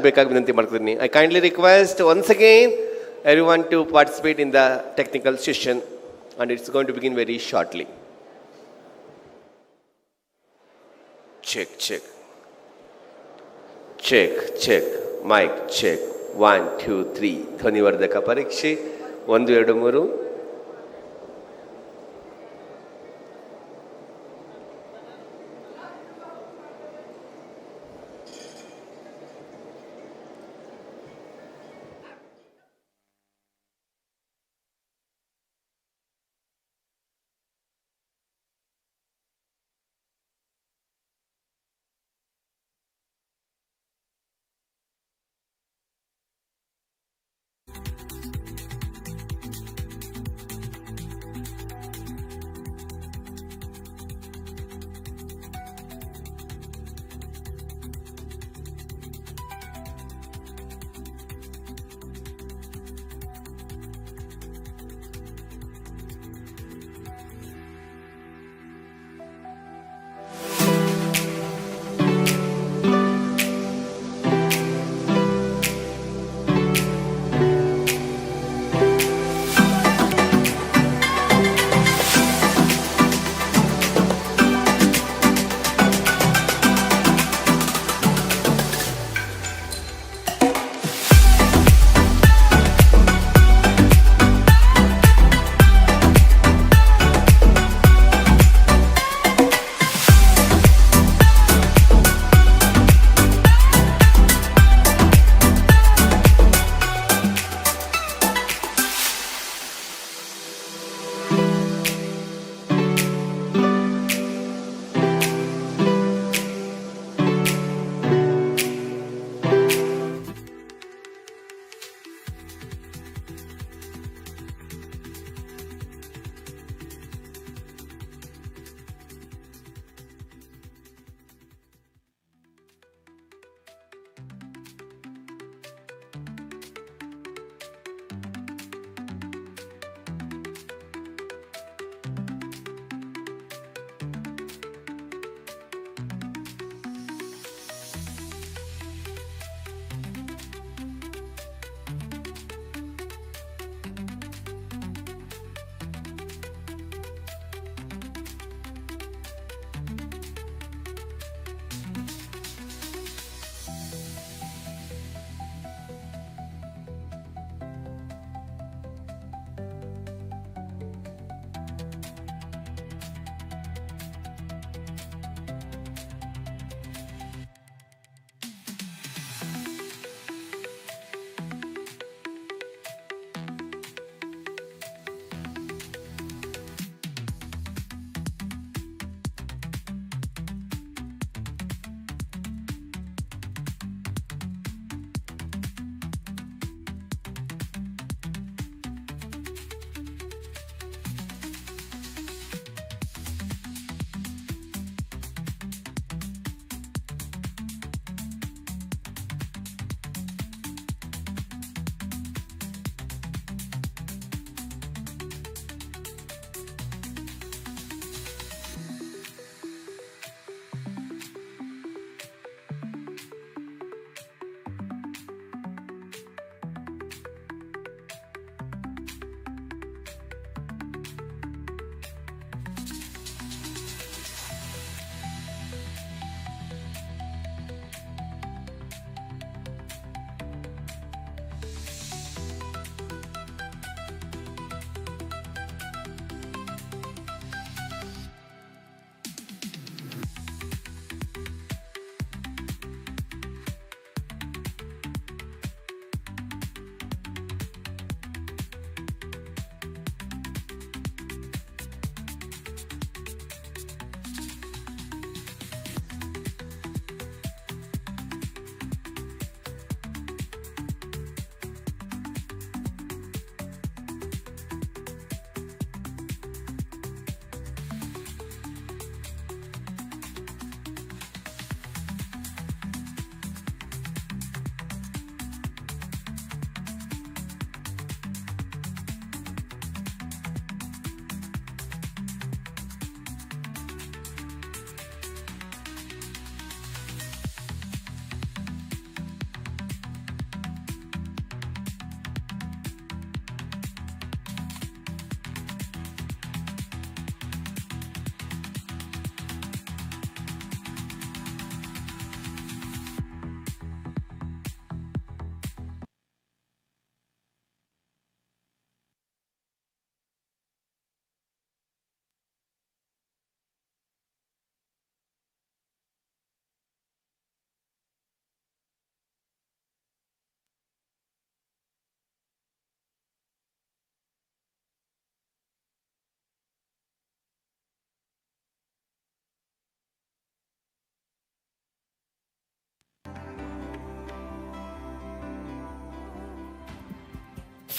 ಬೇಕಾಗಿ ವಿನಂತಿ ಮಾಡ್ತಿದ್ದೀನಿ. I kindly request once again everyone to participate in the technical session, and it's going to begin very shortly. Check, check. Check, check. Mic check. 1, 2, 3. ಧ್ವನಿವರ್ಧಕ ಪರೀಕ್ಷೆ 1, 2, 3.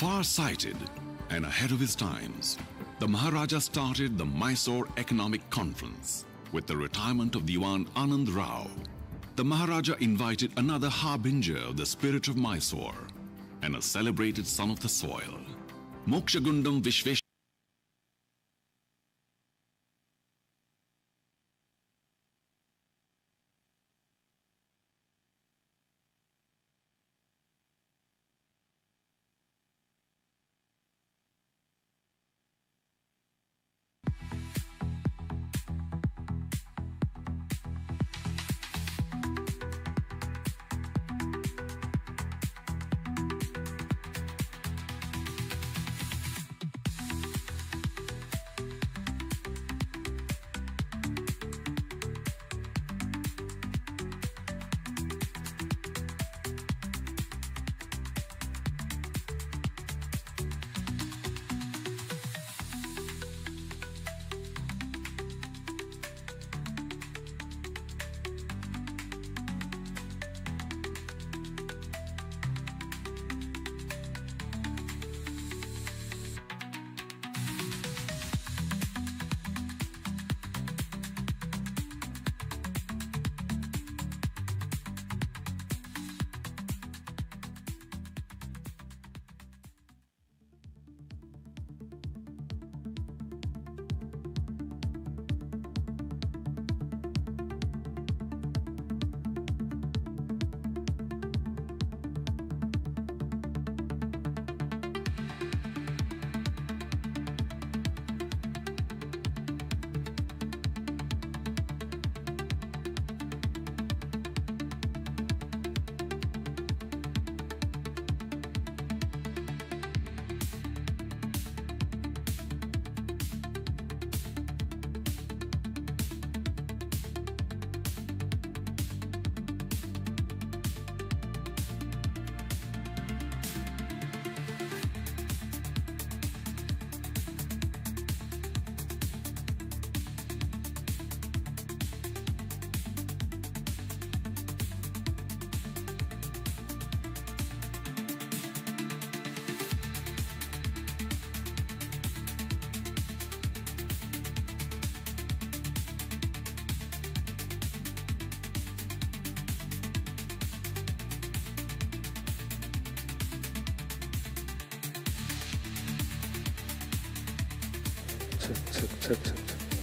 Far-sighted and ahead of his times, the Maharaja started the Mysore Economic Conference. With the retirement of Diwan Anand Rao, the Maharaja invited another harbinger of the spirit of Mysore and a celebrated son of the soil, Mokshagundam Vishvesh.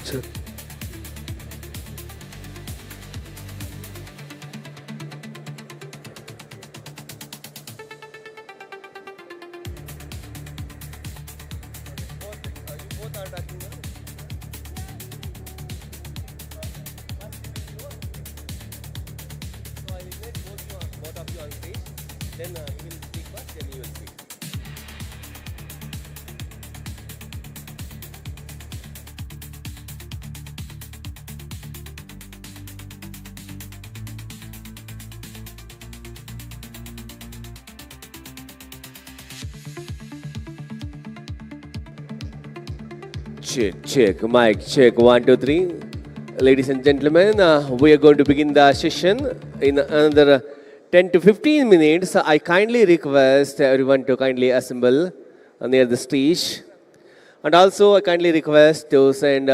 Check. Both are touching now. So I will make both of you on stage. Then you will speak first, then you will speak. Check, mic check, 1, 2, 3. Ladies and gentlemen, we are going to begin the session in another 10 to 15 minutes. I kindly request everyone to kindly assemble near the stage. And also, I kindly request to send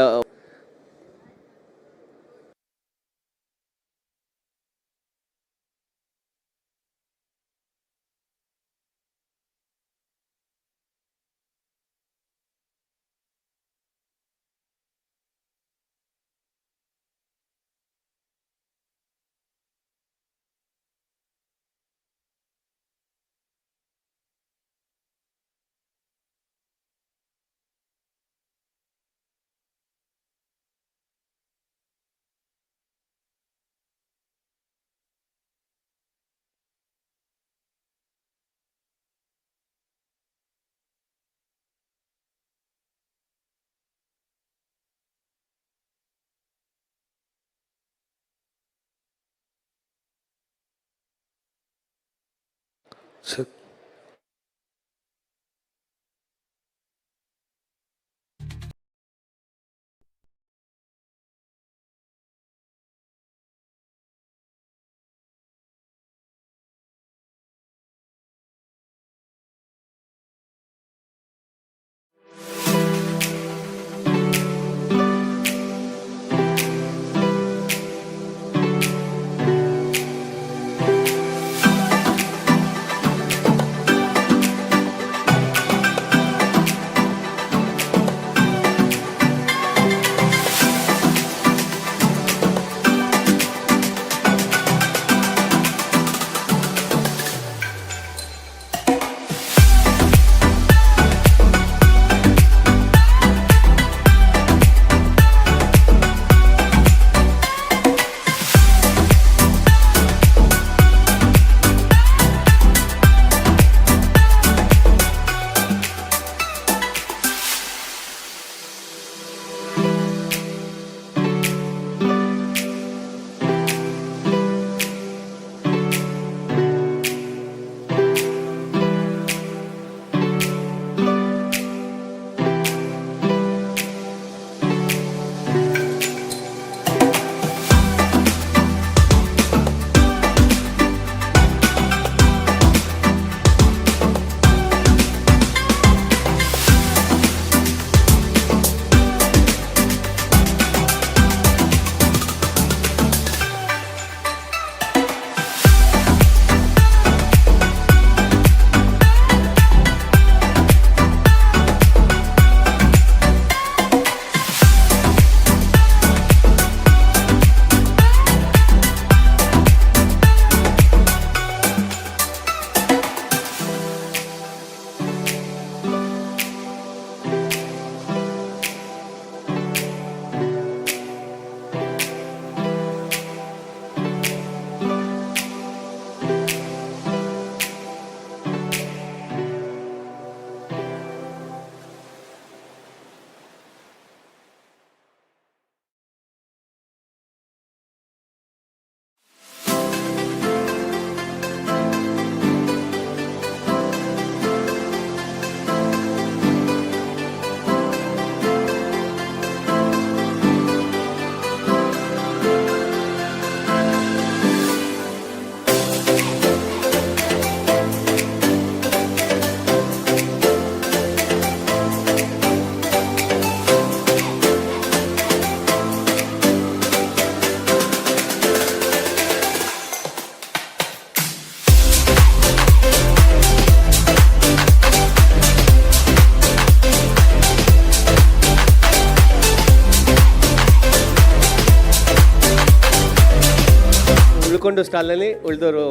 ಕೂತ್ಕೊಂಡು ಸ್ಟಾಲ್ನಲ್ಲಿ ಉಳಿದವರು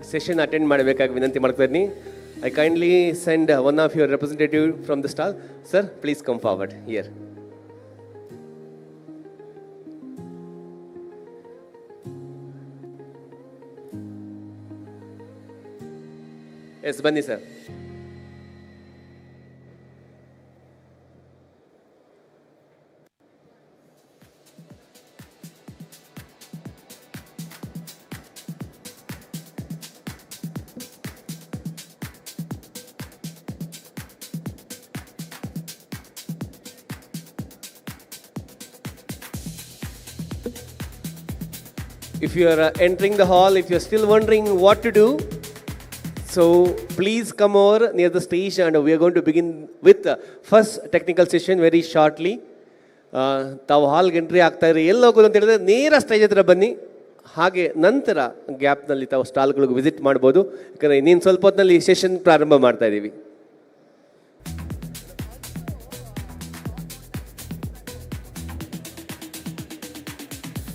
session attend ಮಾಡಬೇಕಾಗಿ ವಿನಂತಿ ಮಾಡ್ತಾ ಇದ್ದೀನಿ. I kindly send one of your representative from the stall. Sir, please come forward here. Yes, ಬನ್ನಿ sir. If you are entering the hall, if you are still wondering what to do, so please come over near the stage and we are going to begin with the first technical session very shortly. ತಾವು ಹಾಲ್ಗೆ entry ಆಗ್ತಾ ಇರಿ, ಎಲ್ಲಿ ಹೋಗೋದು ಅಂತ ಹೇಳಿದ್ರೆ ನೇರ stage ಹತ್ರ ಬನ್ನಿ. ಹಾಗೆ ನಂತರ ಗ್ಯಾಪ್ನಲ್ಲಿ ತಾವು ಸ್ಟಾಲ್ಗಳಿಗೆ ವಿಸಿಟ್ ಮಾಡ್ಬೋದು. ಯಾಕಂದರೆ ಇನ್ನೇನು ಸ್ವಲ್ಪ ಹೊತ್ತಿನಲ್ಲಿ ಸೆಷನ್ ಪ್ರಾರಂಭ ಮಾಡ್ತಾ ಇದ್ದೀವಿ.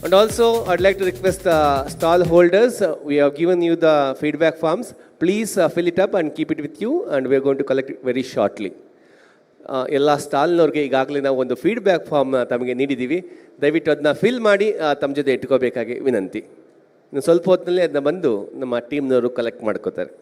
And also, I'd like to request the stall holders, we have given you the feedback forms. Please fill it up and keep it with you, and we are going to collect it very shortly. ಎಲ್ಲ ಸ್ಟಾಲ್ನವ್ರಿಗೆ ಈಗಾಗಲೇ ನಾವು ಒಂದು feedback form ತಮಗೆ ನೀಡಿದ್ದೀವಿ. ದಯವಿಟ್ಟು ಅದನ್ನ fill ಮಾಡಿ ತಮ್ಮ ಜೊತೆ ಇಟ್ಕೋಬೇಕಾಗಿ ವಿನಂತಿ. ಇನ್ನು ಸ್ವಲ್ಪ ಹೊತ್ತಿನಲ್ಲಿ ಅದನ್ನ ಬಂದು ನಮ್ಮ ಟೀಮ್ನವರು ಕಲೆಕ್ಟ್ ಮಾಡ್ಕೋತಾರೆ.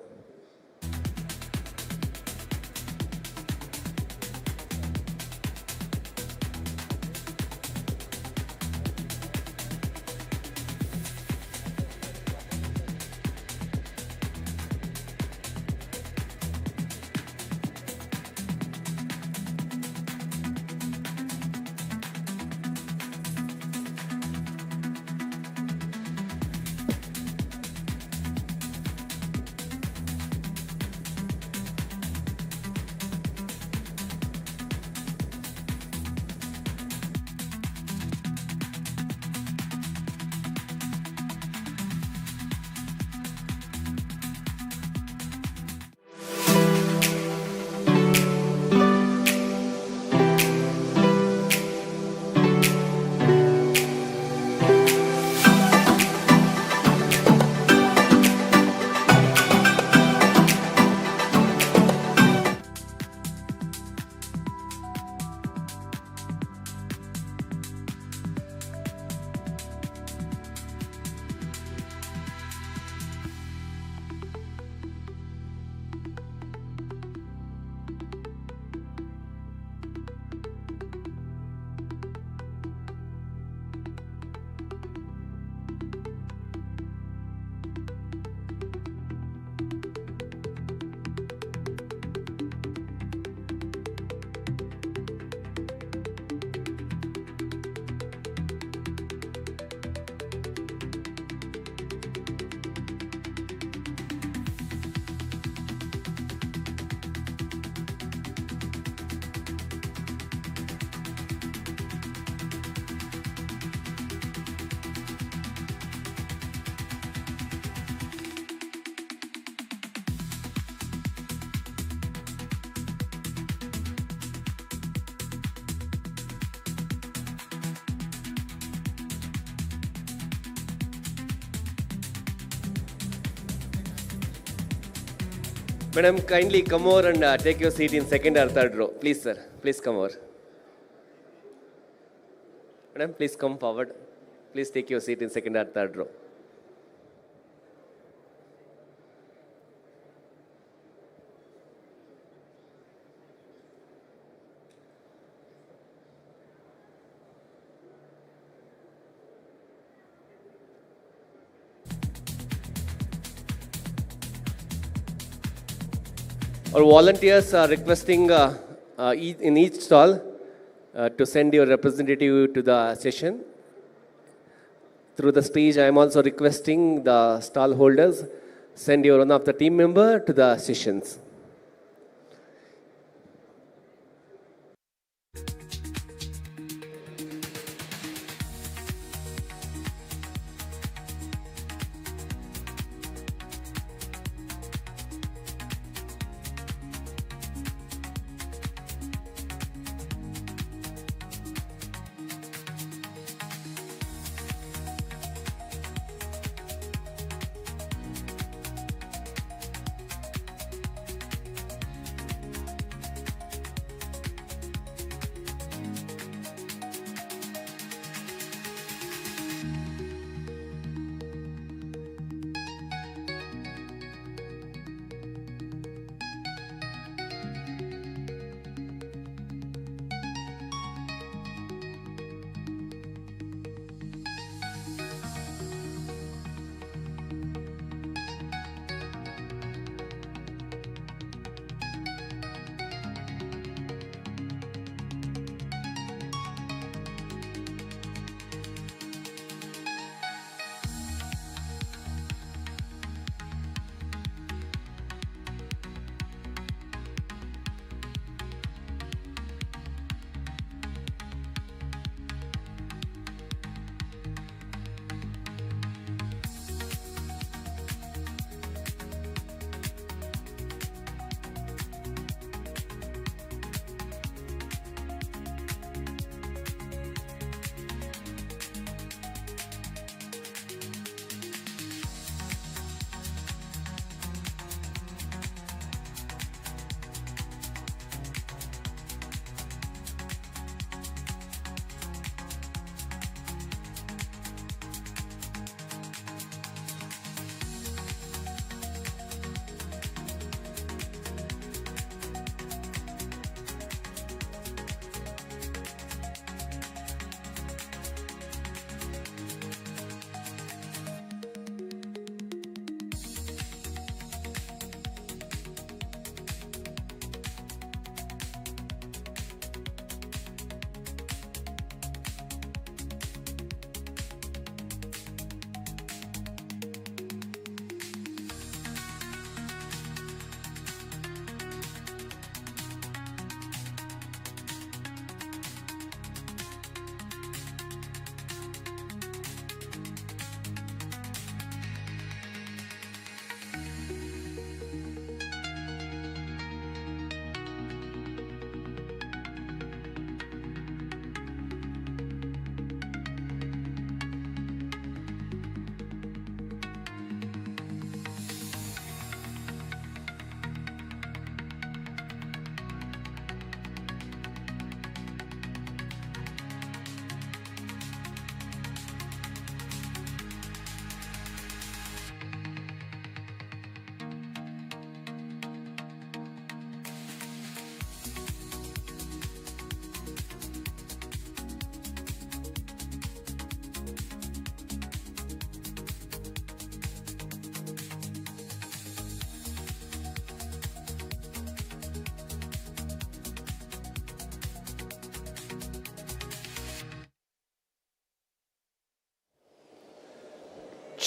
Madam, kindly come over and take your seat in second or third row. Please, sir. Please come over. Madam, please come forward. Please take your seat in second or third row. Our volunteers are requesting in each stall to send your representative to the session. Through the stage, I am also requesting the stall holders send your one of the team member to the sessions.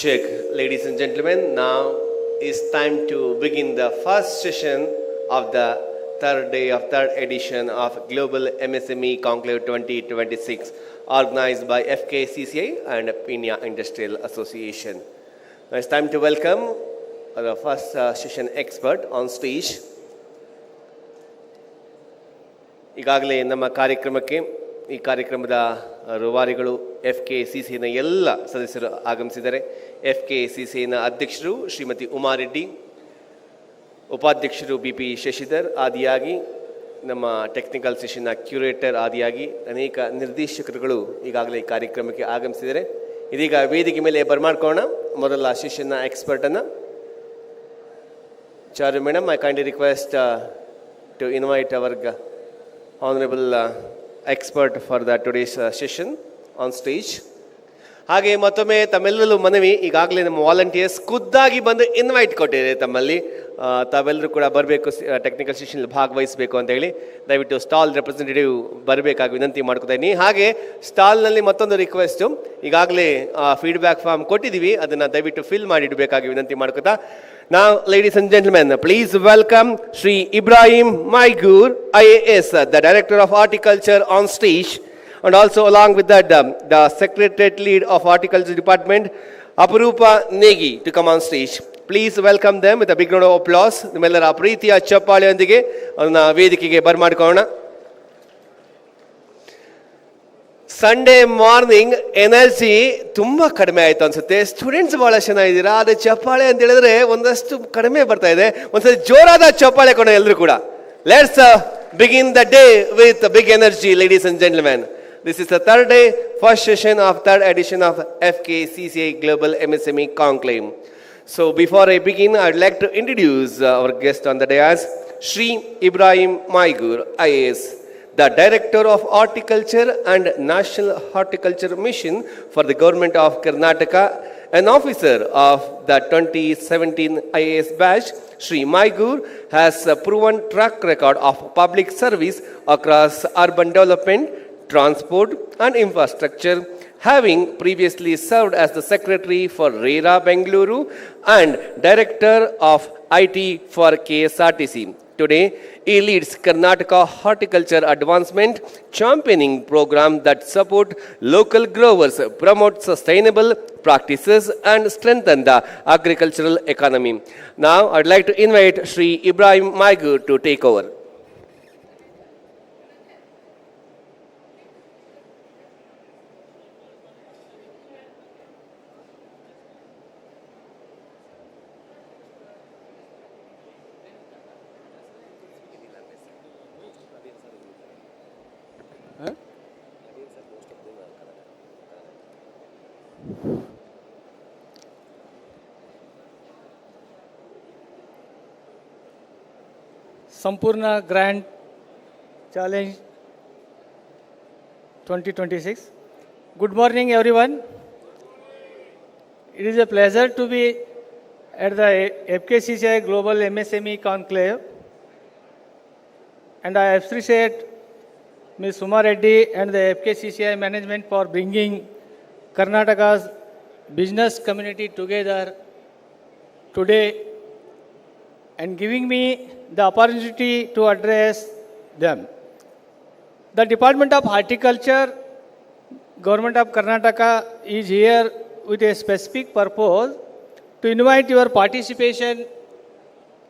Check, ladies and gentlemen. Now is time to begin the first session of the third day of third edition of Global MSME Conclave 2026, organized by FKCCI and Pinya Industrial Association. Now it's time to welcome the first session expert on stage. ಈಗಾಗಲೇ ನಮ್ಮ ಕಾರ್ಯಕ್ರಮಕ್ಕೆ ಈ ಕಾರ್ಯಕ್ರಮದ ರೂವಾರಿಗಳು FKCCIನ ಎಲ್ಲ ಸದಸ್ಯರು ಆಗಮಿಸಿದ್ದಾರೆ. FKCCIನ ಅಧ್ಯಕ್ಷರು ಶ್ರೀಮತಿ ಉಮಾರೆಡ್ಡಿ, ಉಪಾಧ್ಯಕ್ಷರು BP ಶಶಿಧರ್ ಆದಿಯಾಗಿ, ನಮ್ಮ ಟೆಕ್ನಿಕಲ್ ಸೆಷನ್ನ ಕ್ಯೂರೇಟರ್ ಆದಿಯಾಗಿ ಅನೇಕ ನಿರ್ದೇಶಕರುಗಳು ಈಗಾಗಲೇ ಈ ಕಾರ್ಯಕ್ರಮಕ್ಕೆ ಆಗಮಿಸಿದ್ದಾರೆ. ಇದೀಗ ವೇದಿಕೆ ಮೇಲೆ ಬರ್ಮಾಡ್ಕೋಣ ಮೊದಲ ಸೆಷನ್ನ ಎಕ್ಸ್ಪರ್ಟನ್ನು. Charu madam, I kindly request to invite our honorable expert for the today's session on stage. ಹಾಗೆ ಮತ್ತೊಮ್ಮೆ ತಮ್ಮೆಲ್ಲರೂ ಮನವಿ, ಈಗಾಗಲೇ ನಮ್ಮ ವಾಲಂಟಿಯರ್ಸ್ ಖುದ್ದಾಗಿ ಬಂದು ಇನ್ವೈಟ್ ಕೊಟ್ಟಿದ್ದಾರೆ ತಮ್ಮಲ್ಲಿ, ತಾವೆಲ್ಲರೂ ಕೂಡ ಬರಬೇಕು, ಟೆಕ್ನಿಕಲ್ ಸೆಷನಲ್ಲಿ ಭಾಗವಹಿಸಬೇಕು ಅಂತ ಹೇಳಿ. ದಯವಿಟ್ಟು ಸ್ಟಾಲ್ ರೆಪ್ರೆಸೆಂಟೇಟಿವ್ ಬರಬೇಕಾಗಿ ವಿನಂತಿ ಮಾಡ್ಕೊತಾ ಇದ್ದೀನಿ. ಹಾಗೆ ಸ್ಟಾಲ್ನಲ್ಲಿ ಮತ್ತೊಂದು ರಿಕ್ವೆಸ್ಟು, ಈಗಾಗಲೇ ಫೀಡ್ಬ್ಯಾಕ್ ಫಾರ್ಮ್ ಕೊಟ್ಟಿದ್ದೀವಿ, ಅದನ್ನು ದಯವಿಟ್ಟು ಫಿಲ್ ಮಾಡಿಡಬೇಕಾಗಿ ವಿನಂತಿ ಮಾಡ್ಕೊತಾ. Now, ladies and gentlemen, please welcome Shri Ibrahim Maigur, IAS, the Director of Horticulture on stage, and also along with that, the Secretariat Lead of Horticulture Department, Aparupa Negi, to come on stage. Please welcome them with a big round of applause. ನಿಮ್ಮೆಲ್ಲರ ಪ್ರೀತಿಯ ಚಪ್ಪಾಳೆಯೊಂದಿಗೆ ಅವರನ್ನ ವೇದಿಕೆಗೆ ಬರ್ಮಾಡ್ಕೊಳ್ಳೋಣ. Sunday morning energy ತುಂಬ ಕಡಿಮೆ ಆಯಿತು ಅನ್ಸುತ್ತೆ. Students ಭಾಳ ಚೆನ್ನಾಗಿದ್ದೀರಾ, ಆದರೆ ಚಪ್ಪಾಳೆ ಅಂತ ಹೇಳಿದ್ರೆ ಒಂದಷ್ಟು ಕಡಿಮೆ ಬರ್ತಾ ಇದೆ. ಒಂದ್ಸರಿ ಜೋರಾದ ಚಪ್ಪಾಳೆ ಕೊಡೋಣ ಎಲ್ಲರೂ ಕೂಡ. Let's begin the day with big energy, ladies and gentlemen. This is the third day, first session of third edition of FKCCI Global MSME Conclave. So before I begin, I'd like to introduce our guest on the dais, Shri Ibrahim Maigur, IAS, the Director of Horticulture and National Horticulture Mission for the Government of Karnataka, an officer of the 2017 IAS batch. Shri Maigur has a proven track record of public service across urban development, transport and infrastructure, having previously served as the Secretary for RERA Bengaluru and Director of IT for KSRTC. Today, he leads Karnataka Horticulture Advancement Championing Program that support local growers, promote sustainable practices and strengthen the agricultural economy. Now, I'd like to invite Shri Ibrahim Maigur to take over. Sampurna Grand Challenge 2026. Good morning, everyone. It is a pleasure to be at the FKCCI Global MSME Conclave, and I appreciate Ms. Suma Reddy and the FKCCI management for bringing Karnataka's business community together today and giving me the opportunity to address them. The Department of Horticulture, Government of Karnataka is here with a specific purpose to invite your participation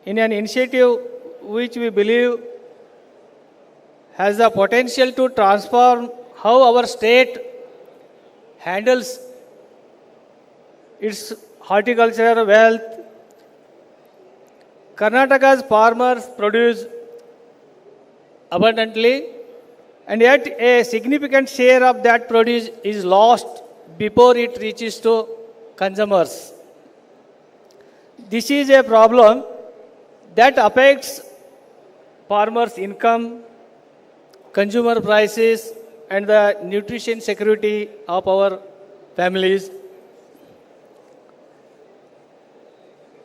in an initiative which we believe has the potential to transform how our state handles its horticultural wealth. Karnataka's farmers produce abundantly, and yet a significant share of that produce is lost before it reaches to consumers. This is a problem that affects farmers' income, consumer prices, and the nutrition security of our families.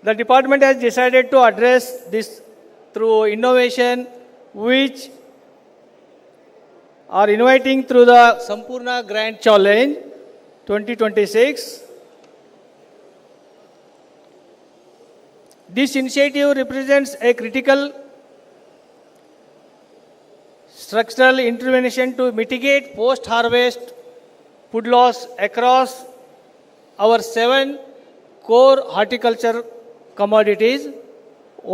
The department has decided to address this through innovation, which are inviting through the Sampurna Grand Challenge 2026. This initiative represents a critical structural intervention to mitigate post-harvest food loss across our 7 core horticulture commodities: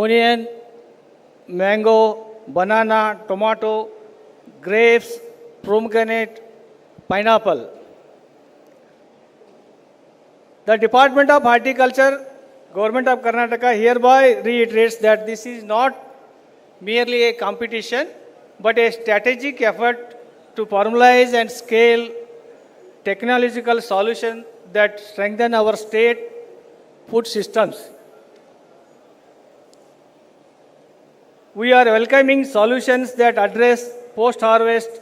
onion, mango, banana, tomato, grapes, pomegranate, pineapple. The Department of Horticulture, Government of Karnataka hereby reiterates that this is not merely a competition but a strategic effort to formalize and scale technological solutions that strengthen our state food systems. We are welcoming solutions that address post-harvest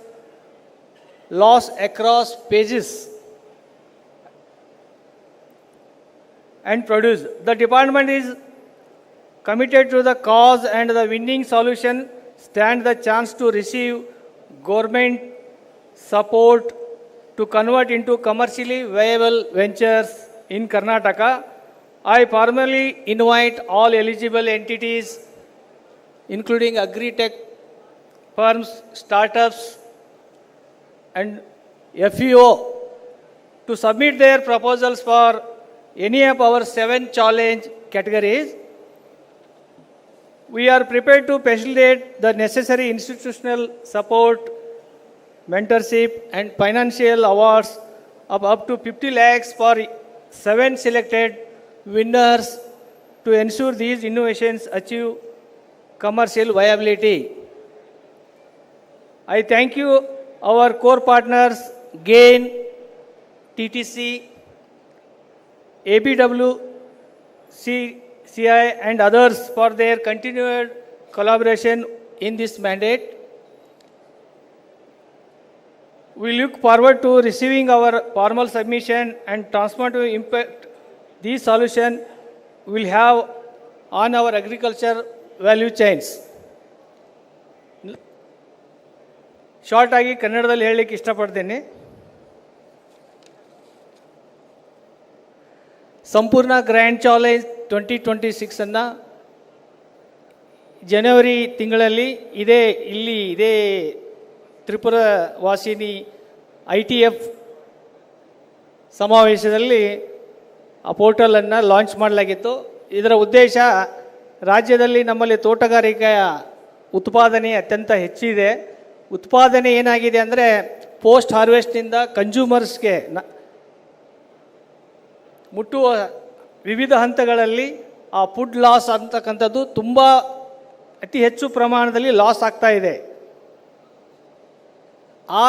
loss across pages and produce. The department is committed to the cause, and the winning solution stands the chance to receive government support to convert into commercially viable ventures in Karnataka. I formally invite all eligible entities, including agri-tech firms, startups, and FEO, to submit their proposals for any of our 7 challenge categories. We are prepared to facilitate the necessary institutional support, mentorship, and financial awards of up to 50 lakhs for 7 selected winners to ensure these innovations achieve commercial viability. I thank you, our core partners, GAIN, TTC, ABWCCI, and others for their continued collaboration in this mandate. We look forward to receiving our formal submission and transformative impact these solutions will have on our agriculture value chains. Short ಆಗಿ ಕನ್ನಡದಲ್ಲಿ ಹೇಳಲಿಕ್ಕೆ ಇಷ್ಟಪಡ್ತೇನೆ. ಸಂಪೂರ್ಣ grand challenge 2026 ಜನವರಿ ತಿಂಗಳಲ್ಲಿ ಇದೇ Tripura ವಾಸಿನಿ ITF ಸಮಾವೇಶದಲ್ಲಿ ಆ ಪೋರ್ಟಲನ್ನು launch ಮಾಡಲಾಗಿತ್ತು. ಇದರ ಉದ್ದೇಶ, ರಾಜ್ಯದಲ್ಲಿ ನಮ್ಮಲ್ಲಿ ತೋಟಗಾರಿಕೆಯ ಉತ್ಪಾದನೆ ಅತ್ಯಂತ ಹೆಚ್ಚಿದೆ. ಉತ್ಪಾದನೆ ಏನಾಗಿದೆ ಅಂದರೆ ಪೋಸ್ಟ್ ಹಾರ್ವೆಸ್ಟ್ನಿಂದ ಕನ್ಸ್ಯೂಮರ್ಸ್ಗೆ ಮುಟ್ಟುವ ವಿವಿಧ ಹಂತಗಳಲ್ಲಿ ಆ ಫುಡ್ ಲಾಸ್ ಅಂತಕ್ಕಂಥದ್ದು ತುಂಬ ಅತಿ ಹೆಚ್ಚು ಪ್ರಮಾಣದಲ್ಲಿ ಲಾಸ್ ಆಗ್ತಾ ಇದೆ. ಆ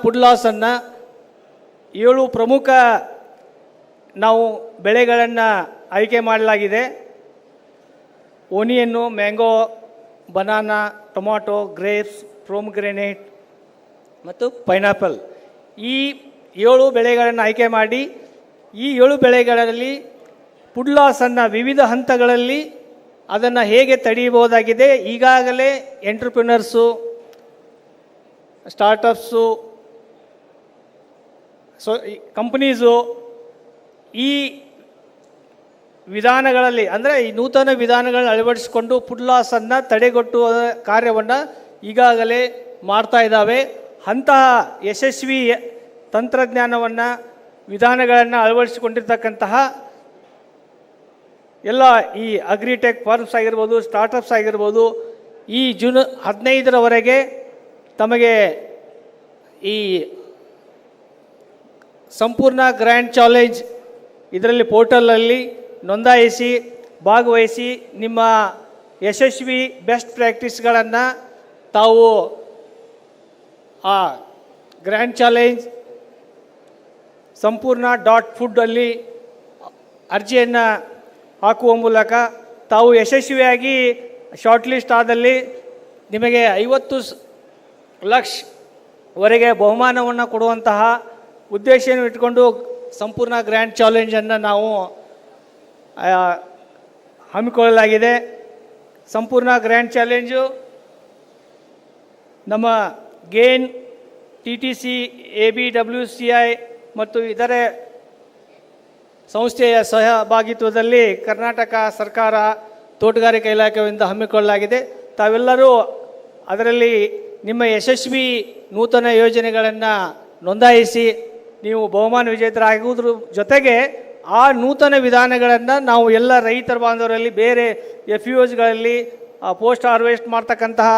ಫುಡ್ ಲಾಸನ್ನು 7 ಪ್ರಮುಖ ನಾವು ಬೆಳೆಗಳನ್ನು ಆಯ್ಕೆ ಮಾಡಲಾಗಿದೆ. ಓನಿಯನ್ನು, ಮ್ಯಾಂಗೋ, ಬನಾನಾ, ಟೊಮಾಟೊ, ಗ್ರೇಪ್ಸ್, ಪ್ರೋಮ್ಗ್ರೆನೇಟ್ ಮತ್ತು ಪೈನಾಪಲ್. ಈ 7 ಬೆಳೆಗಳನ್ನು ಆಯ್ಕೆ ಮಾಡಿ ಈ 7 ಬೆಳೆಗಳಲ್ಲಿ ಫುಡ್ ಲಾಸನ್ನು ವಿವಿಧ ಹಂತಗಳಲ್ಲಿ ಅದನ್ನು ಹೇಗೆ ತಡೆಯಬಹುದಾಗಿದೆ. ಈಗಾಗಲೇ ಎಂಟ್ರಪ್ರಿನರ್ಸು, ಸ್ಟಾರ್ಟಪ್ಸು, ಕಂಪ್ನೀಸು ಈ ವಿಧಾನಗಳಲ್ಲಿ ಅಂದರೆ ಈ ನೂತನ ವಿಧಾನಗಳನ್ನು ಅಳವಡಿಸಿಕೊಂಡು ಫುಡ್ ಲಾಸನ್ನು ತಡೆಗಟ್ಟುವ ಕಾರ್ಯವನ್ನು ಈಗಾಗಲೇ ಮಾಡ್ತಾ ಇದ್ದಾವೆ. ಅಂತಹ ಯಶಸ್ವಿ ತಂತ್ರಜ್ಞಾನವನ್ನು, ವಿಧಾನಗಳನ್ನು ಅಳವಡಿಸಿಕೊಂಡಿರ್ತಕ್ಕಂತಹ ಎಲ್ಲ ಈ ಅಗ್ರಿಟೆಕ್ ಫರ್ಮ್ಸ್ ಆಗಿರ್ಬೋದು, ಸ್ಟಾರ್ಟಪ್ಸ್ ಆಗಿರ್ಬೋದು, ಈ ಜೂನ್ 15ರವರೆಗೆ ತಮಗೆ ಈ ಸಂಪೂರ್ಣ ಗ್ರ್ಯಾಂಡ್ ಚಾಲೆಂಜ್ ಇದರಲ್ಲಿ ಪೋರ್ಟಲಲ್ಲಿ ನೋಂದಾಯಿಸಿ ಭಾಗವಹಿಸಿ ನಿಮ್ಮ ಯಶಸ್ವಿ ಬೆಸ್ಟ್ ಪ್ರಾಕ್ಟೀಸ್ಗಳನ್ನು ತಾವು ಆ ಗ್ರ್ಯಾಂಡ್ ಚಾಲೆಂಜ್ ಸಂಪೂರ್ಣ .food ಅಲ್ಲಿ ಅರ್ಜಿಯನ್ನು ಹಾಕುವ ಮೂಲಕ ತಾವು ಯಶಸ್ವಿಯಾಗಿ ಶಾರ್ಟ್ ಲಿಸ್ಟ್ ಆದಲ್ಲಿ ನಿಮಗೆ 50 ಲಕ್ಷವರೆಗೆ ಬಹುಮಾನವನ್ನು ಕೊಡುವಂತಹ ಉದ್ದೇಶವನ್ನು ಇಟ್ಕೊಂಡು ಸಂಪೂರ್ಣ ಗ್ರ್ಯಾಂಡ್ ಚಾಲೆಂಜನ್ನು ನಾವು ಹಮ್ಮಿಕೊಳ್ಳಲಾಗಿದೆ. ಸಂಪೂರ್ಣ ಗ್ರ್ಯಾಂಡ್ ಚಾಲೆಂಜು ನಮ್ಮ ಗೇನ್, TTC, ABWCI ಮತ್ತು ಇತರೆ ಸಂಸ್ಥೆಯ ಸಹಭಾಗಿತ್ವದಲ್ಲಿ ಕರ್ನಾಟಕ ಸರ್ಕಾರ, ತೋಟಗಾರಿಕಾ ಇಲಾಖೆಯಿಂದ ಹಮ್ಮಿಕೊಳ್ಳಲಾಗಿದೆ. ತಾವೆಲ್ಲರೂ ಅದರಲ್ಲಿ ನಿಮ್ಮ ಯಶಸ್ವಿ ನೂತನ ಯೋಜನೆಗಳನ್ನು ನೋಂದಾಯಿಸಿ ನೀವು ಬಹುಮಾನ ವಿಜೇತರಾಗುವುದ್ರ ಜೊತೆಗೆ ಆ ನೂತನ ವಿಧಾನಗಳನ್ನು ನಾವು ಎಲ್ಲ ರೈತರ ಬಾಂಧವರಲ್ಲಿ ಬೇರೆ FUSಗಳಲ್ಲಿ ಪೋಸ್ಟ್ ಹಾರ್ವೆಸ್ಟ್ ಮಾಡ್ತಕ್ಕಂತಹ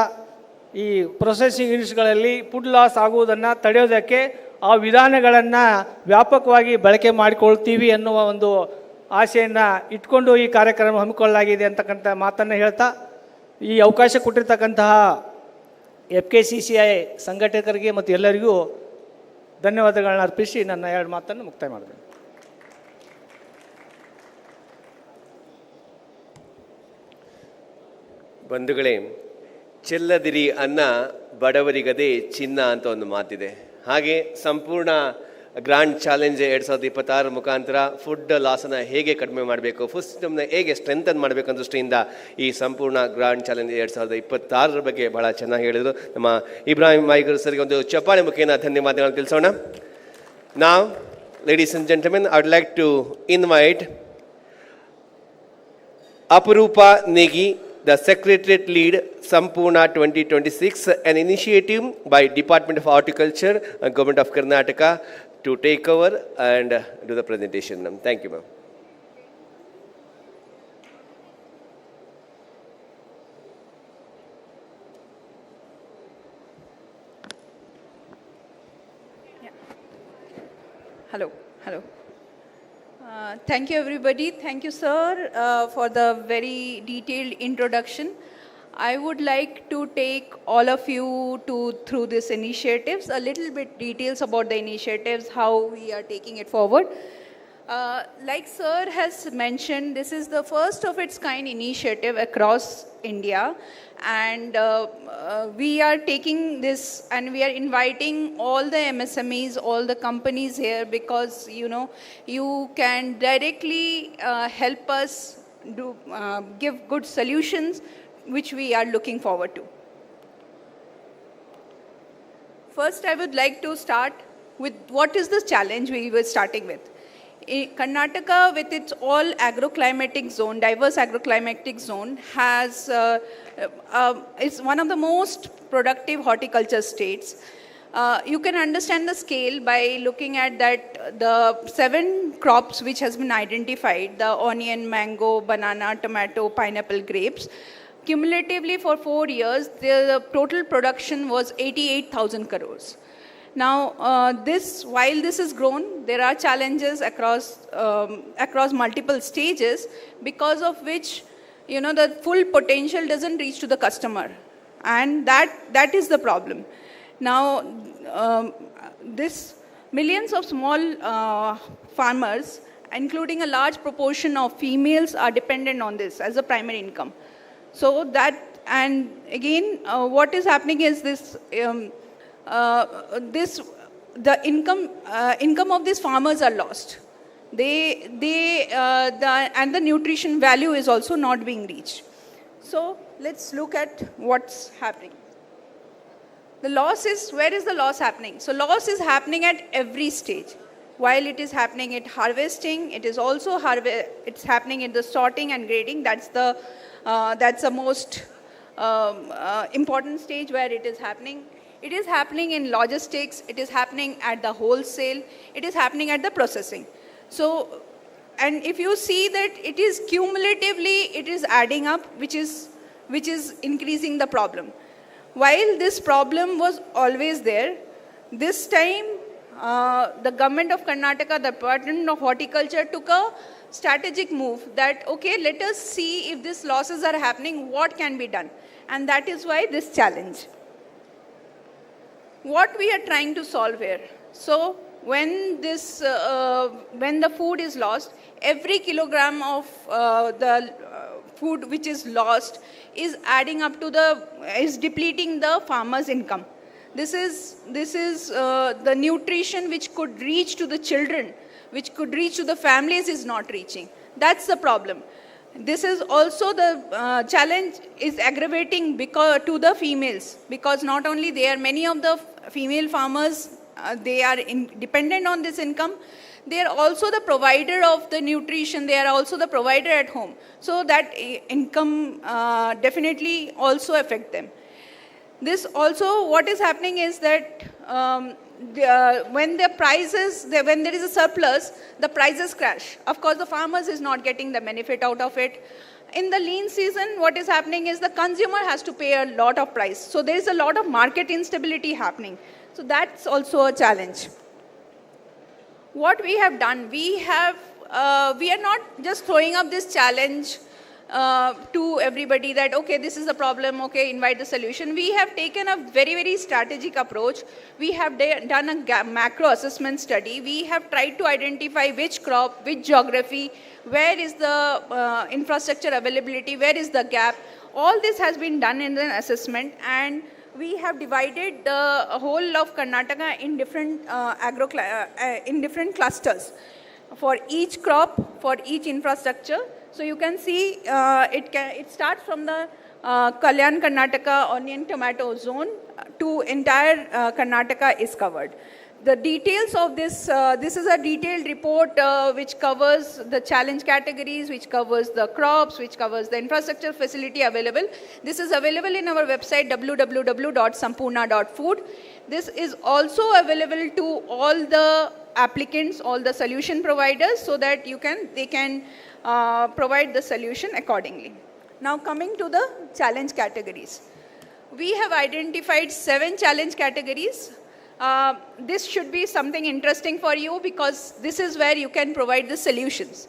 ಈ ಪ್ರೊಸೆಸಿಂಗ್ ಯೂನಿಟ್ಸ್ಗಳಲ್ಲಿ ಫುಡ್ ಲಾಸ್ ಆಗುವುದನ್ನು ತಡೆಯೋದಕ್ಕೆ ಆ ವಿಧಾನಗಳನ್ನು ವ್ಯಾಪಕವಾಗಿ ಬಳಕೆ ಮಾಡಿಕೊಳ್ತೀವಿ ಅನ್ನುವ ಒಂದು ಆಶೆಯನ್ನು ಇಟ್ಕೊಂಡು ಈ ಕಾರ್ಯಕ್ರಮ ಹಮ್ಮಿಕೊಳ್ಳಲಾಗಿದೆ ಅಂತಕ್ಕಂಥ ಮಾತನ್ನು ಹೇಳ್ತಾ ಈ ಅವಕಾಶ ಕೊಟ್ಟಿರ್ತಕ್ಕಂತಹ FKCCI ಸಂಘಟಕರಿಗೆ ಮತ್ತು ಎಲ್ಲರಿಗೂ ಧನ್ಯವಾದಗಳನ್ನ ಅರ್ಪಿಸಿ ನನ್ನ 2 ಮಾತನ್ನು ಮುಕ್ತಾಯ ಮಾಡಿದೆ. ಬಂಧುಗಳೇ, ಚೆಲ್ಲದಿರಿ ಅನ್ನ ಬಡವರಿಗದೇ ಚಿನ್ನ ಅಂತ ಒಂದು ಮಾತಿದೆ. ಹಾಗೆ ಸಂಪೂರ್ಣ ಗ್ರ್ಯಾಂಡ್ ಚಾಲೆಂಜ್ 2026 ಮುಖಾಂತರ ಫುಡ್ ಲಾಸನ್ನು ಹೇಗೆ ಕಡಿಮೆ ಮಾಡಬೇಕು, ಫುಡ್ ಸಿಸ್ಟಮ್ನ ಹೇಗೆ ಸ್ಟ್ರೆಂಥನ್ ಮಾಡಬೇಕು ಅನ್ನೋ ದೃಷ್ಟಿಯಿಂದ ಈ ಸಂಪೂರ್ಣ ಗ್ರ್ಯಾಂಡ್ ಚಾಲೆಂಜ್ 2026 ಬಗ್ಗೆ ಬಹಳ ಚೆನ್ನಾಗಿ ಹೇಳಿದರು. ನಮ್ಮ ಇಬ್ರಾಹಿಂ ಮೈಗರ್ ಸರ್ಗೆ ಒಂದು ಚಪ್ಪಾಳೆ ಮುಖೇನ ಧನ್ಯವಾದಗಳನ್ನು ತಿಳಿಸೋಣ. ನಾವು ladies and gentlemen, I would like to invite Aparupa Negi, the Secretariat Lead Sampurna 2026, an initiative by Department of Horticulture and Government of Karnataka to take over and do the presentation. Thank you, ma'am. Hello. Thank you, everybody. Thank you, sir, for the very detailed introduction. I would like to take all of you through these initiatives, a little bit details about the initiatives, how we are taking it forward. Like sir has mentioned, this is the first of its kind initiative across India, and we are taking this and we are inviting all the MSMEs, all the companies here, because you can directly help us give good solutions which we are looking forward to. First, I would like to start with what is the challenge we were starting with. Karnataka, with its all agroclimatic zone, diverse agroclimatic zone, is one of the most productive horticulture states. You can understand the scale by looking at that the 7 crops which has been identified, the onion, mango, banana, tomato, pineapple, grapes. Cumulatively for 4 years, the total production was 88,000 crores. Now, while this has grown, there are challenges across multiple stages, because of which, the full potential doesn't reach to the customer, and that is the problem. Now, this millions of small farmers, including a large proportion of females, are dependent on this as a primary income. So that, and again, what is happening is this. The income of these farmers are lost. And the nutrition value is also not being reached. So let's look at what's happening. Where is the loss happening? So loss is happening at every stage. While it is happening at harvesting, it is also it's happening at the sorting and grading. That's the most important stage where it is happening. It is happening in logistics, it is happening at the wholesale, it is happening at the processing. So, and if you see that it is cumulatively, it is adding up, which is increasing the problem. While this problem was always there, this time the government of Karnataka, the Department of Horticulture, took a strategic move that, okay, let us see if these losses are happening, what can be done. And that is why this challenge. What we are trying to solve here. So when the food is lost, every kilogram of the food which is lost is adding up to is depleting the farmer's income. This is the nutrition which could reach to the children, which could reach to the families, is not reaching. That's the problem. This is also the challenge is aggravating to the females, because not only there, many of the female farmers they are dependent on this income. They are also the provider of the nutrition. They are also the provider at home. So that income definitely also affect them. This also, what is happening is that when when there is a surplus, the prices crash. Of course, the farmers is not getting the benefit out of it. In the lean season, what is happening is the consumer has to pay a lot of price. So there is a lot of market instability happening. So that's also a challenge. What we have done, we are not just throwing up this challenge to everybody that, okay, this is the problem, okay, invite the solution. We have taken a very, very strategic approach. We have done a macro assessment study. We have tried to identify which crop, which geography, where is the infrastructure availability, where is the gap. All this has been done in an assessment, and we have divided the whole of Karnataka in different clusters for each crop, for each infrastructure. So you can see it starts from the Kalyan Karnataka onion tomato zone to entire Karnataka is covered. The details of this, this is a detailed report which covers the challenge categories, which covers the crops, which covers the infrastructure facility available. This is available in our website www.sampurna.food. This is also available to all the applicants, all the solution providers, so that they can provide the solution accordingly. Now coming to the challenge categories. We have identified 7 challenge categories. This should be something interesting for you because this is where you can provide the solutions.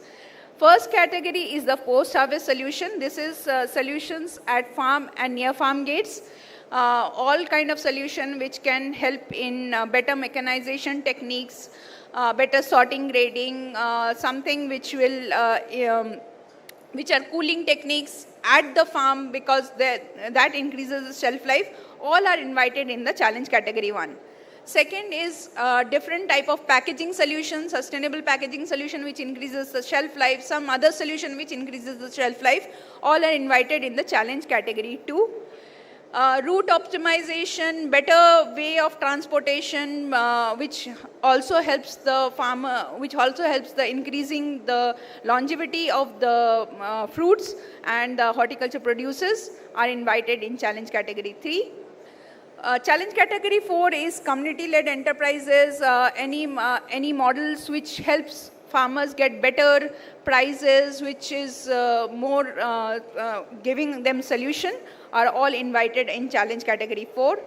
First category is the post-harvest solution. This is solutions at farm and near farm gates. All kind of solution which can help in better mechanization techniques, better sorting, grading, something which will which are cooling techniques at the farm because that increases the shelf life. All are invited in the challenge category 1. Second is different type of packaging solution, sustainable packaging solution which increases the shelf life, some other solution which increases the shelf life. All are invited in the challenge category 2. Route optimization, better way of transportation, which also helps the farmer, which also helps the increasing the longevity of the fruits and the horticulture producers are invited in challenge category 3. Challenge category 4 is community-led enterprises, any models which helps farmers get better prices, which is more giving them solution, are all invited in challenge category 4.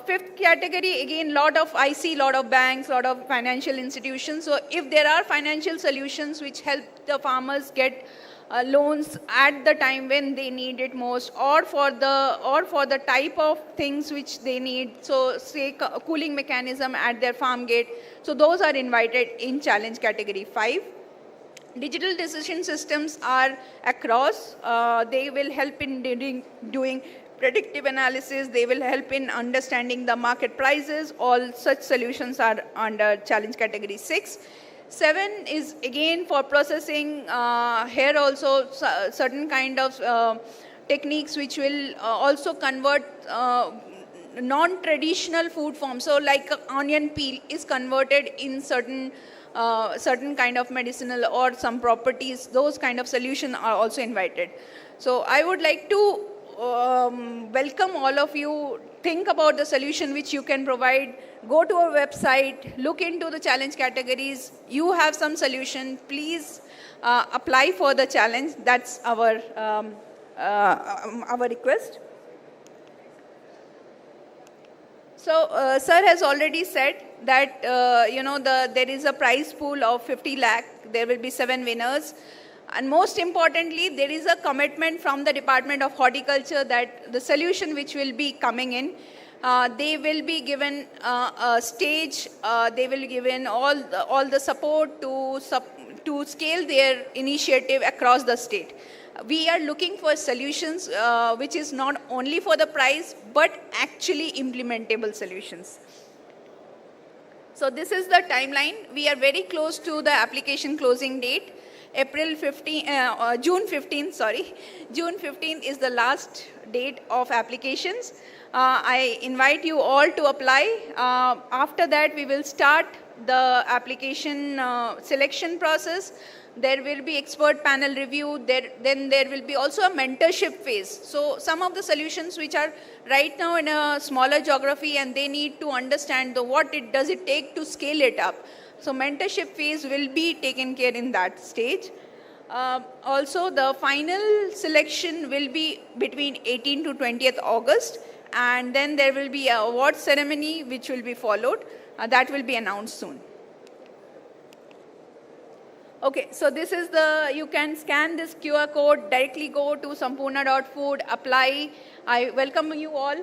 Fifth category, again, I see lot of banks, lot of financial institutions. So if there are financial solutions which help the farmers get loans at the time when they need it most, or for the type of things which they need, so say cooling mechanism at their farm gate, so those are invited in challenge category 5. Digital decision systems are across. They will help in doing predictive analysis. They will help in understanding the market prices. All such solutions are under challenge category 6. 7 is again for processing. Here also certain kind of techniques which will also convert non-traditional food forms. So like onion peel is converted in certain kind of medicinal or some properties. Those kind of solutions are also invited. So I would like to welcome all of you. Think about the solution which you can provide. Go to our website, look into the challenge categories. You have some solution, please apply for the challenge. That's our request. So sir has already said that there is a prize pool of 50 lakh. There will be 7 winners. And most importantly, there is a commitment from the Department of Horticulture that the solution which will be coming in, they will be given a stage, they will given all the support to scale their initiative across the state. We are looking for solutions which is not only for the prize, but actually implementable solutions. So this is the timeline. We are very close to the application closing date. June 15th, sorry. June 15th is the last date of applications. I invite you all to apply. After that, we will start the application selection process. There will be expert panel review. Then there will be also a mentorship phase. So some of the solutions which are right now in a smaller geography and they need to understand what does it take to scale it up. So mentorship phase will be taken care in that stage. Also, the final selection will be between 18th to 20th August. And then there will be an award ceremony which will be followed. That will be announced soon. Okay, so this is you can scan this QR code, directly go to sampurna.food, apply. I welcome you all.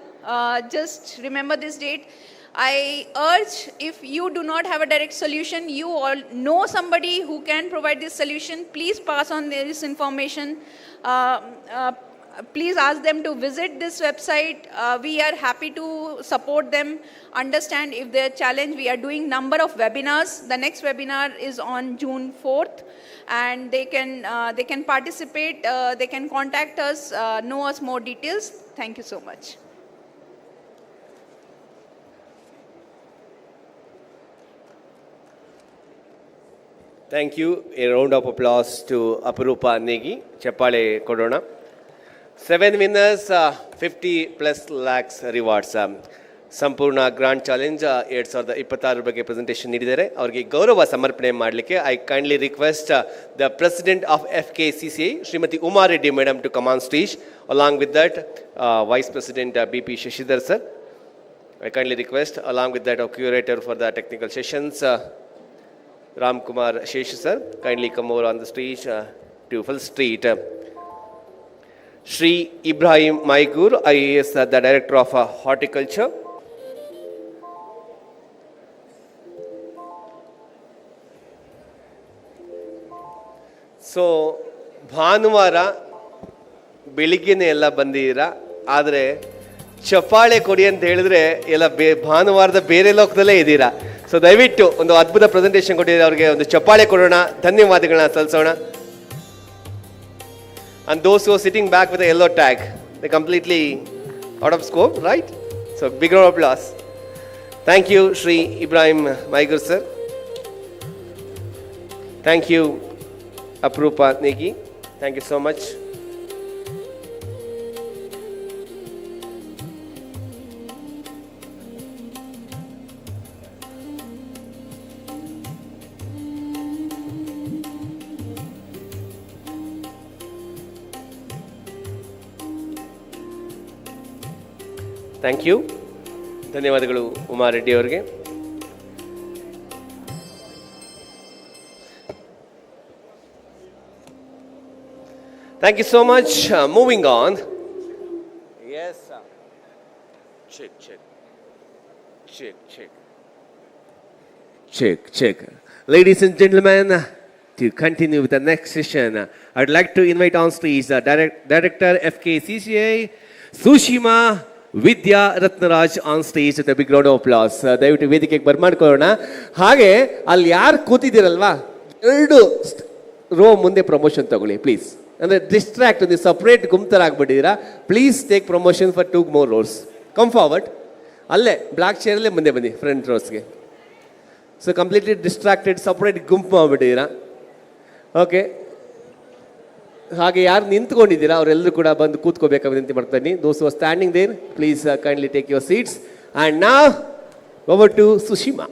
Just remember this date. I urge, if you do not have a direct solution, you all know somebody who can provide this solution, please pass on this information. Please ask them to visit this website. We are happy to support them, understand if their challenge. We are doing number of webinars. The next webinar is on June 4th, and they can participate. They can contact us, know us more details. Thank you so much. Thank you. A round of applause to Aparupa Negi. Cheppale Kodona. 7 winners, 50 plus lakhs rewards. Sampurna Grand Challenge 2026 ಬಗ್ಗೆ presentation ನೀಡಿದ್ದಾರೆ. ಅವರಿಗೆ ಗೌರವ ಸಮರ್ಪಣೆ ಮಾಡಲಿಕ್ಕೆ I kindly request the President of FKCCI, Srimati Uma Reddy Madam, to come on stage. Along with that, Vice President BP Shashidhar sir. I kindly request, along with that, our curator for the technical sessions, Ram Kumar Shesh sir, kindly come over on the stage to full street. Shri Ibrahim Maigur, IAS, the Director of Horticulture. So, ಭಾನುವಾರ ಬೆಳಿಗ್ಗೆನೇ ಎಲ್ಲ ಬಂದಿದ್ದೀರಾ, ಆದರೆ ಚಪ್ಪಾಳೆ ಕೊಡಿ ಅಂತ ಹೇಳಿದ್ರೆ ಎಲ್ಲ ಭಾನುವಾರದ ಬೇರೆ ಲೋಕದಲ್ಲೇ ಇದ್ದೀರಾ. ಸೊ ದಯವಿಟ್ಟು ಒಂದು ಅದ್ಭುತ ಪ್ರೆಸೆಂಟೇಷನ್ ಕೊಟ್ಟಿದ್ದಾರೆ, ಅವರಿಗೆ ಒಂದು ಚಪ್ಪಾಳೆ ಕೊಡೋಣ, ಧನ್ಯವಾದಗಳನ್ನ ಸಲ್ಲಿಸೋಣ. And those who are sitting back with a yellow tag, they're completely out of scope, right? So big round of applause. Thank you, Shri Ibrahim Maigur sir. Thank you, Aparupa Negi. Thank you so much. Thank you. ಧನ್ಯವಾದಗಳು ಉಮಾ ರೆಡ್ಡಿ ಅವರಿಗೆ. Thank you so much. Moving on. Yes check check check check check check. Ladies and gentlemen, to continue with the next session, I'd like to invite on stage the Director FKCCI, Sushima Vidya Ratnaraj on stage ಅಂತ big round of applause. ದಯವಿಟ್ಟು ವೇದಿಕೆಗೆ ಬರ್ಮಾಡ್ಕೊಳ್ಳೋಣ. ಹಾಗೆ ಅಲ್ಲಿ ಯಾರು ಕೂತಿದ್ದೀರಲ್ವಾ, 2 row ಮುಂದೆ promotion ತಗೊಳ್ಳಿ ಪ್ಲೀಸ್. ಅಂದರೆ ಡಿಸ್ಟ್ರಾಕ್ಟ್, ಒಂದು ಸಪ್ರೇಟ್ ಗುಂಪರಾಗ್ಬಿಟ್ಟಿದ್ದೀರಾ. Please take promotion for 2 more rows. Come forward. ಅಲ್ಲೇ ಬ್ಲ್ಯಾಕ್ ಚೇರಲ್ಲೇ ಮುಂದೆ ಬನ್ನಿ ಫ್ರಂಟ್ ರೋಸ್ಗೆ. ಸೊ ಕಂಪ್ಲೀಟ್ಲಿ ಡಿಸ್ಟ್ರಾಕ್ಟೆಡ್, ಸಪ್ರೇಟ್ ಗುಂಪು ಮಾಡಿಬಿಟ್ಟಿದ್ದೀರಾ. ಓಕೆ, ಹಾಗೆ ಯಾರು ನಿಂತ್ಕೊಂಡಿದ್ದೀರಾ ಅವರೆಲ್ಲರೂ ಕೂಡ ಬಂದು ಕೂತ್ಕೋಬೇಕಾಗಿ ವಿನಂತಿ ಮಾಡ್ತೀನಿ. Those who are standing there, please kindly take your seats. And now over to Sushima.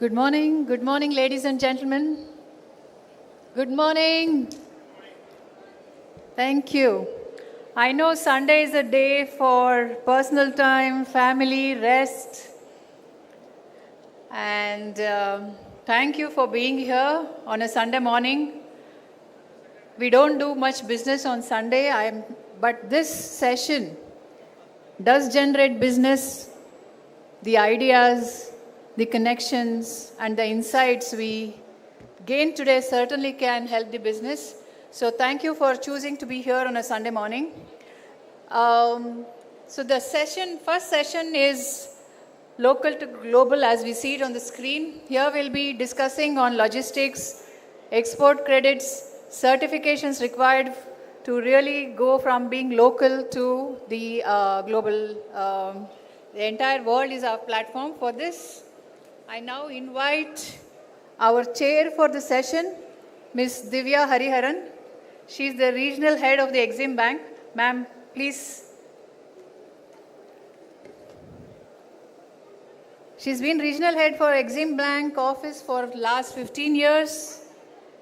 Good morning, ladies and gentlemen. Good morning. Thank you. I know Sunday is a day for personal time, family, rest. And thank you for being here on a Sunday morning. We don't do much business on Sunday, but this session does generate business, the ideas, the connections and the insights we gained today certainly can help the business. So thank you for choosing to be here on a Sunday morning. So the first session is local to global as we see it on the screen. Here we'll be discussing on logistics, export credits, certifications required to really go from being local to the global. The entire world is our platform for this. I now invite our chair for the session, Ms. Divya Hariharan. She is the regional head of the Exim Bank. Ma'am, please. She's been regional head for Exim Bank office for last 15 years.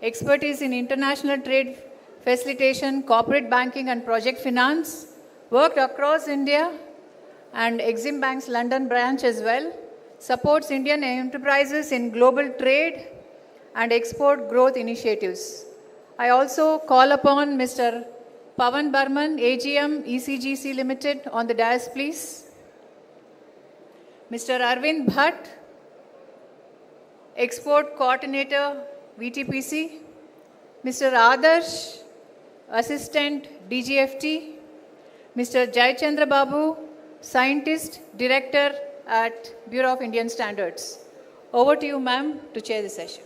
Expertise in international trade facilitation, corporate banking and project finance. Worked across India and Exim Bank's London branch as well. Supports Indian enterprises in global trade and export growth initiatives. I also call upon Mr. Pavan Barman, AGM, ECGC Limited, on the dais, please. Mr. Arvind Bhatt, Export Coordinator, VTPC. Mr. Adarsh, Assistant, DGFT. Mr. Jayachandra Babu, Scientist, Director at Bureau of Indian Standards. Over to you, ma'am, to chair the session.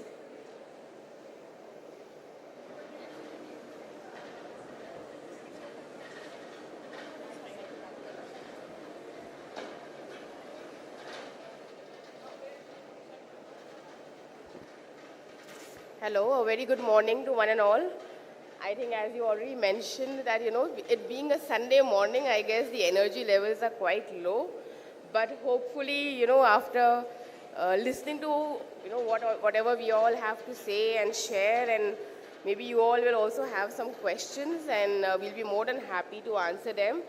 Hello, a very good morning to one and all. I think as you already mentioned that, it being a Sunday morning, I guess the energy levels are quite low. But hopefully, after listening to, whatever we all have to say and share, and maybe you all will also have some questions, and we'll be more than happy to answer them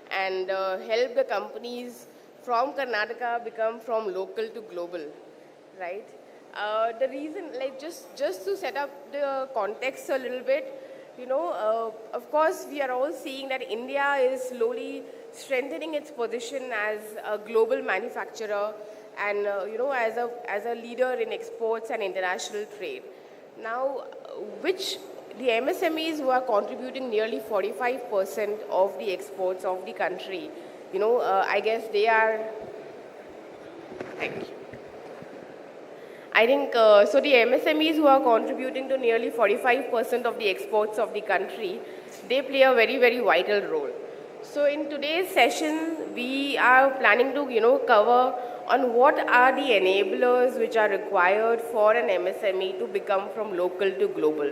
and help the companies from Karnataka become from local to global, right? The reason, just to set up the context a little bit, of course, we are all seeing that India is slowly strengthening its position as a global manufacturer and, as a leader in exports and international trade. Now, the MSMEs who are contributing nearly 45% of the exports of the country, I guess they are, thank you. I think, so the MSMEs who are contributing to nearly 45% of the exports of the country, they play a very, very vital role. So in today's session, we are planning to, cover on what are the enablers which are required for an MSME to become from local to global,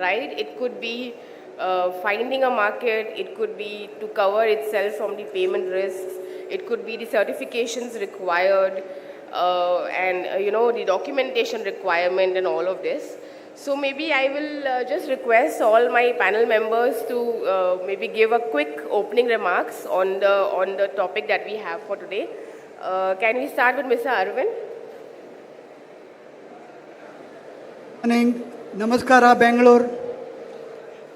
right? It could be finding a market, it could be to cover itself from the payment risks, it could be the certifications required, and the documentation requirement and all of this. So maybe I will just request all my panel members to maybe give a quick opening remarks on the topic that we have for today. Can we start with Mr. Arvind? Morning, Namaskara, Bangalore.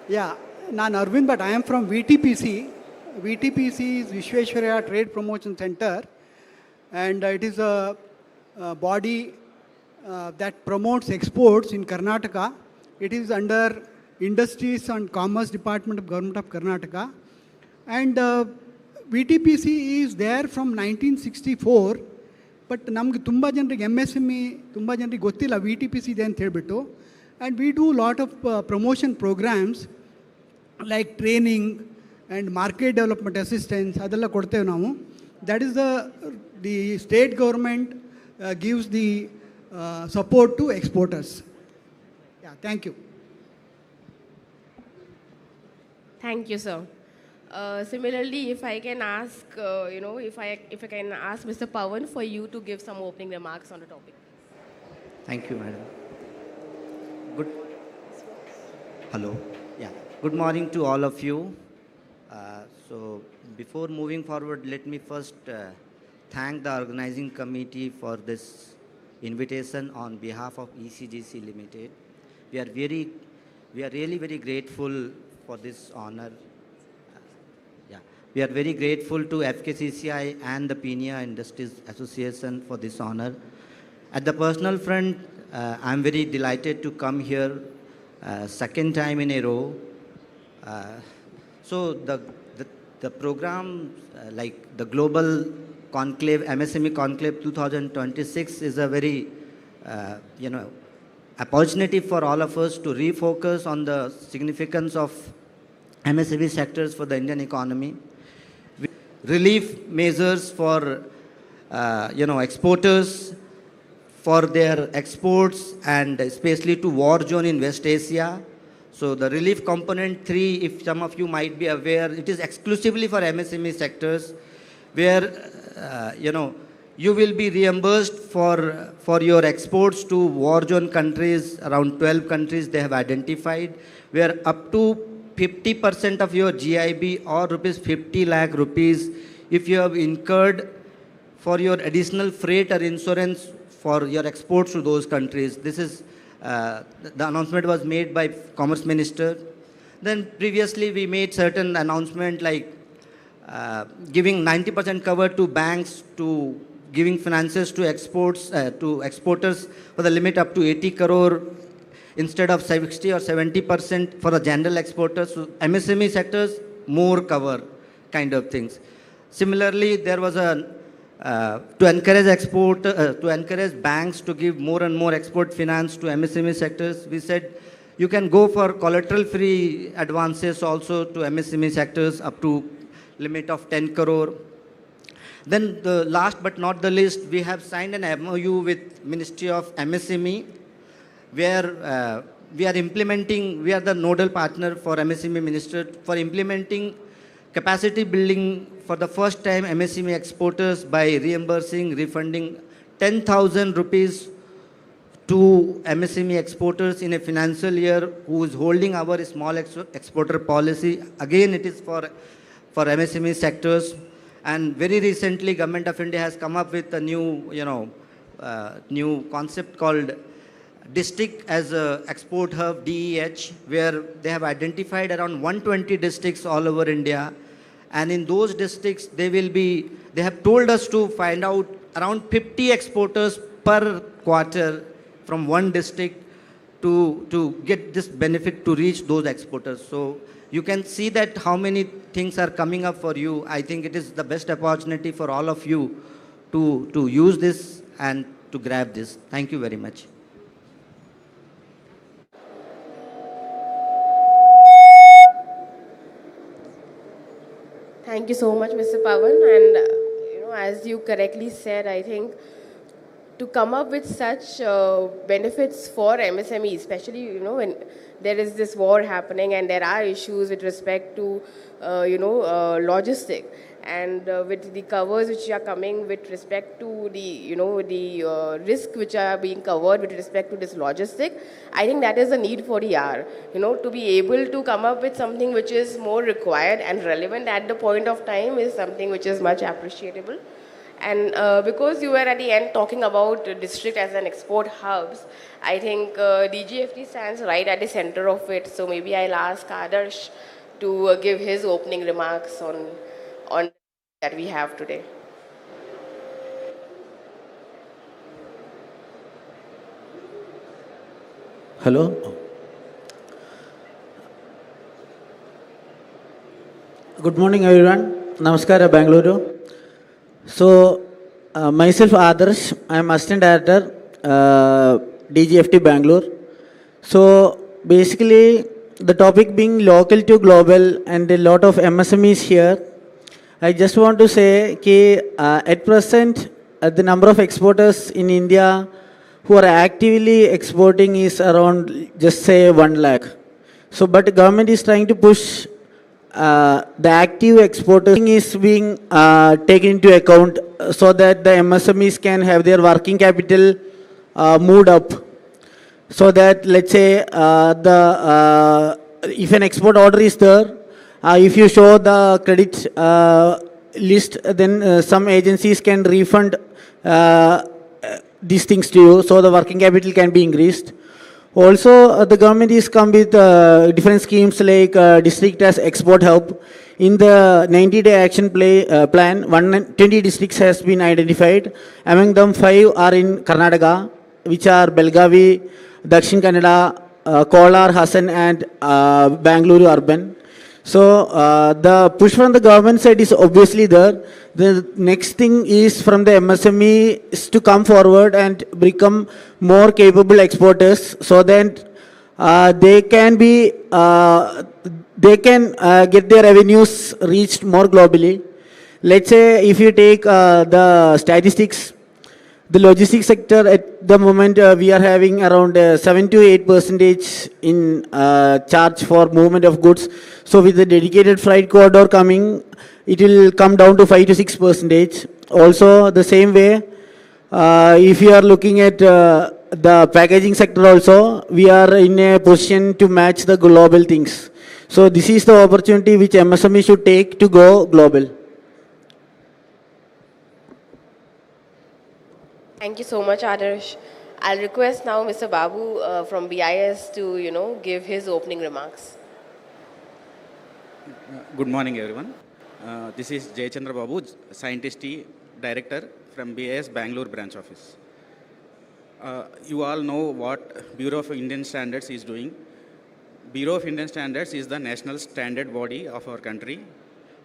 Yeah, I'm Arvind, but I am from VTPC. VTPC is Vishweshwaraya Trade Promotion Center, and it is a body that promotes exports in Karnataka. It is under Industries and Commerce Department of Government of Karnataka. And VTPC is there from 1964, but ನಮಗೆ ತುಂಬ ಜನರಿಗೆ MSME ತುಂಬ ಜನರಿಗೆ ಗೊತ್ತಿಲ್ಲ VTPC ಇದೆ ಅಂತ ಹೇಳಿಬಿಟ್ಟು. And we do a lot of promotion programs like training and market development assistance, ಅದೆಲ್ಲ ಕೊಡ್ತೇವೆ ನಾವು. That is the state government gives the support to exporters. Yeah, thank you. Thank you, sir. Similarly, if I can ask, if I can ask Mr. Pavan for you to give some opening remarks on the topic. Thank you, madam. Hello. Yeah. Good morning to all of you. So before moving forward, let me first thank the organizing committee for this invitation on behalf of ECGC Limited. We are really very grateful for this honor. We are very grateful to FKCCI and the Pinia Industries Association for this honor. At the personal front, I'm very delighted to come here second time in a row. So the program, like the Global Conclave, MSME Conclave 2026 is a very, opportunity for all of us to refocus on the significance of MSME sectors for the Indian economy. Relief measures for, exporters, for their exports and especially to war zone in West Asia. So the relief component 3, if some of you might be aware, it is exclusively for MSME sectors where, you will be reimbursed for your exports to war zone countries, around 12 countries they have identified, where up to 50% of your GIB or rupees 50 lakh rupees, if you have incurred for your additional freight or insurance for your exports to those countries. This is, the announcement was made by Commerce Minister. Then previously we made certain announcement like giving 90% cover to banks, to giving finances to exporters for the limit up to 80 crore instead of 60 or 70% for the general exporters. So MSME sectors, more cover kind of things. Similarly, there was a to encourage banks to give more and more export finance to MSME sectors. We said you can go for collateral-free advances also to MSME sectors up to limit of 10 crore. Then the last but not the least, we have signed an MOU with Ministry of MSME, where we are the nodal partner for MSME Minister for implementing capacity building for the first time MSME exporters by refunding 10,000 rupees to MSME exporters in a financial year who is holding our small exporter policy. Again, it is for MSME sectors. And very recently, Government of India has come up with a new, new concept called district as a export hub, DEH, where they have identified around 120 districts all over India. And in those districts, they have told us to find out around 50 exporters per quarter from one district to get this benefit to reach those exporters. So you can see that how many things are coming up for you. I think it is the best opportunity for all of you to use this and to grab this. Thank you very much. Thank you so much, Mr. Pawan. And, as you correctly said, I think to come up with such benefits for MSME, especially, when there is this war happening and there are issues with respect to, logistic and with the covers which are coming with respect to the risk which are being covered with respect to this logistic, I think that is a need for the hour, to be able to come up with something which is more required and relevant at the point of time is something which is much appreciable. And because you were at the end talking about district as an export hubs, I think DGFT stands right at the center of it. So maybe I'll ask Adarsh to give his opening remarks on that we have today. Hello. Good morning, everyone. Namaskara, Bangalore. So, myself, Adarsh, I am Assistant Director, DGFT Bangalore. So, basically, the topic being local to global and a lot of MSMEs here, I just want to say that at present, the number of exporters in India who are actively exporting is around, just say, 1 lakh. So, but the government is trying to push the active exporting is being taken into account so that the MSMEs can have their working capital moved up. So that, let's say, if an export order is there, if you show the credit list, then some agencies can refund these things to you, so the working capital can be increased. Also, the government is come with different schemes like district as export hub. In the 90-day action plan, 120 districts has been identified. Among them, 5 are in Karnataka, which are Belgavi, Dakshin Kannada, Kolar, Hassan, and Bangalore urban. So the push from the government side is obviously there. The next thing is from the MSMEs to come forward and become more capable exporters, so that they can get their revenues reached more globally. Let's say if you take the statistics, the logistics sector at the moment we are having around 7 to 8% in charge for movement of goods. So with the dedicated freight corridor coming, it will come down to 5 to 6%. Also the same way, if you are looking at the packaging sector also, we are in a position to match the global things. So this is the opportunity which MSME should take to go global. Thank you so much, Adarsh. I'll request now Mr. Babu from BIS to, give his opening remarks. Good morning, everyone. This is Jay Chandra Babu, Scientist Director from BIS Bangalore branch office. You all know what Bureau of Indian Standards is doing. Bureau of Indian Standards is the national standard body of our country.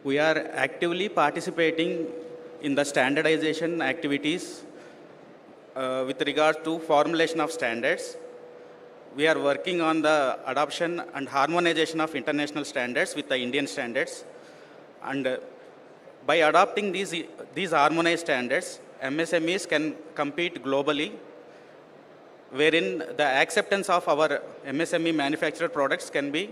We are actively participating in the standardization activities with regard to formulation of standards. We are working on the adoption and harmonization of international standards with the Indian standards. And by adopting these harmonized standards, MSMEs can compete globally, wherein the acceptance of our MSME manufactured products can be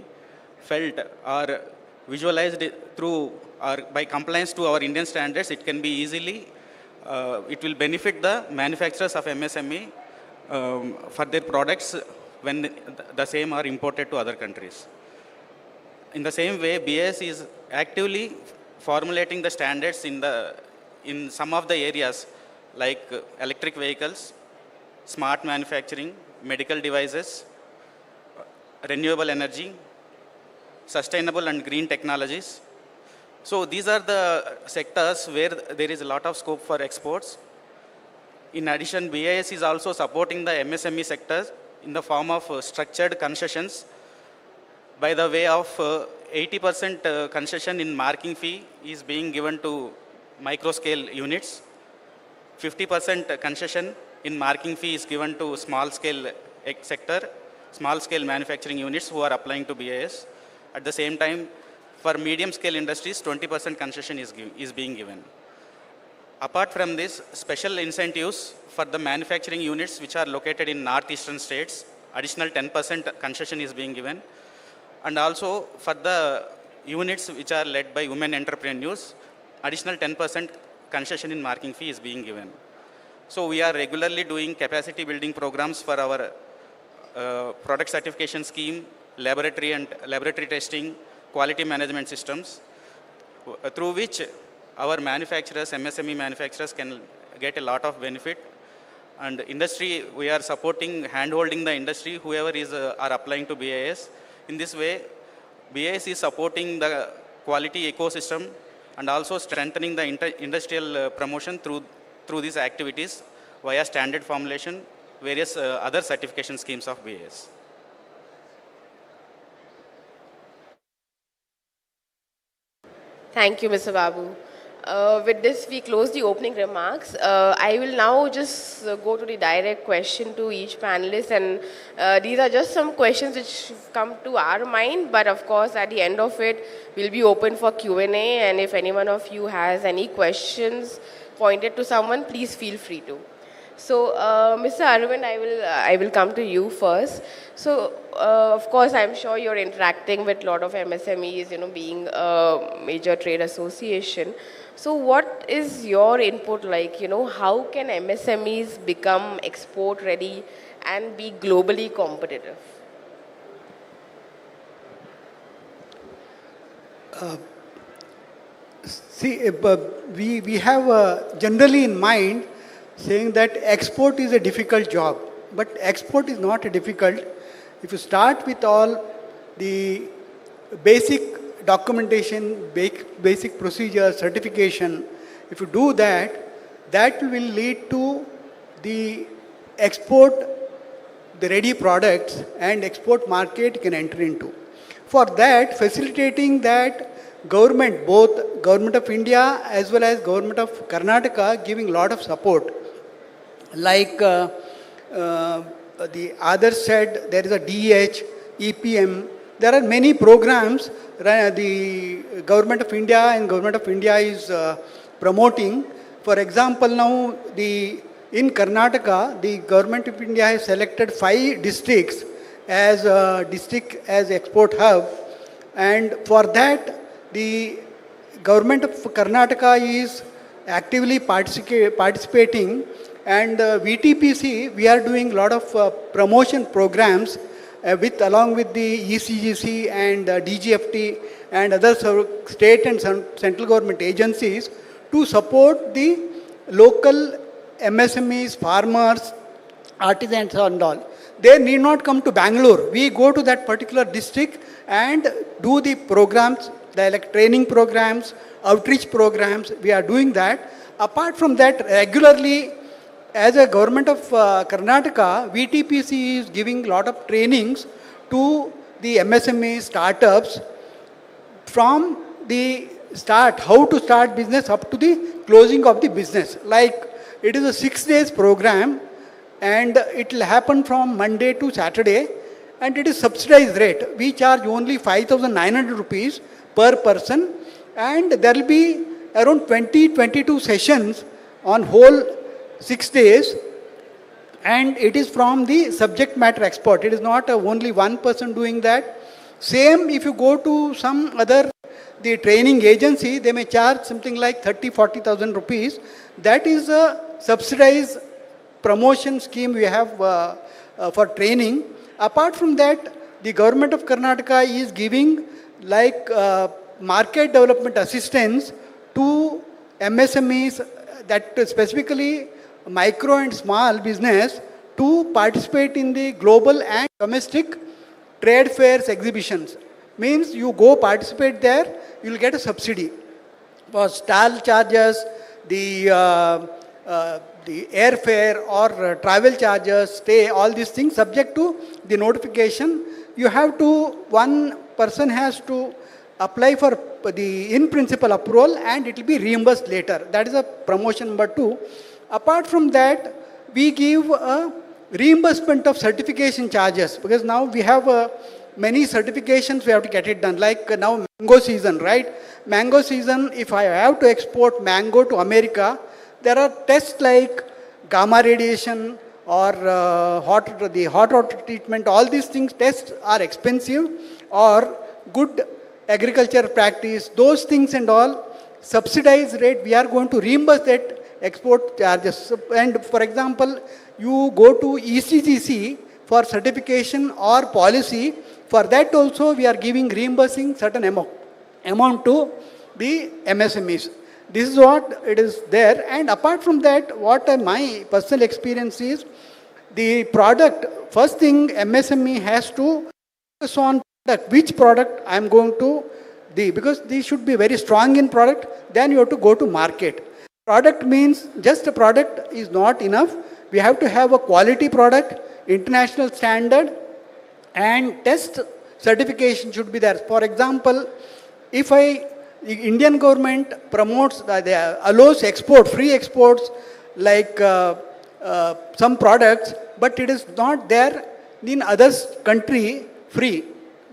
felt or visualized through or by compliance to our Indian standards. It can be easily, it will benefit the manufacturers of MSME for their products when the same are imported to other countries. In the same way, BS is actively formulating the standards in some of the areas like electric vehicles, smart manufacturing, medical devices, renewable energy, sustainable and green technologies. So these are the sectors where there is a lot of scope for exports. In addition, BIS is also supporting the MSME sectors in the form of structured concessions by the way of 80% concession in marking fee is being given to micro scale units. 50% concession in marking fee is given to small scale sector, small scale manufacturing units who are applying to BIS. At the same time, for medium scale industries, 20% concession is being given. Apart from this, special incentives for the manufacturing units which are located in northeastern states, additional 10% concession is being given. And also for the units which are led by women entrepreneurs, additional 10% concession in marking fee is being given. So we are regularly doing capacity building programs for our product certification scheme, laboratory testing, quality management systems, through which our manufacturers, MSME manufacturers can get a lot of benefit. And industry, we are supporting, hand-holding the industry, whoever is are applying to BIS. In this way, BIS is supporting the quality ecosystem and also strengthening the industrial promotion through these activities via standard formulation, various other certification schemes of BIS. Thank you, Mr. Babu. With this, we close the opening remarks. I will now just go to the direct question to each panelist, and these are just some questions which come to our mind, but of course at the end of it we'll be open for Q&A, and if any one of you has any questions pointed to someone, please feel free to. So, Mr. Arvind, I will come to you first. So, of course, I'm sure you're interacting with a lot of MSMEs, being a major trade association. So, what is your input like? How can MSMEs become export ready and be globally competitive? See, we have generally in mind saying that export is a difficult job, but export is not difficult. If you start with all the basic documentation, basic procedures, certification, if you do that, that will lead to the export, the ready products and export market can enter into. For that, facilitating that, government, both Government of India as well as Government of Karnataka giving lot of support. Like the others said, there is a DH, EPM. There are many programs the Government of India and Government of India is promoting. For example, now in Karnataka, the Government of India has selected 5 districts as export hub, and for that the Government of Karnataka is actively participating, and VTPC, we are doing a lot of promotion programs along with the ECGC and DGFT and other state and central government agencies to support the local MSMEs, farmers, artisans and all. They need not come to Bangalore. We go to that particular district and do the programs, like training programs, outreach programs. We are doing that. Apart from that, regularly, as a Government of Karnataka, VTPC is giving a lot of trainings to the MSME startups from the start, how to start business up to the closing of the business. Like it is a 6 days program and it will happen from Monday to Saturday, and it is subsidized rate. We charge only 5,900 rupees per person, and there will be around 22 sessions on whole 6 days, and it is from the subject matter expert. It is not only one person doing that. Same if you go to some other the training agency, they may charge something like 30,000-40,000 rupees. That is a subsidized promotion scheme we have for training. Apart from that, the Government of Karnataka is giving like market development assistance to MSMEs, that specifically micro and small business, to participate in the global and domestic trade fairs exhibitions. Means you go participate there, you will get a subsidy for stall charges, the airfare or travel charges, stay, all these things subject to the notification. You have to, one person has to apply for the in-principle approval and it will be reimbursed later. That is a promotion number 2. Apart from that, we give a reimbursement of certification charges, because now we have many certifications we have to get it done. Like now mango season, right? Mango season, if I have to export mango to America, there are tests like gamma radiation or the hot water treatment. All these things, tests are expensive, or good agriculture practice, those things and all, subsidized rate, we are going to reimburse that export charges. And for example, you go to ECGC for certification or policy, for that also we are giving reimbursing certain amount to the MSMEs. This is what it is there. And apart from that, what my personal experience is, the product, first thing MSME has to focus on product, which product I am going to, because they should be very strong in product, then you have to go to market. Product means just a product is not enough. We have to have a quality product, international standard, and test certification should be there. For example, if the Indian government promotes, allows export, free exports, like some products, but it is not there in others country free.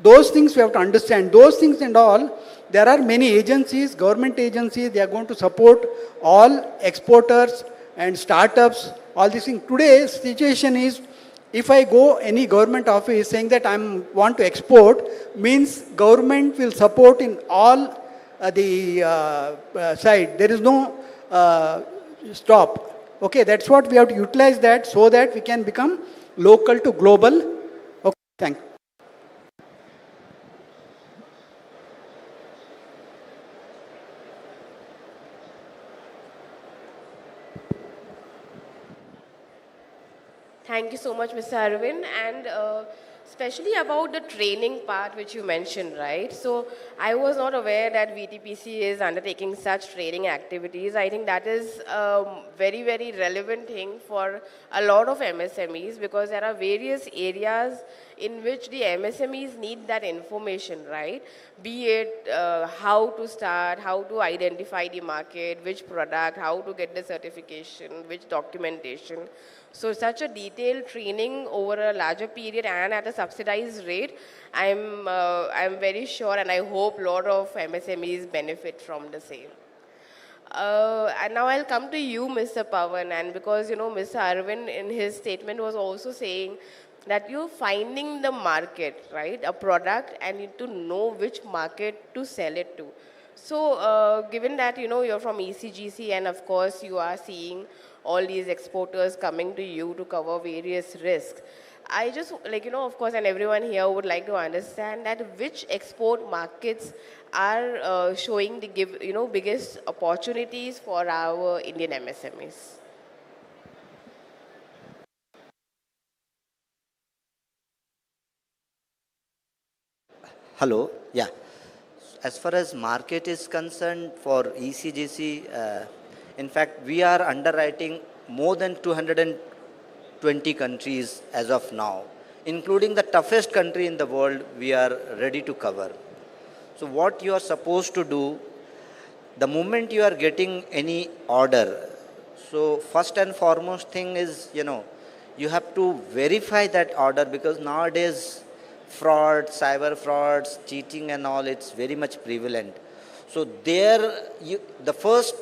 Those things we have to understand. Those things and all, there are many agencies, government agencies, they are going to support all exporters and startups, all these things. Today's situation is, if I go any government office saying that I want to export, means government will support in all the side. There is no stop. Okay, that's what we have to utilize that, so that we can become local to global. Okay, thank you. Thank you so much, Mr. Arvind. And especially about the training part which you mentioned, right? So I was not aware that VTPC is undertaking such training activities. I think that is a very, very relevant thing for a lot of MSMEs, because there are various areas in which the MSMEs need that information, right? Be it how to start, how to identify the market, which product, how to get the certification, which documentation. So such a detailed training over a larger period and at a subsidized rate, I'm very sure, and I hope a lot of MSMEs benefit from the same. And now I'll come to you, Mr. Pawan, and because, Mr. Arvind in his statement was also saying that you're finding the market, right? A product, and you need to know which market to sell it to. So given that, you're from ECGC, and of course you are seeing all these exporters coming to you to cover various risks, I just, of course, and everyone here would like to understand that which export markets are showing the biggest opportunities for our Indian MSMEs. Hello, yeah. As far as market is concerned for ECGC, in fact, we are underwriting more than 220 countries as of now, including the toughest country in the world we are ready to cover. So what you are supposed to do, the moment you are getting any order, so first and foremost thing is, you have to verify that order, because nowadays fraud, cyber frauds, cheating and all, it's very much prevalent. So there, the first,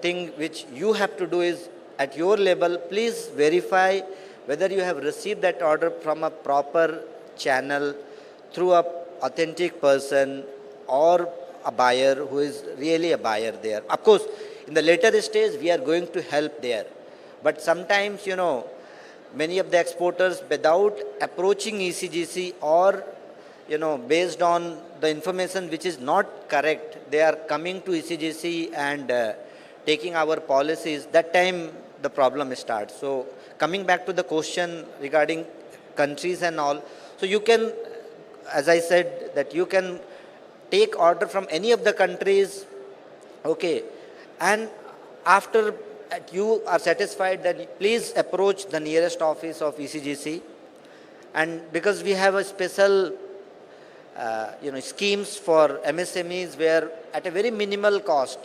thing which you have to do is, at your level, please verify whether you have received that order from a proper channel, through a authentic person, or a buyer who is really a buyer there. Of course, in the later stage, we are going to help there. But sometimes, many of the exporters, without approaching ECGC, or based on the information which is not correct, they are coming to ECGC and taking our policies. That time the problem starts. So coming back to the question regarding countries and all, so you can, as I said, that you can take order from any of the countries, okay, and after you are satisfied, that please approach the nearest office of ECGC. And because we have a special schemes for MSMEs, where at a very minimal cost,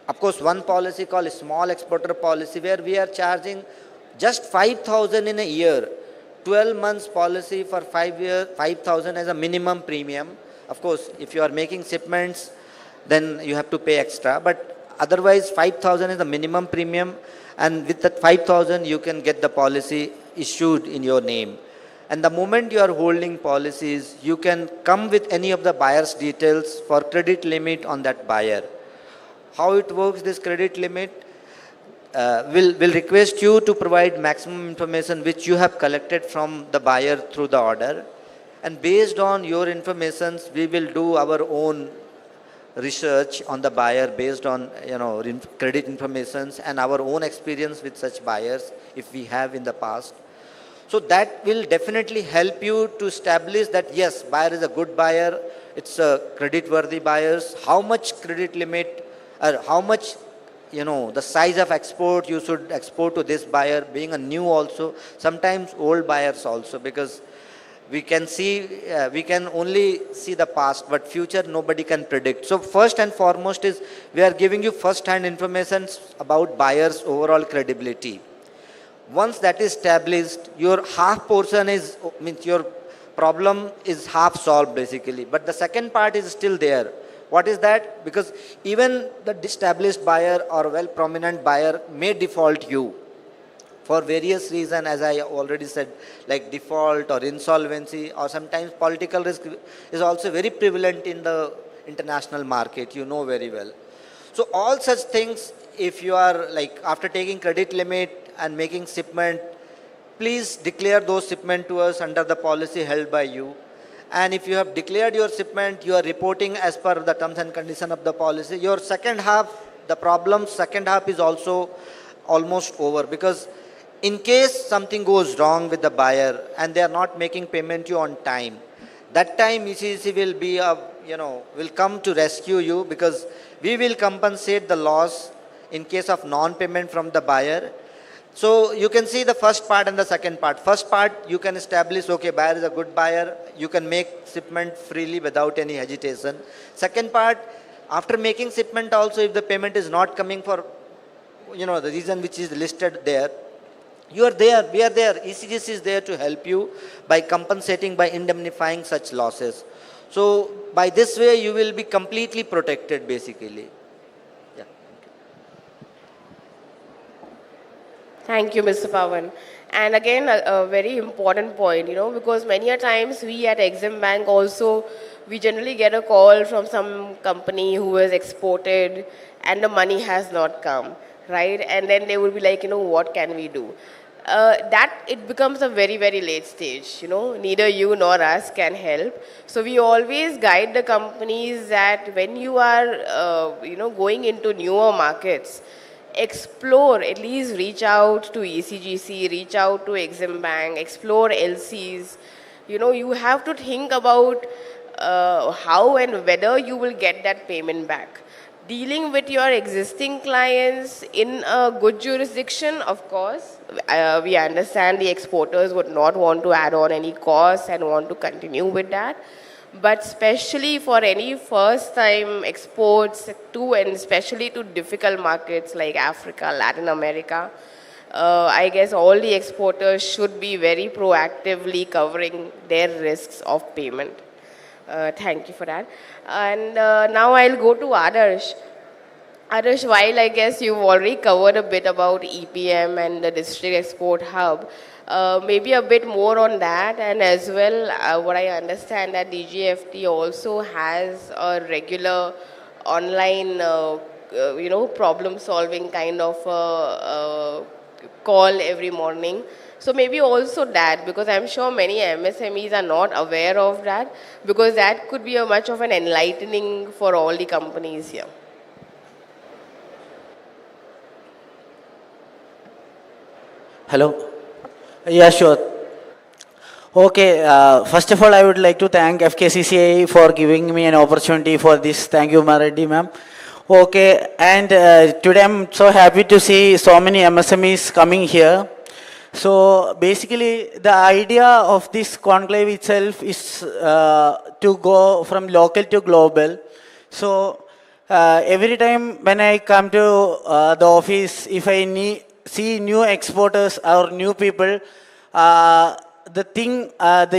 of course, one policy called small exporter policy, where we are charging just 5,000 in a year, 12 months policy for 5 years, 5,000 as a minimum premium. Of course, if you are making shipments, then you have to pay extra, but otherwise, 5,000 is the minimum premium, and with that 5,000, you can get the policy issued in your name. And the moment you are holding policies, you can come with any of the buyer's details for credit limit on that buyer. How it works, this credit limit, will request you to provide maximum information which you have collected from the buyer through the order. And based on your information, we will do our own research on the buyer based on credit informations and our own experience with such buyers, if we have in the past. So that will definitely help you to establish that yes, buyer is a good buyer, it's a credit worthy buyers, how much credit limit, or how much the size of export you should export to this buyer, being a new also, sometimes old buyers also, because we can only see the past, but future nobody can predict. So first and foremost is, we are giving you first-hand information about buyers' overall credibility. Once that is established, your half portion means your problem is half solved basically. But the second part is still there. What is that? Because even the established buyer or well-prominent buyer may default you for various reasons, as I already said, like default or insolvency, or sometimes political risk is also very prevalent in the international market, very well. So all such things, if you are after taking credit limit and making shipment, please declare those shipment to us under the policy held by you. And if you have declared your shipment, you are reporting as per the terms and conditions of the policy. Your second half, the second half is also almost over, because In case something goes wrong with the buyer and they are not making payment to you on time, that time ECGC will be will come to rescue you, because we will compensate the loss in case of non-payment from the buyer. So you can see the first part and the second part. First part, you can establish, okay, buyer is a good buyer. You can make shipment freely without any hesitation. Second part, after making shipment also, if the payment is not coming for, the reason which is listed there, you are there, we are there. ECGC is there to help you by compensating, by indemnifying such losses. So by this way, you will be completely protected basically. Thank you, Mr. Pawan. And again, a very important point, because many a times we at Exim Bank also, we generally get a call from some company who has exported and the money has not come, right? And then they will be like, what can we do? That it becomes a very, very late stage, neither you nor us can help. So we always guide the companies that when you are, going into newer markets, explore, at least reach out to ECGC, reach out to Exim Bank, explore LCs. You have to think about how and whether you will get that payment back. Dealing with your existing clients in a good jurisdiction, of course, we understand the exporters would not want to add on any costs and want to continue with that. But especially for any first-time exports to, and especially to difficult markets like Africa, Latin America, I guess all the exporters should be very proactively covering their risks of payment. Thank you for that. And now I'll go to Adarsh. Adarsh, while I guess you've already covered a bit about EPM and the District Export Hub, maybe a bit more on that, and as well, what I understand that DGFT also has a regular online, problem-solving kind of call every morning. So maybe also that, because I'm sure many MSMEs are not aware of that, because that could be a much of an enlightening for all the companies here. Hello. Yeah, sure. Okay, first of all, I would like to thank FKCCI for giving me an opportunity for this. Thank you, Mareddy ma'am. Okay, and today I'm so happy to see so many MSMEs coming here. So basically, the idea of this conclave itself is to go from local to global. So every time when I come to the office, if I see new exporters or new people, the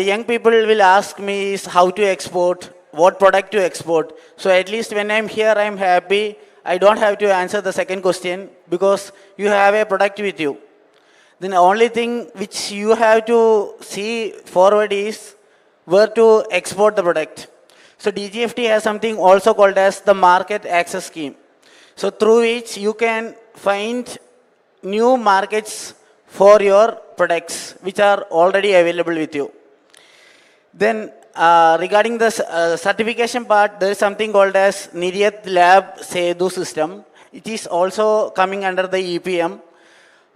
young people will ask me is how to export, what product to export. So at least when I'm here, I'm happy. I don't have to answer the second question because you have a product with you. Then the only thing which you have to see forward is where to export the product. So DGFT has something also called as the market access scheme. So through which you can find new markets for your products which are already available with you. Then regarding the certification part, there is something called as Niriyat Lab Sedu system. It is also coming under the EPM.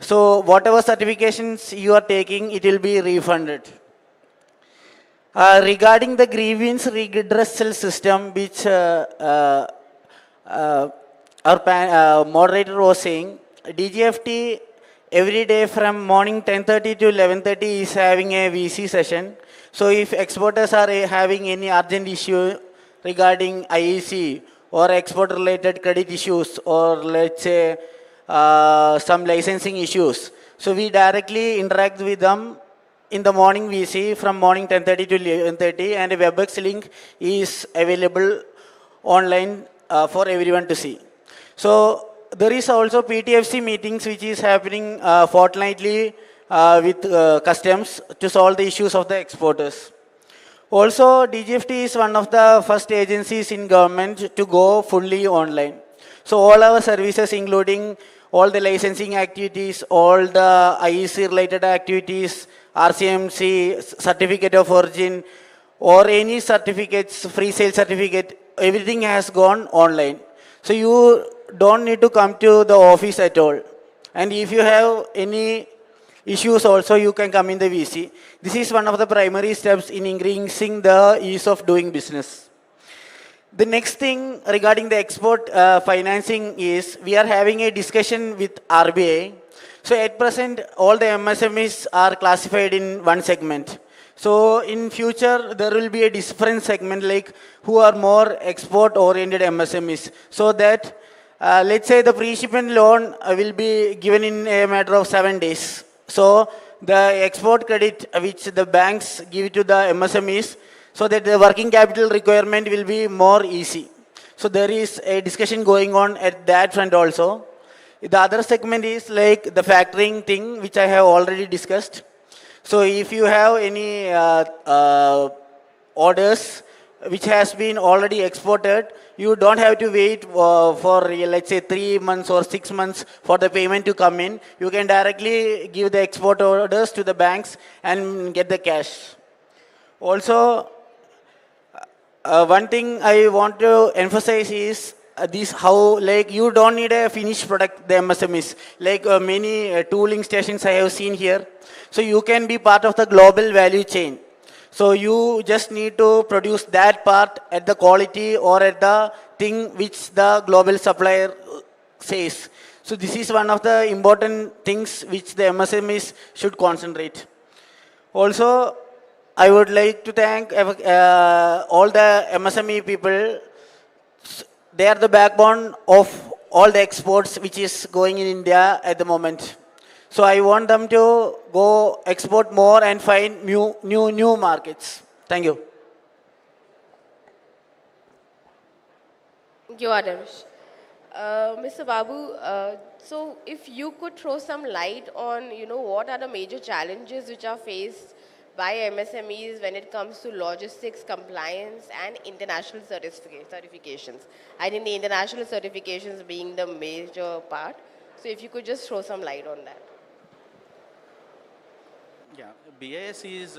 So whatever certifications you are taking, it will be refunded. Regarding the grievance redressal system, which our moderator was saying, DGFT every day from morning 10:30 to 11:30 is having a VC session. So if exporters are having any urgent issue regarding IEC or export-related credit issues, or let's say some licensing issues, so we directly interact with them in the morning VC from morning 10:30 to 11:30, and a WebEx link is available online for everyone to see. So there is also PTFC meetings which is happening fortnightly with customs to solve the issues of the exporters. Also, DGFT is one of the first agencies in government to go fully online. So all our services, including all the licensing activities, all the IEC related activities, RCMC, certificate of origin, or any certificates, free sale certificate, everything has gone online. So you don't need to come to the office at all. And if you have any issues also you can come in the VC. This is one of the primary steps in increasing the ease of doing business. The next thing regarding the export financing is we are having a discussion with RBI. So at present, all the MSMEs are classified in one segment. So in future, there will be a different segment like who are more export-oriented MSMEs. So that, let's say the pre-shipment loan will be given in a matter of 7 days. So the export credit which the banks give to the MSMEs, so that the working capital requirement will be more easy. So there is a discussion going on at that front also. The other segment is like the factoring thing, which I have already discussed. So if you have any orders which has been already exported, you don't have to wait for let's say 3 months or 6 months for the payment to come in. You can directly give the export orders to the banks and get the cash. Also, one thing I want to emphasize is this how like you don't need a finished product, the MSMEs. Like many tooling stations I have seen here. So you can be part of the global value chain. So you just need to produce that part at the quality or at the thing which the global supplier says. So this is one of the important things which the MSMEs should concentrate. Also, I would like to thank all the MSME people. They are the backbone of all the exports which is going in India at the moment. So I want them to go export more and find new markets. Thank you. Thank you, Adarsh. Mr. Babu, so if you could throw some light on, what are the major challenges which are faced by MSMEs when it comes to logistics, compliance, and international certifications. I think the international certifications being the major part. So if you could just throw some light on that. Yeah, BIS is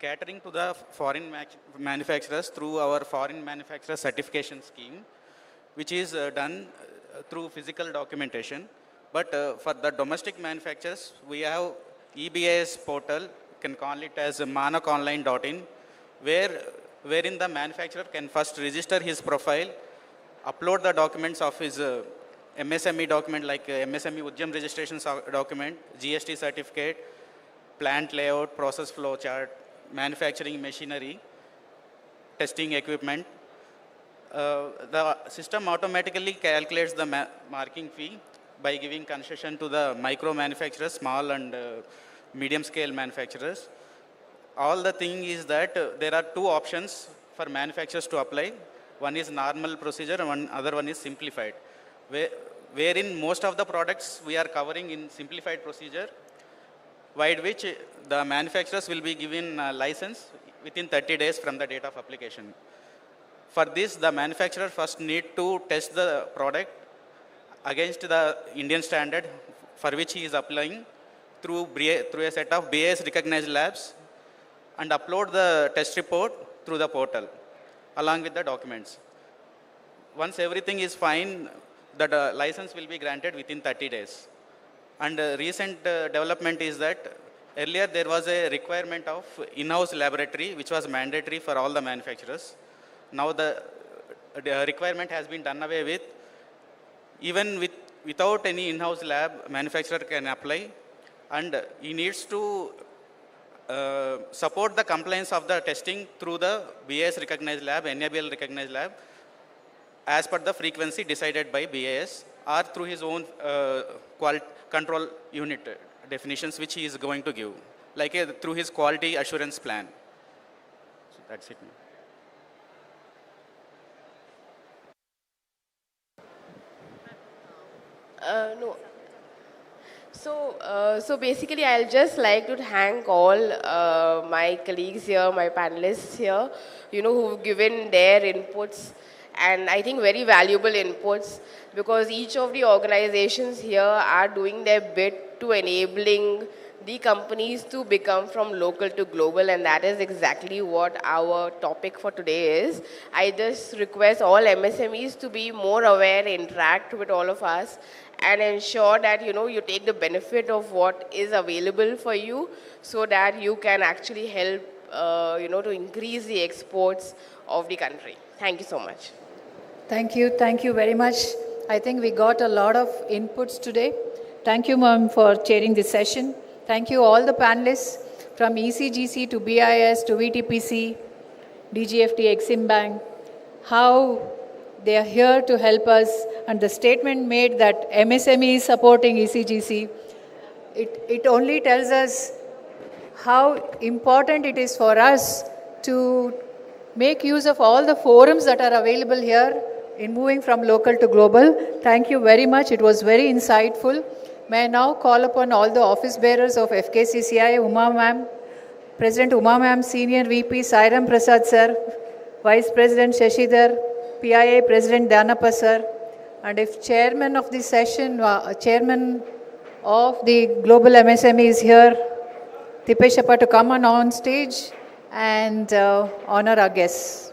catering to the foreign manufacturers through our foreign manufacturer certification scheme, which is done through physical documentation. But for the domestic manufacturers, we have EBIS portal, can call it as manakonline.in, wherein the manufacturer can first register his profile, upload the documents of his MSME document like MSME Udyam registration document, GST certificate, plant layout, process flow chart, manufacturing machinery, testing equipment. The system automatically calculates the marking fee by giving concession to the micro manufacturers, small and medium scale manufacturers. All the thing is that there are two options for manufacturers to apply. One is normal procedure and other one is simplified. Wherein most of the products we are covering in simplified procedure, by which the manufacturers will be given a license within 30 days from the date of application. For this, the manufacturer first need to test the product against the Indian standard for which he is applying through a set of BIS recognized labs and upload the test report through the portal along with the documents. Once everything is fine, the license will be granted within 30 days. And recent development is that earlier there was a requirement of in-house laboratory which was mandatory for all the manufacturers. Now the requirement has been done away with. Even without any in-house lab, manufacturer can apply, and he needs to support the compliance of the testing through the BIS recognized lab, NABL recognized lab, as per the frequency decided by BIS, or through his own control unit definitions which he is going to give, like through his quality assurance plan. So that's it. No. So basically, I'll just like to thank all my colleagues here, my panelists here, who've given their inputs, and I think very valuable inputs, because each of the organizations here are doing their bit to enabling the companies to become from local to global, and that is exactly what our topic for today is. I just request all MSMEs to be more aware, interact with all of us, and ensure that, you take the benefit of what is available for you so that you can actually help, to increase the exports of the country. Thank you so much. Thank you very much. I think we got a lot of inputs today. Thank you, ma'am, for chairing this session. Thank you all the panelists from ECGC to BIS to VTPC, DGFT, Exim Bank, how they are here to help us, and the statement made that MSME is supporting ECGC, it only tells us how important it is for us to make use of all the forums that are available here in moving from local to global. Thank you very much. It was very insightful. May I now call upon all the office bearers of FKCCI, Uma ma'am, President Uma ma'am, Senior VP Sairam Prasad sir, Vice President Shashidhar, PIA President Dhanappa sir, and if Chairman of the session, Chairman of the Global MSME is here, Tipeshappa, to come on stage and honor our guests.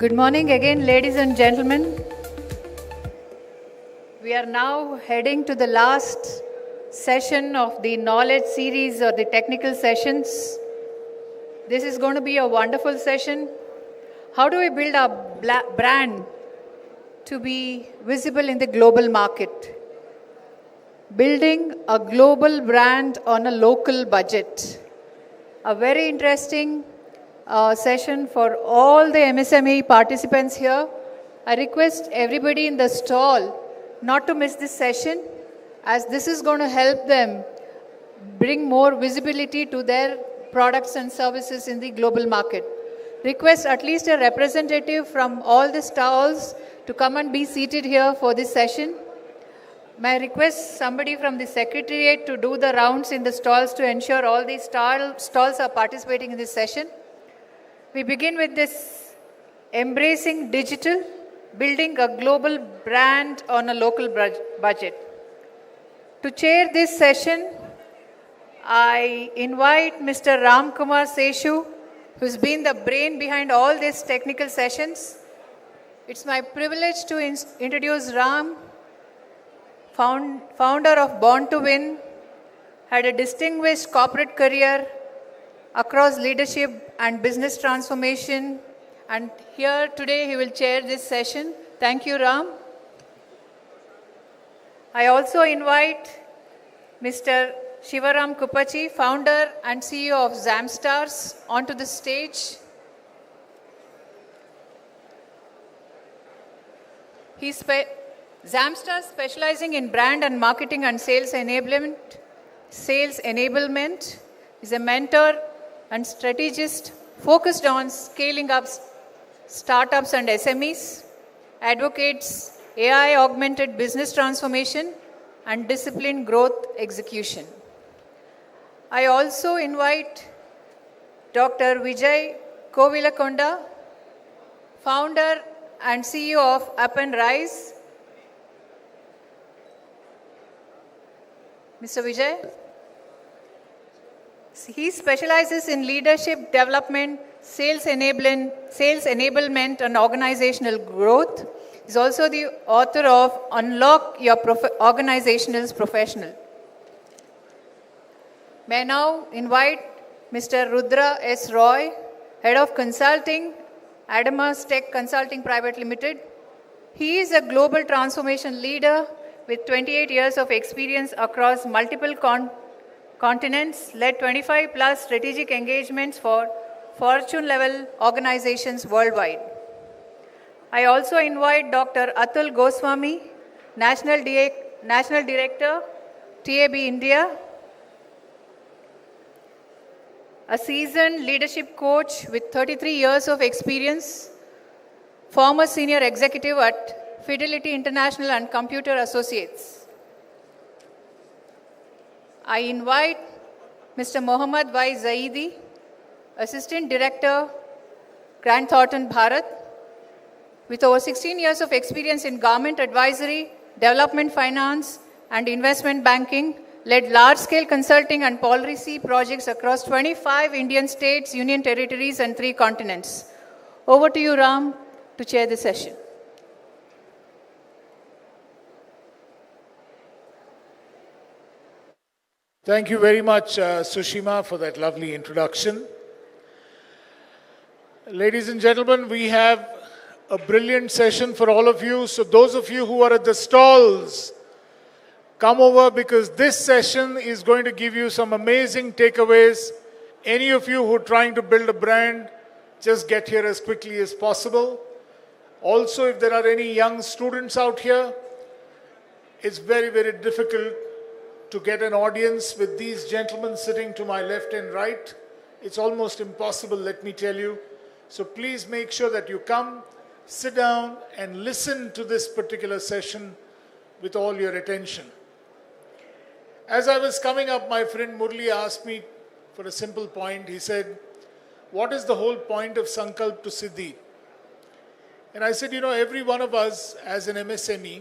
Good morning again, ladies and gentlemen. We are now heading to the last session of the knowledge series or the technical sessions. This is going to be a wonderful session. How do we build our brand to be visible in the global market? Building a global brand on a local budget. A very interesting session for all the MSME participants here. I request everybody in the stall not to miss this session, as this is going to help them bring more visibility to their products and services in the global market. Request at least a representative from all the stalls to come and be seated here for this session. May I request somebody from the Secretariat to do the rounds in the stalls to ensure all these stalls are participating in this session. We begin with this embracing digital, building a global brand on a local budget. To chair this session, I invite Mr. Ram Kumar Seshu, who's been the brain behind all these technical sessions. It's my privilege to introduce Ram, founder of Born to Win, had a distinguished corporate career across leadership and business transformation. And here today he will chair this session. Thank you, Ram. I also invite Mr. Shivaram Kupachi, founder and CEO of Zamstars, onto the stage. Zamstars, specializing in brand and marketing and sales enablement, is a mentor and strategist focused on scaling up startups and SMEs, advocates AI-augmented business transformation and disciplined growth execution. I also invite Dr. Vijay Kovilakonda, founder and CEO of Up and Rise. Mr. Vijay? He specializes in leadership development, sales enablement and organizational growth. He's also the author of Unlock Your Organizational Professional. May I now invite Mr. Rudra S. Roy, Head of Consulting, Adamas Tech Consulting Private Limited. He is a global transformation leader with 28 years of experience across multiple continents, led 25 plus strategic engagements for Fortune-level organizations worldwide. I also invite Dr. Atul Goswami, National Director, TAB India, a seasoned leadership coach with 33 years of experience, former senior executive at Fidelity International and Computer Associates. I invite Mr. Mohammad Y. Zaidi, Assistant Director, Grant Thornton, Bharat, with over 16 years of experience in government advisory, development finance, and investment banking, led large-scale consulting and policy projects across 25 Indian states, union territories, and 3 continents. Over to you, Ram, to chair the session. Thank you very much, Sushima, for that lovely introduction. Ladies and gentlemen, we have a brilliant session for all of you. So those of you who are at the stalls, come over, because this session is going to give you some amazing takeaways. Any of you who are trying to build a brand, just get here as quickly as possible. Also, if there are any young students out here, it's very, very difficult to get an audience with these gentlemen sitting to my left and right. It's almost impossible, let me tell you. So please make sure that you come, sit down and listen to this particular session with all your attention. As I was coming up, my friend Murli asked me for a simple point. He said, what is the whole point of Sankalp to Siddhi? And I said, every one of us as an MSME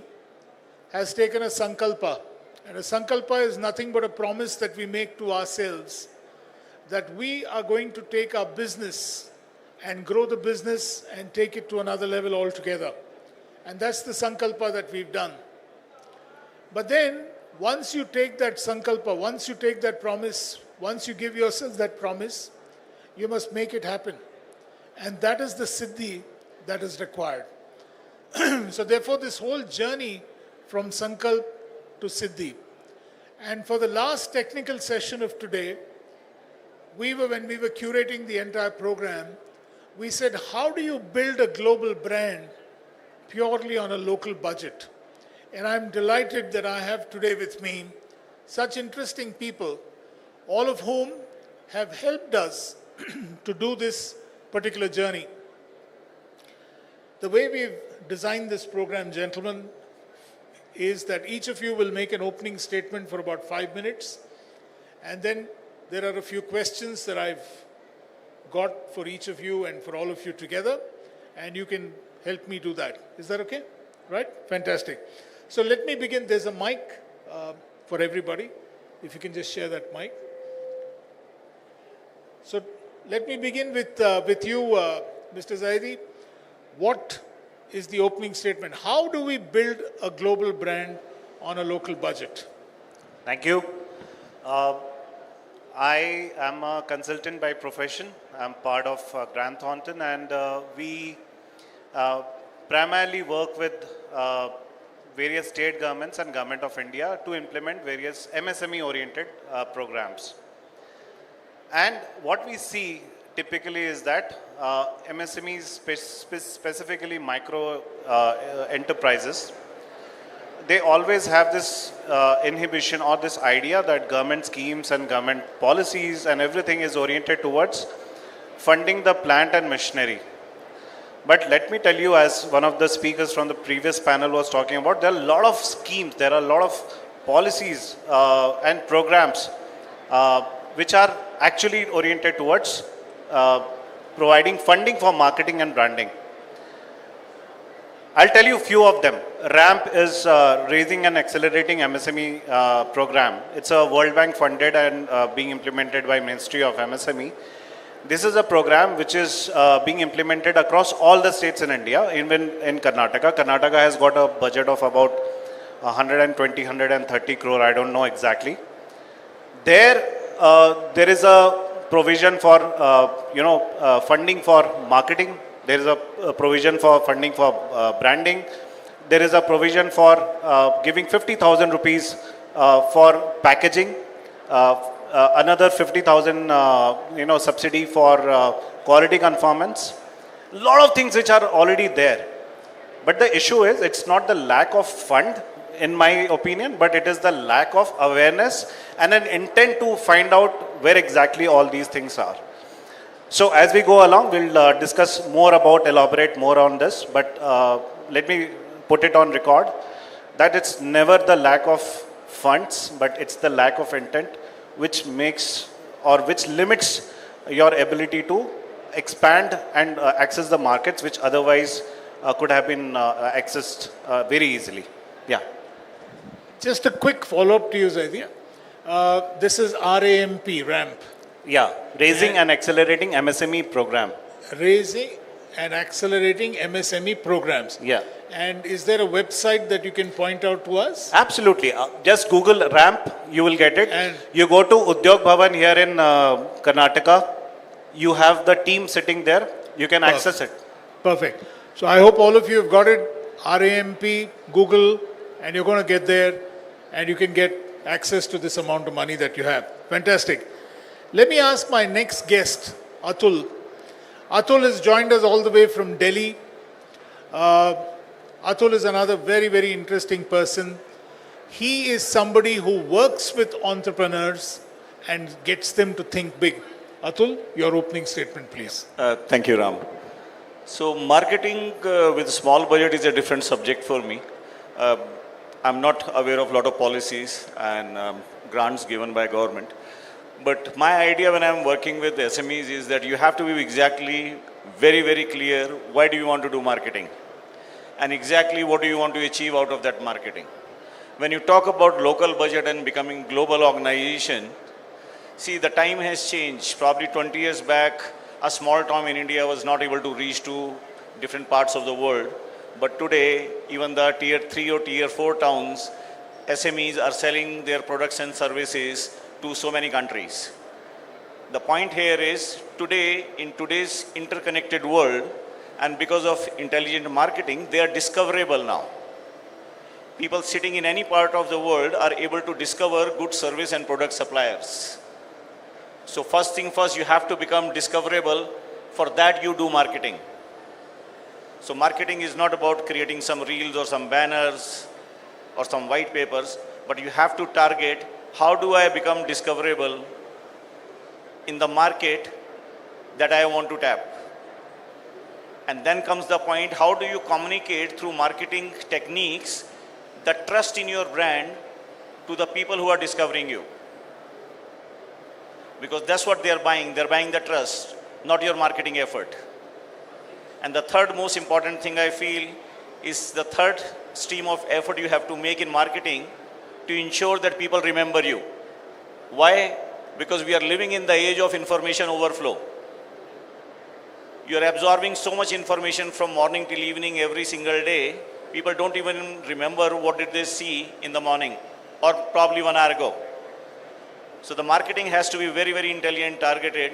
has taken a Sankalpa. And a Sankalpa is nothing but a promise that we make to ourselves that we are going to take our business and grow the business and take it to another level altogether. And that's the sankalpa that we've done. But then, once you take that sankalpa, once you take that promise, once you give yourself that promise, you must make it happen. And that is the siddhi that is required. So therefore, this whole journey from sankalp to siddhi. And for the last technical session of today, when we were curating the entire program, we said, how do you build a global brand purely on a local budget? And I'm delighted that I have today with me such interesting people, all of whom have helped us to do this particular journey. The way we've designed this program, gentlemen, is that each of you will make an opening statement for about 5 minutes, and then there are a few questions that I've got for each of you and for all of you together, and you can help me do that. Is that okay? Right? Fantastic. So let me begin. There's a mic for everybody. If you can just share that mic. So let me begin with you, Mr. Zaidi. What is the opening statement? How do we build a global brand on a local budget? Thank you. I am a consultant by profession. I'm part of Grant Thornton, and we primarily work with various state governments and Government of India to implement various MSME-oriented programs. And what we see typically is that MSMEs, specifically micro enterprises, they always have this inhibition or this idea that government schemes and government policies and everything is oriented towards funding the plant and machinery. But let me tell you, as one of the speakers from the previous panel was talking about, there are a lot of schemes, there are a lot of policies and programs which are actually oriented towards providing funding for marketing and branding. I'll tell you a few of them. RAMP is Raising and Accelerating MSME program. It's a World Bank funded and being implemented by Ministry of MSME. This is a program which is being implemented across all the states in India, even in Karnataka. Karnataka has got a budget of about 120, 130 crore, I don't know exactly. There is a provision for funding for marketing. There is a provision for funding for branding. There is a provision for giving 50,000 rupees for packaging. Another 50,000 subsidy for quality conformance. A lot of things which are already there. But the issue is, it's not the lack of fund, in my opinion, but it is the lack of awareness and an intent to find out where exactly all these things are. So as we go along, we'll discuss more about, elaborate more on this, but let me put it on record that it's never the lack of funds, but it's the lack of intent which makes or which limits your ability to expand and access the markets which otherwise could have been accessed very easily. Yeah. Just a quick follow-up to you, Zaidi. This is RAMP. Yeah, Raising and Accelerating MSME program. Raising and Accelerating MSME programs. Yeah. And is there a website that you can point out to us? Absolutely. Just Google RAMP, you will get it. And you go to Udyog Bhavan here in Karnataka. You have the team sitting there. You can access it. Perfect. So I hope all of you have got it. RAMP, Google, and you're going to get there and you can get access to this amount of money that you have. Fantastic. Let me ask my next guest, Atul. Atul has joined us all the way from Delhi. Atul is another very, very interesting person. He is somebody who works with entrepreneurs and gets them to think big. Atul, your opening statement, please. Thank you, Ram. So marketing with small budget is a different subject for me. I'm not aware of a lot of policies and grants given by government. But my idea when I'm working with SMEs is that you have to be exactly very, very clear why do you want to do marketing and exactly what do you want to achieve out of that marketing. When you talk about local budget and becoming global organization, see the time has changed. Probably 20 years back, a small town in India was not able to reach to different parts of the world. But today, even the tier 3 or tier 4 towns, SMEs are selling their products and services to so many countries. The point here is today, in today's interconnected world, and because of intelligent marketing, they are discoverable now. People sitting in any part of the world are able to discover good service and product suppliers. So first thing first, you have to become discoverable. For that, you do marketing. So marketing is not about creating some reels or some banners or some white papers, but you have to target how do I become discoverable in the market that I want to tap. And then comes the point, how do you communicate through marketing techniques the trust in your brand to the people who are discovering you? Because that's what they're buying the trust, not your marketing effort. And the third most important thing I feel is the third stream of effort you have to make in marketing to ensure that people remember you. Why? Because we are living in the age of information overflow. You are absorbing so much information from morning till evening every single day, people don't even remember what did they see in the morning or probably 1 hour ago. So the marketing has to be very, very intelligent, targeted,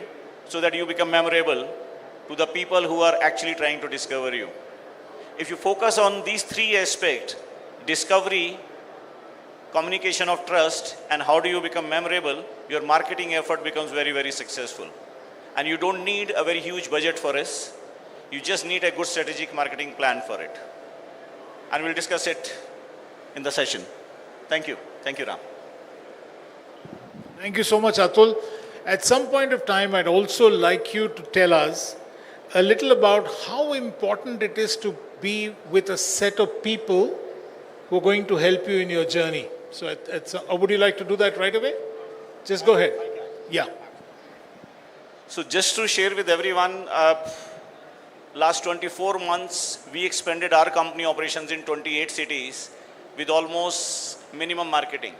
so that you become memorable to the people who are actually trying to discover you. If you focus on these three aspects, discovery, communication of trust, and how do you become memorable, your marketing effort becomes very, very successful. And you don't need a very huge budget for this. You just need a good strategic marketing plan for it. And we'll discuss it in the session. Thank you. Thank you, Ram. Thank you so much, Atul. At some point of time, I'd also like you to tell us a little about how important it is to be with a set of people who are going to help you in your journey. So would you like to do that right away? Just go ahead. Yeah. So just to share with everyone, last 24 months, we expanded our company operations in 28 cities with almost minimum marketing.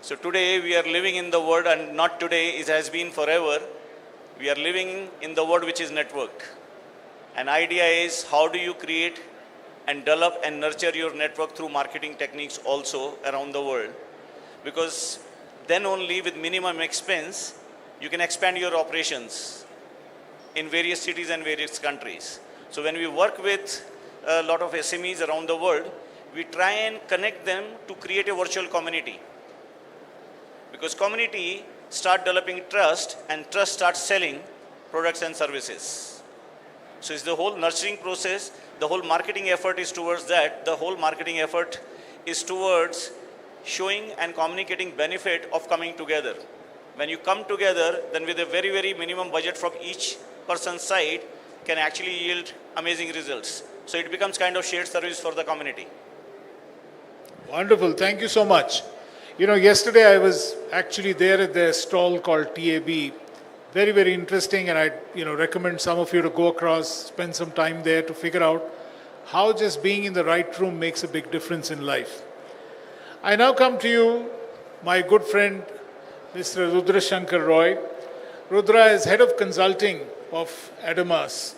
So today we are living in the world, and not today, it has been forever. We are living in the world which is networked. An idea is how do you create and develop and nurture your network through marketing techniques also around the world. Because then only with minimum expense, you can expand your operations in various cities and various countries. So when we work with a lot of SMEs around the world, we try and connect them to create a virtual community. Because community start developing trust, and trust starts selling products and services. So it's the whole nurturing process. The whole marketing effort is towards that. The whole marketing effort is towards showing and communicating benefit of coming together. When you come together, then with a very, very minimum budget from each person's side can actually yield amazing results. So it becomes kind of shared service for the community. Wonderful. Thank you so much. You know, yesterday I was actually there at their stall called TAB. Very, very interesting, and I recommend some of you to go across, spend some time there to figure out how just being in the right room makes a big difference in life. I now come to you, my good friend, Mr. Rudra Shankar Roy. Rudra is head of consulting of Adamas.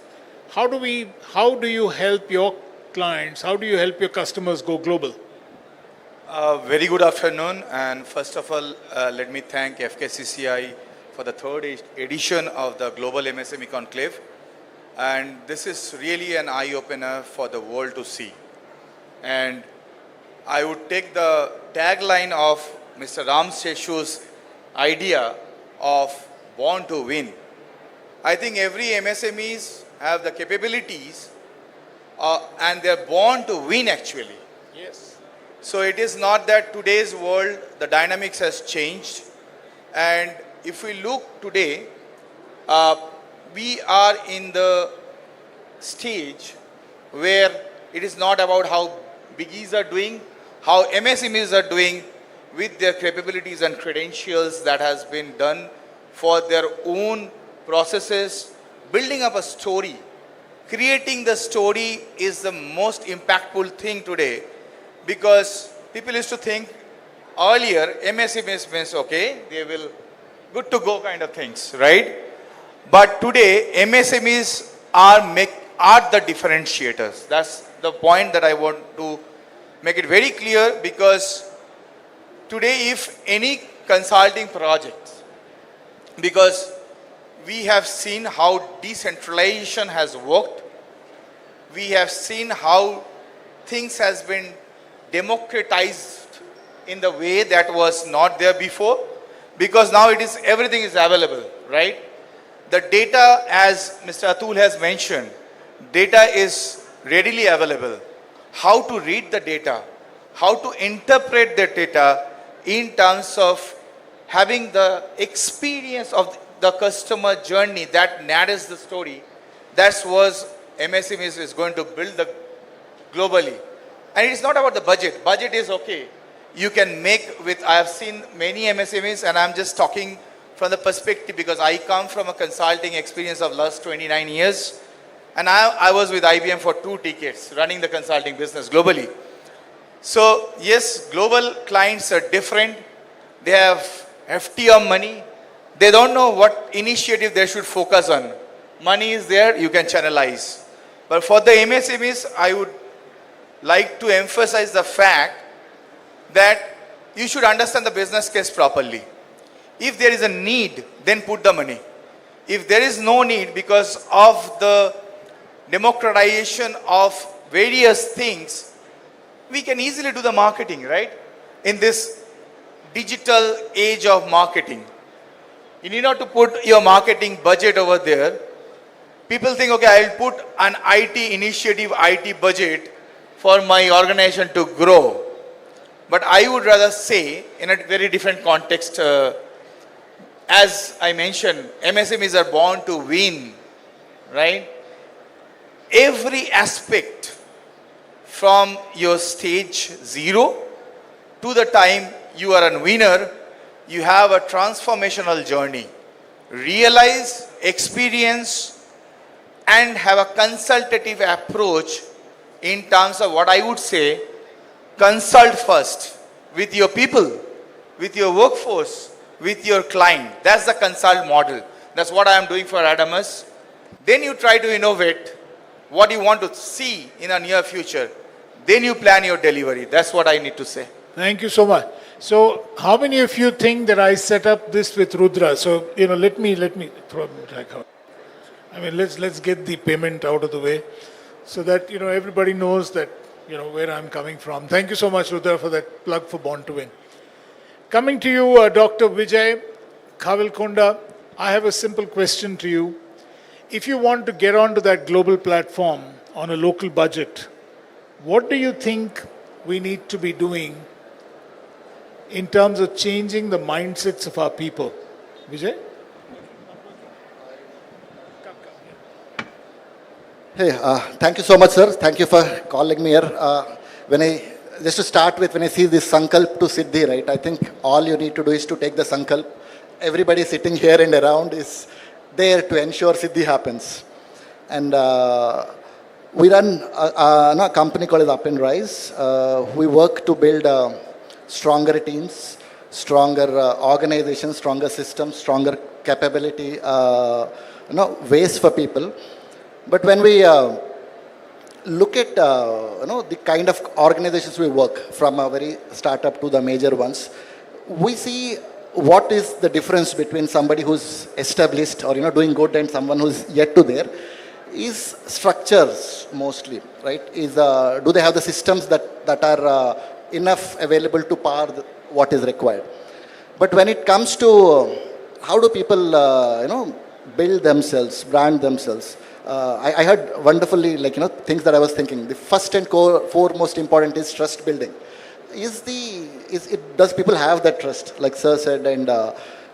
How do you help your clients? How do you help your customers go global? Very good afternoon, and first of all, let me thank FKCCI for the third edition of the Global MSME Conclave. And this is really an eye-opener for the world to see. And I would take the tagline of Mr. Ram Seshu's idea of born to win. I think every MSMEs have the capabilities and they're born to win actually. Yes. So it is not that today's world, the dynamics has changed. And if we look today, we are in the stage where it is not about how biggies are doing, how MSMEs are doing with their capabilities and credentials that has been done for their own processes, building up a story. Creating the story is the most impactful thing today, because people used to think earlier MSMEs means okay, they will good to go kind of things, right? But today, MSMEs are the differentiators. That's the point that I want to make it very clear, because today if any consulting project, because we have seen how decentralization has worked, we have seen how things has been democratized in the way that was not there before, because now everything is available, right? The data, as Mr. Atul has mentioned, data is readily available. How to read the data, how to interpret the data in terms of having the experience of the customer journey that narrates the story, that's what MSMEs is going to build globally. And it's not about the budget. Budget is okay. You can make I have seen many MSMEs, and I'm just talking from the perspective because I come from a consulting experience of last 29 years. And I was with IBM for 2 decades, running the consulting business globally. So yes, global clients are different. They have FTM money. They don't know what initiative they should focus on. Money is there, you can channelize. But for the MSMEs, I would like to emphasize the fact that you should understand the business case properly. If there is a need, then put the money. If there is no need because of the democratization of various things, we can easily do the marketing, right? In this digital age of marketing. You need not to put your marketing budget over there. People think, okay, I'll put an IT initiative, IT budget for my organization to grow. But I would rather say, in a very different context, as I mentioned, MSMEs are born to win, right? Every aspect from your stage 0 to the time you are a winner, you have a transformational journey. Realize, experience, and have a consultative approach in terms of what I would say, consult first with your people, with your workforce, with your client. That's the consult model. That's what I am doing for Adamus. Then you try to innovate what you want to see in the near future. Then you plan your delivery. That's what I need to say. Thank you so much. So, how many of you think that I set up this with Rudra? So, let me let's get the payment out of the way so that, everybody knows that, where I'm coming from. Thank you so much, Rudra, for that plug for Born to Win. Coming to you, Dr. Vijay Kavilkonda, I have a simple question to you. If you want to get onto that global platform on a local budget, what do you think we need to be doing in terms of changing the mindsets of our people? Vijay? Hey, thank you so much, sir. Thank you for calling me here. Just to start with, when I see this Sankalp to Siddhi, right, I think all you need to do is to take the Sankalp. Everybody sitting here and around is there to ensure Siddhi happens. And we run a company called Up and Rise. We work to build stronger teams, stronger organizations, stronger systems, stronger capability, ways for people. But when we look at the kind of organizations we work, from a very startup to the major ones, we see what is the difference between somebody who's established or doing good and someone who's yet to there is structures mostly, right? Do they have the systems that are enough available to power what is required? But when it comes to how do people build themselves, brand themselves, I heard wonderfully, things that I was thinking. The first and foremost important is trust building. Does people have that trust, like Sir said, and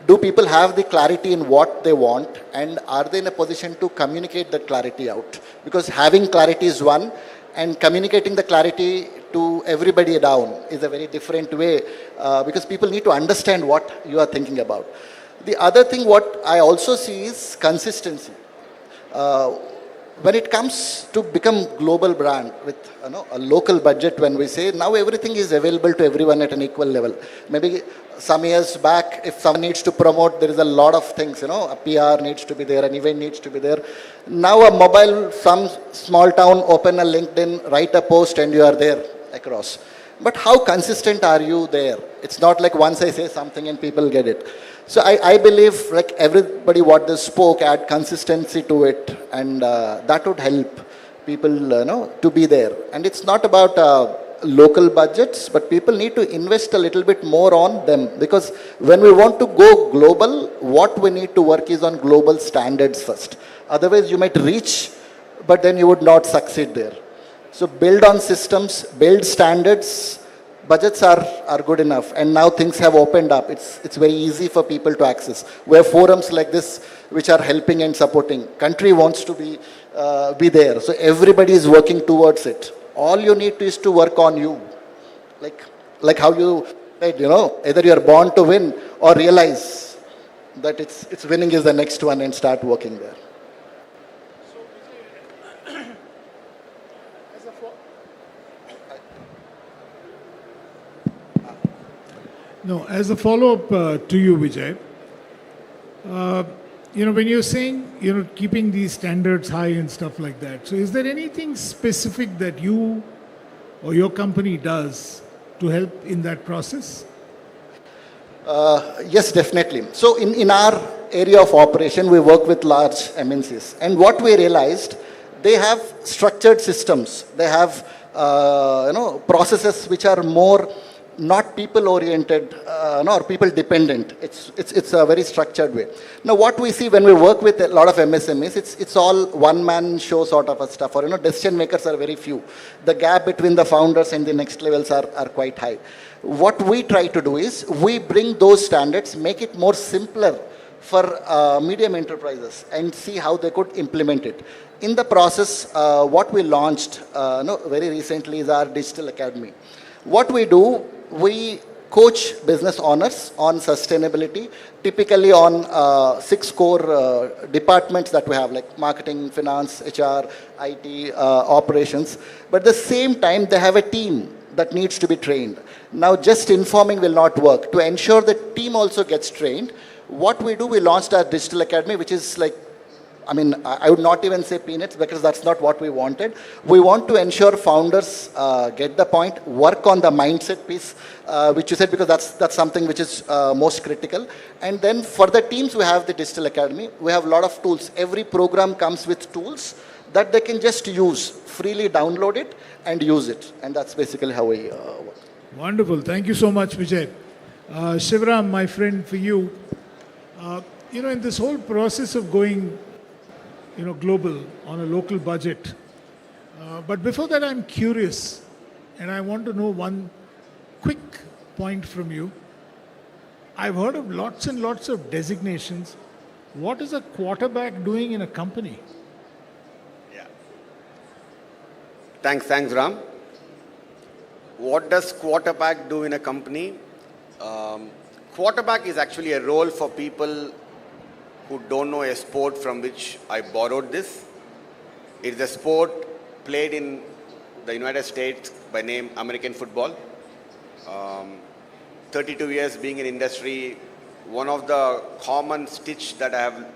do people have the clarity in what they want, and are they in a position to communicate that clarity out? Because having clarity is one, and communicating the clarity to everybody down is a very different way, because people need to understand what you are thinking about. The other thing what I also see is consistency. when it comes to become global brand with a local budget, when we say now everything is available to everyone at an equal level. Maybe some years back, if someone needs to promote, there is a lot of things, a PR needs to be there, an event needs to be there. Now a mobile, some small town, open a LinkedIn, write a post and you are there across. But how consistent are you there? It's not like once I say something and people get it. So I believe like everybody what they spoke, add consistency to it, and that would help people to be there. And it's not about local budgets, but people need to invest a little bit more on them, because when we want to go global, what we need to work is on global standards first. Otherwise you might reach, but then you would not succeed there. So build on systems, build standards. Budgets are good enough, and now things have opened up. It's very easy for people to access. We have forums like this which are helping and supporting. Country wants to be there, so everybody is working towards it. All you need to is to work on you, like how you said, either you are born to win or realize that it's winning is the next one and start working there. No, as a follow-up to you, Vijay, when you're saying, keeping these standards high and stuff like that, so is there anything specific that you or your company does to help in that process? Yes, definitely. So in our area of operation, we work with large MNCs. And what we realized, they have structured systems. They have, processes which are more not people-oriented, or people-dependent. It's a very structured way. Now, what we see when we work with a lot of MSMEs, it's all one-man show sort of a stuff, or decision makers are very few. The gap between the founders and the next levels are quite high. What we try to do is, we bring those standards, make it more simpler for medium enterprises, and see how they could implement it. In the process, what we launched very recently is our digital academy. What we do, we coach business owners on sustainability, typically on 6 core departments that we have, like marketing, finance, HR, IT, operations. But at the same time, they have a team that needs to be trained. Now, just informing will not work. To ensure the team also gets trained, what we do, we launched our digital academy, which is like, I would not even say peanuts, because that's not what we wanted. We want to ensure founders get the point, work on the mindset piece, which you said, because that's something which is most critical. And then for the teams, we have the digital academy. We have a lot of tools. Every program comes with tools that they can just use, freely download it and use it. And that's basically how we work. Wonderful. Thank you so much, Vijay. Shivram, my friend, for you, in this whole process of going global on a local budget. But before that, I'm curious, and I want to know one quick point from you. I've heard of lots and lots of designations. What is a quarterback doing in a company? Yeah. Thanks, Ram. What does quarterback do in a company? Quarterback is actually a role for people who don't know a sport from which I borrowed this. It's a sport played in the United States by name American football. 32 years being in industry, one of the common stitch that I have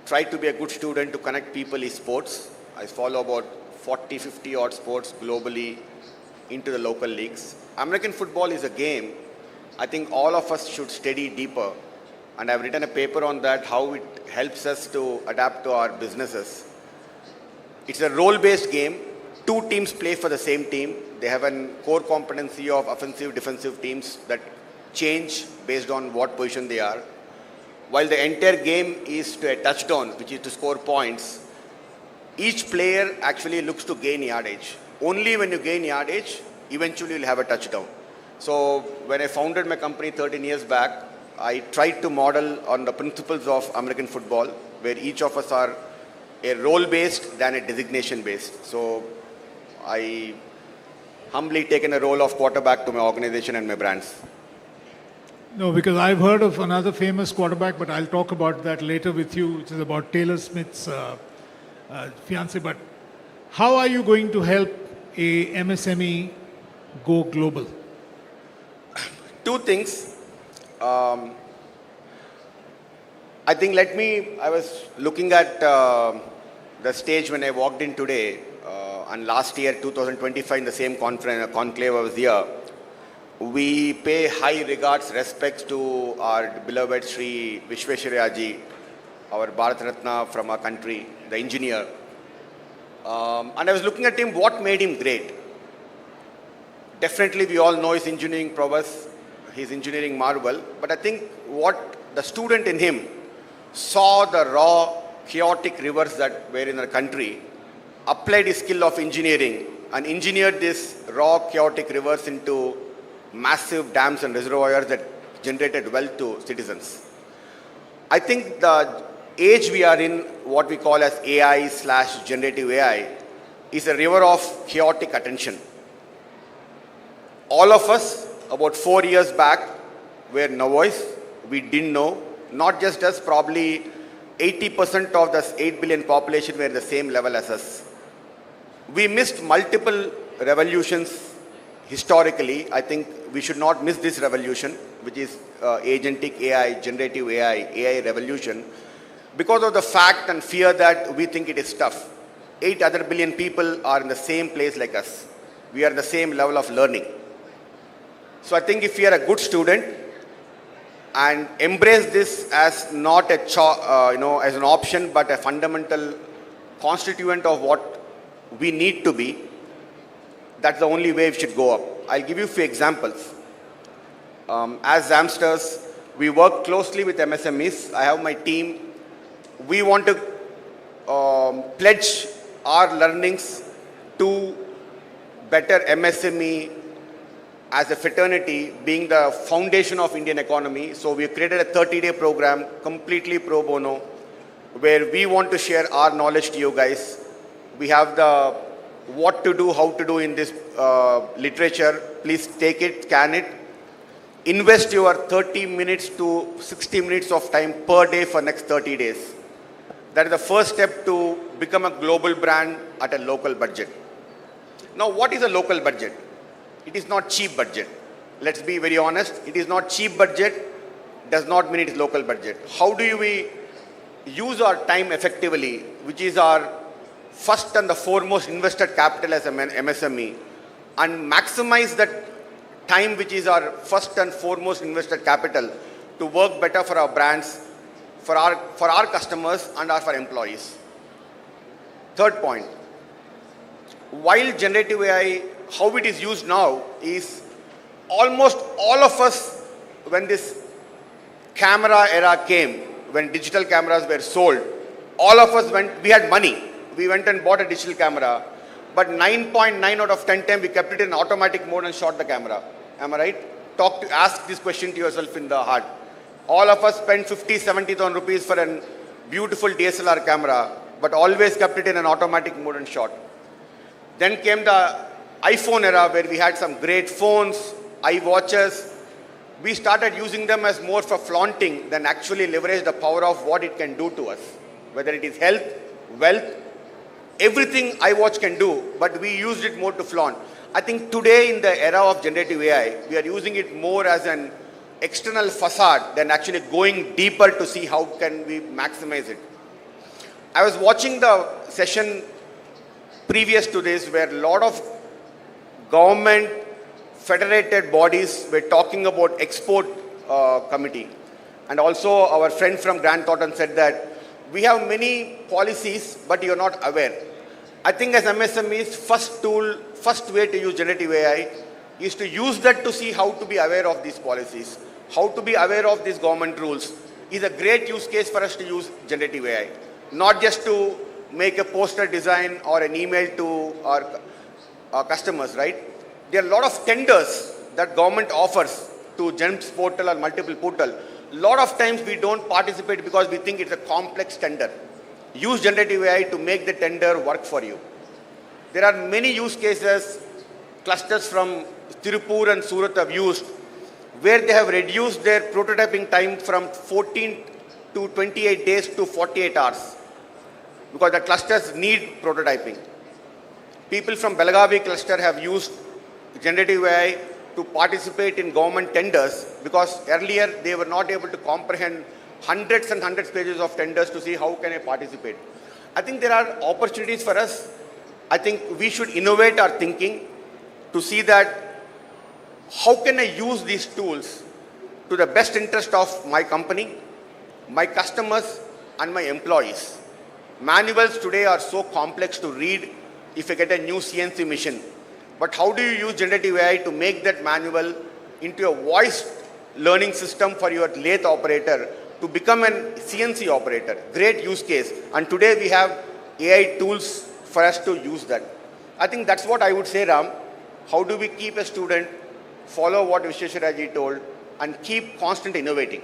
tried to be a good student to connect people is sports. I follow about 40, 50 odd sports globally into the local leagues. American football is a game I think all of us should study deeper. And I've written a paper on that, how it helps us to adapt to our businesses. It's a role-based game. 2 teams play for the same team. They have a core competency of offensive, defensive teams that change based on what position they are. While the entire game is to a touchdown, which is to score points, each player actually looks to gain yardage. Only when you gain yardage, eventually you'll have a touchdown. So when I founded my company 13 years back, I tried to model on the principles of American football, where each of us are a role-based than a designation-based. So I humbly taken a role of quarterback to my organization and my brands. No, because I've heard of another famous quarterback, but I'll talk about that later with you, which is about Taylor Smith's fiancé, but how are you going to help a MSME go global? Two things. I think I was looking at the stage when I walked in today, and last year, 2025, in the same conclave I was here. We pay high regards, respects to our beloved Sri Vishweshwaraya Ji, our Bharat Ratna from our country, the engineer. And I was looking at him, what made him great? Definitely we all know his engineering prowess, his engineering marvel, but I think what the student in him saw the raw, chaotic rivers that were in our country, applied his skill of engineering and engineered these raw, chaotic rivers into massive dams and reservoirs that generated wealth to citizens. I think the age we are in, what we call as AI/generative AI, is a river of chaotic attention. All of us, about 4 years back, were novice. We didn't know. Not just us, probably 80% of the 8 billion population were the same level as us. We missed multiple revolutions historically. I think we should not miss this revolution, which is agentic AI, generative AI, AI revolution, because of the fact and fear that we think it is tough. 8 other billion people are in the same place like us. We are in the same level of learning. So I think if we are a good student and embrace this as not a as an option, but a fundamental constituent of what we need to be, that's the only way we should go up. I'll give you a few examples. As Zamsters, we work closely with MSMEs. I have my team. We want to pledge our learnings to better MSME as a fraternity, being the foundation of Indian economy. So we created a 30-day program, completely pro bono, where we want to share our knowledge to you guys. We have the what to do, how to do in this literature. Please take it, scan it. Invest your 30 minutes to 60 minutes of time per day for next 30 days. That is the first step to become a global brand at a local budget. Now, what is a local budget? It is not cheap budget. Let's be very honest. It is not cheap budget, does not mean it is local budget. How do we use our time effectively, which is our first and the foremost invested capital as an MSME, and maximize that time, which is our first and foremost invested capital, to work better for our brands, for our customers, and for employees. Third point, while generative AI, how it is used now is almost all of us, when this camera era came, when digital cameras were sold, all of us we had money. We went and bought a digital camera, but 9.9 out of 10 times we kept it in automatic mode and shot the camera. Am I right? Ask this question to yourself in the heart. All of us spent 50,000-70,000 rupees for a beautiful DSLR camera, but always kept it in an automatic mode and shot. Then came the iPhone era, where we had some great phones, iWatches. We started using them as more for flaunting than actually leverage the power of what it can do to us. Whether it is health, wealth, everything iWatch can do, but we used it more to flaunt. I think today, in the era of generative AI, we are using it more as an external facade than actually going deeper to see how can we maximize it. I was watching the session previous to this, where a lot of government federated bodies were talking about export committee. And also our friend from Grant Thornton said that we have many policies, but you're not aware. I think as MSMEs, first way to use generative AI is to use that to see how to be aware of these policies, how to be aware of these government rules. Is a great use case for us to use generative AI. Not just to make a poster design or an email to our customers, right? There are a lot of tenders that government offers to GEMS portal or multiple portal. A lot of times we don't participate because we think it's a complex tender. Use generative AI to make the tender work for you. There are many use cases, clusters from Tirupur and Surat have used, where they have reduced their prototyping time from 14 to 28 days to 48 hours. because the clusters need prototyping. People from Belagavi cluster have used generative AI to participate in government tenders because earlier they were not able to comprehend hundreds and hundreds of pages of tenders to see how can I participate. I think there are opportunities for us. I think we should innovate our thinking to see that how can I use these tools to the best interest of my company, my customers, and my employees. Manuals today are so complex to read if you get a new CNC machine. But how do you use generative AI to make that manual into a voice learning system for your lathe operator to become a CNC operator? Great use case. And today we have AI tools for us to use that. I think that's what I would say, Ram. How do we keep a student, follow what Vishweshwaraji told, and keep constant innovating?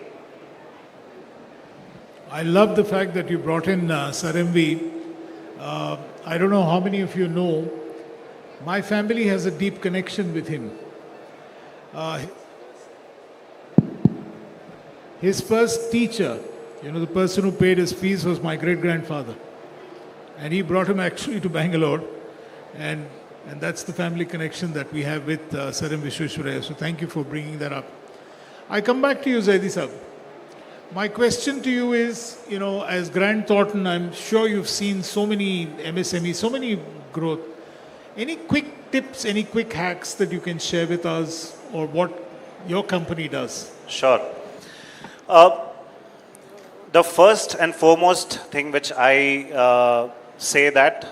I love the fact that you brought in Sir MV. I don't know how many of you know, my family has a deep connection with him. His first teacher, the person who paid his fees was my great-grandfather. And he brought him actually to Bangalore. And that's the family connection that we have with Sir M. Vishweshwaraya. So thank you for bringing that up. I come back to you, Zaidi Sahab. My question to you is, as Grant Thornton, I'm sure you've seen so many MSMEs, so many growth. Any quick tips, any quick hacks that you can share with us or what your company does? Sure. The first and foremost thing which I say that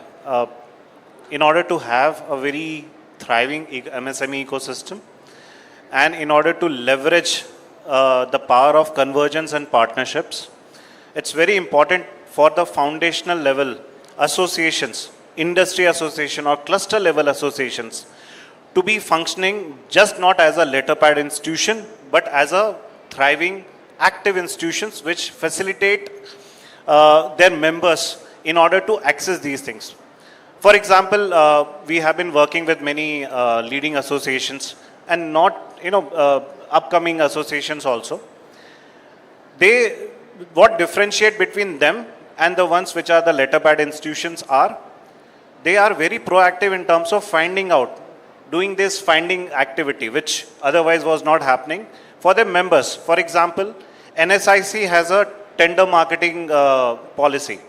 in order to have a very thriving MSME ecosystem and in order to leverage the power of convergence and partnerships, it's very important for the foundational level associations, industry association or cluster level associations to be functioning just not as a letterpad institution but as a thriving active institutions which facilitate their members in order to access these things. For example, we have been working with many leading associations and not, upcoming associations also. What differentiate between them and the ones which are the letterpad institutions are, they are very proactive in terms of finding out, doing this finding activity, which otherwise was not happening for their members. For example, NSIC has a tender marketing policy.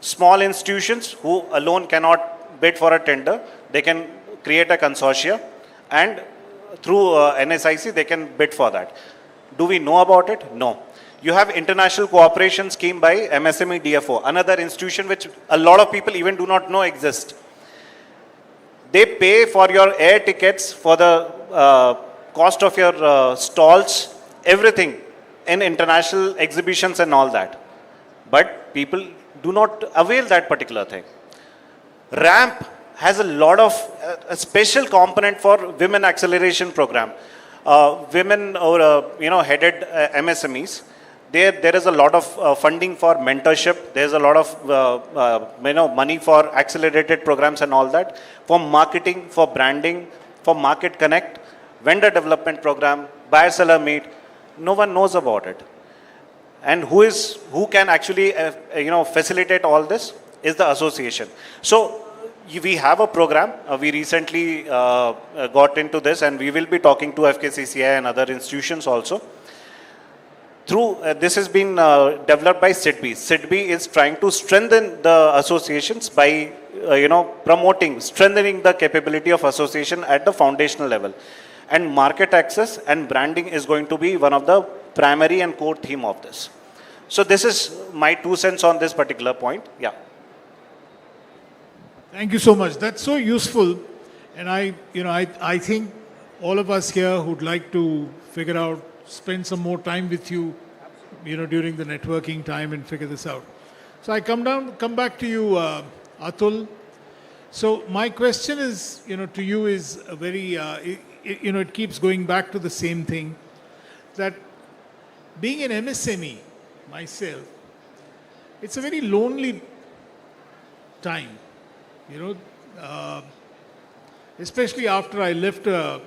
Small institutions who alone cannot bid for a tender, they can create a consortia and through NSIC they can bid for that. Do we know about it? No. You have international cooperation scheme by MSME DFO, another institution which a lot of people even do not know exist. They pay for your air tickets, for the cost of your stalls, everything in international exhibitions and all that. But people do not avail that particular thing. RAMP has a lot of a special component for women acceleration program. Women or headed MSMEs. There is a lot of funding for mentorship. There is a lot of money for accelerated programs and all that. For marketing, for branding, for market connect, vendor development program, buyer seller meet. No one knows about it. And who can actually facilitate all this is the association. So we have a program. We recently got into this, and we will be talking to FKCCI and other institutions also. Through this has been developed by SIDBI. SIDBI is trying to strengthen the associations by promoting, strengthening the capability of association at the foundational level. And market access and branding is going to be one of the primary and core theme of this. So this is my 2 cents on this particular point. Yeah. Thank you so much. That's so useful. And I think all of us here who'd like to figure out, spend some more time with you, during the networking time and figure this out. So I come back to you, Atul. So my question is, to you is a very, it keeps going back to the same thing, that being an MSME myself, it's a very lonely time, especially after I left a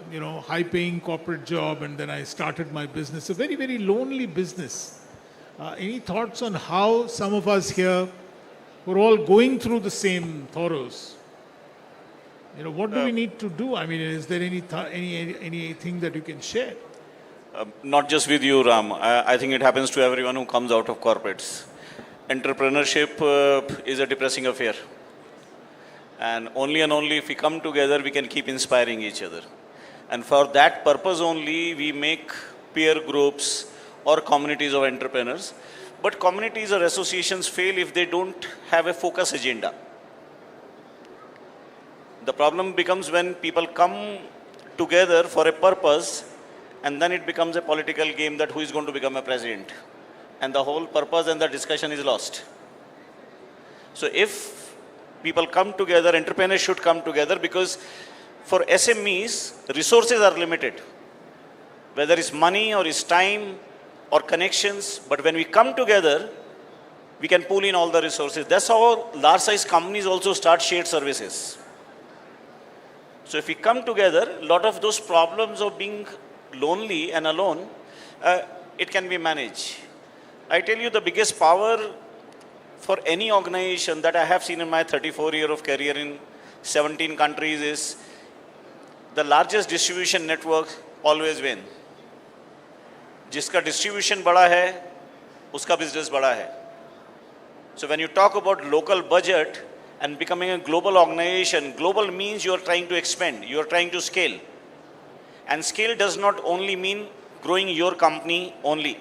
high-paying corporate job and then I started my business, a very, very lonely business. Any thoughts on how some of us here who are all going through the same thorough. What do we need to do? I mean, is there anything that you can share? Not just with you, Ram. I think it happens to everyone who comes out of corporates. Entrepreneurship is a depressing affair. And only if we come together, we can keep inspiring each other. And for that purpose only, we make peer groups or communities of entrepreneurs. But communities or associations fail if they don't have a focus agenda. The problem becomes when people come together for a purpose, and then it becomes a political game that who is going to become a president. And the whole purpose and the discussion is lost. So if people come together, entrepreneurs should come together, because for SMEs, resources are limited. Whether it's money or it's time or connections, but when we come together, we can pull in all the resources. That's how large size companies also start shared services. So if we come together, a lot of those problems of being lonely and alone, it can be managed. I tell you, the biggest power for any organization that I have seen in my 34 years of career in 17 countries is the largest distribution network always win. जिसका distribution बड़ा है, उसका business बड़ा है. So when you talk about local budget and becoming a global organization, global means you are trying to expand, you are trying to scale. And scale does not only mean growing your company only.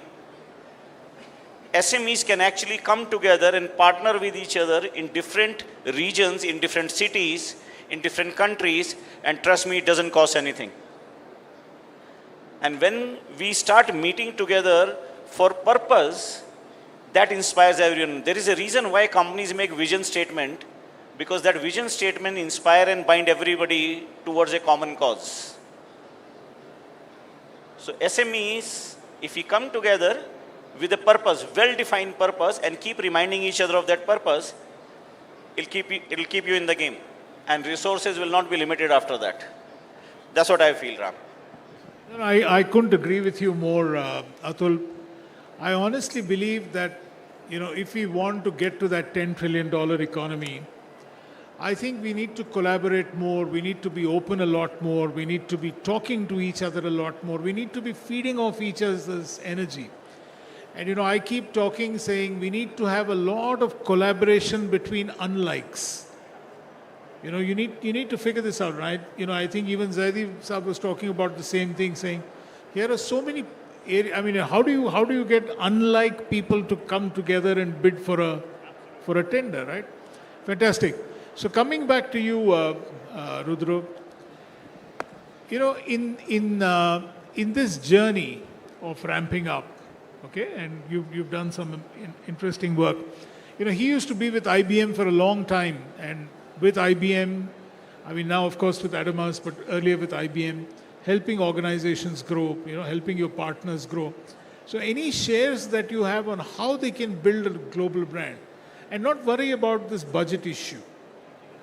SMEs can actually come together and partner with each other in different regions, in different cities, in different countries, and trust me, it doesn't cost anything. And when we start meeting together for purpose, that inspires everyone. There is a reason why companies make vision statement, because that vision statement inspire and bind everybody towards a common cause. So SMEs, if we come together with a purpose, well-defined purpose, and keep reminding each other of that purpose, it'll keep you in the game. And resources will not be limited after that. That's what I feel, Ram. No, I couldn't agree with you more, Atul. I honestly believe that, if we want to get to that $10 trillion economy, I think we need to collaborate more. We need to be open a lot more. We need to be talking to each other a lot more. We need to be feeding off each other's energy. And, I keep saying we need to have a lot of collaboration between unlikes. You need to figure this out, right? I think even Zaidi Saab was talking about the same thing, saying, here are so many areas. I mean, how do you get unlike people to come together and bid for a tender, right? Fantastic. So coming back to you, Rudra, in this journey of ramping up, okay, and you've done some interesting work. He used to be with IBM for a long time, and with IBM, I mean now of course with Adamas, but earlier with IBM, helping organizations grow, helping your partners grow. So any shares that you have on how they can build a global brand and not worry about this budget issue?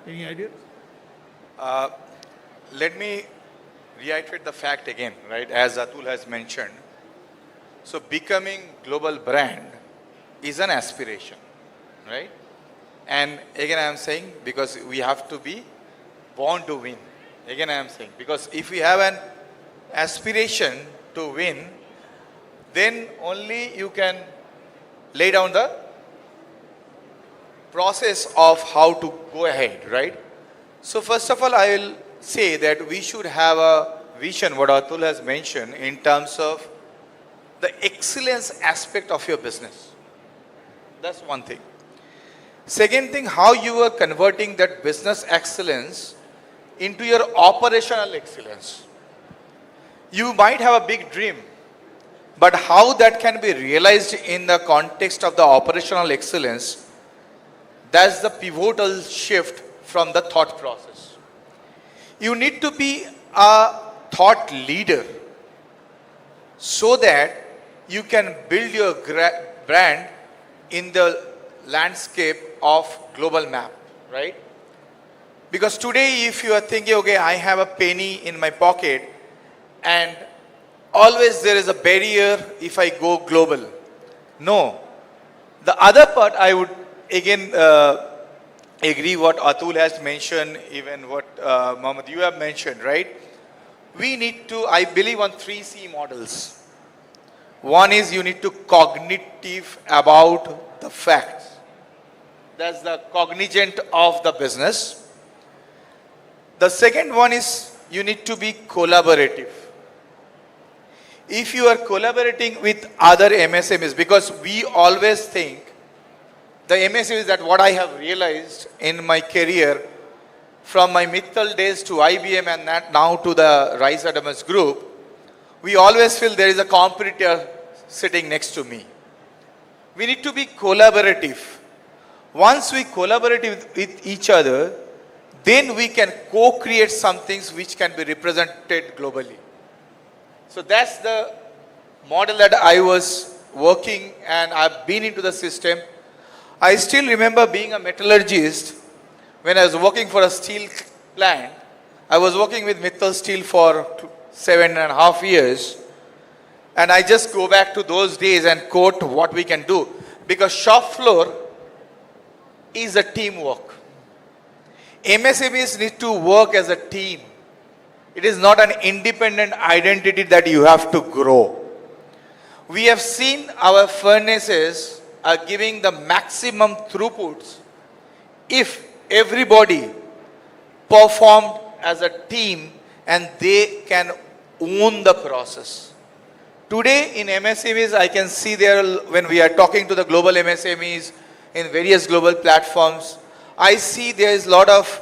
Any ideas? Let me reiterate the fact again, right, as Atul has mentioned. So becoming global brand is an aspiration, right? And again I am saying, because we have to be born to win. Again I am saying, because if we have an aspiration to win, then only you can lay down the process of how to go ahead, right? So first of all, I will say that we should have a vision, what Atul has mentioned, in terms of the excellence aspect of your business. That's one thing. Second thing, how you are converting that business excellence into your operational excellence. You might have a big dream, but how that can be realized in the context of the operational excellence, that's the pivotal shift from the thought process. You need to be a thought leader so that you can build your brand in the landscape of global map, right? Because today if you are thinking, okay, I have a penny in my pocket and always there is a barrier if I go global. No. The other part I would again agree what Atul has mentioned, even what Mohammed, you have mentioned, right? We need to, I believe, on 3C models. One is you need to cognitive about the facts. That's the cognizant of the business. The second one is you need to be collaborative. If you are collaborating with other MSMEs, because we always think the MSMEs, that what I have realized in my career from my Mittal days to IBM and now to the Rice Adamus Group, we always feel there is a competitor sitting next to me. We need to be collaborative. Once we collaborate with each other, then we can co-create some things which can be represented globally. So that's the model that I was working, and I've been into the system. I still remember being a metallurgist when I was working for a steel plant. I was working with Mittal Steel for 7.5 years. And I just go back to those days and quote what we can do. Because shop floor is a teamwork. MSMEs need to work as a team. It is not an independent identity that you have to grow. We have seen our furnaces are giving the maximum throughputs if everybody performed as a team and they can own the process. Today in MSMEs, I can see there, when we are talking to the global MSMEs in various global platforms, I see there is a lot of,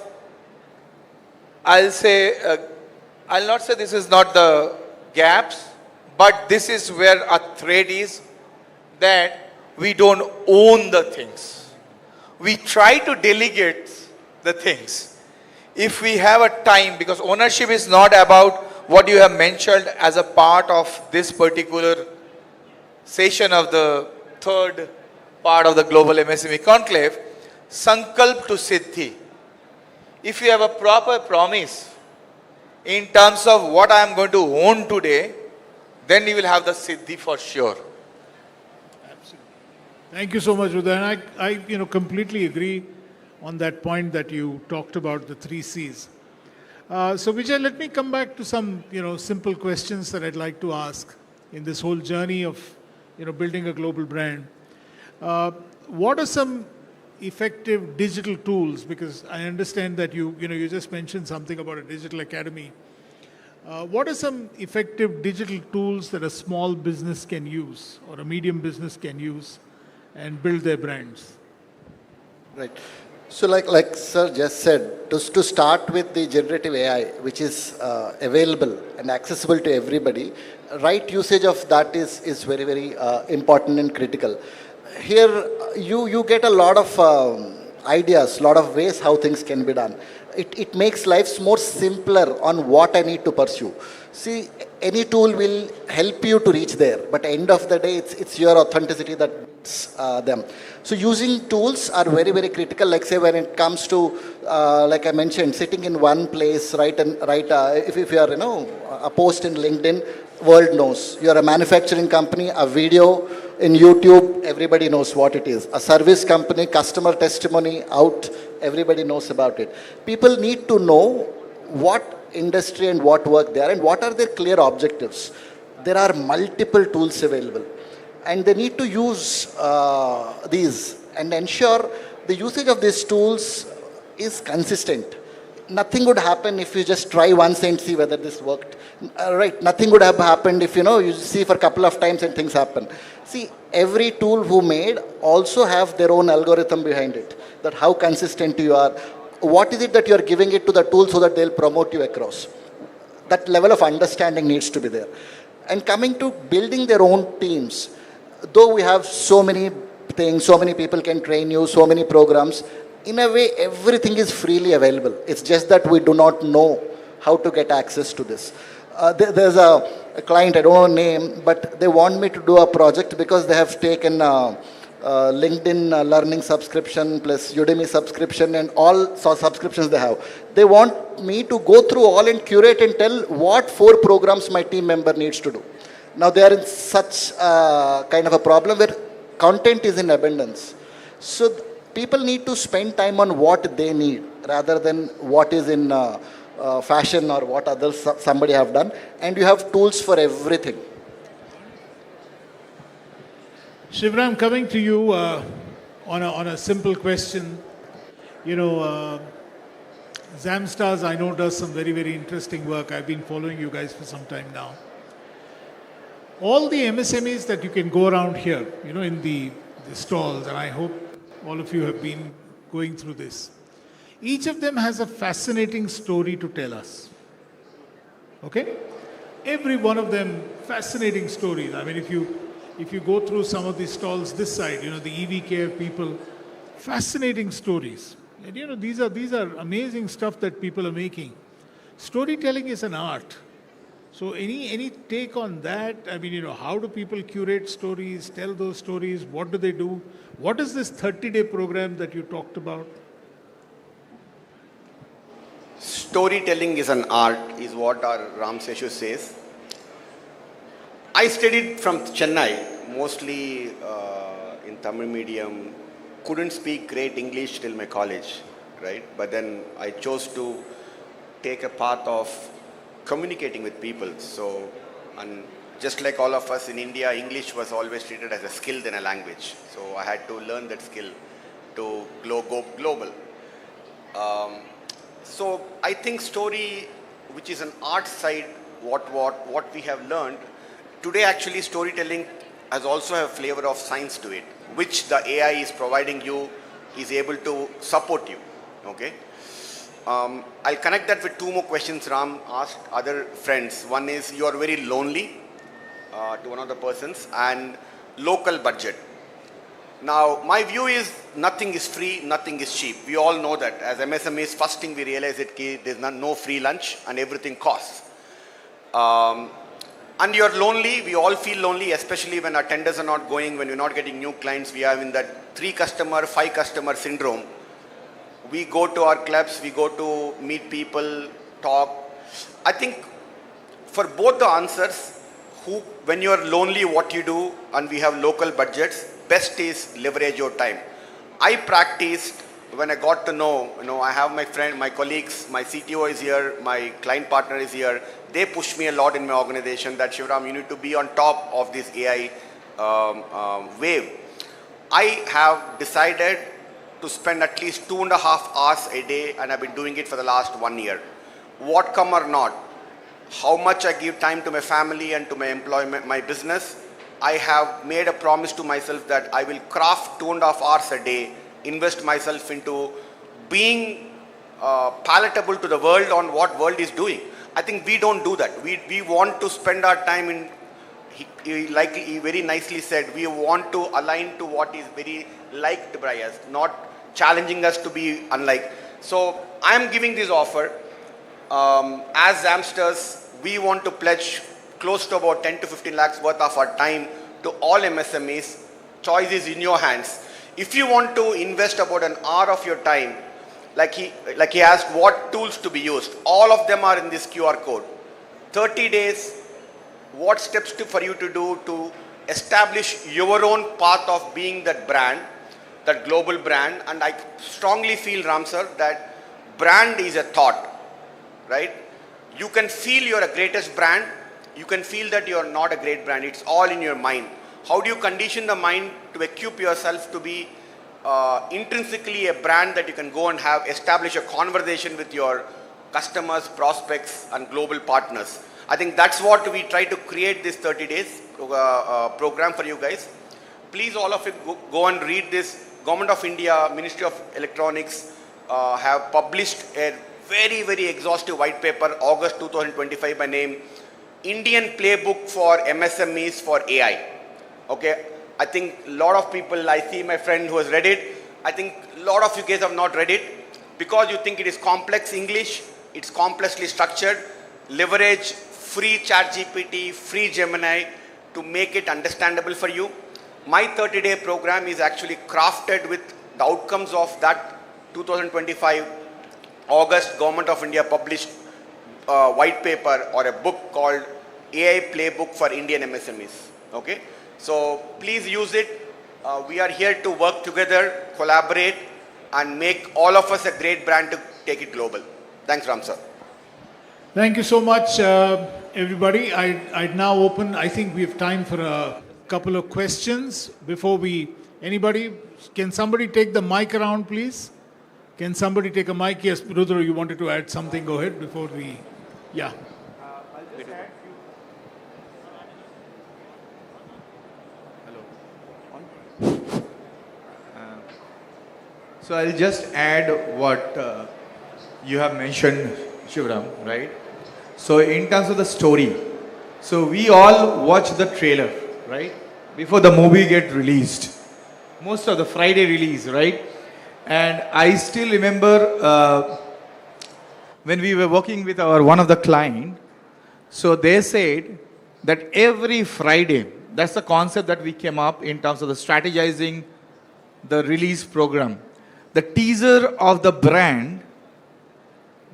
I'll not say this is not the gaps, but this is where a thread is, that we don't own the things. We try to delegate the things. If we have a time, because ownership is not about what you have mentioned as a part of this particular session of the third part of the Global MSME Conclave, Sankalp to Siddhi. If you have a proper promise in terms of what I am going to own today, then you will have the Siddhi for sure. Thank you so much, Uday. And I completely agree on that point that you talked about, the 3 C's. So Vijay, let me come back to some, simple questions that I'd like to ask in this whole journey of, building a global brand. What are some effective digital tools? Because I understand that you just mentioned something about a digital academy. What are some effective digital tools that a small business can use or a medium business can use and build their brands? Right. So like Sir just said, to start with the generative AI, which is available and accessible to everybody, right usage of that is very, very important and critical. Here, you get a lot of ideas, a lot of ways how things can be done. It makes lives more simpler on what I need to pursue. See, any tool will help you to reach there, but at the end of the day, it's your authenticity that them. So using tools are very, very critical. Like say when it comes to, like I mentioned, sitting in one place, if you are, a post in LinkedIn, world knows. You are a manufacturing company, a video in YouTube, everybody knows what it is. A service company, customer testimony out, everybody knows about it. People need to know what industry and what work they are and what are their clear objectives. There are multiple tools available. And they need to use these and ensure the usage of these tools is consistent. Nothing would happen if you just try once and see whether this worked. Right, nothing would have happened if, you see for a couple of times and things happen. See, every tool who made also have their own algorithm behind it, that how consistent you are. What is it that you are giving it to the tool so that they'll promote you across? That level of understanding needs to be there. And coming to building their own teams, though we have so many things, so many people can train you, so many programs, in a way, everything is freely available. It's just that we do not know how to get access to this. There's a client, I don't know name, but they want me to do a project because they have taken LinkedIn learning subscription plus Udemy subscription and all subscriptions they have. They want me to go through all and curate and tell what 4 programs my team member needs to do. Now they are in such kind of a problem where content is in abundance. So people need to spend time on what they need rather than what is in fashion or what others somebody have done, and you have tools for everything. Shivram, coming to you on a simple question, you know, Zamstars I know does some very, very interesting work. I've been following you guys for some time now. All the MSMEs that you can go around here, you know, in the stalls, and I hope all of you have been going through this. Each of them has a fascinating story to tell us. Okay? Every one of them, fascinating stories. I mean, if you go through some of these stalls this side, you know, the EV care people, fascinating stories. And you know, these are amazing stuff that people are making. Storytelling is an art. So any take on that? I mean, you know, how do people curate stories, tell those stories? What do they do? What is this 30-day program that you talked about? Storytelling is an art, is what our Ram Seshu says. I studied from Chennai, mostly in Tamil medium. Couldn't speak great English till my college, right? But then I chose to take a path of communicating with people. So, and just like all of us in India, English was always treated as a skill than a language. So I had to learn that skill to go global. So I think story, which is an art side, what we have learned, today actually storytelling has also a flavor of science to it, which the AI is providing you, is able to support you, okay? I'll connect that with two more questions Ram asked other friends. One is you are very lonely to one of the persons, and local budget. Now, my view is nothing is free, nothing is cheap. We all know that. As MSMEs, first thing we realize is that there's no free lunch and everything costs. And you're lonely, we all feel lonely, especially when our tenders are not going, when we're not getting new clients. We are in that 3 customer, 5 customer syndrome. We go to our clubs, we go to meet people, talk. I think for both the answers, when you're lonely, what you do, and we have local budgets, best is leverage your time. I practiced when I got to know, I have my friend, my colleagues, my CTO is here, my client partner is here. They push me a lot in my organization that Shivram, you need to be on top of this AI wave. I have decided to spend at least 2.5 hours a day, and I've been doing it for the last 1 year. What come or not, how much I give time to my family and to my employment, my business, I have made a promise to myself that I will craft 2.5 hours a day, invest myself into being palatable to the world on what world is doing. I think we don't do that. We want to spend our time in, like he very nicely said, we want to align to what is very liked by us, not challenging us to be unlike. So I am giving this offer. As Zamsters, we want to pledge close to about 10 to 15 lakhs worth of our time to all MSMEs. Choice is in your hands. If you want to invest about an hour of your time, like he asked what tools to be used, all of them are in this QR code. 30 days, what steps for you to do to establish your own path of being that brand, that global brand. And I strongly feel, Ram sir, that brand is a thought, right? You can feel you're a greatest brand. You can feel that you're not a great brand. It's all in your mind. How do you condition the mind to equip yourself to be intrinsically a brand that you can go and establish a conversation with your customers, prospects, and global partners? I think that's what we try to create this 30 days program for you guys. Please, all of you, go and read this. Government of India, Ministry of Electronics have published a very, very exhaustive white paper, August 2025, by name Indian Playbook for MSMEs for AI. Okay, I think a lot of people, I see my friend who has read it. I think a lot of you guys have not read it because you think it is complex English, it's complexly structured. Leverage free ChatGPT, free Gemini to make it understandable for you. My 30-day program is actually crafted with the outcomes of that 2025 August Government of India published white paper or a book called AI Playbook for Indian MSMEs. Okay, so please use it. We are here to work together, collaborate, and make all of us a great brand to take it global. Thanks, Ram sir. Thank you so much, everybody. I'd now open, I think we have time for a couple of questions before anybody, can somebody take the mic around, please? Can somebody take a mic? Yes, Rudra, you wanted to add something. Go ahead before yeah. So I'll just add what you have mentioned, Shivram, right? So in terms of the story, so we all watch the trailer, right? Before the movie get released. Most of the Friday release, right? And I still remember when we were working with one of the client, so they said that every Friday, that's the concept that we came up in terms of the strategizing the release program. The teaser of the brand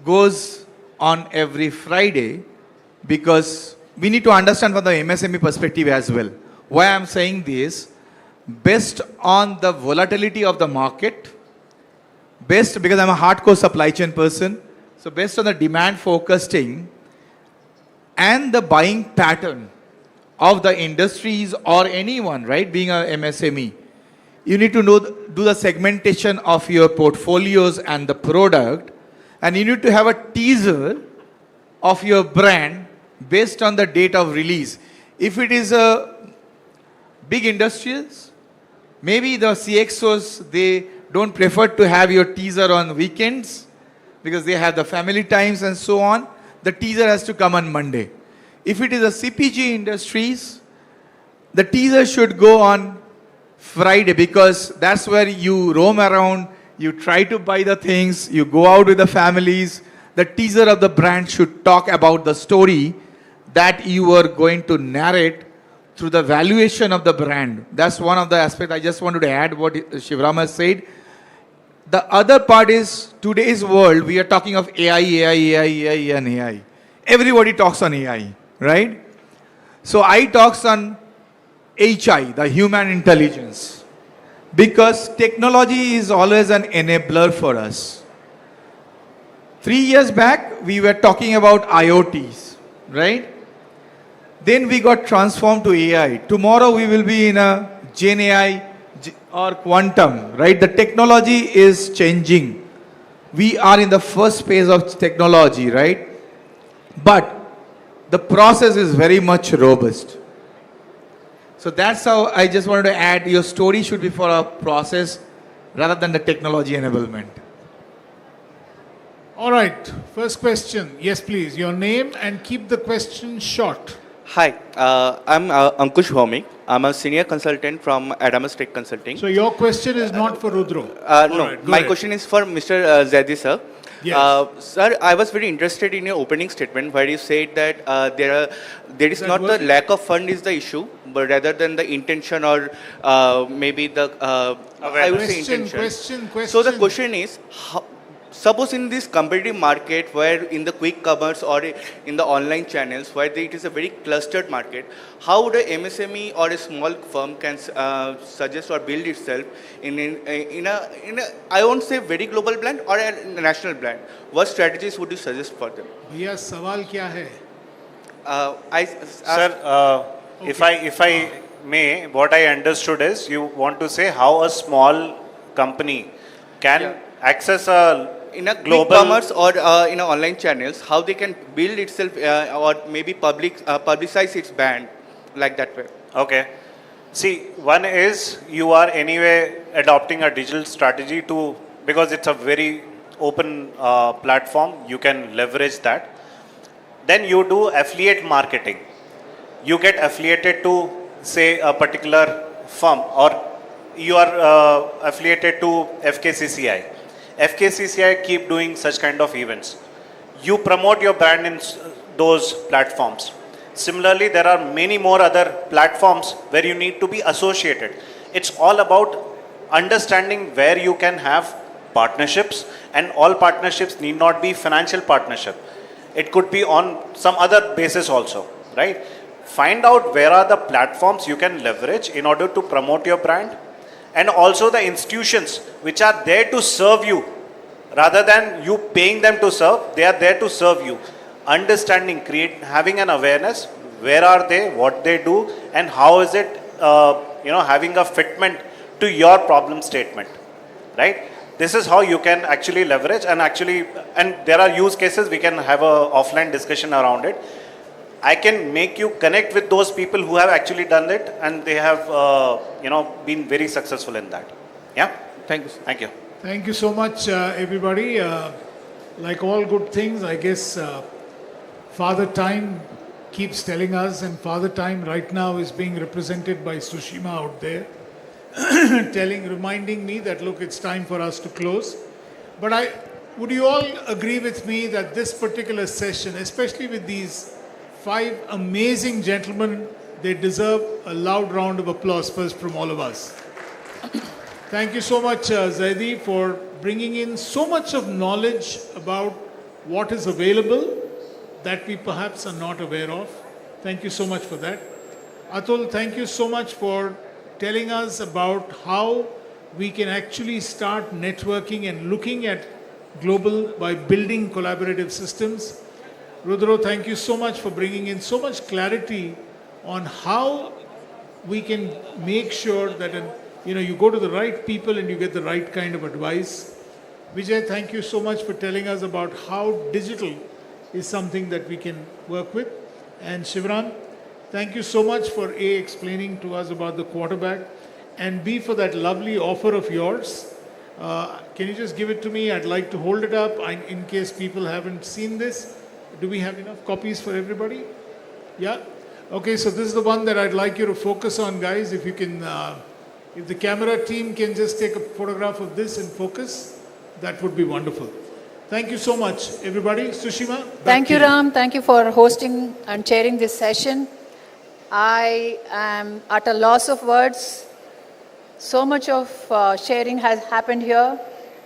goes on every Friday because we need to understand from the MSME perspective as well. Why I'm saying this, based on the volatility of the market, because I'm a hardcore supply chain person, so based on the demand forecasting and the buying pattern of the industries or anyone, right, being a MSME, you need to do the segmentation of your portfolios and the product, and you need to have a teaser of your brand based on the date of release. If it is a big industries, maybe the CXOs, they don't prefer to have your teaser on weekends because they have the family times and so on. The teaser has to come on Monday. If it is a CPG industries, the teaser should go on Friday because that's where you roam around, you try to buy the things, you go out with the families. The teaser of the brand should talk about the story that you are going to narrate through the valuation of the brand. That's one of the aspects I just wanted to add what Shivram has said. The other part is today's world, we are talking of AI and AI. Everybody talks on AI, right? So I talks on HI, the human intelligence, because technology is always an enabler for us. 3 years back, we were talking about IoTs, right? Then we got transformed to AI. Tomorrow we will be in a Gen AI or quantum, right? The technology is changing. We are in the first phase of technology, right? But the process is very much robust. So that's how I just wanted to add, your story should be for a process rather than the technology enablement. All right, first question. Yes, please, your name and keep the question short. Hi, I'm Ankush Bhaumik. I'm a senior consultant from Adamas Tech Consulting. So your question is not for Rudro? No, right, my ahead. question is for Mr. Zaidi, sir. Yes. Sir, I was very interested in your opening statement where you said that there is That not was the lack of fund is the issue, but rather than the intention or maybe the I would say intention. Question. So the question is, suppose in this competitive market where in the quick commerce or in the online channels where it is a very clustered market, how would a MSME or a small firm can suggest or build itself in a I won't say very global brand or a national brand? What strategies would you suggest for them? भैया सवाल क्या है? Sir, if I may, what I understood is you want to say how a small company can access a in a global quick commerce or in a online channels, how they can build itself or maybe publicize its brand like that way. Okay. See, one is you are anyway adopting a digital strategy because it's a very open platform, you can leverage that. Then you do affiliate marketing. You get affiliated to say a particular firm or you are affiliated to FKCCI. FKCCI keep doing such kind of events. You promote your brand in those platforms. Similarly, there are many more other platforms where you need to be associated. It's all about understanding where you can have partnerships, and all partnerships need not be financial partnership. It could be on some other basis also, right? Find out where are the platforms you can leverage in order to promote your brand, and also the institutions which are there to serve you, rather than you paying them to serve, they are there to serve you. Understanding, having an awareness, where are they, what they do, and how is it, having a fitment to your problem statement, right? This is how you can actually leverage and there are use cases, we can have a offline discussion around it. I can make you connect with those people who have actually done it and they have, been very successful in that. Yeah? Thank you. Thank you. Thank you so much, everybody. Like all good things, I guess Father Time keeps telling us, and Father Time right now is being represented by Sushima out there, reminding me that, look, it's time for us to close. But would you all agree with me that this particular session, especially with these 5 amazing gentlemen, they deserve a loud round of applause first from all of us. Thank you so much, Zaidi, for bringing in so much of knowledge about what is available that we perhaps are not aware of. Thank you so much for that. Atul, thank you so much for telling us about how we can actually start networking and looking at global by building collaborative systems. Rudro, thank you so much for bringing in so much clarity on how we can make sure that you go to the right people and you get the right kind of advice. Vijay, thank you so much for telling us about how digital is something that we can work with. And Shivran, thank you so much for A, explaining to us about the quarterback, and B, for that lovely offer of yours. Can you just give it to me? I'd like to hold it up in case people haven't seen this. Do we have enough copies for everybody? Yeah? Okay, so this is the one that I'd like you to focus on, guys. If you can, if the camera team can just take a photograph of this in focus, that would be wonderful. Thank you so much, everybody. Sushima? Thank you, Ram. Thank you for hosting and chairing this session. I am at a loss of words. So much of sharing has happened here.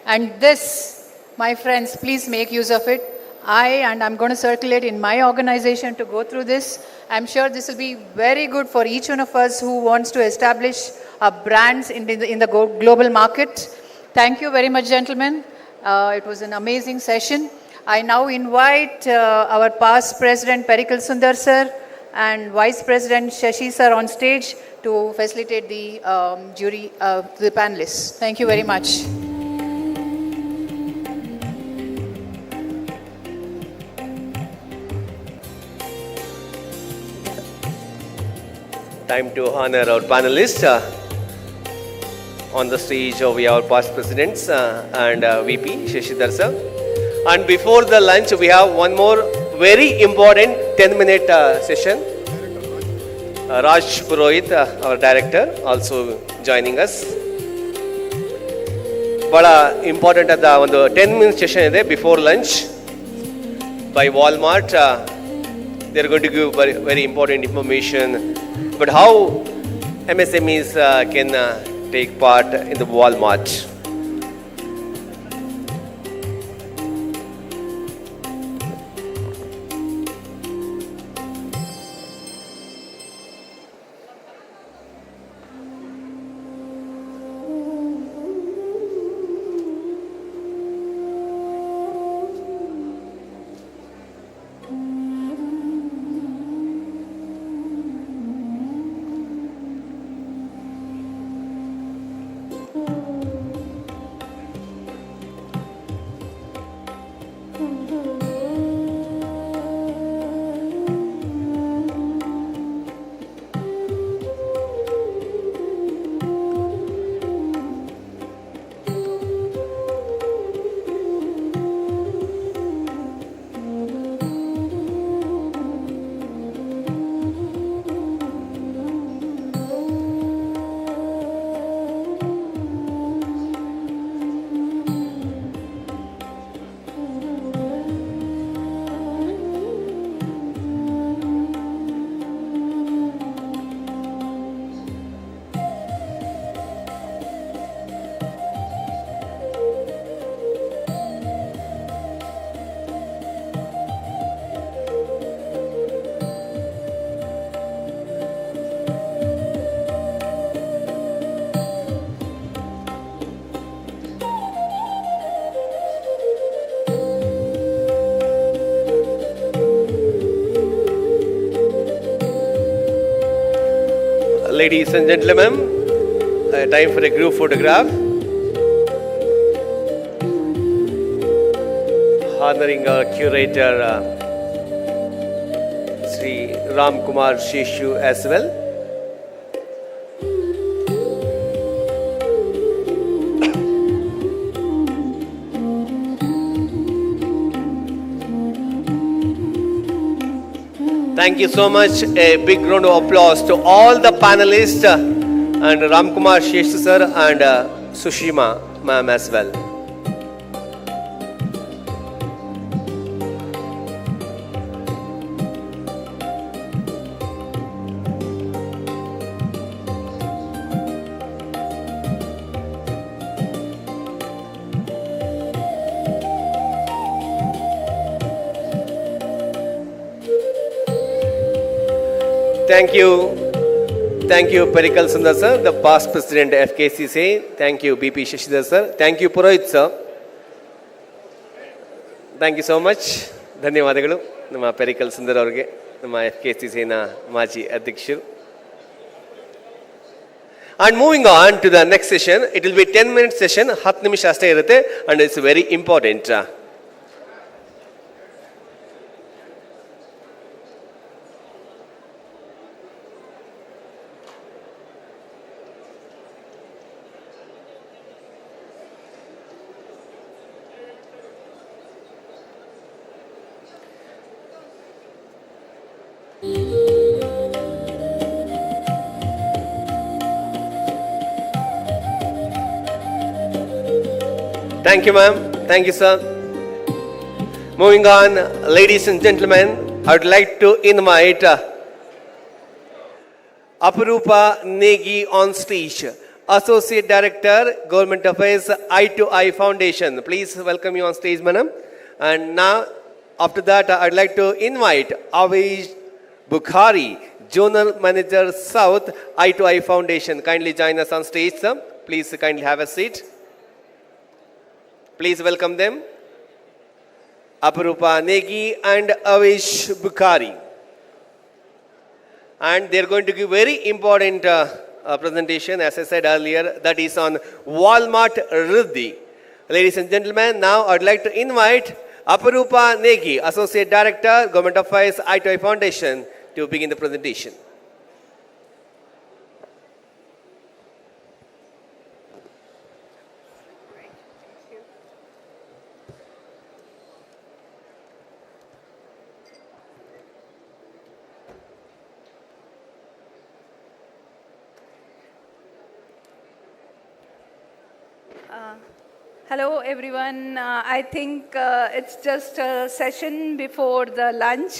And this, my friends, please make use of it. I'm going to circulate in my organization to go through this. I'm sure this will be very good for each one of us who wants to establish brands in the global market. Thank you very much, gentlemen. It was an amazing session. I now invite our past President Perikal Sundar sir and Vice President Shashi sir on stage to facilitate the the panelists. Thank you very much. Time to honor our panelists. On the stage we have our past presidents and VP Shashidhar sir. And before the lunch we have one more very important 10-minute session. Raj Purohit, our director, also joining us. But important at the 10-minute session before lunch by Walmart. They are going to give very important information about how MSMEs can take part in the Walmart. Ladies and gentlemen, time for a group photograph. Honoring our curator, Sri Ram Kumar Sheshu as well. Thank you so much. A big round of applause to all the panelists and Ram Kumar Sheshu sir and Sushima ma'am as well. Thank you, Perikal Sundar sir, the past president FKCCI. Thank you, BP Shashidhar sir. Thank you, Purohit sir. Thank you so much. ಧನ್ಯವಾದಗಳು ನಮ್ಮ ಪೆರಿಕಲ್ ಸುಂದರ್ ಅವರಿಗೆ, ನಮ್ಮ FKCCIನ ಮಾಜಿ ಅಧ್ಯಕ್ಷರು. And moving on to the next session, it will be 10-minute session, 10 ನಿಮಿಷ ಅಷ್ಟೇ ಇರುತ್ತೆ, and it's very important. Thank you, ma'am. Thank you, sir. Moving on, ladies and gentlemen, I would like to invite Aparupa Negi on stage, Associate Director, Government Affairs, Eye-to-Eye Foundation. Please welcome you on stage, madam. And now, after that, I would like to invite Avish Bukhari, Zonal Manager South, Eye-to-Eye Foundation. Kindly join us on stage, sir. Please kindly have a seat. Please welcome them, Aparupa Negi and Avish Bukhari. And they're going to give very important presentation, as I said earlier, that is on Walmart Riddhi. Ladies and gentlemen, now I'd like to invite Aparupa Negi, Associate Director, Government Affairs, Eye-to-Eye Foundation, to begin the presentation. Hello everyone. I think it's just a session before the lunch.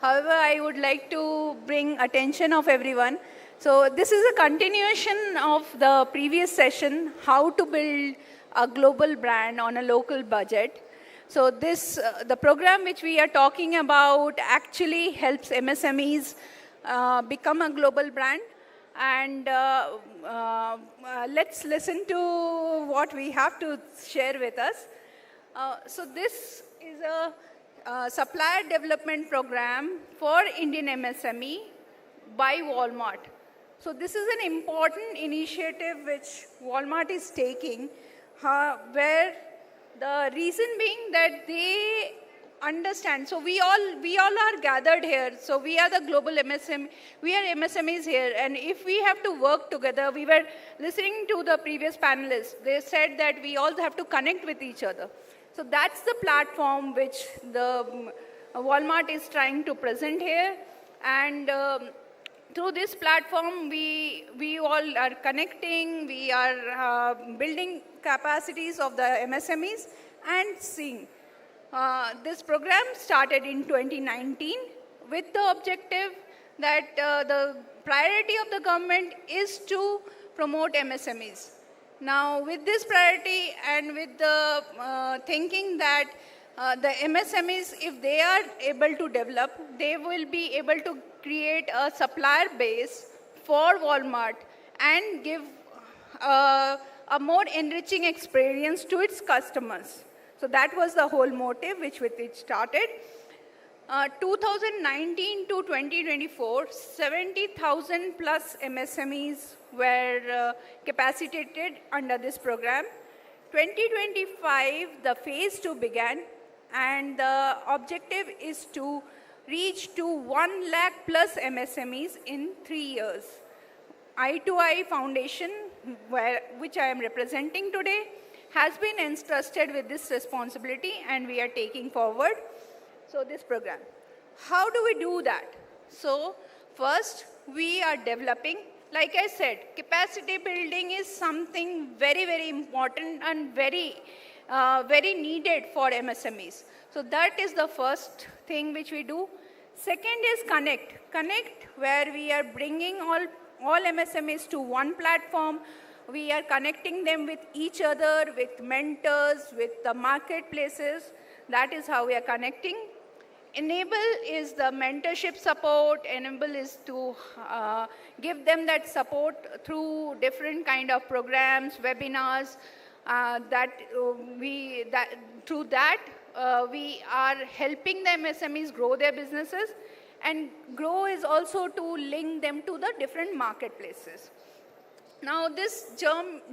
However, I would like to bring attention of everyone. So this is a continuation of the previous session, how to build a global brand on a local budget. So this, the program which we are talking about actually helps MSMEs become a global brand. And let's listen to what we have to share with us. So this is a supplier development program for Indian MSME by Walmart. So this is an important initiative which Walmart is taking, where the reason being that they understand. So we all are gathered here. So we are the global MSME. We are MSMEs here. And if we have to work together, we were listening to the previous panelists. They said that we all have to connect with each other. So that's the platform which the Walmart is trying to present here. And through this platform, we all are connecting. We are building capacities of the MSMEs and seeing. This program started in 2019 with the objective that the priority of the government is to promote MSMEs. Now, with this priority and with the thinking that the MSMEs, if they are able to develop, they will be able to create a supplier base for Walmart and give a more enriching experience to its customers. So that was the whole motive with which it started. 2019 to 2024, 70,000 plus MSMEs were capacitated under this program. 2025, the phase 2 began, and the objective is to reach to 1 lakh plus MSMEs in 3 years. I2I Foundation, which I am representing today, has been entrusted with this responsibility, and we are taking forward this program. How do we do that? So first, we are developing, like I said, capacity building is something very, very important and very needed for MSMEs. So that is the first thing which we do. Second is connect. Connect, where we are bringing all MSMEs to one platform. We are connecting them with each other, with mentors, with the marketplaces. That is how we are connecting. Enable is the mentorship support. Enable is to give them that support through different kind of programs, webinars. Through that, we are helping the MSMEs grow their businesses, and grow is also to link them to the different marketplaces. Now this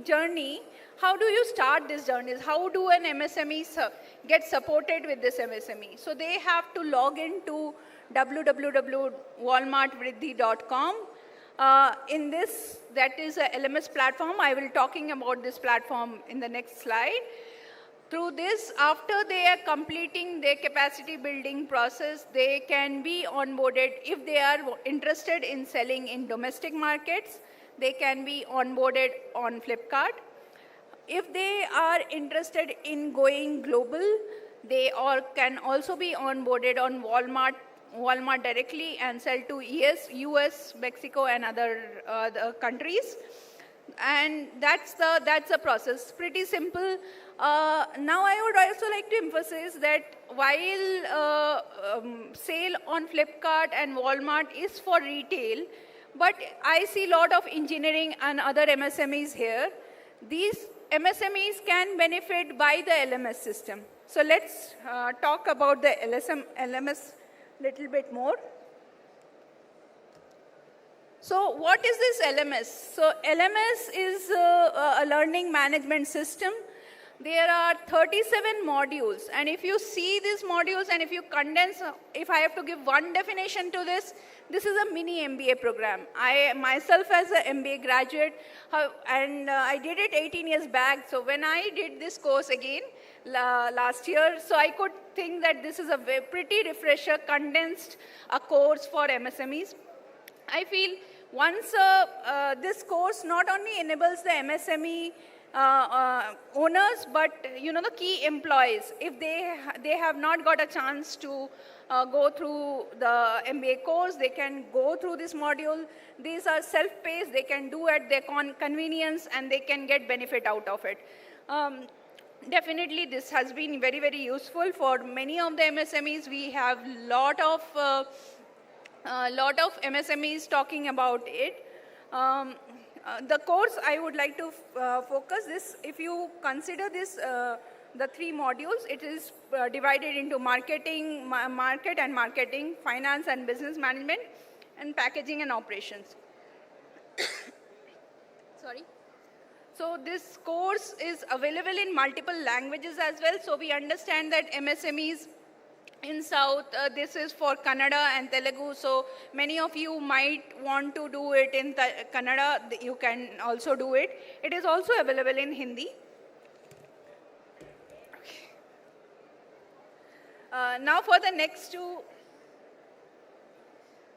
journey, how do you start this journey? How do an MSME get supported with this MSME? So they have to log into www.walmartvriddhi.com. In this, that is a LMS platform. I will talking about this platform in the next slide. Through this, after they are completing their capacity building process, they can be onboarded. If they are interested in selling in domestic markets, they can be onboarded on Flipkart. If they are interested in going global, they can also be onboarded on Walmart directly and sell to US, Mexico, and other countries. And that's the process. Pretty simple. Now I would also like to emphasize that while sale on Flipkart and Walmart is for retail, but I see a lot of engineering and other MSMEs here. These MSMEs can benefit by the LMS system. So let's talk about the LMS little bit more. So what is this LMS? So LMS is a learning management system. There are 37 modules, and if you see these modules and if you condense, if I have to give one definition to this, this is a mini MBA program. I myself as an MBA graduate, and I did it 18 years back. So when I did this course again last year, so I could think that this is a pretty refresher, condensed course for MSMEs. I feel once this course not only enables the MSME owners, but the key employees, if they have not got a chance to go through the MBA course, they can go through this module. These are self-paced, they can do at their convenience, and they can get benefit out of it. Definitely this has been very, very useful for many of the MSMEs. We have lot of MSMEs talking about it. The course I would like to focus this, if you consider this, the 3 modules, it is divided into market and marketing, finance and business management, and packaging and operations. Sorry. So this course is available in multiple languages as well. So we understand that MSMEs in South, this is for Kannada and Telugu, so many of you might want to do it in Kannada, you can also do it. It is also available in Hindi. Now for the next 2.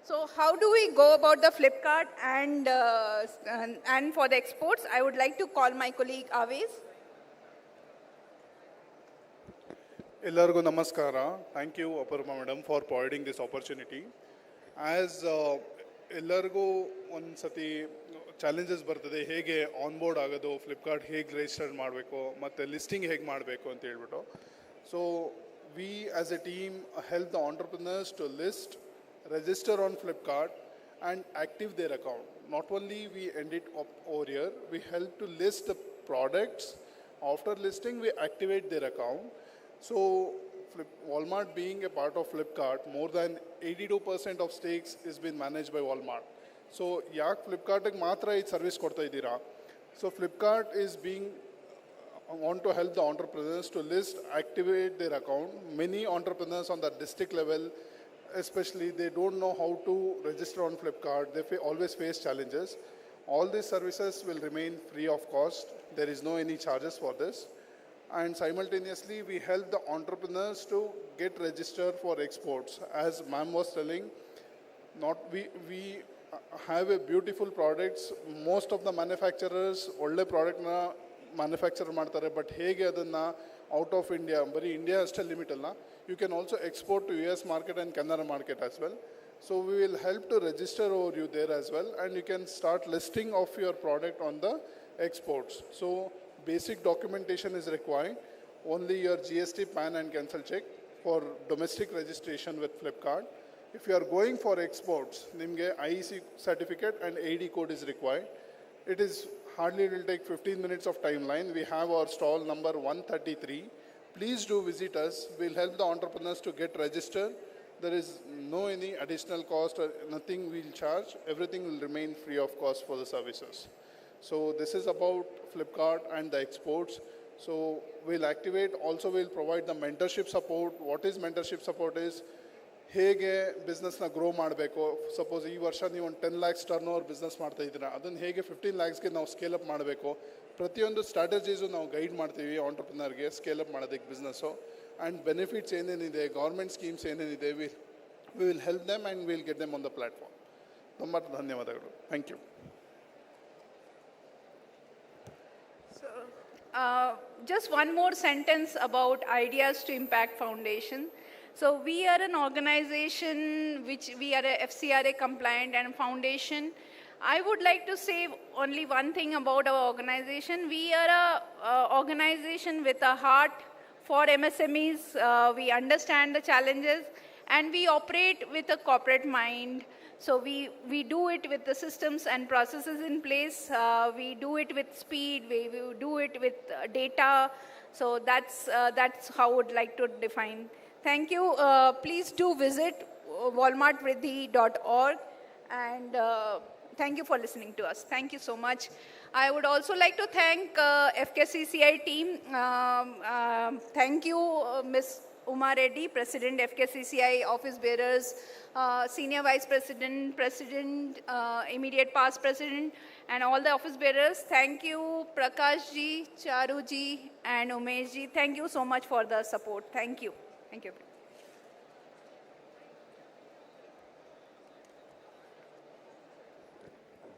So how do we go about the Flipkart and for the exports? I would like to call my colleague Aves. ಎಲ್ಲರಿಗೂ ನಮಸ್ಕಾರ. Thank you ಅಪರ್ಮ madam for providing this opportunity. As ಎಲ್ಲರಿಗೂ ಒಂದು ಸತಿ challenges ಬರ್ತದೆ, ಹೇಗೆ onboard ಆಗೋದು, ಫ್ಲಿಪ್ಕಾರ್ಟ್ ಹೇಗೆ ರಿಜಿಸ್ಟರ್ ಮಾಡಬೇಕು ಮತ್ತು ಲಿಸ್ಟಿಂಗ್ ಹೇಗೆ ಮಾಡಬೇಕು ಅಂತ ಹೇಳ್ಬಿಟ್ಟು. So we as a team help the entrepreneurs to list, register on Flipkart and active their account. Not only we end it up over here, we help to list the products. After listing, we activate their account. So Walmart being a part of Flipkart, more than 82% of stakes is been managed by Walmart. So, yak Flipkart matra is service korta idira. So, Flipkart is being want to help the entrepreneurs to list, activate their account. Many entrepreneurs on the district level, especially, they don't know how to register on Flipkart. They always face challenges. All these services will remain free of cost. There is no any charges for this. And simultaneously, we help the entrepreneurs to get registered for exports. As ma'am was telling, we have a beautiful products. Most of the manufacturers, older product na manufacture ಮಾಡ್ತಾರೆ, but ಹೇಗೆ ಅದನ್ನ out of India, ಬರೀ India ಅಷ್ಟೇ limit ಅಲ್ಲ, you can also export to US market and Canada market as well. So we will help to register over you there as well, and you can start listing of your product on the exports. So basic documentation is required, only your GST, PAN and cancel check for domestic registration with Flipkart. If you are going for exports, nimge IEC certificate and AD code is required. It is hardly, it will take 15 minutes of timeline. We have our stall number 133. Please do visit us. We'll help the entrepreneurs to get registered. There is no any additional cost or nothing we'll charge. Everything will remain free of cost for the services. So this is about Flipkart and the exports. So we'll activate, also we'll provide the mentorship support. What is mentorship support is, ಹೇಗೆ ಬಿಸ್ನೆಸ್ನ grow ಮಾಡಬೇಕು. Suppose ಈ ವರ್ಷ ನೀವು ಒಂದು 10 lakhs turn over business ಮಾಡ್ತಾ ಇದ್ದೀರಾ, ಅದನ್ನು ಹೇಗೆ 15 lakhsಗೆ ನಾವು ಸ್ಕೇಲ್ ಅಪ್ ಮಾಡಬೇಕು, ಪ್ರತಿಯೊಂದು ಸ್ಟ್ರಾಟಜೀಸು ನಾವು ಗೈಡ್ ಮಾಡ್ತೀವಿ ಆಂಟ್ರಪ್ರಿನರ್ಗೆ ಸ್ಕೇಲ್ ಅಪ್ ಮಾಡೋದಕ್ಕೆ ಬಿಸ್ನೆಸ್ಸು. ಆ್ಯಂಡ್ ಬೆನಿಫಿಟ್ಸ್ ಏನೇನಿದೆ, ಗೌರ್ಮೆಂಟ್ ಸ್ಕೀಮ್ಸ್ ಏನೇನಿದೆ, we will help them and will get them on the platform. ತುಂಬ ಧನ್ಯವಾದಗಳು. Thank you. Just one more sentence about Ideas to Impact Foundation. So we are an organization which we are a FCRA compliant and foundation. I would like to say only one thing about our organization. We are a organization with a heart for MSMEs. We understand the challenges and we operate with a corporate mind. So we do it with the systems and processes in place. We do it with speed. We do it with data. So that's how I would like to define. Thank you. Please do visit walmartvriddhi.org and thank you for listening to us. Thank you so much. I would also like to thank FKCCI team. Thank you, Ms. Uma Reddy, President, FKCCI, Office Bearers, Senior Vice President, President, Immediate Past President, and all the Office Bearers. Thank you, Prakash ji, Charu ji, and Umesh ji. Thank you so much for the support. Thank you. Thank you.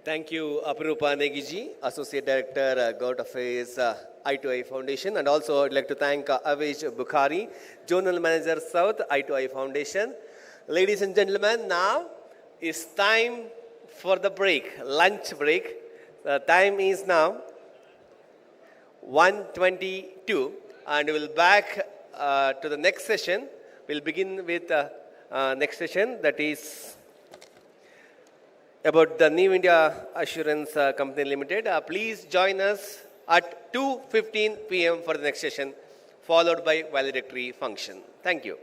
Thank you, Aparupa Negiji, Associate Director, Government Affairs, I2I Foundation. And also I'd like to thank Avesh Bukhari, General Manager, South, I2I Foundation. Ladies and gentlemen, now is time for the break, lunch break. The time is now 1:22 and we'll back to the next session. We'll begin with next session, that is about the New India Assurance Company Limited. Please join us at 2:15 p.m. for the next session, followed by valedictory function. Thank you.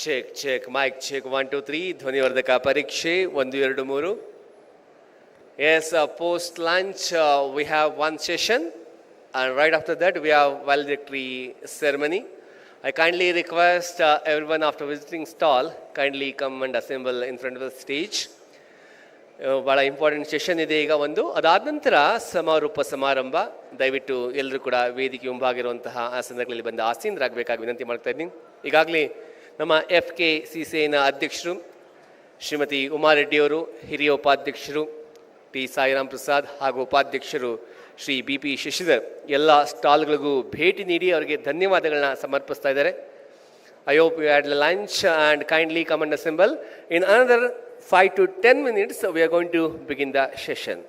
Check mic check 1 2 3 ಧ್ವನಿವರ್ಧಕ ಪರೀಕ್ಷೆ 1 2 3. Yes, post lunch we have one session, and right after that we have valedictory ceremony. I kindly request everyone after visiting stall kindly come and assemble in front of the stage. ಭಾಳ important session ಇದೆ ಈಗ ಒಂದು. ಅದಾದ ನಂತರ ಸಮಾರೋಪ ಸಮಾರಂಭ. ದಯವಿಟ್ಟು ಎಲ್ಲರೂ ಕೂಡ ವೇದಿಕೆ ಮುಂಭಾಗಿರುವಂತಹ ಆಸನಗಳಲ್ಲಿ ಬಂದು ಆಸೀನರಾಗಬೇಕಾಗಿ ವಿನಂತಿ ಮಾಡ್ತಾ ಇದ್ದೀನಿ. ಈಗಾಗಲೇ ನಮ್ಮ FKCCIನ ಅಧ್ಯಕ್ಷರು ಶ್ರೀಮತಿ ಉಮಾರೆಡ್ಡಿಯವರು, ಹಿರಿಯ ಉಪಾಧ್ಯಕ್ಷರು ಟಿ ಸಾಯಿರಾಮ್ ಪ್ರಸಾದ್ ಹಾಗೂ ಉಪಾಧ್ಯಕ್ಷರು ಶ್ರೀ BP ಶಶಿಧರ್ ಎಲ್ಲ ಸ್ಟಾಲ್ಗಳಿಗೂ ಭೇಟಿ ನೀಡಿ ಅವರಿಗೆ ಧನ್ಯವಾದಗಳನ್ನ ಸಮರ್ಪಿಸ್ತಾ ಇದ್ದಾರೆ. I hope you had lunch and kindly come and assemble. In another 5 to 10 minutes, we are going to begin the session.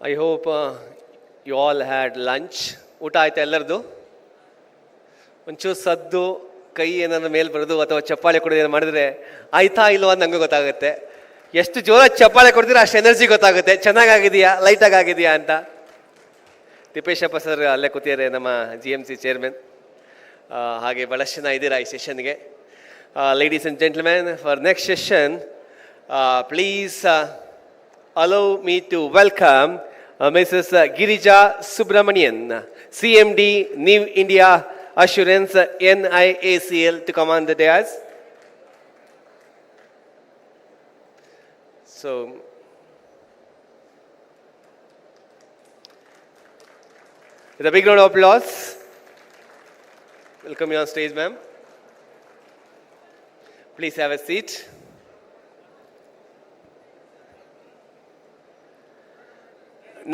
I hope you all had lunch. ಊಟ ಆಯ್ತಾ ಎಲ್ಲರದು? ಒಂಚೂರು ಸದ್ದು ಕೈ ಏನಾದ್ರು ಮೇಲೆ ಬರೋದು ಅಥವಾ ಚಪ್ಪಾಳೆ ಕೊಡೋದು ಏನು ಮಾಡಿದ್ರೆ ಆಯ್ತಾ ಇಲ್ವಾ ಅಂತ ನಂಗೆ ಗೊತ್ತಾಗುತ್ತೆ. ಎಷ್ಟು ಜೋರಾಗಿ ಚಪ್ಪಾಳೆ ಕೊಡ್ತೀರಾ ಅಷ್ಟು ಎನರ್ಜಿ ಗೊತ್ತಾಗುತ್ತೆ. ಚೆನ್ನಾಗಾಗಿದೆಯಾ, ಲೈಟಾಗಿ ಆಗಿದೆಯಾ ಅಂತ. ತಿಪ್ಪೇಶಪ್ಪ ಸರ್ ಅಲ್ಲೇ ಕೂತಿದ್ದಾರೆ, ನಮ್ಮ GMC ಚೇರ್ಮನ್. ಹಾಗೆ ಭಾಳಷ್ಟು ಜನ ಇದ್ದೀರಾ ಈ ಸೆಷನ್ಗೆ. Ladies and gentlemen, for next session, please allow me to welcome Mrs. Girija Subramanian, CMD, New India Assurance, NIACL, to come on the dais. So, with a big round of applause, welcome you on stage, ma'am. Please have a seat.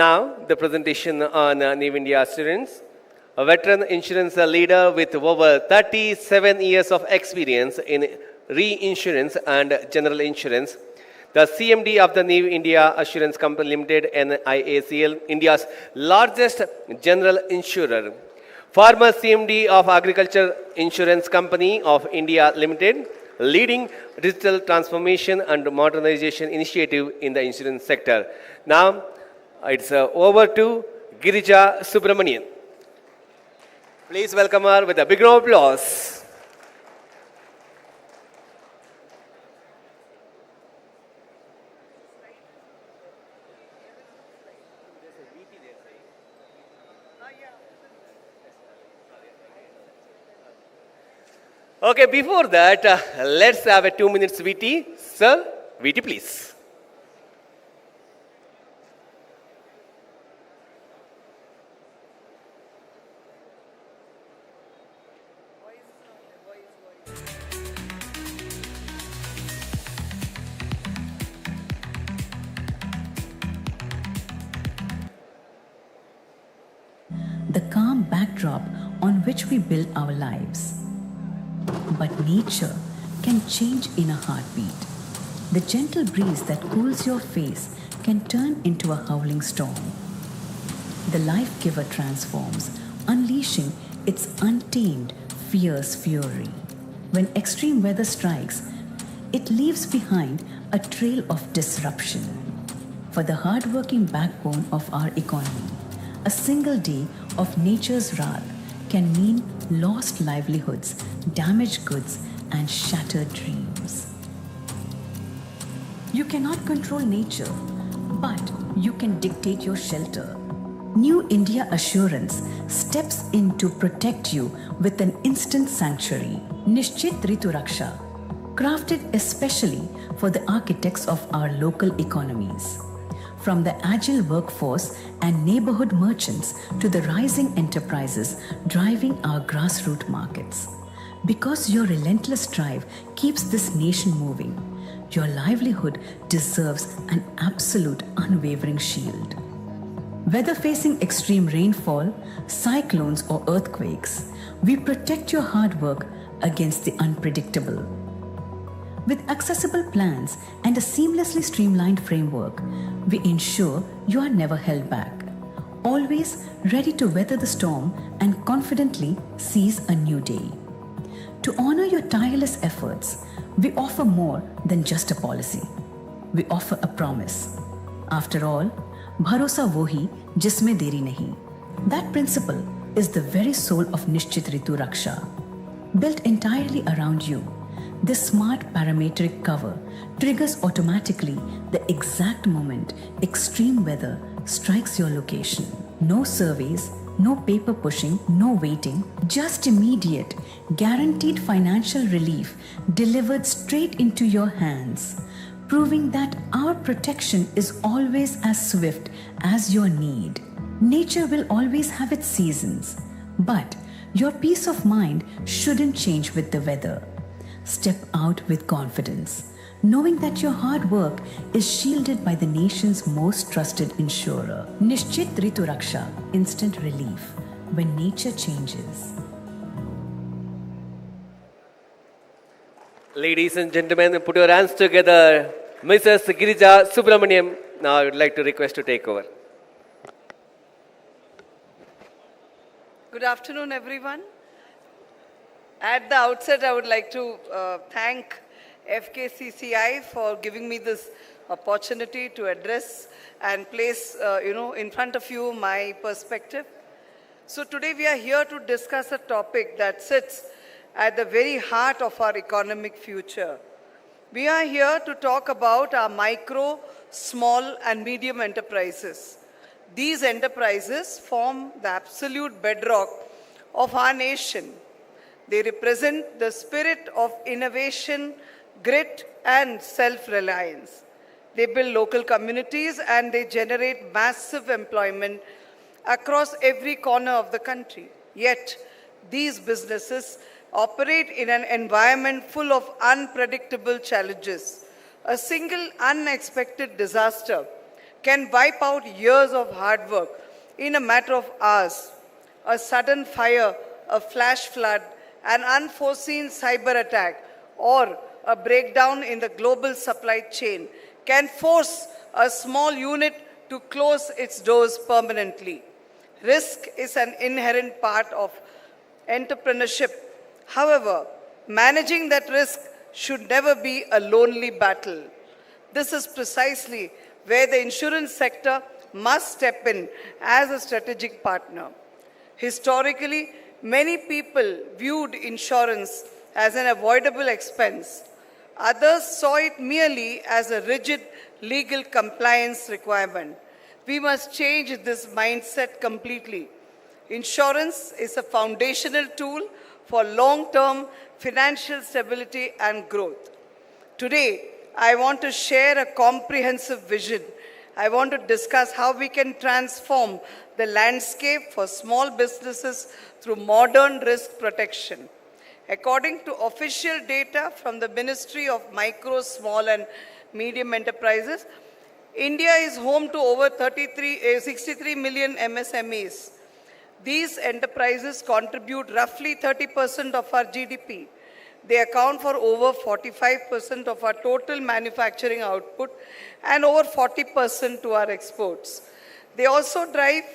Now, the presentation on New India Assurance. A veteran insurance leader with over 37 years of experience in reinsurance and general insurance, the CMD of the New India Assurance Company Limited, NIACL, India's largest general insurer. Former CMD of Agriculture Insurance Company of India Limited, leading digital transformation and modernization initiative in the insurance sector. Now, it's over to Girija Subramanian. Please welcome her with a big round of applause. Okay, before that, let's have a 2 minutes VT. Sir, VT please. The calm backdrop on which we build our lives. But nature can change in a heartbeat. The gentle breeze that cools your face can turn into a howling storm. The life giver transforms, unleashing its untamed, fierce fury. When extreme weather strikes, it leaves behind a trail of disruption. For the hard-working backbone of our economy, a single day of nature's wrath can mean lost livelihoods, damaged goods, and shattered dreams. You cannot control nature, but you can dictate your shelter. New India Assurance steps in to protect you with an instant sanctuary. Nishchit Ritu Raksha, crafted especially for the architects of our local economies. From the agile workforce and neighborhood merchants to the rising enterprises driving our grassroots markets. Because your relentless drive keeps this nation moving, your livelihood deserves an absolute unwavering shield. Whether facing extreme rainfall, cyclones, or earthquakes, we protect your hard work against the unpredictable. With accessible plans and a seamlessly streamlined framework, we ensure you are never held back. Always ready to weather the storm and confidently seize a new day. To honor your tireless efforts, we offer more than just a policy. We offer a promise. After all, bharosa wohi jisme deri nahi. That principle is the very soul of Nishchit Ritu Raksha. Built entirely around you, this smart parametric cover triggers automatically the exact moment extreme weather strikes your location. No surveys, no paper pushing, no waiting, just immediate, guaranteed financial relief delivered straight into your hands, proving that our protection is always as swift as your need. Nature will always have its seasons, but your peace of mind shouldn't change with the weather. Step out with confidence, knowing that your hard work is shielded by the nation's most trusted insurer. Nishchit Ritu Raksha, instant relief when nature changes. Ladies and gentlemen, put your hands together. Mrs. Girija Subramanian, now I would like to request to take over. Good afternoon, everyone. At the outset, I would like to thank FKCCI for giving me this opportunity to address and place, in front of you my perspective. So today we are here to discuss a topic that sits at the very heart of our economic future. We are here to talk about our micro, small and medium enterprises. These enterprises form the absolute bedrock of our nation. They represent the spirit of innovation, grit and self-reliance. They build local communities and they generate massive employment across every corner of the country. Yet, these businesses operate in an environment full of unpredictable challenges. A single unexpected disaster can wipe out years of hard work in a matter of hours. A sudden fire, a flash flood, an unforeseen cyber attack, or a breakdown in the global supply chain can force a small unit to close its doors permanently. Risk is an inherent part of entrepreneurship. However, managing that risk should never be a lonely battle. This is precisely where the insurance sector must step in as a strategic partner. Historically, many people viewed insurance as an avoidable expense. Others saw it merely as a rigid legal compliance requirement. We must change this mindset completely. Insurance is a foundational tool for long-term financial stability and growth. Today, I want to share a comprehensive vision. I want to discuss how we can transform the landscape for small businesses through modern risk protection. According to official data from the Ministry of Micro, Small and Medium Enterprises, India is home to over 63 million MSMEs. These enterprises contribute roughly 30% of our GDP. They account for over 45% of our total manufacturing output and over 40% to our exports. They also drive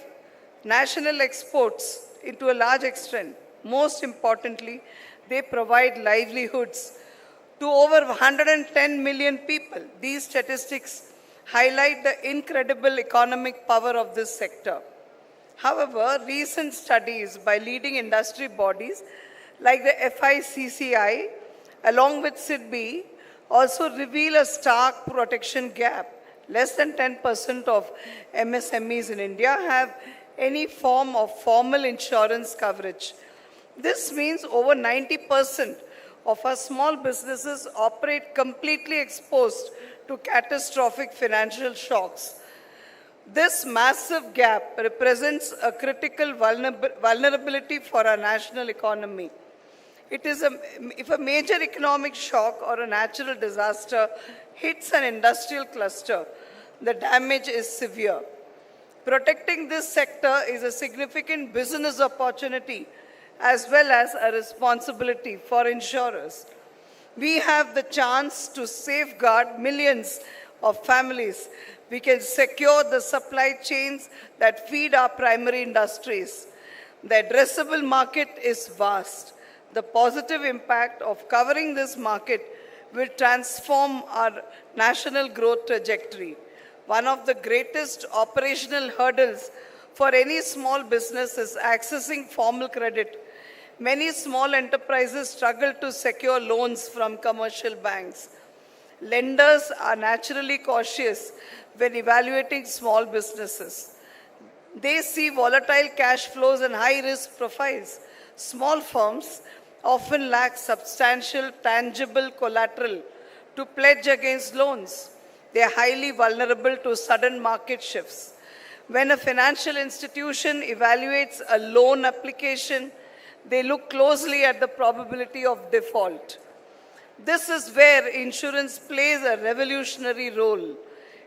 national exports into a large extent. Most importantly, they provide livelihoods to over 110 million people. These statistics highlight the incredible economic power of this sector. However, recent studies by leading industry bodies like the FKCCI, along with SIDBI, also reveal a stark protection gap. Less than 10% of MSMEs in India have any form of formal insurance coverage. This means over 90% of our small businesses operate completely exposed to catastrophic financial shocks. This massive gap represents a critical vulnerability for our national economy. If a major economic shock or a natural disaster hits an industrial cluster, the damage is severe. Protecting this sector is a significant business opportunity as well as a responsibility for insurers. We have the chance to safeguard millions of families. We can secure the supply chains that feed our primary industries. The addressable market is vast. The positive impact of covering this market will transform our national growth trajectory. One of the greatest operational hurdles for any small business is accessing formal credit. Many small enterprises struggle to secure loans from commercial banks. Lenders are naturally cautious when evaluating small businesses. They see volatile cash flows and high-risk profiles. Small firms often lack substantial tangible collateral to pledge against loans. They are highly vulnerable to sudden market shifts. When a financial institution evaluates a loan application, they look closely at the probability of default. This is where insurance plays a revolutionary role.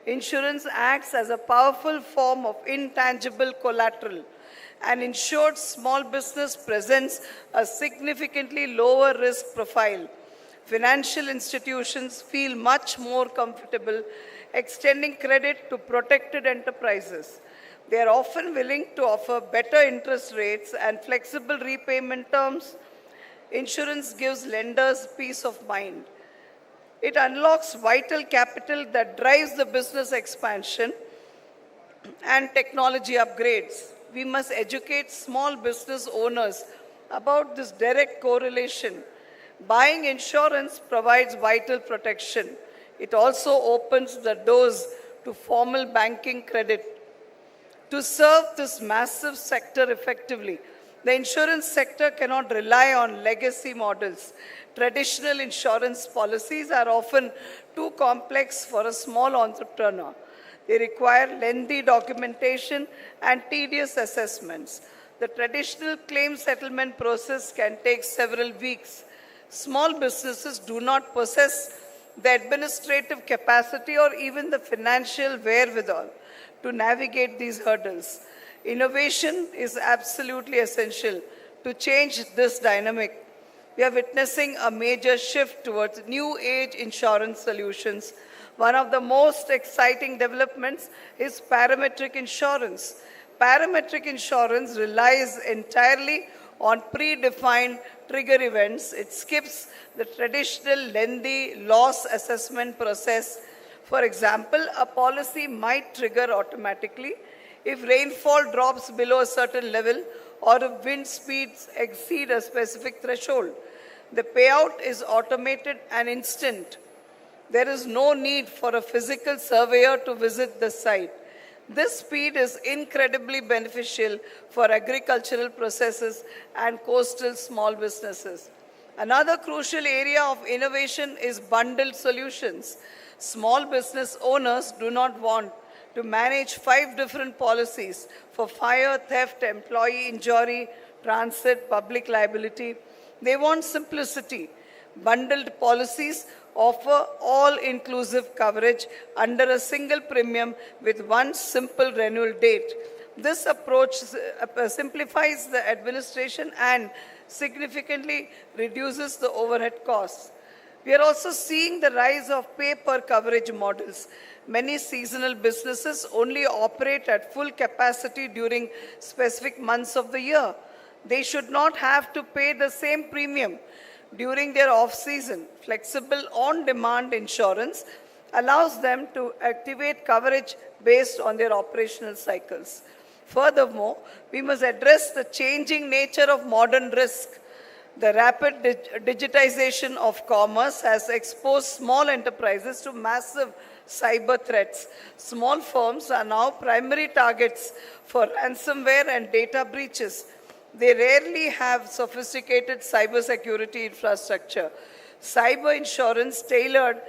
Insurance acts as a powerful form of intangible collateral. An insured small business presents a significantly lower risk profile. Financial institutions feel much more comfortable extending credit to protected enterprises. They are often willing to offer better interest rates and flexible repayment terms. Insurance gives lenders peace of mind. It unlocks vital capital that drives the business expansion and technology upgrades. We must educate small business owners about this direct correlation. Buying insurance provides vital protection. It also opens the doors to formal banking credit. To serve this massive sector effectively, the insurance sector cannot rely on legacy models. Traditional insurance policies are often too complex for a small entrepreneur. They require lengthy documentation and tedious assessments. The traditional claim settlement process can take several weeks. Small businesses do not possess the administrative capacity or even the financial wherewithal to navigate these hurdles. Innovation is absolutely essential to change this dynamic. We are witnessing a major shift towards new age insurance solutions. One of the most exciting developments is parametric insurance. Parametric insurance relies entirely on predefined trigger events. It skips the traditional lengthy loss assessment process. For example, a policy might trigger automatically if rainfall drops below a certain level or if wind speeds exceed a specific threshold. The payout is automated and instant. There is no need for a physical surveyor to visit the site. This speed is incredibly beneficial for agricultural processes and coastal small businesses. Another crucial area of innovation is bundled solutions. Small business owners do not want to manage 5 different policies for fire, theft, employee injury, transit, public liability. They want simplicity. Bundled policies offer all-inclusive coverage under a single premium with one simple renewal date. This approach simplifies the administration and significantly reduces the overhead costs. We are also seeing the rise of pay-per-coverage models. Many seasonal businesses only operate at full capacity during specific months of the year. They should not have to pay the same premium during their off-season. Flexible on-demand insurance allows them to activate coverage based on their operational cycles. Furthermore, we must address the changing nature of modern risk. The rapid digitization of commerce has exposed small enterprises to massive cyber threats. Small firms are now primary targets for ransomware and data breaches. They rarely have sophisticated cybersecurity infrastructure. Cyber insurance tailored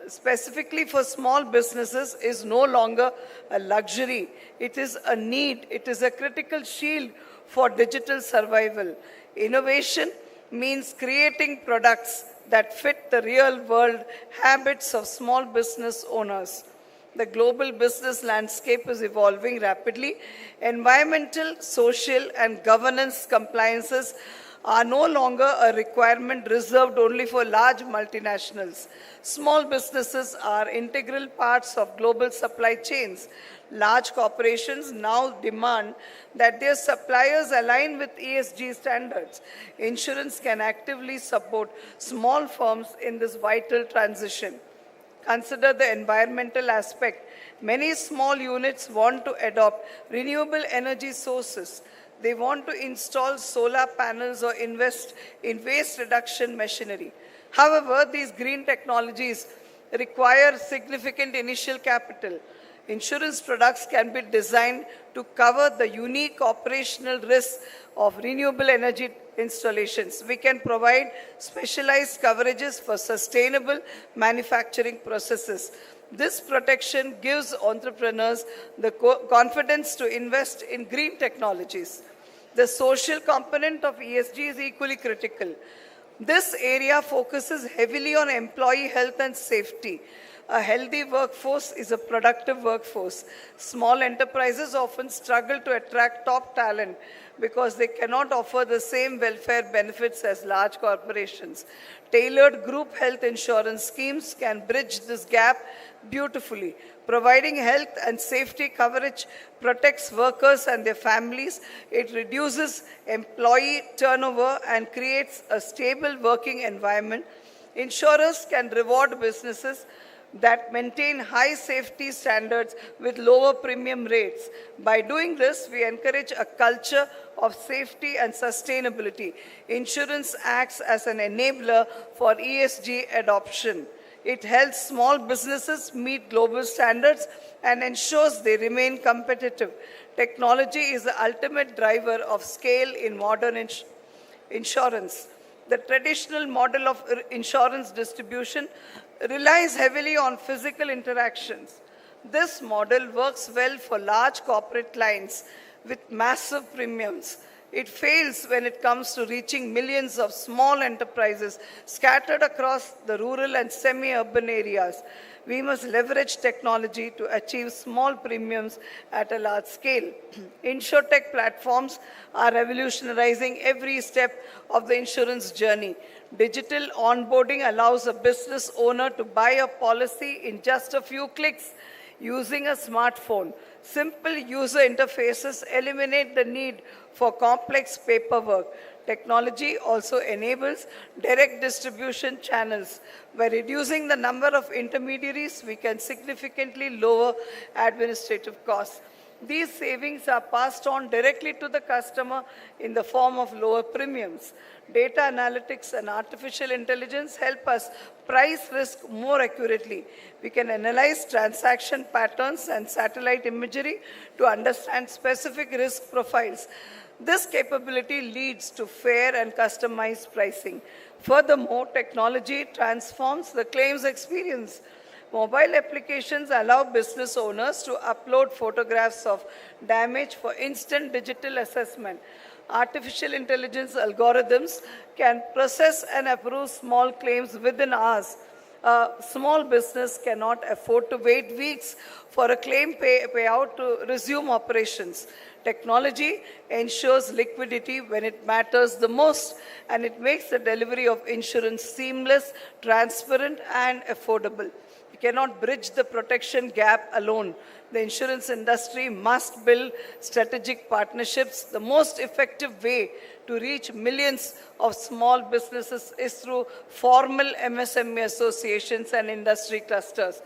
specifically for small businesses is no longer a luxury. It is a need. It is a critical shield for digital survival. Innovation means creating products that fit the real-world habits of small business owners. The global business landscape is evolving rapidly. Environmental, social, and governance compliances are no longer a requirement reserved only for large multinationals. Small businesses are integral parts of global supply chains. Large corporations now demand that their suppliers align with ESG standards. Insurance can actively support small firms in this vital transition. Consider the environmental aspect. Many small units want to adopt renewable energy sources. They want to install solar panels or invest in waste reduction machinery. However, these green technologies require significant initial capital. Insurance products can be designed to cover the unique operational risks of renewable energy installations. We can provide specialized coverages for sustainable manufacturing processes. This protection gives entrepreneurs the confidence to invest in green technologies. The social component of ESG is equally critical. This area focuses heavily on employee health and safety. A healthy workforce is a productive workforce. Small enterprises often struggle to attract top talent because they cannot offer the same welfare benefits as large corporations. Tailored group health insurance schemes can bridge this gap beautifully. Providing health and safety coverage protects workers and their families. It reduces employee turnover and creates a stable working environment. Insurers can reward businesses that maintain high safety standards with lower premium rates. By doing this, we encourage a culture of safety and sustainability. Insurance acts as an enabler for ESG adoption. It helps small businesses meet global standards and ensures they remain competitive. Technology is the ultimate driver of scale in modern insurance. The traditional model of insurance distribution relies heavily on physical interactions. This model works well for large corporate clients with massive premiums. It fails when it comes to reaching millions of small enterprises scattered across the rural and semi-urban areas. We must leverage technology to achieve small premiums at a large scale. InsurTech platforms are revolutionizing every step of the insurance journey. Digital onboarding allows a business owner to buy a policy in just a few clicks using a smartphone. Simple user interfaces eliminate the need for complex paperwork. Technology also enables direct distribution channels. By reducing the number of intermediaries, we can significantly lower administrative costs. These savings are passed on directly to the customer in the form of lower premiums. Data analytics and artificial intelligence help us price risk more accurately. We can analyze transaction patterns and satellite imagery to understand specific risk profiles. This capability leads to fair and customized pricing. Furthermore, technology transforms the claims experience. Mobile applications allow business owners to upload photographs of damage for instant digital assessment. Artificial intelligence algorithms can process and approve small claims within hours. A small business cannot afford to wait weeks for a claim payout to resume operations. Technology ensures liquidity when it matters the most, and it makes the delivery of insurance seamless, transparent, and affordable. We cannot bridge the protection gap alone. The insurance industry must build strategic partnerships. The most effective way to reach millions of small businesses is through formal MSME associations and industry clusters.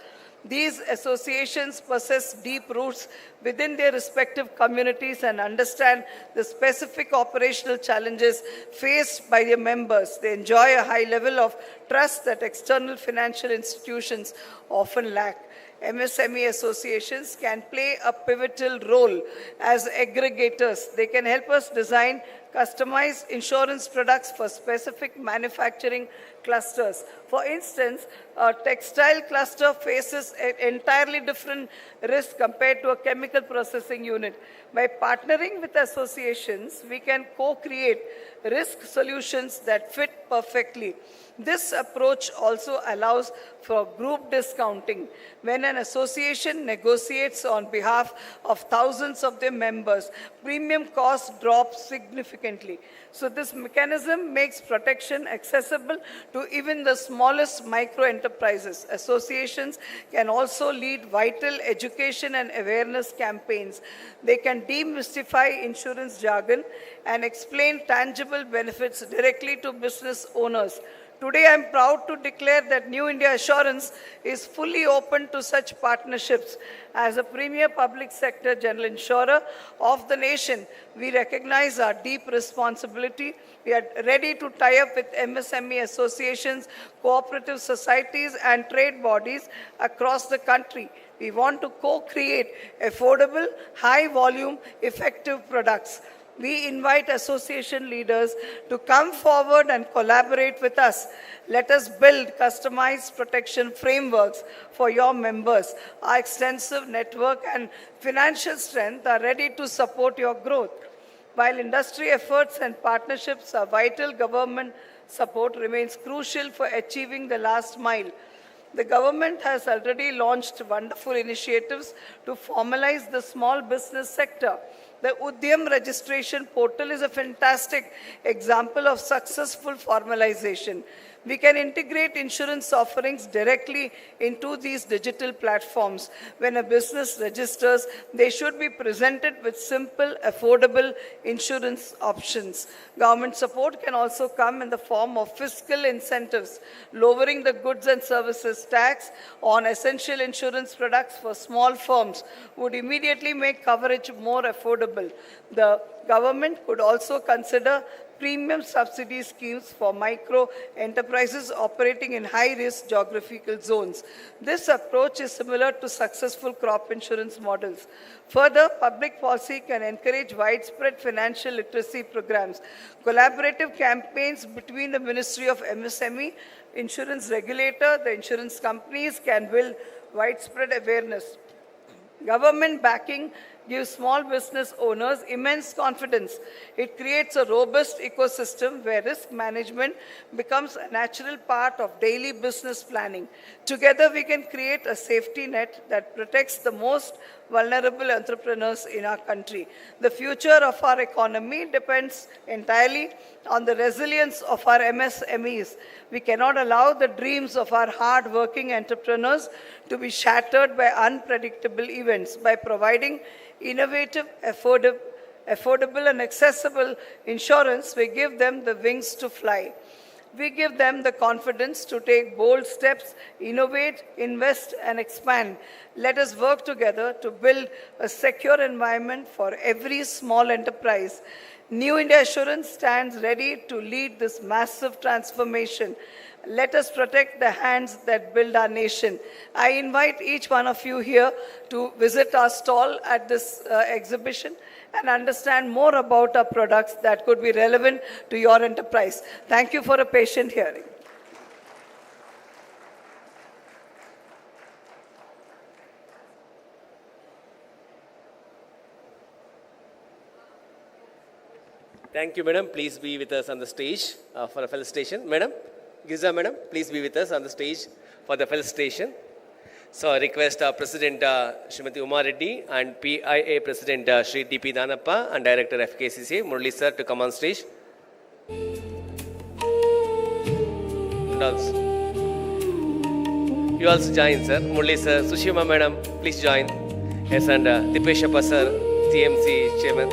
These associations possess deep roots within their respective communities and understand the specific operational challenges faced by their members. They enjoy a high level of trust that external financial institutions often lack. MSME associations can play a pivotal role as aggregators. They can help us design customized insurance products for specific manufacturing clusters. For instance, a textile cluster faces an entirely different risk compared to a chemical processing unit. By partnering with associations, we can co-create risk solutions that fit perfectly. This approach also allows for group discounting. When an association negotiates on behalf of thousands of their members, premium costs drop significantly. So this mechanism makes protection accessible to even the smallest micro enterprises. Associations can also lead vital education and awareness campaigns. They can demystify insurance jargon and explain tangible benefits directly to business owners. Today, I am proud to declare that New India Assurance is fully open to such partnerships. As a premier public sector general insurer of the nation, we recognize our deep responsibility. We are ready to tie up with MSME associations, cooperative societies, and trade bodies across the country. We want to co-create affordable, high-volume, effective products. We invite association leaders to come forward and collaborate with us. Let us build customized protection frameworks for your members. Our extensive network and financial strength are ready to support your growth. While industry efforts and partnerships are vital, government support remains crucial for achieving the last mile. The government has already launched wonderful initiatives to formalize the small business sector. The Udyam registration portal is a fantastic example of successful formalization. We can integrate insurance offerings directly into these digital platforms. When a business registers, they should be presented with simple, affordable insurance options. Government support can also come in the form of fiscal incentives. Lowering the goods and services tax on essential insurance products for small firms would immediately make coverage more affordable. The government could also consider premium subsidy schemes for micro enterprises operating in high-risk geographical zones. This approach is similar to successful crop insurance models. Further, public policy can encourage widespread financial literacy programs. Collaborative campaigns between the Ministry of MSME, insurance regulator, the insurance companies can build widespread awareness. Government backing gives small business owners immense confidence. It creates a robust ecosystem where risk management becomes a natural part of daily business planning. Together, we can create a safety net that protects the most vulnerable entrepreneurs in our country. The future of our economy depends entirely on the resilience of our MSMEs. We cannot allow the dreams of our hard-working entrepreneurs to be shattered by unpredictable events. By providing innovative, affordable and accessible insurance, we give them the wings to fly. We give them the confidence to take bold steps, innovate, invest, and expand. Let us work together to build a secure environment for every small enterprise. New India Assurance stands ready to lead this massive transformation. Let us protect the hands that build our nation. I invite each one of you here to visit our stall at this exhibition and understand more about our products that could be relevant to your enterprise. Thank you for a patient hearing. Thank you, madam. Please be with us on the stage for a felicitation. Madam, Giza, madam, please be with us on the stage for the felicitation. So I request President Srimati Uma Reddy and PIA President Shri D.P. Danappa and Director FKCCI Murali sir to come on stage. And also, you also join, sir. Murali sir, Sushima madam, please join. Yes, and Dipeshappa sir, TMC Chairman.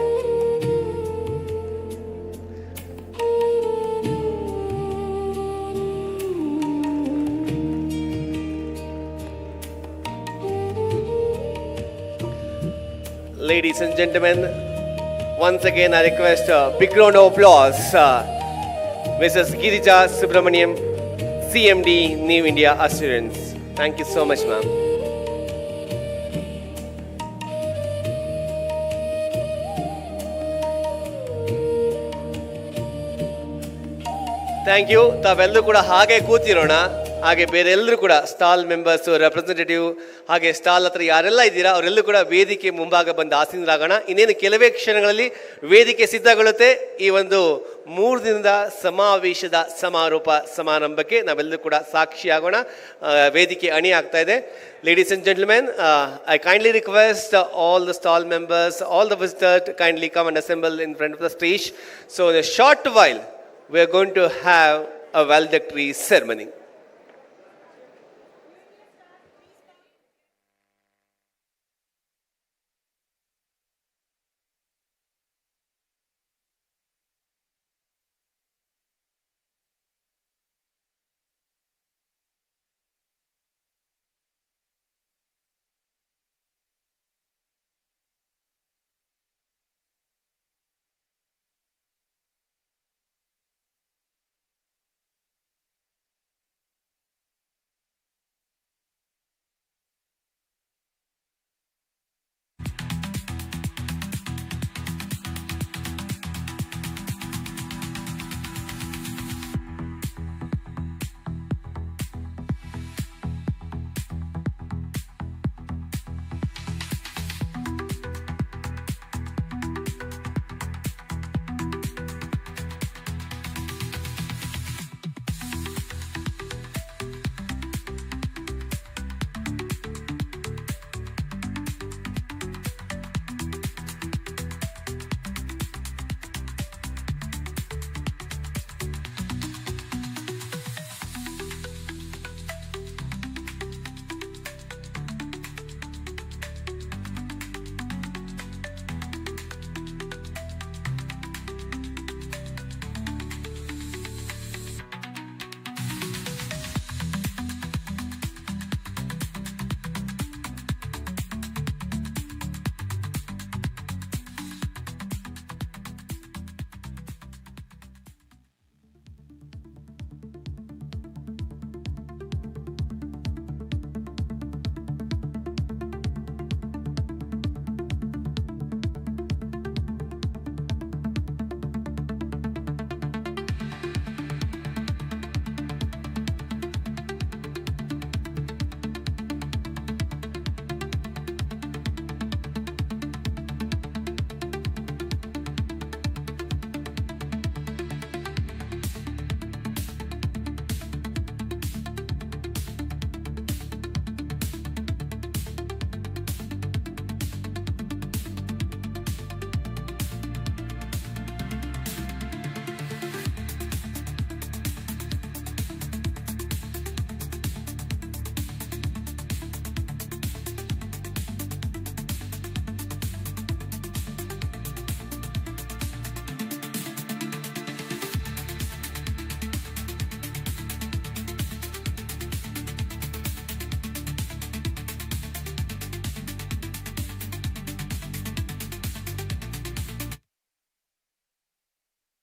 Ladies and gentlemen, once again I request a big round of applause, Mrs. Girija Subramaniam, CMD New India Assurance. Thank you so much, ma'am. Thank you. ತಾವೆಲ್ಲರೂ ಕೂಡ ಹಾಗೆ ಕೂತಿರೋಣ. ಹಾಗೆ ಬೇರೆ ಎಲ್ಲರೂ ಕೂಡ stall members, representative, ಹಾಗೆ stall ಹತ್ರ ಯಾರೆಲ್ಲ ಇದ್ದೀರಾ ಅವರೆಲ್ಲರೂ ಕೂಡ ವೇದಿಕೆ ಮುಂಭಾಗ ಬಂದು ಆಸೀನರಾಗೋಣ. ಇನ್ನೇನು ಕೆಲವೇ ಕ್ಷಣಗಳಲ್ಲಿ ವೇದಿಕೆ ಸಿದ್ಧಗೊಳ್ಳುತ್ತೆ. ಈ ಒಂದು 3 ದಿನದ ಸಮಾವೇಶದ ಸಮಾರೋಪ ಸಮಾರಂಭಕ್ಕೆ ನಾವೆಲ್ಲರೂ ಕೂಡ ಸಾಕ್ಷಿಯಾಗೋಣ. ವೇದಿಕೆ ಅಣಿ ಆಗ್ತಾ ಇದೆ. Ladies and gentlemen, I kindly request all the stall members, all the visitors to kindly come and assemble in front of the stage. So in a short while, we are going to have a valedictory ceremony.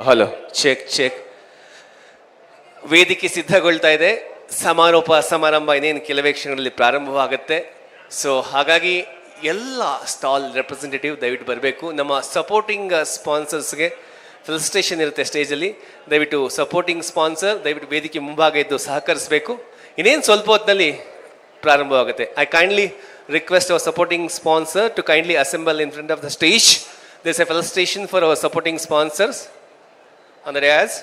Hello check check. ವೇದಿಕೆ ಸಿದ್ಧಗೊಳ್ತಾ ಇದೆ. ಸಮಾರೋಪ ಸಮಾರಂಭ ಇನ್ನೇನು ಕೆಲವೇ ಕ್ಷಣಗಳಲ್ಲಿ ಪ್ರಾರಂಭವಾಗುತ್ತೆ. So ಹಾಗಾಗಿ ಎಲ್ಲ ಸ್ಟಾಲ್ ರೆಪ್ರೆಸೆಂಟೇಟಿವ್ ದಯವಿಟ್ಟು ಬರಬೇಕು. ನಮ್ಮ ಸಪೋರ್ಟಿಂಗ್ ಸ್ಪಾನ್ಸರ್ಸ್ಗೆ ಫೆಲಿಸಿಟೇಷನ್ ಇರುತ್ತೆ ಸ್ಟೇಜಲ್ಲಿ. ದಯವಿಟ್ಟು ಸಪೋರ್ಟಿಂಗ್ ಸ್ಪಾನ್ಸರ್ ದಯವಿಟ್ಟು ವೇದಿಕೆ ಮುಂಭಾಗ ಇದ್ದು ಸಹಕರಿಸಬೇಕು. ಇನ್ನೇನು ಸ್ವಲ್ಪ ಹೊತ್ತಿನಲ್ಲಿ ಪ್ರಾರಂಭವಾಗುತ್ತೆ. I kindly request our supporting sponsor to kindly assemble in front of the stage. This a felicitation for our supporting sponsors on the dais.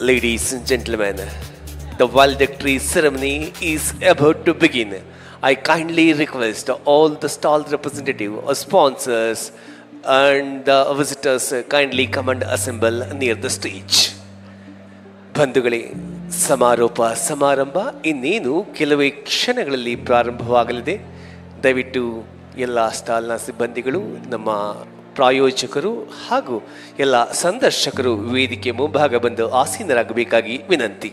Ladies and gentlemen, the valedictory ceremony is about to begin. I kindly request all the stall representatives or sponsors and the visitors kindly come and assemble near the stage. ಬಂಧುಗಳೇ, ಸಮಾರೋಪ ಸಮಾರಂಭ ಇನ್ನೇನು ಕೆಲವೇ ಕ್ಷಣಗಳಲ್ಲಿ ಪ್ರಾರಂಭವಾಗಲಿದೆ. ದಯವಿಟ್ಟು ಎಲ್ಲ ಸ್ಟಾಲ್ನ ಸಿಬ್ಬಂದಿಗಳು, ನಮ್ಮ ಪ್ರಾಯೋಜಕರು ಹಾಗೂ ಎಲ್ಲ ಸಂದರ್ಶಕರು ವೇದಿಕೆ ಮುಂಭಾಗ ಬಂದು ಆಸೀನರಾಗಬೇಕಾಗಿ ವಿನಂತಿ.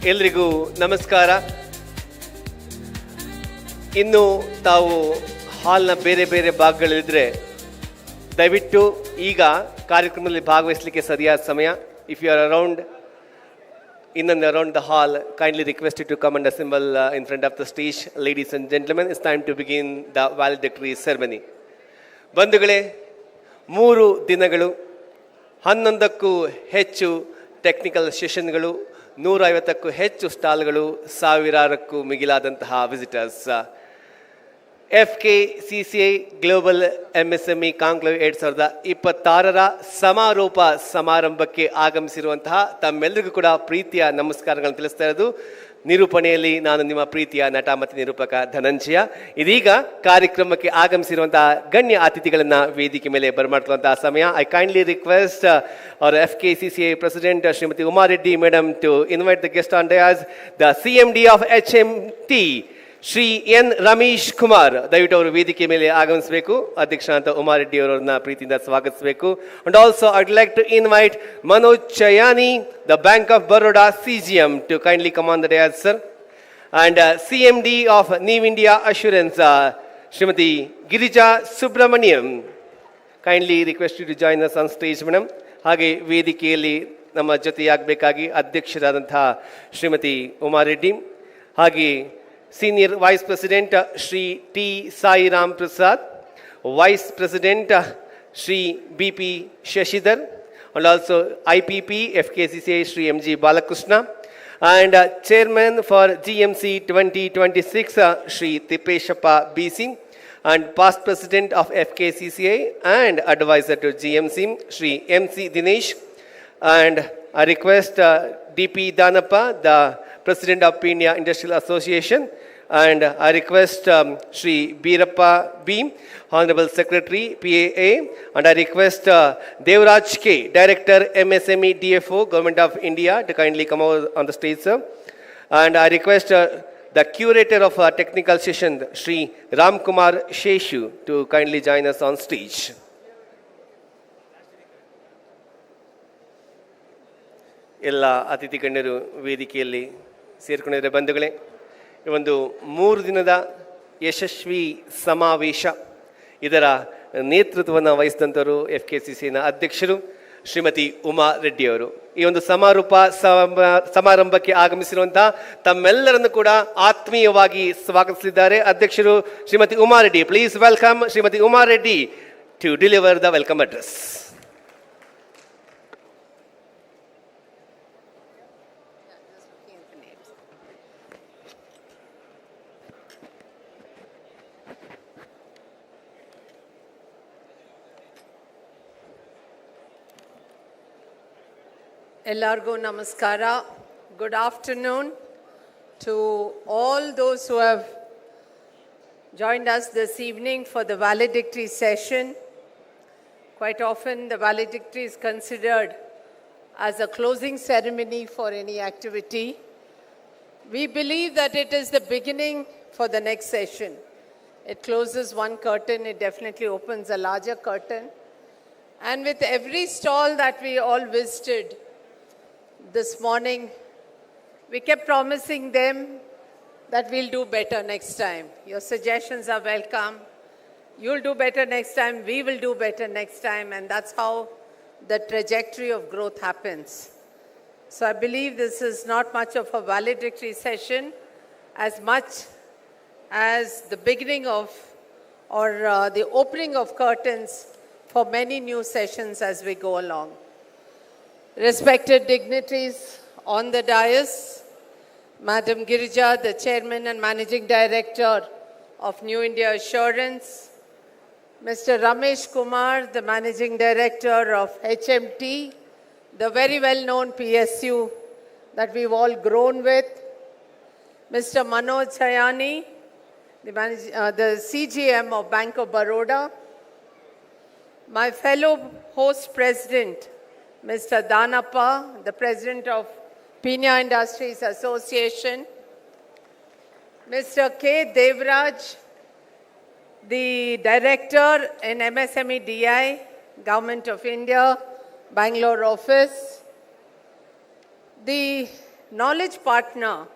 ಎಲ್ರಿಗೂ ನಮಸ್ಕಾರ. ಇನ್ನು ತಾವು ಹಾಲ್ನ ಬೇರೆ ಬೇರೆ ಭಾಗಗಳಿದ್ರೆ ದಯವಿಟ್ಟು ಈಗ ಕಾರ್ಯಕ್ರಮದಲ್ಲಿ ಭಾಗವಹಿಸಲಿಕ್ಕೆ ಸರಿಯಾದ ಸಮಯ. If you are around in and around the hall, kindly requested to come and assemble in front of the stage. Ladies and gentlemen, it's time to begin the valedictory ceremony. ಬಂಧುಗಳೇ, 3 ದಿನಗಳು, 11ಕ್ಕೂ ಹೆಚ್ಚು ಟೆಕ್ನಿಕಲ್ ಸೆಷನ್ಗಳು, 150ಕ್ಕೂ ಹೆಚ್ಚು ಸ್ಟಾಲ್ಗಳು, ಸಾವಿರಾರಕ್ಕೂ ಮಿಗಿಲಾದಂತಹ visitors. FKCCI global MSME Conclave 2026ರ ಸಮಾರೋಪ ಸಮಾರಂಭಕ್ಕೆ ಆಗಮಿಸಿರುವಂತಹ ತಮ್ಮೆಲ್ಲರಿಗೂ ಕೂಡ ಪ್ರೀತಿಯ ನಮಸ್ಕಾರಗಳನ್ನು ತಿಳಿಸ್ತಾ ಇರೋದು. ನಿರೂಪಣೆಯಲ್ಲಿ ನಾನು ನಿಮ್ಮ ಪ್ರೀತಿಯ ನಟ ಮತ್ತು ನಿರೂಪಕ ಧನಂಜಯ. ಇದೀಗ ಕಾರ್ಯಕ್ರಮಕ್ಕೆ ಆಗಮಿಸಿರುವಂತಹ ಗಣ್ಯ ಅತಿಥಿಗಳನ್ನು ವೇದಿಕೆ ಮೇಲೆ ಬರಮಾಡ್ಕೊಳ್ಳುವಂತಹ ಸಮಯ. I kindly request our FKCCI president Shrimati Uma Reddy madam to invite the guest on dais, the CMD of HMT Shri N Ramesh Kumar. ದಯವಿಟ್ಟು ಅವರು ವೇದಿಕೆ ಮೇಲೆ ಆಗಮಿಸಬೇಕು. ಅಧ್ಯಕ್ಷರಾದ ಉಮಾ ರೆಡ್ಡಿ ಅವರನ್ನ ಪ್ರೀತಿಯಿಂದ ಸ್ವಾಗತಿಸಬೇಕು. And also I'd like to invite Manoj Chayani, the bank of Baroda CGM, to kindly come on the dais sir. And CMD of new India assurance Shrimati Girija Subrahmanyam, kindly request to join us on stage madam. ಹಾಗೆ ವೇದಿಕೆಯಲ್ಲಿ ನಮ್ಮ ಜೊತೆಯಾಗಬೇಕಾಗಿ ಅಧ್ಯಕ್ಷರಾದಂತಹ ಶ್ರೀಮತಿ ಉಮಾ ರೆಡ್ಡಿ, ಹಾಗೆ senior vice president Shri T Sairam Prasad, vice president Shri BP Shashidhar, and also IPP FKCCI Shri MG Balakrishna, and chairman for GMC 2026 Shri Thippeshappa BC, and past president of FKCCI and advisor to GMC Shri MC Dinesh, and I request DP Danappa, the President of Peenya Industrial Association, and I request Shri Birappa B, Honorable Secretary PAA, and I request Devraj K, Director MSME DFO, Government of India, to kindly come over on the stage, sir. And I request the curator of technical session, Shri Ram Kumar Sheshu, to kindly join us on stage. ಎಲ್ಲ ಅತಿಥಿ ಗಣ್ಯರು ವೇದಿಕೆಯಲ್ಲಿ ಸೇರ್ಕೊಂಡಿದ್ದಾರೆ. ಬಂಧುಗಳೇ, ಈ ಒಂದು 3 ದಿನದ ಯಶಸ್ವಿ ಸಮಾವೇಶ, ಇದರ ನೇತೃತ್ವವನ್ನು ವಹಿಸಿದಂಥವರು FKCCIನ ಅಧ್ಯಕ್ಷರು ಶ್ರೀಮತಿ ಉಮಾ ರೆಡ್ಡಿ ಅವರು. ಈ ಒಂದು ಸಮಾರಂಭಕ್ಕೆ ಆಗಮಿಸಿರುವಂತಹ ತಮ್ಮೆಲ್ಲರನ್ನು ಕೂಡ ಆತ್ಮೀಯವಾಗಿ ಸ್ವಾಗತಿಸಲಿದ್ದಾರೆ ಅಧ್ಯಕ್ಷರು Shrimati Uma Reddy. Please welcome Shrimati Uma Reddy to deliver the welcome address. Ellargo namaskara. Good afternoon to all those who have joined us this evening for the valedictory session. Quite often the valedictory is considered as a closing ceremony for any activity. We believe that it is the beginning for the next session. It closes one curtain, it definitely opens a larger curtain. And with every stall that we all visited this morning, we kept promising them that we'll do better next time. Your suggestions are welcome. You'll do better next time, we will do better next time, and that's how the trajectory of growth happens. So I believe this is not much of a valedictory session as much as the beginning of or the opening of curtains for many new sessions as we go along. Respected dignitaries on the dais, Madam Girija, the Chairman and Managing Director of New India Assurance, Mr. Ramesh Kumar, the Managing Director of HMT, the very well-known PSU that we've all grown with, Mr. Manoj Chayani, the CGM of Bank of Baroda, my fellow host president, Mr. Danappa, the President of Peenya Industries Association, Mr. K. Devraj, the Director in MSME DI, Government of India, Bangalore office, the knowledge partner,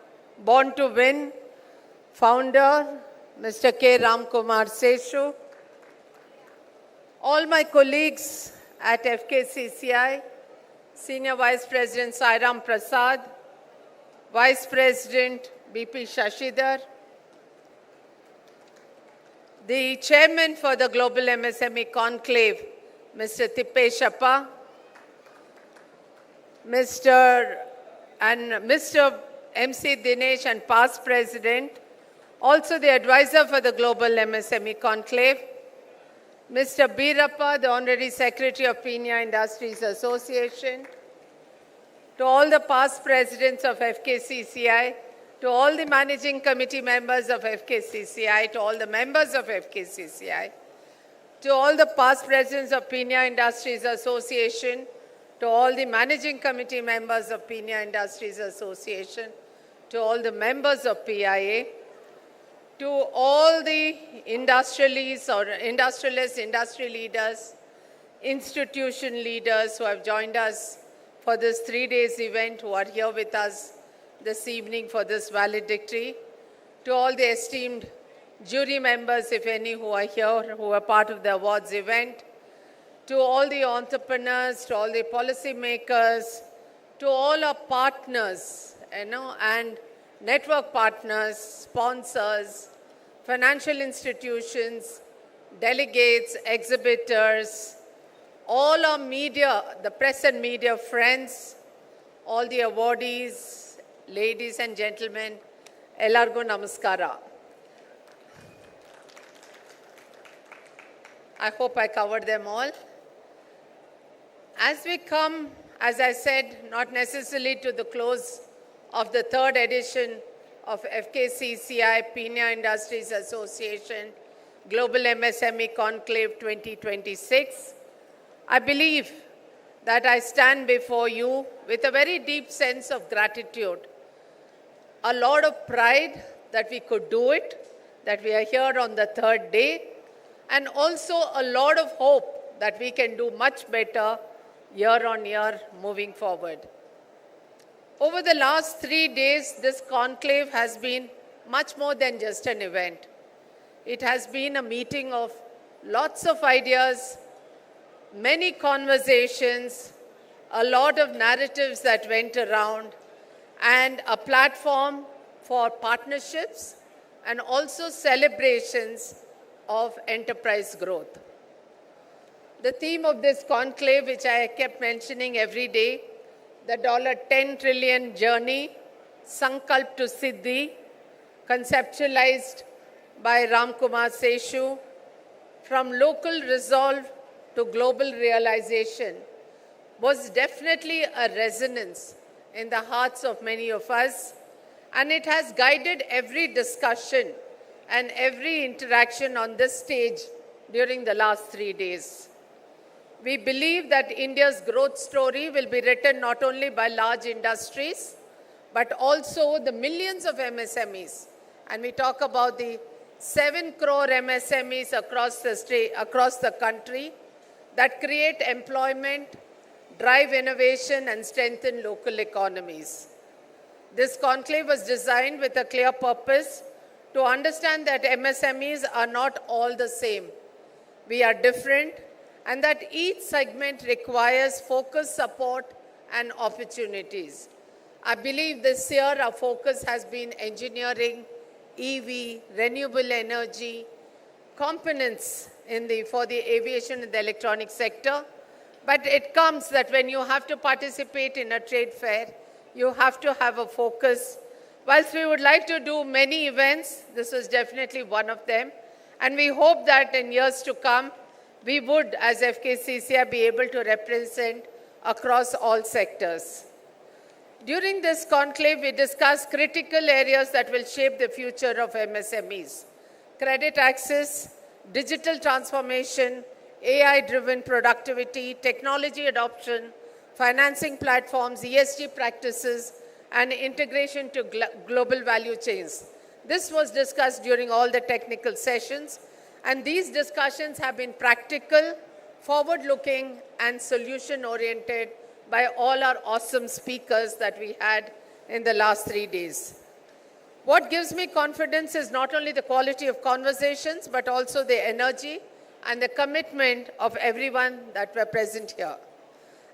born to win, founder, Mr. K. Ramkumar Seshu, all my colleagues at FKCCI, Senior Vice President Sairam Prasad, Vice President BP Shashidhar, the Chairman for the Global MSME Conclave, Mr. Tippeshappa, Mr. MC Dinesh and past President, also the advisor for the Global MSME Conclave, Mr. Birappa, the Honorary Secretary of Pinya Industries Association, to all the past presidents of FKCCI, to all the managing committee members of FKCCI, to all the members of FKCCI, to all the past presidents of Pinya Industries Association, to all the managing committee members of Pinya Industries Association, to all the members of PIA, to all the industrialists or industrialists, industry leaders, institution leaders who have joined us for this 3 days event, who are here with us this evening for this valedictory, to all the esteemed jury members, if any, who are here, who are part of the awards event, to all the entrepreneurs, to all the policymakers, to all our partners, and network partners, sponsors, financial institutions, delegates, exhibitors, all our media, the press and media friends, all the awardees, ladies and gentlemen, Ellargu Namaskara. I hope I covered them all. As we come, as I said, not necessarily to the close of the third edition of FKCCI Pinya Industries Association Global MSME Conclave 2026, I believe that I stand before you with a very deep sense of gratitude, a lot of pride that we could do it, that we are here on the third day, and also a lot of hope that we can do much better year on year moving forward. Over the last 3 days, this conclave has been much more than just an event. It has been a meeting of lots of ideas, many conversations, a lot of narratives that went around, and a platform for partnerships and also celebrations of enterprise growth. The theme of this conclave, which I kept mentioning every day, the $10 trillion journey, Sankalp to Siddhi, conceptualized by Ramkumar Seshu, from local resolve to global realization, was definitely a resonance in the hearts of many of us, and it has guided every discussion and every interaction on this stage during the last 3 days. We believe that India's growth story will be written not only by large industries, but also the millions of MSMEs. And we talk about the 7 crore MSMEs across the country that create employment, drive innovation, and strengthen local economies. This conclave was designed with a clear purpose to understand that MSMEs are not all the same. We are different, and that each segment requires focused support and opportunities. I believe this year our focus has been engineering, EV, renewable energy, components for the aviation and the electronic sector. But it comes that when you have to participate in a trade fair, you have to have a focus. Whilst we would like to do many events, this was definitely one of them. And we hope that in years to come, we would, as FKCCI, be able to represent across all sectors. During this conclave, we discussed critical areas that will shape the future of MSMEs: credit access, digital transformation, AI-driven productivity, technology adoption, financing platforms, ESG practices, and integration to global value chains. This was discussed during all the technical sessions, and these discussions have been practical, forward-looking, and solution-oriented by all our awesome speakers that we had in the last 3 days. What gives me confidence is not only the quality of conversations, but also the energy and the commitment of everyone that were present here.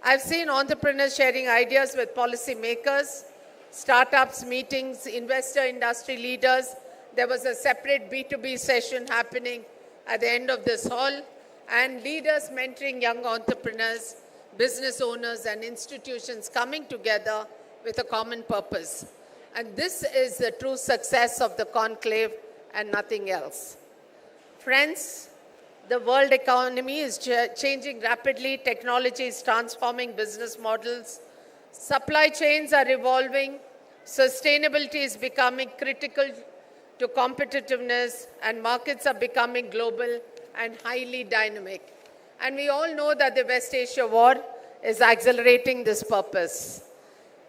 I've seen entrepreneurs sharing ideas with policymakers, startups, meetings, investor industry leaders. There was a separate B2B session happening at the end of this hall, and leaders mentoring young entrepreneurs, business owners, and institutions coming together with a common purpose. And this is the true success of the conclave and nothing else. Friends, the world economy is changing rapidly. Technology is transforming business models. Supply chains are evolving. Sustainability is becoming critical to competitiveness, and markets are becoming global and highly dynamic. And we all know that the West Asia war is accelerating this purpose.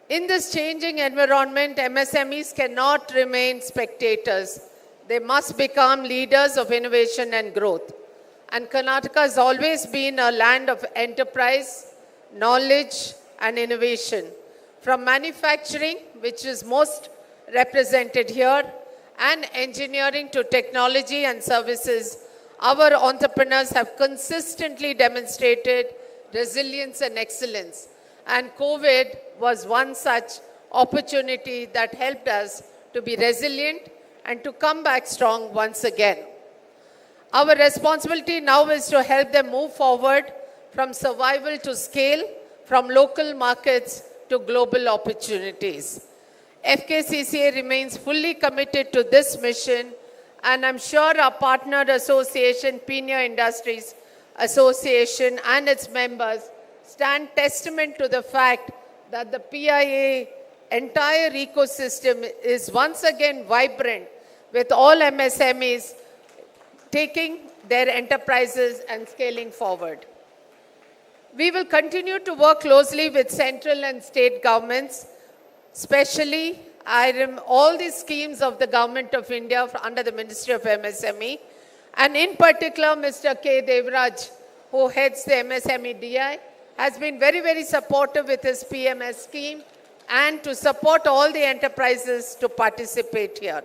In this changing environment, MSMEs cannot remain spectators. They must become leaders of innovation and growth. And Karnataka has always been a land of enterprise, knowledge, and innovation. From manufacturing, which is most represented here, and engineering to technology and services, our entrepreneurs have consistently demonstrated resilience and excellence. And COVID was one such opportunity that helped us to be resilient and to come back strong once again. Our responsibility now is to help them move forward from survival to scale, from local markets to global opportunities. FKCCI remains fully committed to this mission, and I'm sure our partner association, Pina Industries Association, and its members stand testament to the fact that the PIA entire ecosystem is once again vibrant, with all MSMEs taking their enterprises and scaling forward. We will continue to work closely with central and state governments, especially all the schemes of the Government of India under the Ministry of MSME, and in particular, Mr. K. Devraj, who heads the MSME DI, has been very, very supportive with his PMS scheme and to support all the enterprises to participate here.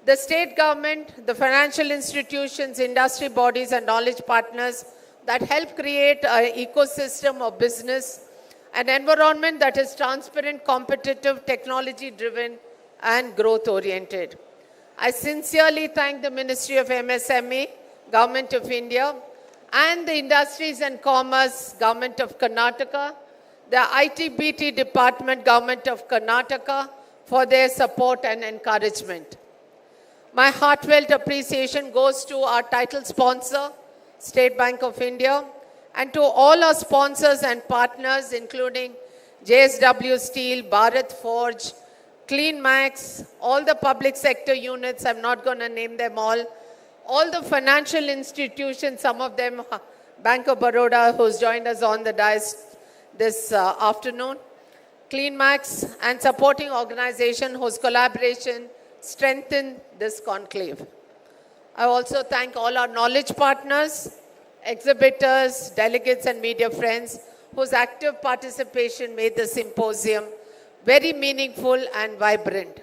The state government, the financial institutions, industry bodies, and knowledge partners that help create an ecosystem of business, an environment that is transparent, competitive, technology-driven, and growth-oriented. I sincerely thank the Ministry of MSME, Government of India, and the Industries and Commerce, Government of Karnataka, the ITBT Department, Government of Karnataka, for their support and encouragement. My heartfelt appreciation goes to our title sponsor, State Bank of India, and to all our sponsors and partners, including JSW Steel, Bharat Forge, CleanMax, all the public sector units, I'm not going to name them all the financial institutions, some of them, Bank of Baroda, who's joined us on the dais this afternoon, CleanMax, and supporting organization whose collaboration strengthened this conclave. I also thank all our knowledge partners, exhibitors, delegates, and media friends whose active participation made the symposium very meaningful and vibrant.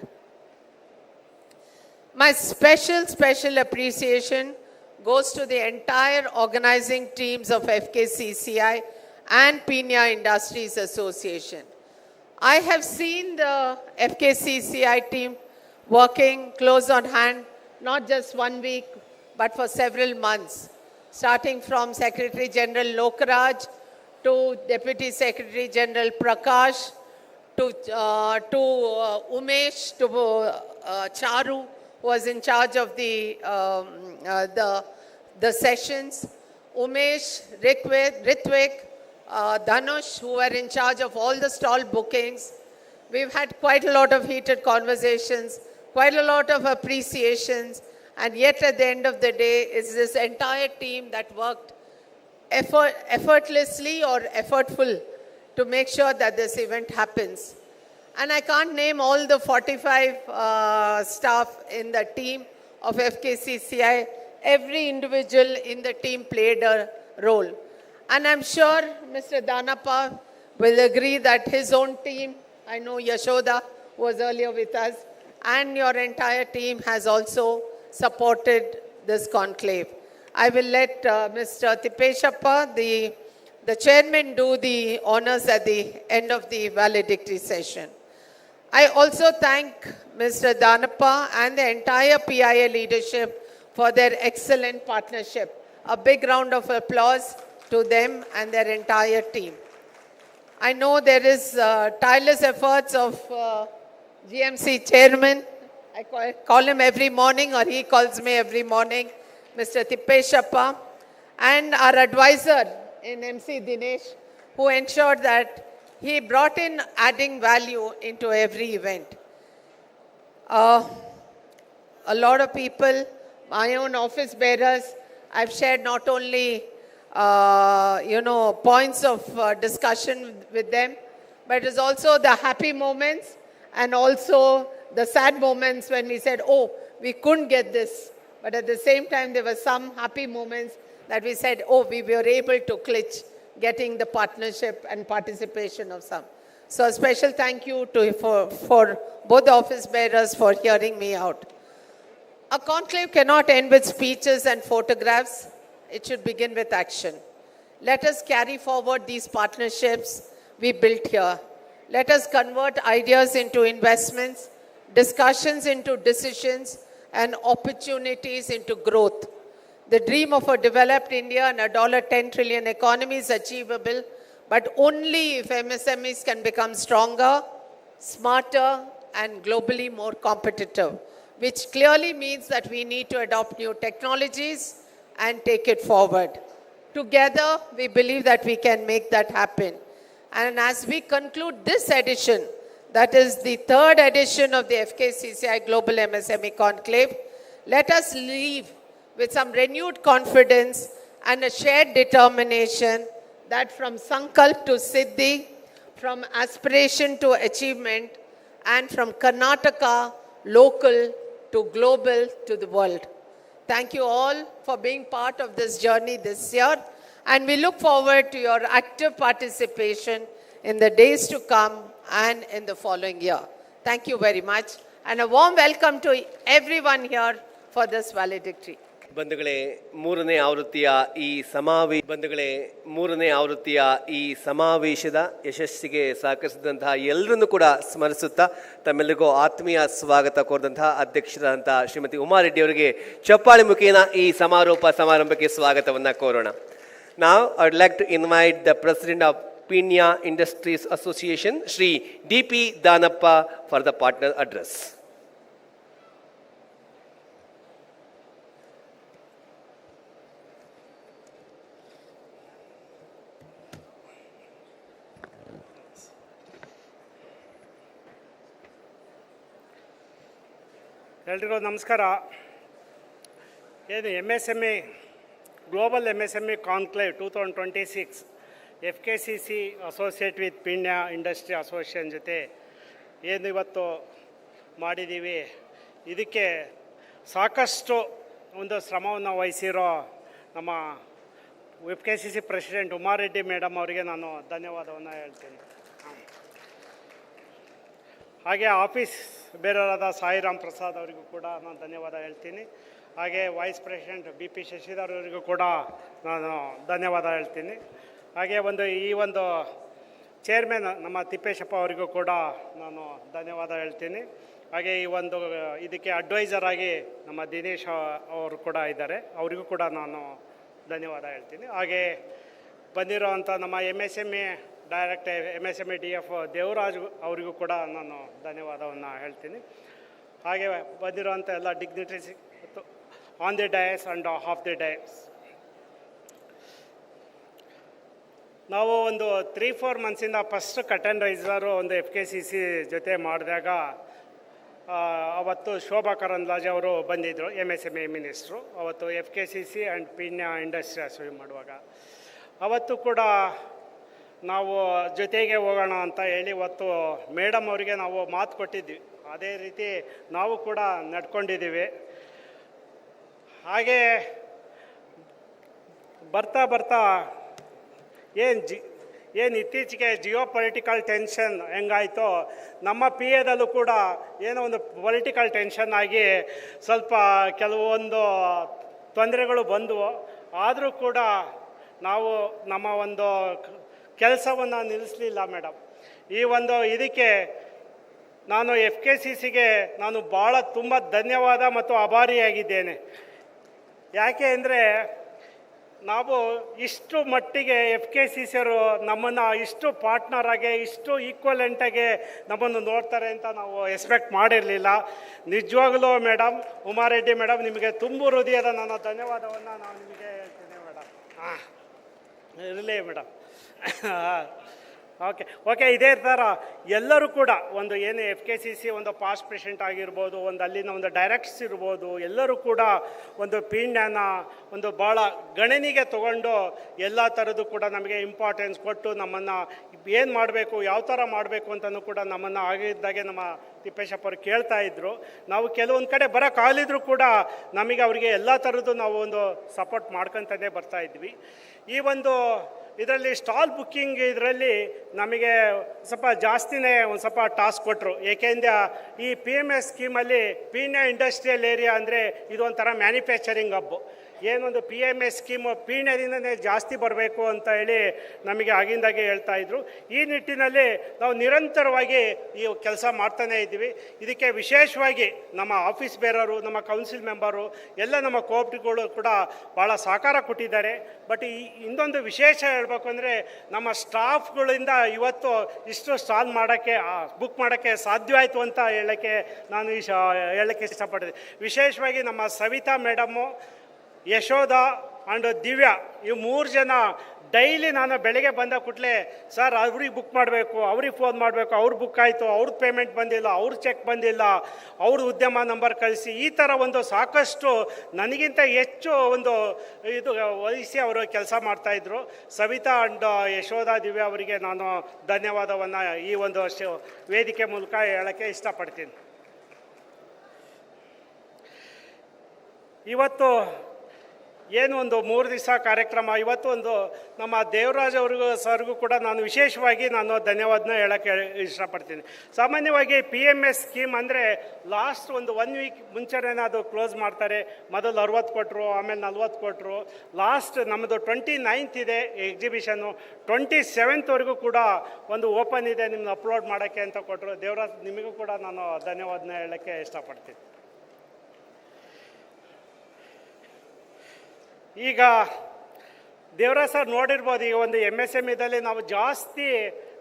My special appreciation goes to the entire organizing teams of FKCCI and Pina Industries Association. I have seen the FKCCI team working close on hand, not just 1 week, but for several months, starting from Secretary General Lokaraj to Deputy Secretary General Prakash, to Umesh, to Charu, who was in charge of the sessions, Umesh, Ritvik, Dhanush, who were in charge of all the stall bookings. We've had quite a lot of heated conversations, quite a lot of appreciations, and yet at the end of the day, it's this entire team that worked effortlessly or effortful to make sure that this event happens. And I can't name all the 45 staff in the team of FKCCI. Every individual in the team played a role. And I'm sure Mr. Danappa will agree that his own team, I know Yashoda who was earlier with us, and your entire team has also supported this conclave. I will let Mr. Tippeshappa, the chairman, do the honors at the end of the valedictory session. I also thank Mr. Danappa and the entire PIA leadership for their excellent partnership. A big round of applause to them and their entire team. I know there is tireless efforts of GMC chairman. I call him every morning, or he calls me every morning, Mr. Tippeshappa, and our advisor in MC Dinesh, who ensured that he brought in adding value into every event. A lot of people, my own office bearers, I've shared not only points of discussion with them, but it is also the happy moments and also the sad moments when we said, oh, we couldn't get this. But at the same time, there were some happy moments that we said, oh, we were able to clutch getting the partnership and participation of some. So a special thank you for both the office bearers for hearing me out. A conclave cannot end with speeches and photographs. It should begin with action. Let us carry forward these partnerships we built here. Let us convert ideas into investments, discussions into decisions, and opportunities into growth. The dream of a developed India and a $10 trillion economy is achievable, but only if MSMEs can become stronger, smarter, and globally more competitive, which clearly means that we need to adopt new technologies and take it forward. Together, we believe that we can make that happen. And as we conclude this edition, that is the third edition of the FKCCI Global MSME Conclave, let us leave with some renewed confidence and a shared determination that from Sankalp to Siddhi, from aspiration to achievement, and from Karnataka, local to global to the world. Thank you all for being part of this journey this year, and we look forward to your active participation in the days to come and in the following year. Thank you very much, and a warm welcome to everyone here for this valedictory. ಬಂಧುಗಳೇ ಮೂರನೇ ಆವೃತ್ತಿಯ ಈ ಸಮಾವೇಶದ ಯಶಸ್ಸಿಗೆ ಸಹಕರಿಸಿದಂತಹ ಎಲ್ಲರನ್ನೂ ಕೂಡ ಸ್ಮರಿಸುತ್ತಾ ತಮ್ಮೆಲ್ಲರಿಗೂ ಆತ್ಮೀಯ ಸ್ವಾಗತ ಕೋರಿದಂತಹ ಅಧ್ಯಕ್ಷರಾದಂತಹ ಶ್ರೀಮತಿ ಉಮಾರೆಡ್ಡಿ ಅವರಿಗೆ ಚಪ್ಪಾಳೆ ಮುಖೇನ ಈ ಸಮಾರಂಭಕ್ಕೆ ಸ್ವಾಗತವನ್ನು ಕೋರೋಣ. Now I would like to invite the President of Pina Industries Association, Shri D.P. Danappa, for the partner address. ಎಲ್ರಿಗೂ ನಮಸ್ಕಾರ. ಏನು MSME global MSME conclave 2026 FKCC associate with Peenya industry association ಜೊತೆ ಏನು ಇವತ್ತು ಮಾಡಿದ್ದೀವಿ, ಇದಕ್ಕೆ ಸಾಕಷ್ಟು ಒಂದು ಶ್ರಮವನ್ನು ವಹಿಸಿರೋ ನಮ್ಮ FKCC ಪ್ರೆಸಿಡೆಂಟ್ ಉಮಾರೆಡ್ಡಿ ಮೇಡಮ್ ಅವರಿಗೆ ನಾನು ಧನ್ಯವಾದವನ್ನು ಹೇಳ್ತೀನಿ. ಹಾಗೆ ಆಫೀಸ್ ಬೇರೆಯವರಾದ ಸಾಯಿರಾಮ್ ಪ್ರಸಾದ್ ಅವರಿಗೂ ಕೂಡ ನಾನು ಧನ್ಯವಾದ ಹೇಳ್ತೀನಿ. ಹಾಗೆ ವೈಸ್ ಪ್ರೆಸಿಡೆಂಟ್ BP ಶಶಿಧರ್ ಅವರಿಗೂ ಕೂಡ ನಾನು ಧನ್ಯವಾದ ಹೇಳ್ತೀನಿ. ಹಾಗೆ ಈ ಒಂದು ಚೇರ್ಮನ್ ನಮ್ಮ ತಿಪ್ಪೇಶಪ್ಪ ಅವರಿಗೂ ಕೂಡ ನಾನು ಧನ್ಯವಾದ ಹೇಳ್ತೀನಿ. ಹಾಗೆ ಇದಕ್ಕೆ ಅಡ್ವೈಸರ್ ಆಗಿ ನಮ್ಮ ದಿನೇಶ್ ಅವರು ಕೂಡ ಇದ್ದಾರೆ, ಅವರಿಗೂ ಕೂಡ ನಾನು ಧನ್ಯವಾದ ಹೇಳ್ತೀನಿ. ಹಾಗೆ ಬಂದಿರೋವಂಥ ನಮ್ಮ MSME director MSME DF Devaraj ಅವರಿಗೂ ಕೂಡ ನಾನು ಧನ್ಯವಾದವನ್ನು ಹೇಳ್ತೀನಿ. ಹಾಗೆ ಬಂದಿರೋವಂಥ ಎಲ್ಲ dignitaries on the dais and of the dais. ನಾವು 3-4 ಮಂತ್ಸಿಂದ ಫಸ್ಟ್ ಕಟನ್ ರೈಸರು FKCC ಜೊತೆ ಮಾಡಿದಾಗ ಅವತ್ತು ಶೋಭಾ ಕರಂದ್ಲಾಜೆ ಅವರು ಬಂದಿದ್ದರು, MSME ಮಿನಿಸ್ಟ್ರು. ಅವತ್ತು FKCC and Peenya industry association ಮಾಡುವಾಗ ಅವತ್ತು ಕೂಡ ನಾವು ಜೊತೆಗೆ ಹೋಗೋಣ ಅಂತ ಹೇಳಿ ಇವತ್ತು ಮೇಡಮ್ ಅವರಿಗೆ ನಾವು ಮಾತು ಕೊಟ್ಟಿದ್ವಿ. ಅದೇ ರೀತಿ ನಾವು ಕೂಡ ನಡ್ಕೊಂಡಿದ್ದೀವಿ. ಹಾಗೆ ಬರ್ತಾ ಏನು ಇತ್ತೀಚೆಗೆ ಜಿಯೋ ಪೊಲಿಟಿಕಲ್ ಟೆನ್ಷನ್ ಹೆಂಗಾಯಿತೋ ನಮ್ಮ ಪಿ ಎದಲ್ಲೂ ಕೂಡ ಏನೋ ಒಂದು ಪೊಲಿಟಿಕಲ್ ಟೆನ್ಷನ್ ಆಗಿ ಸ್ವಲ್ಪ ಕೆಲವೊಂದು ತೊಂದರೆಗಳು ಬಂದವು. ಆದರೂ ಕೂಡ ನಾವು ನಮ್ಮ ಒಂದು ಕೆಲಸವನ್ನು ನಿಲ್ಲಿಸಲಿಲ್ಲ ಮೇಡಮ್. ಈ ಒಂದು ಇದಕ್ಕೆ ನಾನು FKCCIಗೆ ನಾನು ಭಾಳ ತುಂಬ ಧನ್ಯವಾದ ಮತ್ತು ಆಭಾರಿಯಾಗಿದ್ದೇನೆ. ಯಾಕೆ ಅಂದರೆ ನಾವು ಇಷ್ಟು ಮಟ್ಟಿಗೆ FKCCIಯವರು ನಮ್ಮನ್ನು ಇಷ್ಟು ಪಾರ್ಟ್ನರಾಗೆ ಇಷ್ಟು ಈಕ್ವಲೆಂಟಾಗೆ ನಮ್ಮನ್ನು ನೋಡ್ತಾರೆ ಅಂತ ನಾವು ಎಕ್ಸ್ಪೆಕ್ಟ್ ಮಾಡಿರಲಿಲ್ಲ. ನಿಜವಾಗಲೂ ಮೇಡಮ್, ಉಮಾರೆಡ್ಡಿ ಮೇಡಮ್, ನಿಮಗೆ ತುಂಬ ಹೃದಯದ ನನ್ನ ಧನ್ಯವಾದವನ್ನು ನಾನು ನಿಮಗೆ ಹೇಳ್ತೀನಿ ಮೇಡಮ್. ಇರಲಿ ಮೇಡಮ್. ಓಕೆ ಇದೇ ಥರ ಎಲ್ಲರೂ ಕೂಡ ಒಂದು ಏನು FKCCI ಒಂದು ಪಾಸ್ಟ್ ಪ್ರೆಸಿಡೆಂಟ್ ಆಗಿರ್ಬೋದು, ಒಂದು ಅಲ್ಲಿನ ಒಂದು ಡೈರೆಕ್ಟ್ಸ್ ಇರ್ಬೋದು, ಎಲ್ಲರೂ ಕೂಡ ಒಂದು ಪೀಣ್ಯನ ಒಂದು ಭಾಳ ಗಣನೆಗೆ ತಗೊಂಡು ಎಲ್ಲ ಥರದ್ದು ಕೂಡ ನಮಗೆ ಇಂಪಾರ್ಟೆನ್ಸ್ ಕೊಟ್ಟು ನಮ್ಮನ್ನು ಏನು ಮಾಡಬೇಕು, ಯಾವ ಥರ ಮಾಡಬೇಕು ಅಂತಲೂ ಕೂಡ ನಮ್ಮನ್ನು ಆಗಿದ್ದಾಗೆ ನಮ್ಮ ತಿಪ್ಪೇಶಪ್ಪ ಅವರು ಕೇಳ್ತಾ ಇದ್ದರು. ನಾವು ಕೆಲವೊಂದು ಕಡೆ ಬರೋಕ್ಕಾಗಲಿದ್ರು ಕೂಡ ನಮಗೆ ಅವರಿಗೆ ಎಲ್ಲ ಥರದ್ದು ನಾವು ಒಂದು ಸಪೋರ್ಟ್ ಮಾಡ್ಕೊತಾನೆ ಬರ್ತಾಯಿದ್ವಿ. ಈ ಒಂದು ಇದರಲ್ಲಿ ಸ್ಟಾಲ್ ಬುಕ್ಕಿಂಗ್ ಇದರಲ್ಲಿ ನಮಗೆ ಸ್ವಲ್ಪ ಜಾಸ್ತಿನೇ ಒಂದು ಸ್ವಲ್ಪ ಟಾಸ್ಕ್ ಕೊಟ್ಟರು. ಏಕೆಂದರೆ ಈ PMS ಸ್ಕೀಮಲ್ಲಿ ಪೀಣ್ಯ ಇಂಡಸ್ಟ್ರಿಯಲ್ ಏರಿಯಾ ಅಂದರೆ ಇದು ಒಂಥರ ಮ್ಯಾನುಫ್ಯಾಕ್ಚರಿಂಗ್ ಹಬ್ಬು. ಏನೊಂದು PMS ಸ್ಕೀಮು ಪೀಣ್ಯದಿಂದನೇ ಜಾಸ್ತಿ ಬರಬೇಕು ಅಂತ ಹೇಳಿ ನಮಗೆ ಆಗಿಂದಾಗೆ ಹೇಳ್ತಾಯಿದ್ರು. ಈ ನಿಟ್ಟಿನಲ್ಲಿ ನಾವು ನಿರಂತರವಾಗಿ ಈ ಕೆಲಸ ಮಾಡ್ತಾನೇ ಇದ್ದೀವಿ. ಇದಕ್ಕೆ ವಿಶೇಷವಾಗಿ ನಮ್ಮ ಆಫೀಸ್ ಬೇರರು, ನಮ್ಮ ಕೌನ್ಸಿಲ್ ಮೆಂಬರು, ಎಲ್ಲ ನಮ್ಮ ಕೋಆಪ್ಟಿವ್ಗಳು ಕೂಡ ಭಾಳ ಸಹಕಾರ ಕೊಟ್ಟಿದ್ದಾರೆ. ಬಟ್ ಇನ್ನೊಂದು ವಿಶೇಷ ಹೇಳಬೇಕು ಅಂದರೆ ನಮ್ಮ ಸ್ಟಾಫ್ಗಳಿಂದ ಇವತ್ತು ಇಷ್ಟು ಸ್ಟಾಲ್ ಮಾಡೋಕ್ಕೆ ಬುಕ್ ಮಾಡೋಕ್ಕೆ ಸಾಧ್ಯವಾಯಿತು ಅಂತ ಹೇಳೋಕ್ಕೆ ನಾನು ಹೇಳೋಕ್ಕೆ ಇಷ್ಟಪಡ್ತೀನಿ. ವಿಶೇಷವಾಗಿ ನಮ್ಮ ಸವಿತಾ ಮೇಡಮ್ಮು, ಯಶೋಧ ಆ್ಯಂಡ್ ದಿವ್ಯಾ, ಈ 3 ಜನ ಡೈಲಿ ನಾನು ಬೆಳಗ್ಗೆ ಬಂದ ಕೂಡಲೇ ಸರ್ ಅವ್ರಿಗೆ ಬುಕ್ ಮಾಡಬೇಕು, ಅವ್ರಿಗೆ ಫೋನ್ ಮಾಡಬೇಕು, ಅವ್ರು ಬುಕ್ ಆಯಿತು, ಅವ್ರದ್ದು ಪೇಮೆಂಟ್ ಬಂದಿಲ್ಲ, ಅವ್ರ ಚೆಕ್ ಬಂದಿಲ್ಲ, ಅವ್ರ ಉದ್ಯಮ ನಂಬರ್ ಕಳಿಸಿ, ಈ ಥರ ಒಂದು ಸಾಕಷ್ಟು ನನಗಿಂತ ಹೆಚ್ಚು ಒಂದು ಇದು ವಹಿಸಿ ಅವರು ಕೆಲಸ ಮಾಡ್ತಾಯಿದ್ರು. ಸವಿತಾ ಆ್ಯಂಡ್ ಯಶೋಧ ದಿವ್ಯಾ ಅವರಿಗೆ ನಾನು ಧನ್ಯವಾದವನ್ನು ಈ ಒಂದು ವೇದಿಕೆ ಮೂಲಕ ಹೇಳೋಕ್ಕೆ ಇಷ್ಟಪಡ್ತೀನಿ. ಇವತ್ತು ಏನು ಒಂದು 3 ದಿವಸ ಕಾರ್ಯಕ್ರಮ, ಇವತ್ತು ಒಂದು ನಮ್ಮ ದೇವರಾಜ್ ಅವ್ರಿಗೂ ಸರ್ಗೂ ಕೂಡ ನಾನು ವಿಶೇಷವಾಗಿ ನಾನು ಧನ್ಯವಾದನ ಹೇಳೋಕ್ಕೆ ಇಷ್ಟಪಡ್ತೀನಿ. ಸಾಮಾನ್ಯವಾಗಿ PMS ಸ್ಕೀಮ್ ಅಂದರೆ ಲಾಸ್ಟ್ ಒಂದು 1 ವೀಕ್ ಮುಂಚೆನೇ ಅದು ಕ್ಲೋಸ್ ಮಾಡ್ತಾರೆ. ಮೊದಲು 60 ಕೊಟ್ಟರು, ಆಮೇಲೆ 40 ಕೊಟ್ಟರು. ಲಾಸ್ಟ್ ನಮ್ಮದು 29th ಇದೆ ಎಕ್ಸಿಬಿಷನ್ನು, 27th ಕೂಡ ಒಂದು ಓಪನ್ ಇದೆ ನಿಮ್ಮನ್ನು ಅಪ್ಲೋಡ್ ಮಾಡೋಕ್ಕೆ ಅಂತ ಕೊಟ್ಟರು. ದೇವರಾಜ್ ನಿಮಗೂ ಕೂಡ ನಾನು ಧನ್ಯವಾದನ ಹೇಳೋಕ್ಕೆ ಇಷ್ಟಪಡ್ತೀನಿ. ಈಗ ದೇವರಾಜ್ ಸರ್ ನೋಡಿರ್ಬೋದು, ಈ ಒಂದು MSMEದಲ್ಲಿ ನಾವು ಜಾಸ್ತಿ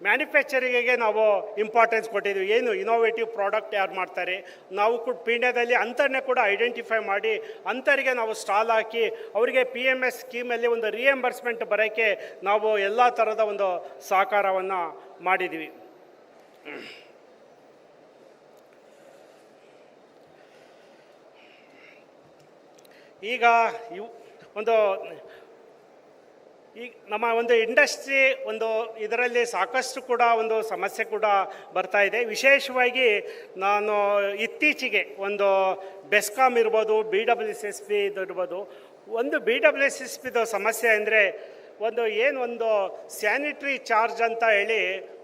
ಮ್ಯಾನುಫ್ಯಾಕ್ಚರಿಂಗಿಗೆ ನಾವು ಇಂಪಾರ್ಟೆನ್ಸ್ ಕೊಟ್ಟಿದ್ದೀವಿ. ಏನು ಇನೋವೇಟಿವ್ ಪ್ರಾಡಕ್ಟ್ ಯಾರು ಮಾಡ್ತಾರೆ, ನಾವು ಕೂಡ ಪೀಣ್ಯದಲ್ಲಿ ಅಂಥನ್ನೇ ಕೂಡ ಐಡೆಂಟಿಫೈ ಮಾಡಿ ಅಂಥವರಿಗೆ ನಾವು ಸ್ಟಾಲ್ ಹಾಕಿ ಅವರಿಗೆ PMS ಸ್ಕೀಮಲ್ಲಿ ಒಂದು ರಿಯಂಬರ್ಸ್ಮೆಂಟ್ ಬರೋಕ್ಕೆ ನಾವು ಎಲ್ಲ ಥರದ ಒಂದು ಸಹಕಾರವನ್ನು ಮಾಡಿದ್ದೀವಿ. ಈಗ ಒಂದು ಈಗ ನಮ್ಮ ಒಂದು ಇಂಡಸ್ಟ್ರಿ ಒಂದು ಇದರಲ್ಲಿ ಸಾಕಷ್ಟು ಕೂಡ ಒಂದು ಸಮಸ್ಯೆ ಕೂಡ ಬರ್ತಾ ಇದೆ. ವಿಶೇಷವಾಗಿ ನಾನು ಇತ್ತೀಚೆಗೆ ಒಂದು ಬೆಸ್ಕಾಮ್ ಇರ್ಬೋದು, BWSSB ಇರ್ಬೋದು, ಒಂದು BWSSBದು ಸಮಸ್ಯೆ ಅಂದರೆ ಒಂದು ಸ್ಯಾನಿಟ್ರಿ ಚಾರ್ಜ್ ಅಂತ ಹೇಳಿ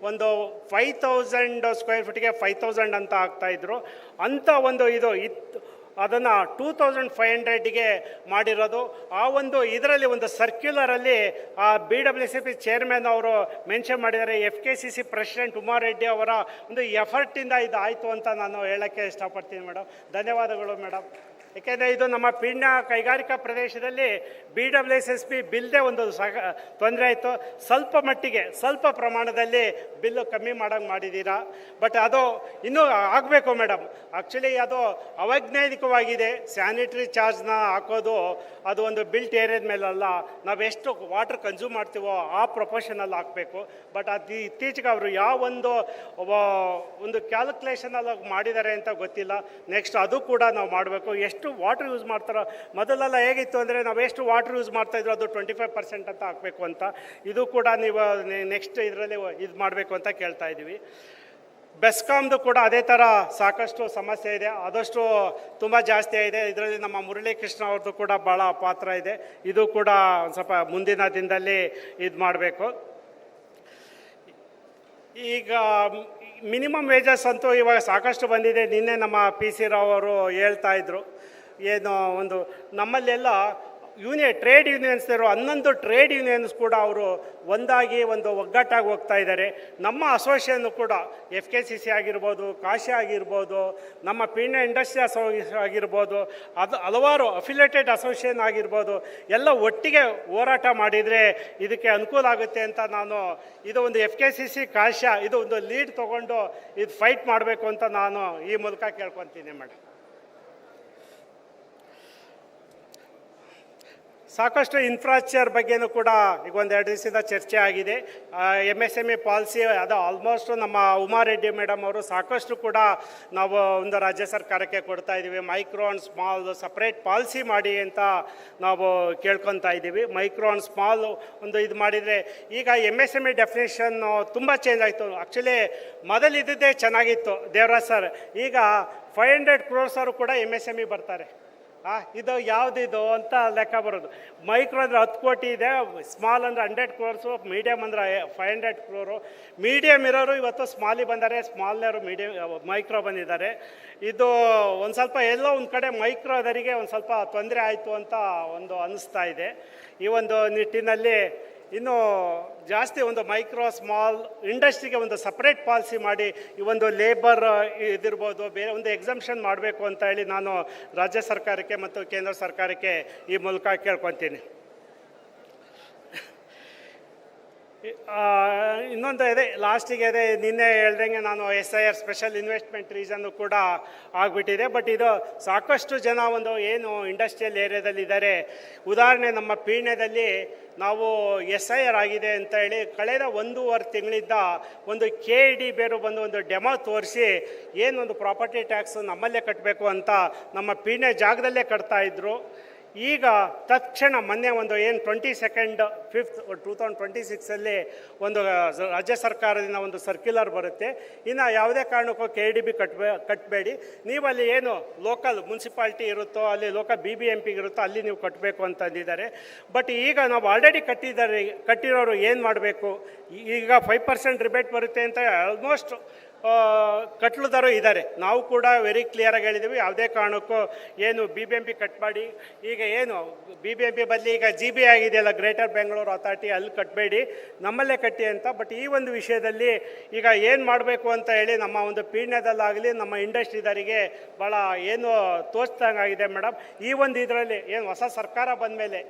ಒಂದು 5000 ಸ್ಕ್ವೇರ್ ಫೀಟ್ಗೆ 5000 ಅಂತ ಆಗ್ತಾಯಿದ್ರು. ಅಂಥ ಒಂದು ಇದು ಇತ್ತು, ಅದನ್ನು 2500ಗೆ ಮಾಡಿರೋದು. ಆ ಒಂದು ಇದರಲ್ಲಿ ಒಂದು ಸರ್ಕ್ಯುಲರಲ್ಲಿ ಆ BWSSB ಚೇರ್ಮನ್ ಅವರು ಮೆನ್ಷನ್ ಮಾಡಿದ್ದಾರೆ. FKCCI ಪ್ರೆಸಿಡೆಂಟ್ ಉಮಾರೆಡ್ಡಿ ಅವರ ಒಂದು ಎಫರ್ಟಿಂದ ಇದು ಆಯಿತು ಅಂತ ನಾನು ಹೇಳೋಕ್ಕೆ ಇಷ್ಟಪಡ್ತೀನಿ ಮೇಡಮ್. ಧನ್ಯವಾದಗಳು ಮೇಡಮ್. ಏಕೆಂದರೆ ಇದು ನಮ್ಮ ಪೀಣ್ಯ ಕೈಗಾರಿಕಾ ಪ್ರದೇಶದಲ್ಲಿ BWSSB ಬಿಲ್ದೇ ಒಂದು ತೊಂದರೆ ಆಯಿತು. ಸ್ವಲ್ಪ ಪ್ರಮಾಣದಲ್ಲಿ ಬಿಲ್ಲು ಕಮ್ಮಿ ಮಾಡೋಂಗೆ ಮಾಡಿದ್ದೀರಾ. ಬಟ್ ಅದು ಇನ್ನೂ ಆಗಬೇಕು ಮೇಡಮ್. ಆ್ಯಕ್ಚುಲಿ ಅದು ಅವೈಜ್ಞಾನಿಕವಾಗಿದೆ. ಸ್ಯಾನಿಟ್ರಿ ಚಾರ್ಜ್ನ ಹಾಕೋದು ಅದು ಒಂದು ಬಿಲ್ಟ್ ಏರಿಯಾದ ಮೇಲಲ್ಲ, ನಾವು ಎಷ್ಟು ವಾಟರ್ ಕನ್ಸ್ಯೂಮ್ ಮಾಡ್ತೀವೋ ಆ ಪ್ರೊಪೋರ್ಷನಲ್ಲಿ ಹಾಕಬೇಕು. ಬಟ್ ಅದು ಇತ್ತೀಚೆಗೆ ಅವರು ಯಾವ ಒಂದು ಕ್ಯಾಲ್ಕುಲೇಷನಲ್ಲಿ ಮಾಡಿದ್ದಾರೆ ಅಂತ ಗೊತ್ತಿಲ್ಲ. ನೆಕ್ಸ್ಟ್ ಅದು ಕೂಡ ನಾವು ಮಾಡಬೇಕು. ಎಷ್ಟು ವಾಟರ್ ಯೂಸ್ ಮಾಡ್ತಾರೋ, ಮೊದಲೆಲ್ಲ ಹೇಗಿತ್ತು ಅಂದರೆ ನಾವು ಎಷ್ಟು ವಾಟರ್ ಯೂಸ್ ಮಾಡ್ತಾಯಿದ್ರು ಅದು 25% ಅಂತ ಹಾಕಬೇಕು ಅಂತ. ಇದು ಕೂಡ ನೀವು ನೆಕ್ಸ್ಟ್ ಇದರಲ್ಲಿ ಇದು ಮಾಡಬೇಕು ಅಂತ ಕೇಳ್ತಾ ಇದ್ದೀವಿ. ಬೆಸ್ಕಾಮ್ದು ಕೂಡ ಅದೇ ಥರ ಸಾಕಷ್ಟು ಸಮಸ್ಯೆ ಇದೆ, ಆದಷ್ಟು ತುಂಬ ಜಾಸ್ತಿ ಇದೆ. ಇದರಲ್ಲಿ ನಮ್ಮ ಮುರಳೀಕೃಷ್ಣ ಅವ್ರದ್ದು ಕೂಡ ಭಾಳ ಪಾತ್ರ ಇದೆ. ಇದು ಕೂಡ ಒಂದು ಸ್ವಲ್ಪ ಮುಂದಿನ ದಿನದಲ್ಲಿ ಇದು ಮಾಡಬೇಕು. ಈಗ ಮಿನಿಮಮ್ ವೇಜಸ್ ಅಂತೂ ಇವಾಗ ಸಾಕಷ್ಟು ಬಂದಿದೆ. ನಿನ್ನೆ ನಮ್ಮ ಪಿ ಸಿ ರಾವ್ ಅವರು ಹೇಳ್ತಾ ಇದ್ರು, ಏನು ಒಂದು ನಮ್ಮಲ್ಲೆಲ್ಲ ಟ್ರೇಡ್ ಯೂನಿಯನ್ಸ್ ಇರೋ 11 ಟ್ರೇಡ್ ಯೂನಿಯನ್ಸ್ ಕೂಡ ಅವರು ಒಂದಾಗಿ ಒಂದು ಒಗ್ಗಟ್ಟಾಗಿ ಹೋಗ್ತಾ ಇದ್ದಾರೆ. ನಮ್ಮ ಅಸೋಸಿಯೇಷನ್ ಕೂಡ FKCCI ಆಗಿರ್ಬೋದು, ಕಾಶಿ ಆಗಿರ್ಬೋದು, ನಮ್ಮ ಪೀಣ್ಯ ಇಂಡಸ್ಟ್ರಿ ಆಗಿರ್ಬೋದು, ಅದು ಹಲವಾರು ಅಫಿಲಿಯೇಟೆಡ್ ಅಸೋಸಿಯೇಷನ್ ಆಗಿರ್ಬೋದು, ಎಲ್ಲ ಒಟ್ಟಿಗೆ ಹೋರಾಟ ಮಾಡಿದರೆ ಇದಕ್ಕೆ ಅನುಕೂಲ ಆಗುತ್ತೆ ಅಂತ ನಾನು ಇದು ಒಂದು FKCCI ಕಾಶ್ಯ ಇದು ಒಂದು ಲೀಡ್ ತೊಗೊಂಡು ಇದು ಫೈಟ್ ಮಾಡಬೇಕು ಅಂತ ನಾನು ಈ ಮೂಲಕ ಕೇಳ್ಕೊತೀನಿ ಮೇಡಮ್. ಸಾಕಷ್ಟು ಇನ್ಫ್ರಾಸ್ಟ್ರಕ್ಚರ್ ಬಗ್ಗೆನೂ ಕೂಡ ಈಗ ಒಂದೆರಡು ದಿವಸದಿಂದ ಚರ್ಚೆ ಆಗಿದೆ. MSME ಪಾಲಿಸಿ ಅದು ಆಲ್ಮೋಸ್ಟ್ ನಮ್ಮ ಉಮಾರೆಡ್ಡಿ ಮೇಡಮ್ ಅವರು ಸಾಕಷ್ಟು ಕೂಡ ನಾವು ಒಂದು ರಾಜ್ಯ ಸರ್ಕಾರಕ್ಕೆ ಕೊಡ್ತಾ ಇದ್ದೀವಿ. Micro and small separate policy ಮಾಡಿ ಅಂತ ನಾವು ಕೇಳ್ಕೊತಾ ಇದ್ದೀವಿ. ಮೈಕ್ರೋ ಆ್ಯಂಡ್ ಸ್ಮಾಲ್ ಒಂದು ಇದು ಮಾಡಿದರೆ ಈಗ MSME ಡೆಫಿನೇಷನ್ ತುಂಬ ಚೇಂಜ್ ಆಯಿತು. ಆ್ಯಕ್ಚುಲಿ ಮೊದಲಿದ್ದೇ ಚೆನ್ನಾಗಿತ್ತು ದೇವರಾಜ್ ಸರ್. ಈಗ 500 crores ಅವರು ಕೂಡ MSME ಬರ್ತಾರೆ. ಇದು ಯಾವುದಿದು ಅಂತ ಲೆಕ್ಕ ಬರೋದು. ಮೈಕ್ರೋ ಅಂದರೆ 10 ಕೋಟಿ ಇದೆ, ಸ್ಮಾಲ್ ಅಂದರೆ 100 crores, ಮೀಡಿಯಮ್ ಅಂದರೆ 500 crore. ಮೀಡಿಯಮ್ ಇರೋರು ಇವತ್ತು ಸ್ಮಾಲಿಗೆ ಬಂದರೆ, ಸ್ಮಾಲ್ನವರು ಮೈಕ್ರೋ ಬಂದಿದ್ದಾರೆ. ಇದು ಒಂದು ಸ್ವಲ್ಪ ಎಲ್ಲೋ ಒಂದು ಕಡೆ ಮೈಕ್ರೋದರಿಗೆ ಒಂದು ಸ್ವಲ್ಪ ತೊಂದರೆ ಆಯಿತು ಅಂತ ಒಂದು ಅನ್ನಿಸ್ತಾ ಇದೆ. ಈ ಒಂದು ನಿಟ್ಟಿನಲ್ಲಿ ಇನ್ನೂ ಜಾಸ್ತಿ ಒಂದು ಮೈಕ್ರೋ ಸ್ಮಾಲ್ ಇಂಡಸ್ಟ್ರಿಗೆ ಒಂದು ಸಪ್ರೇಟ್ ಪಾಲಿಸಿ ಮಾಡಿ ಈ ಒಂದು ಲೇಬರ್ ಇದಿರ್ಬೋದು, ಬೇರೆ ಒಂದು ಎಕ್ಸಂಪ್ಷನ್ ಮಾಡಬೇಕು ಅಂತ ಹೇಳಿ ನಾನು ರಾಜ್ಯ ಸರ್ಕಾರಕ್ಕೆ ಮತ್ತು ಕೇಂದ್ರ ಸರ್ಕಾರಕ್ಕೆ ಈ ಮೂಲಕ ಕೇಳ್ಕೊತೀನಿ. ಇನ್ನೊಂದು ಇದೆ ಲಾಸ್ಟಿಗೆ ಇದೆ, ನಿನ್ನೆ ಹೇಳ್ದಂಗೆ ನಾನು SIR ಸ್ಪೆಷಲ್ ಇನ್ವೆಸ್ಟ್ಮೆಂಟ್ ರೀಸನ್ನು ಕೂಡ ಆಗಿಬಿಟ್ಟಿದೆ. ಬಟ್ ಇದು ಸಾಕಷ್ಟು ಜನ ಒಂದು ಏನು ಇಂಡಸ್ಟ್ರಿಯಲ್ ಏರಿಯಾದಲ್ಲಿ ಇದ್ದಾರೆ. ಉದಾಹರಣೆ ನಮ್ಮ ಪೀಣ್ಯದಲ್ಲಿ ನಾವು SIR ಆಗಿದೆ ಅಂತ ಹೇಳಿ ಕಳೆದ 1.5 ತಿಂಗಳಿಂದ ಒಂದು KD ಬೇರು ಬಂದು ಒಂದು ಡೆಮೋ ತೋರಿಸಿ ಏನೊಂದು ಪ್ರಾಪರ್ಟಿ ಟ್ಯಾಕ್ಸು ನಮ್ಮಲ್ಲೇ ಕಟ್ಟಬೇಕು ಅಂತ ನಮ್ಮ ಪೀಣ್ಯ ಜಾಗದಲ್ಲೇ ಕಟ್ತಾಯಿದ್ರು. ಈಗ ತಕ್ಷಣ ಮೊನ್ನೆ ಒಂದು ಏನು 22nd 5th 2026 ಒಂದು ರಾಜ್ಯ ಸರ್ಕಾರದಿಂದ ಒಂದು ಸರ್ಕ್ಯುಲರ್ ಬರುತ್ತೆ. ಇನ್ನು ಯಾವುದೇ ಕಾರಣಕ್ಕೂ KDB ಕಟ್ಟಬೇಡಿ, ನೀವಲ್ಲಿ ಏನು ಲೋಕಲ್ ಮುನ್ಸಿಪಾಲ್ಟಿ ಇರುತ್ತೋ ಅಲ್ಲಿ ಲೋಕಲ್ BBMP ಇರುತ್ತೋ ಅಲ್ಲಿ ನೀವು ಕಟ್ಟಬೇಕು ಅಂತಂದಿದ್ದಾರೆ. ಬಟ್ ಈಗ ನಾವು ಆಲ್ರೆಡಿ ಕಟ್ಟಿರೋರು ಏನು ಮಾಡಬೇಕು? ಈಗ 5% ರಿಬೇಟ್ ಬರುತ್ತೆ ಅಂತ ಆಲ್ಮೋಸ್ಟ್ ಕಟ್ಲುದಾರು ಇದ್ದಾರೆ. ನಾವು ಕೂಡ ವೆರಿ ಕ್ಲಿಯರಾಗಿ ಹೇಳಿದ್ದೀವಿ, ಯಾವುದೇ ಕಾರಣಕ್ಕೂ ಏನು BBMP ಕಟ್ ಮಾಡಿ, ಈಗ ಏನು BBMP ಬದಲಿ ಈಗ GB ಆಗಿದೆಯಲ್ಲ ಗ್ರೇಟರ್ ಬೆಂಗಳೂರು ಅಥಾರಿಟಿ, ಅಲ್ಲಿ ಕಟ್ಟಬೇಡಿ, ನಮ್ಮಲ್ಲೇ ಕಟ್ಟಿ ಅಂತ. ಬಟ್ ಈ ಒಂದು ವಿಷಯದಲ್ಲಿ ಈಗ ಏನು ಮಾಡಬೇಕು ಅಂತ ಹೇಳಿ ನಮ್ಮ ಒಂದು ಪೀಣ್ಯದಲ್ಲಾಗಲಿ ನಮ್ಮ ಇಂಡಸ್ಟ್ರಿದರಿಗೆ ಭಾಳ ಏನು ತೋರಿಸ್ದಂಗಾಗಿದೆ ಮೇಡಮ್. ಈ ಒಂದು ಇದರಲ್ಲಿ ಏನು ಹೊಸ ಸರ್ಕಾರ ಬಂದ ಮೇಲೆ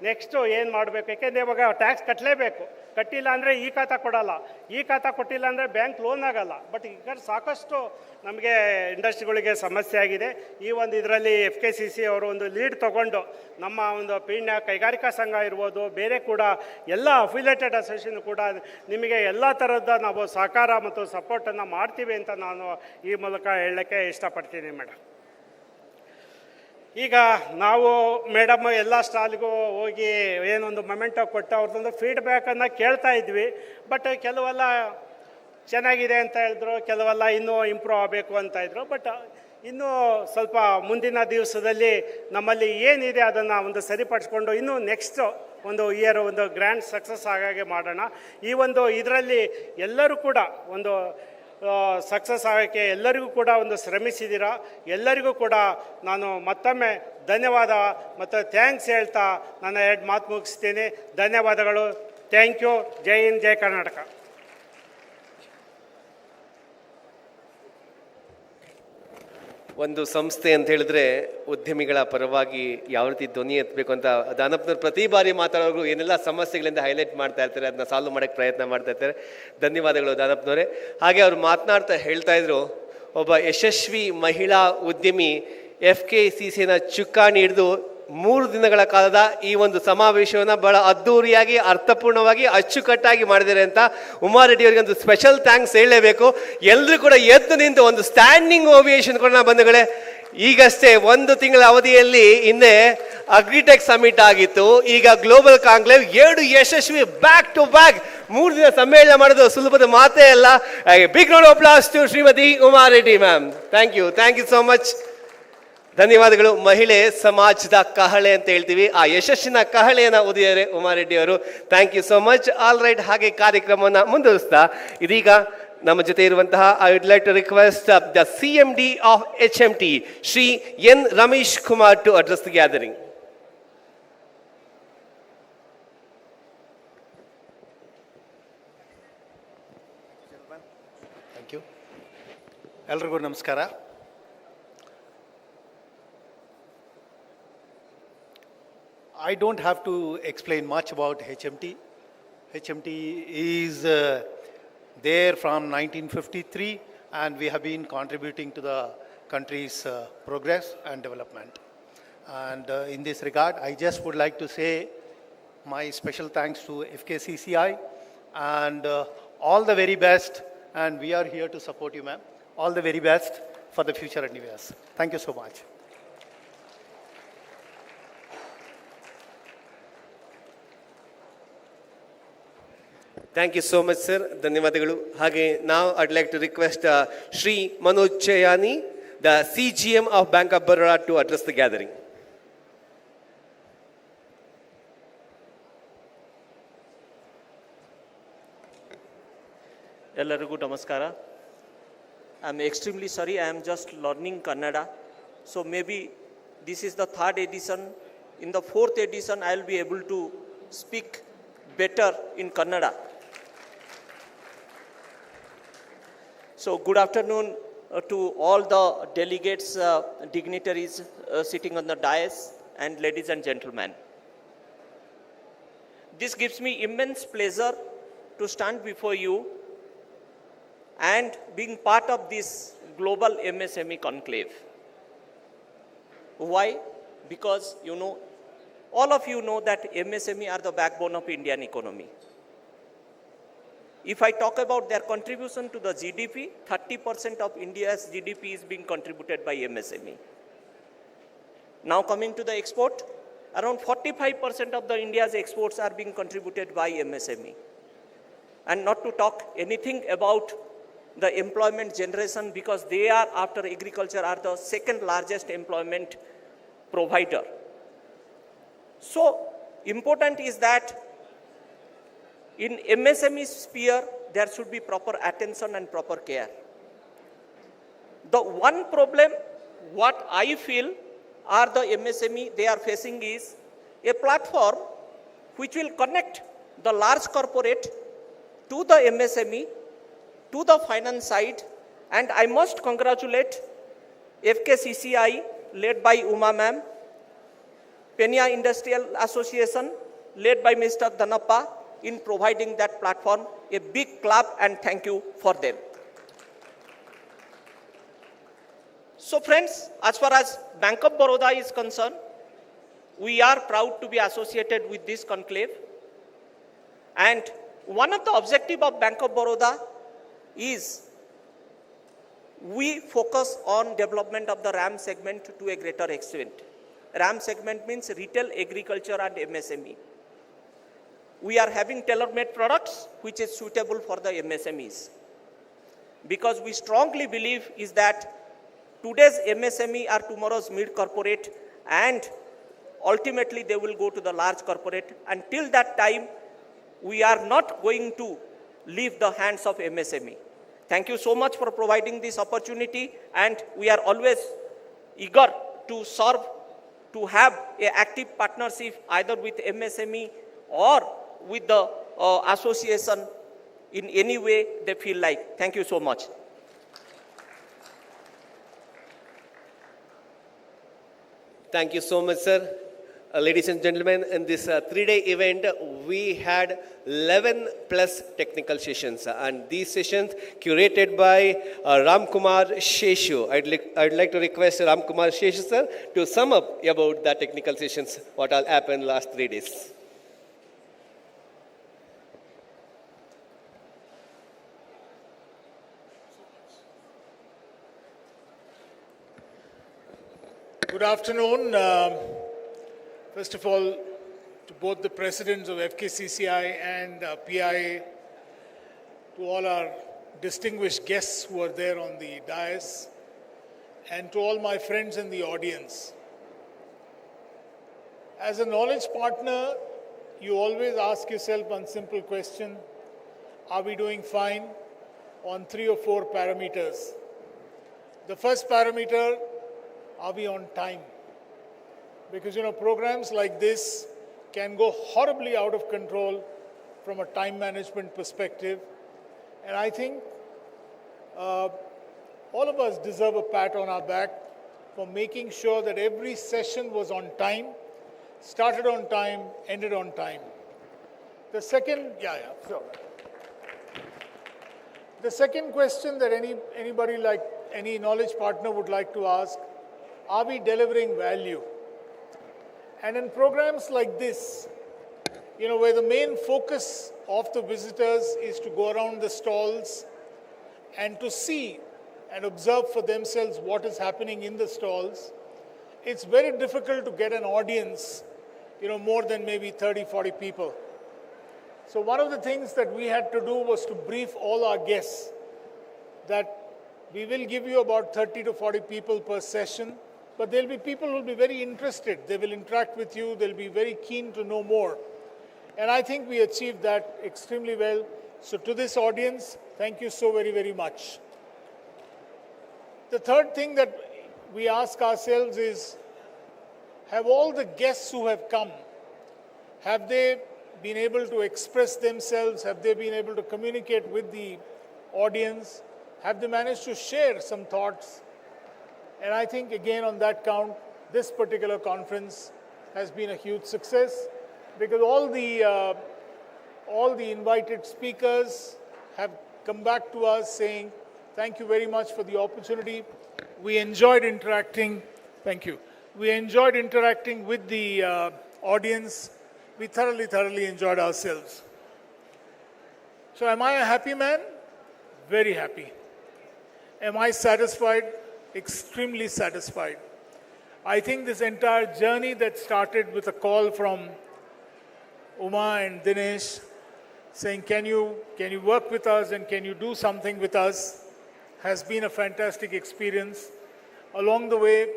ನೆಕ್ಸ್ಟು ಏನು ಮಾಡಬೇಕು? ಯಾಕೆಂದರೆ ಇವಾಗ ಟ್ಯಾಕ್ಸ್ ಕಟ್ಟಲೇಬೇಕು, ಕಟ್ಟಿಲ್ಲ ಅಂದರೆ ಈ ಖಾತಾ ಕೊಡಲ್ಲ, ಈ ಖಾತಾ ಕೊಟ್ಟಿಲ್ಲ ಅಂದರೆ ಬ್ಯಾಂಕ್ ಲೋನ್ ಆಗಲ್ಲ. ಬಟ್ ಈಗ ಸಾಕಷ್ಟು ನಮಗೆ ಇಂಡಸ್ಟ್ರಿಗಳಿಗೆ ಸಮಸ್ಯೆ ಆಗಿದೆ. ಈ ಒಂದು ಇದರಲ್ಲಿ FKCCI ಅವರು ಒಂದು ಲೀಡ್ ತೊಗೊಂಡು ನಮ್ಮ ಒಂದು ಪೀಣ್ಯ ಕೈಗಾರಿಕಾ ಸಂಘ ಇರ್ಬೋದು, ಬೇರೆ ಕೂಡ ಎಲ್ಲ ಅಫಿಲಿಯೇಟೆಡ್ ಅಸೋಸಿಯೇಷನ್ ಕೂಡ ನಿಮಗೆ ಎಲ್ಲ ಥರದ ನಾವು ಸಹಕಾರ ಮತ್ತು ಸಪೋರ್ಟನ್ನು ಮಾಡ್ತೀವಿ ಅಂತ ನಾನು ಈ ಮೂಲಕ ಹೇಳೋಕ್ಕೆ ಇಷ್ಟಪಡ್ತೀನಿ ಮೇಡಮ್. ಈಗ ನಾವು ಮೇಡಮ್ ಎಲ್ಲ ಸ್ಟಾಲ್ಗೂ ಹೋಗಿ ಏನೊಂದು ಮೊಮೆಂಟೋ ಕೊಟ್ಟು ಅವ್ರದ್ದೊಂದು ಫೀಡ್ಬ್ಯಾಕನ್ನು ಕೇಳ್ತಾ ಇದ್ವಿ. ಬಟ್ ಕೆಲವೆಲ್ಲ ಚೆನ್ನಾಗಿದೆ ಅಂತ ಹೇಳಿದ್ರು, ಕೆಲವೆಲ್ಲ ಇನ್ನೂ ಇಂಪ್ರೂವ್ ಆಗಬೇಕು ಅಂತ ಇದ್ರು. ಬಟ್ ಇನ್ನೂ ಸ್ವಲ್ಪ ಮುಂದಿನ ದಿವಸದಲ್ಲಿ ನಮ್ಮಲ್ಲಿ ಏನಿದೆ ಅದನ್ನು ಒಂದು ಸರಿಪಡಿಸ್ಕೊಂಡು ಇನ್ನೂ ನೆಕ್ಸ್ಟ್ ಒಂದು ಇಯರ್ ಒಂದು ಗ್ರ್ಯಾಂಡ್ ಸಕ್ಸಸ್ ಆಗಾಗೆ ಮಾಡೋಣ. ಈ ಒಂದು ಇದರಲ್ಲಿ ಎಲ್ಲರೂ ಕೂಡ ಒಂದು ಸಕ್ಸಸ್ ಆಗೋಕ್ಕೆ ಎಲ್ಲರಿಗೂ ಕೂಡ ಒಂದು ಶ್ರಮಿಸಿದ್ದೀರಾ. ಎಲ್ಲರಿಗೂ ಕೂಡ ನಾನು ಮತ್ತೊಮ್ಮೆ ಧನ್ಯವಾದ ಮತ್ತು ಥ್ಯಾಂಕ್ಸ್ ಹೇಳ್ತಾ ನನ್ನ 2 ಮಾತು ಮುಗಿಸ್ತೀನಿ. ಧನ್ಯವಾದಗಳು. Thank you. ಜೈ ಹಿಂದ್, ಜೈ ಕರ್ನಾಟಕ. ಒಂದು ಸಂಸ್ಥೆ ಅಂತ ಹೇಳಿದ್ರೆ ಉದ್ಯಮಿಗಳ ಪರವಾಗಿ ಯಾವ ರೀತಿ ಧ್ವನಿ ಎತ್ತಬೇಕು ಅಂತ ದಾನಪ್ಪನವ್ರು ಪ್ರತಿ ಬಾರಿ ಮಾತಾಡೋರು ಏನೆಲ್ಲ ಸಮಸ್ಯೆಗಳಿಂದ ಹೈಲೈಟ್ ಮಾಡ್ತಾ ಇರ್ತಾರೆ, ಅದನ್ನ ಸಾಲ್ವ್ ಮಾಡೋಕ್ಕೆ ಪ್ರಯತ್ನ ಮಾಡ್ತಾ ಇರ್ತಾರೆ. ಧನ್ಯವಾದಗಳು ದಾನಪ್ಪನವರೇ. ಹಾಗೆ ಅವ್ರು ಮಾತನಾಡ್ತಾ ಹೇಳ್ತಾ ಇದ್ರು, ಒಬ್ಬ ಯಶಸ್ವಿ ಮಹಿಳಾ ಉದ್ಯಮಿ FKCCIನ ಚುಕ್ಕಾಣಿ ಹಿಡಿದು 3 ದಿನಗಳ ಕಾಲದ ಈ ಒಂದು ಸಮಾವೇಶವನ್ನು ಬಹಳ ಅದ್ಧೂರಿಯಾಗಿ ಅರ್ಥಪೂರ್ಣವಾಗಿ ಅಚ್ಚುಕಟ್ಟಾಗಿ ಮಾಡಿದ್ದಾರೆ ಅಂತ ಉಮಾರೆಡ್ಡಿ ಅವರಿಗೆ ಒಂದು ಸ್ಪೆಷಲ್ ಥ್ಯಾಂಕ್ಸ್ ಹೇಳಲೇಬೇಕು. ಎಲ್ಲರೂ ಕೂಡ ಎದ್ದು ನಿಂತು ಒಂದು ಸ್ಟ್ಯಾಂಡಿಂಗ್ ಓವಿಯೇಷನ್ ಕೊಡೋಣ ಬಂಧುಗಳೇ. ಈಗಷ್ಟೇ 1 ತಿಂಗಳ ಅವಧಿಯಲ್ಲಿ ಹಿಂದೆ ಅಗ್ರಿಟೆಕ್ ಸಮಿಟ್ ಆಗಿತ್ತು, ಈಗ ಗ್ಲೋಬಲ್ ಕಾಂಕ್ಲೇವ್, 2 ಯಶಸ್ವಿ ಬ್ಯಾಕ್ ಟು ಬ್ಯಾಕ್ 3 ದಿನ ಸಮ್ಮೇಳನ ಮಾಡೋದು ಸುಲಭದ ಮಾತೇ ಅಲ್ಲ. Big round of applause to Shrimati Umareddy ma'am. Thank you so much. ಧನ್ಯವಾದಗಳು. ಮಹಿಳೆ ಸಮಾಜದ ಕಹಳೆ ಅಂತ ಹೇಳ್ತೀವಿ, ಆ ಯಶಸ್ಸಿನ ಕಹಳೆಯನ್ನು ಓದಿದ್ದಾರೆ ಉಮಾರೆಡ್ಡಿ ಅವರು. Thank you so much. All right, ಹಾಗೆ ಕಾರ್ಯಕ್ರಮವನ್ನು ಮುಂದುವರಿಸ್ತಾ ಇದೀಗ ನಮ್ಮ ಜೊತೆ ಇರುವಂತಹ I would like to request the CMD of HMT Shri N. Ramesh Kumar to address the gathering. Thank you. ಎಲ್ರಿಗೂ ನಮಸ್ಕಾರ. I don't have to explain much about HMT. HMT is there from 1953, and we have been contributing to the country's progress and development. And in this regard, I just would like to say my special thanks to FKCCI and all the very best. And we are here to support you, ma'am. All the very best for the future endeavors. Thank you so much. Thank you so much, sir. ಧನ್ಯವಾದಗಳು. ಹಾಗೆ now I'd like to request Shri Manoj Chayani, the CGM of Bank of Baroda, to address the gathering. ಎಲ್ಲರಿಗೂ ನಮಸ್ಕಾರ. I am extremely sorry, I am just learning Kannada. So maybe this is the third edition. In the fourth edition, I will be able to speak better in Kannada. So good afternoon to all the delegates, dignitaries sitting on the dais, and ladies and gentlemen. This gives me immense pleasure to stand before you and being part of this Global MSME Conclave. Why? Because all of you know that MSME are the backbone of Indian economy. If I talk about their contribution to the GDP, 30% of India's GDP is being contributed by MSME. Now coming to the export, around 45% of the India's exports are being contributed by MSME. And not to talk anything about the employment generation, because they are, after agriculture, are the second largest employment provider. So important is that in MSME sphere, there should be proper attention and proper care. The one problem what I feel are the MSME they are facing is a platform which will connect the large corporate to the MSME, to the finance side, and I must congratulate FKCCI led by Uma ma'am, Penya Industrial Association led by Mr. Dhanappa in providing that platform. A big clap and thank you for them. So friends, as far as Bank of Baroda is concerned, we are proud to be associated with this conclave. And one of the objectives of Bank of Baroda is we focus on development of the RAM segment to a greater extent. RAM segment means retail, agriculture and MSME. We are having tailor-made products which is suitable for the MSMEs. Because we strongly believe is that today's MSME are tomorrow's mid-corporate, and ultimately they will go to the large corporate. Until that time, we are not going to leave the hands of MSME. Thank you so much for providing this opportunity, and we are always eager to serve, to have an active partnership either with MSME or with the association in any way they feel like. Thank you so much. Thank you so much, sir. Ladies and gentlemen, in this 3-day event, we had 11 plus technical sessions, and these sessions curated by Ram Kumar Sheshu. I'd like to request Ram Kumar Sheshu, sir, to sum up about the technical sessions, what all happened last 3 days. Good afternoon. First of all, to both the presidents of FKCCI and PIA, to all our distinguished guests who are there on the dais, and to all my friends in the audience. As a knowledge partner, you always ask yourself one simple question: are we doing fine? on 3 or 4 parameters. The first parameter, are we on time? Because, programs like this can go horribly out of control from a time management perspective. And I think all of us deserve a pat on our back for making sure that every session was on time, started on time, ended on time. The second, sure. The second question that anybody like any knowledge partner would like to ask, are we delivering value? And in programs like this, where the main focus of the visitors is to go around the stalls and to see and observe for themselves what is happening in the stalls, it's very difficult to get an audience, more than maybe 30, 40 people. So one of the things that we had to do was to brief all our guests that we will give you about 30 to 40 people per session, but there'll be people who will be very interested. They will interact with you. They'll be very keen to know more. And I think we achieved that extremely well. So to this audience, thank you so very, very much. The third thing that we ask ourselves is, have all the guests who have come, have they been able to express themselves? Have they been able to communicate with the audience? Have they managed to share some thoughts? And I think, again, on that count, this particular conference has been a huge success because all the invited speakers have come back to us saying, thank you very much for the opportunity. We enjoyed interacting. Thank you. We enjoyed interacting with the audience. We thoroughly enjoyed ourselves. So am I a happy man? Very happy. Am I satisfied? Extremely satisfied. I think this entire journey that started with a call from Uma and Dinesh saying, can you work with us and can you do something with us, has been a fantastic experience. Along the way,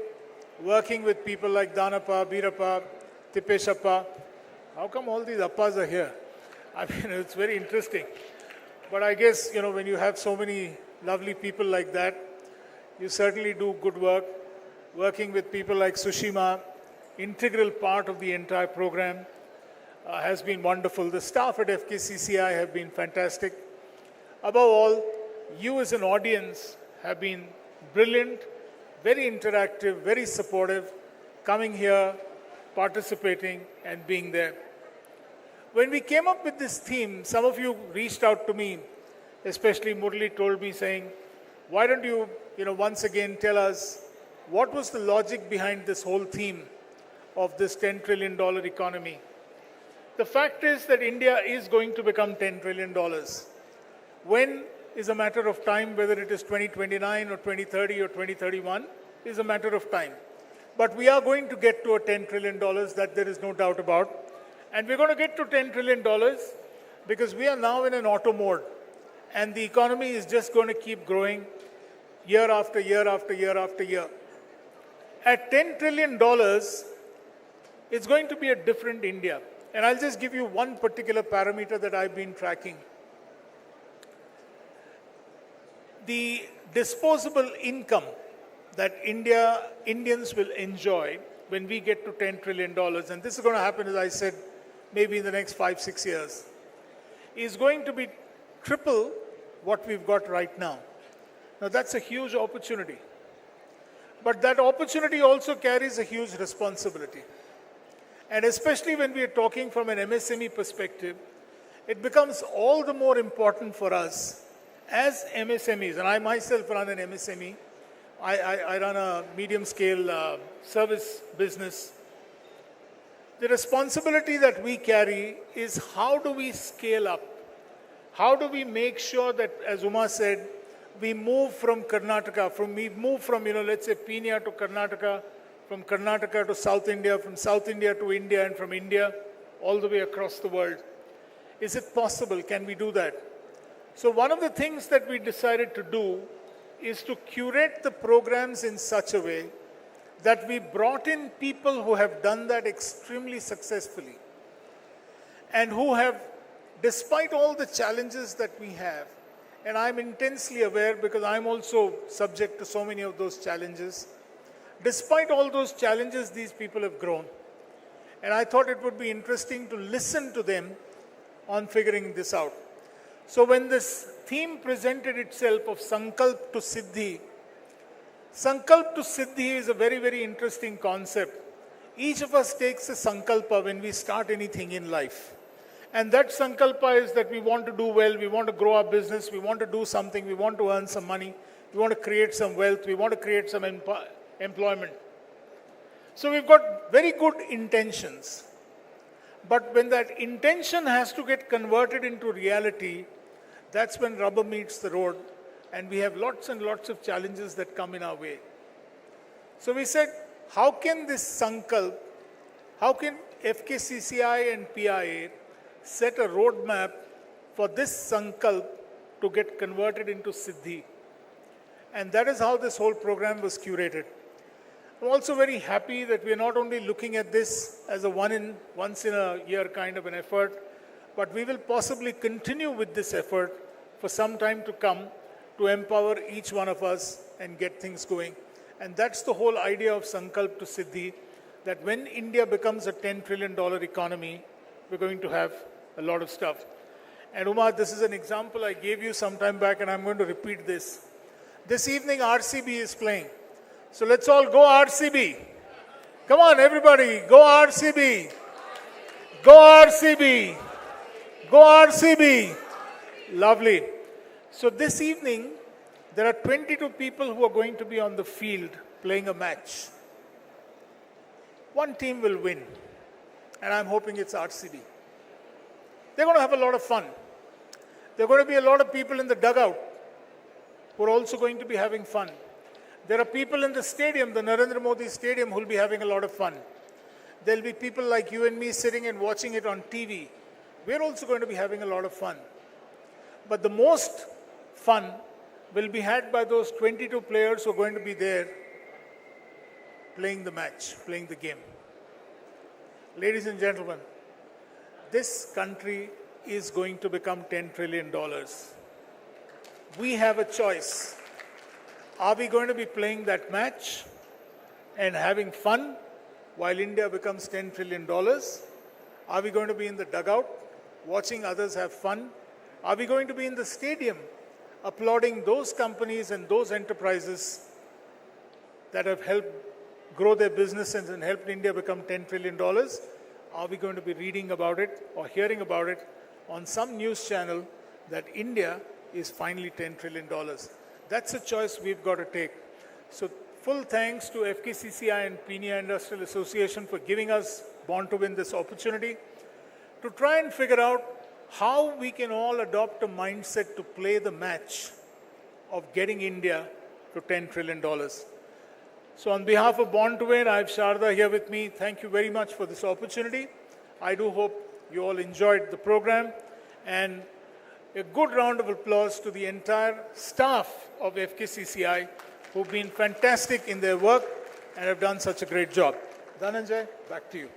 working with people like Danappa, Birappa, Tipeshappa. How come all these appas are here? I mean, it's very interesting. But I guess, when you have so many lovely people like that, you certainly do good work. Working with people like Sushima, integral part of the entire program, has been wonderful. The staff at FKCCI have been fantastic. Above all, you as an audience have been brilliant, very interactive, very supportive, coming here, participating and being there. When we came up with this theme, some of you reached out to me, especially Murli told me saying, why don't you, once again tell us what was the logic behind this whole theme of this $10 trillion economy? The fact is that India is going to become $10 trillion. When is a matter of time, whether it is 2029 or 2030 or 2031 is a matter of time. But we are going to get to a $10 trillion, that there is no doubt about. And we're going to get to $10 trillion because we are now in an auto mode. And the economy is just going to keep growing year after year after year after year. At $10 trillion, it's going to be a different India. And I'll just give you one particular parameter that I've been tracking. The disposable income that Indians will enjoy when we get to $10 trillion, and this is going to happen, as I said, maybe in the next 5-6 years, is going to be triple what we've got right now. Now, that's a huge opportunity. But that opportunity also carries a huge responsibility. And especially when we are talking from an MSME perspective, it becomes all the more important for us as MSMEs, and I myself run an MSME. I run a medium-scale service business. The responsibility that we carry is how do we scale up? How do we make sure that, as Uma said, we move from Karnataka, let's say, Peenya to Karnataka, from Karnataka to South India, from South India to India, and from India all the way across the world. Is it possible? Can we do that? So one of the things that we decided to do is to curate the programs in such a way that we brought in people who have done that extremely successfully and who have, despite all the challenges that we have, And I'm intensely aware because I'm also subject to so many of those challenges. Despite all those challenges, these people have grown. And I thought it would be interesting to listen to them on figuring this out. So when this theme presented itself of Sankalp to Siddhi is a very, very interesting concept. Each of us takes a Sankalpa when we start anything in life. And that Sankalpa is that we want to do well, we want to grow our business, we want to do something, we want to earn some money, we want to create some wealth, we want to create some employment. So we've got very good intentions. But when that intention has to get converted into reality, that's when rubber meets the road and we have lots and lots of challenges that come in our way. So we said, how can this Sankalp, how can FKCCI and PIA set a roadmap for this Sankalp to get converted into Siddhi? And that is how this whole program was curated. I'm also very happy that we are not only looking at this as a once in a year kind of an effort, but we will possibly continue with this effort for some time to come to empower each one of us and get things going. And that's the whole idea of Sankalp to Siddhi, that when India becomes a $10 trillion economy, we're going to have a lot of stuff. And Umar, this is an example I gave you some time back, and I'm going to repeat this. This evening, RCB is playing. So let's all go RCB. Come on, everybody, go RCB. Go RCB. Go RCB. Lovely. So this evening, there are 22 people who are going to be on the field playing a match. One team will win, and I'm hoping it's RCB. They're going to have a lot of fun. There are going to be a lot of people in the dugout who are also going to be having fun. There are people in the stadium, the Narendra Modi Stadium, who will be having a lot of fun. There will be people like you and me sitting and watching it on TV. We're also going to be having a lot of fun. But the most fun will be had by those 22 players who are going to be there playing the match, playing the game. Ladies and gentlemen, this country is going to become $10 trillion. We have a choice. Are we going to be playing that match and having fun while India becomes $10 trillion? Are we going to be in the dugout watching others have fun? Are we going to be in the stadium applauding those companies and those enterprises that have helped grow their businesses and helped India become $10 trillion? Are we going to be reading about it or hearing about it on some news channel that India is finally $10 trillion? That's a choice we've got to take. So full thanks to FKCCI and Peenya Industrial Association for giving us Born to Win this opportunity to try and figure out how we can all adopt a mindset to play the match of getting India to $10 trillion. So on behalf of Born to Win, I have Sharda here with me. Thank you very much for this opportunity. I do hope you all enjoyed the program, and a good round of applause to the entire staff of FKCCI who've been fantastic in their work and have done such a great job. Dhananjay, back to you.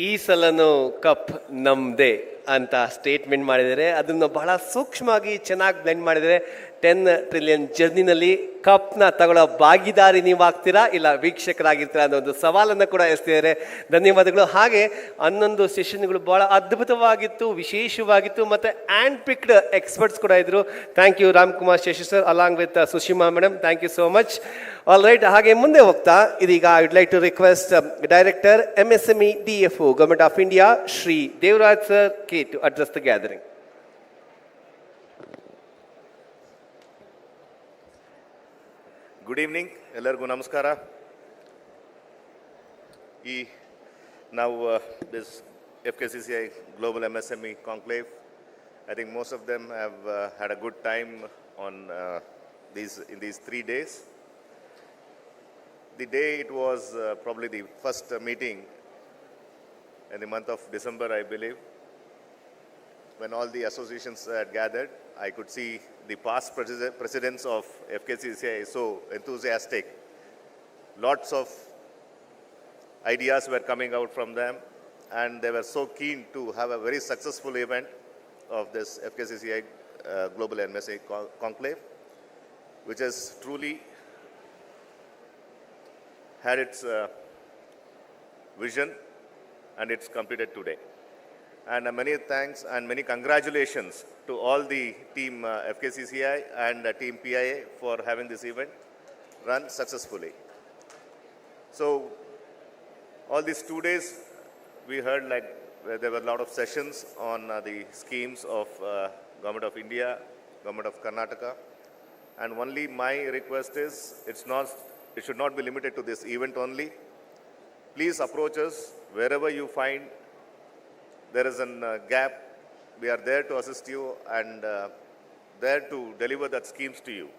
ಈ ಸಲನೂ cup ನಮ್ದೇ ಅಂತ statement ಮಾಡಿದರೆ ಅದನ್ನು ಬಹಳ ಸೂಕ್ಷ್ಮವಾಗಿ ಚೆನ್ನಾಗಿ blend ಮಾಡಿದರೆ 10 trillion ಜರ್ನಿನಲ್ಲಿ ಕಪ್ನ ತಗೊಳ್ಳೋ ಭಾಗಿದಾರಿ ನೀವಾಗ್ತೀರಾ ಇಲ್ಲ ವೀಕ್ಷಕರಾಗಿರ್ತೀರಾ ಅನ್ನೋ ಒಂದು ಸವಾಲನ್ನು ಕೂಡ ಎಸ್ತಿದ್ದಾರೆ. ಧನ್ಯವಾದಗಳು. ಹಾಗೆ 11 ಸೆಷನ್ಗಳು ಬಹಳ ಅದ್ಭುತವಾಗಿತ್ತು, ವಿಶೇಷವಾಗಿತ್ತು, ಮತ್ತು ಹ್ಯಾಂಡ್ ಪಿಕ್ಡ್ ಎಕ್ಸ್ಪರ್ಟ್ಸ್ ಕೂಡ ಇದ್ರು. Thank you Ramkumar Seshu sir along with Sushima madam, thank you so much. All right, ಹಾಗೆ ಮುಂದೆ ಹೋಗ್ತಾ ಇದೀಗ I would like to request director MSME DFO government of India Shri Devaraj sir ಕೆ to address the gathering. Good evening, ಎಲ್ಲರಿಗೂ ನಮಸ್ಕಾರ. ನಾವು this FKCCI Global MSME Conclave, I think most of them have had a good time on in these 3 days. The day it was probably the first meeting in the month of December, I believe, when all the associations had gathered. I could see the past presidents of FKCCI so enthusiastic. Lots of ideas were coming out from them, and they were so keen to have a very successful event of this FKCCI Global MSME Conclave, which has truly had its vision, and it's completed today. And many thanks and many congratulations to all the team FKCCI and team PIA for having this event run successfully. So all these 2 days, we heard there were a lot of sessions on the schemes of Government of India, Government of Karnataka, and only my request is it should not be limited to this event only. Please approach us wherever you find there is a gap. We are there to assist you and there to deliver that schemes to you.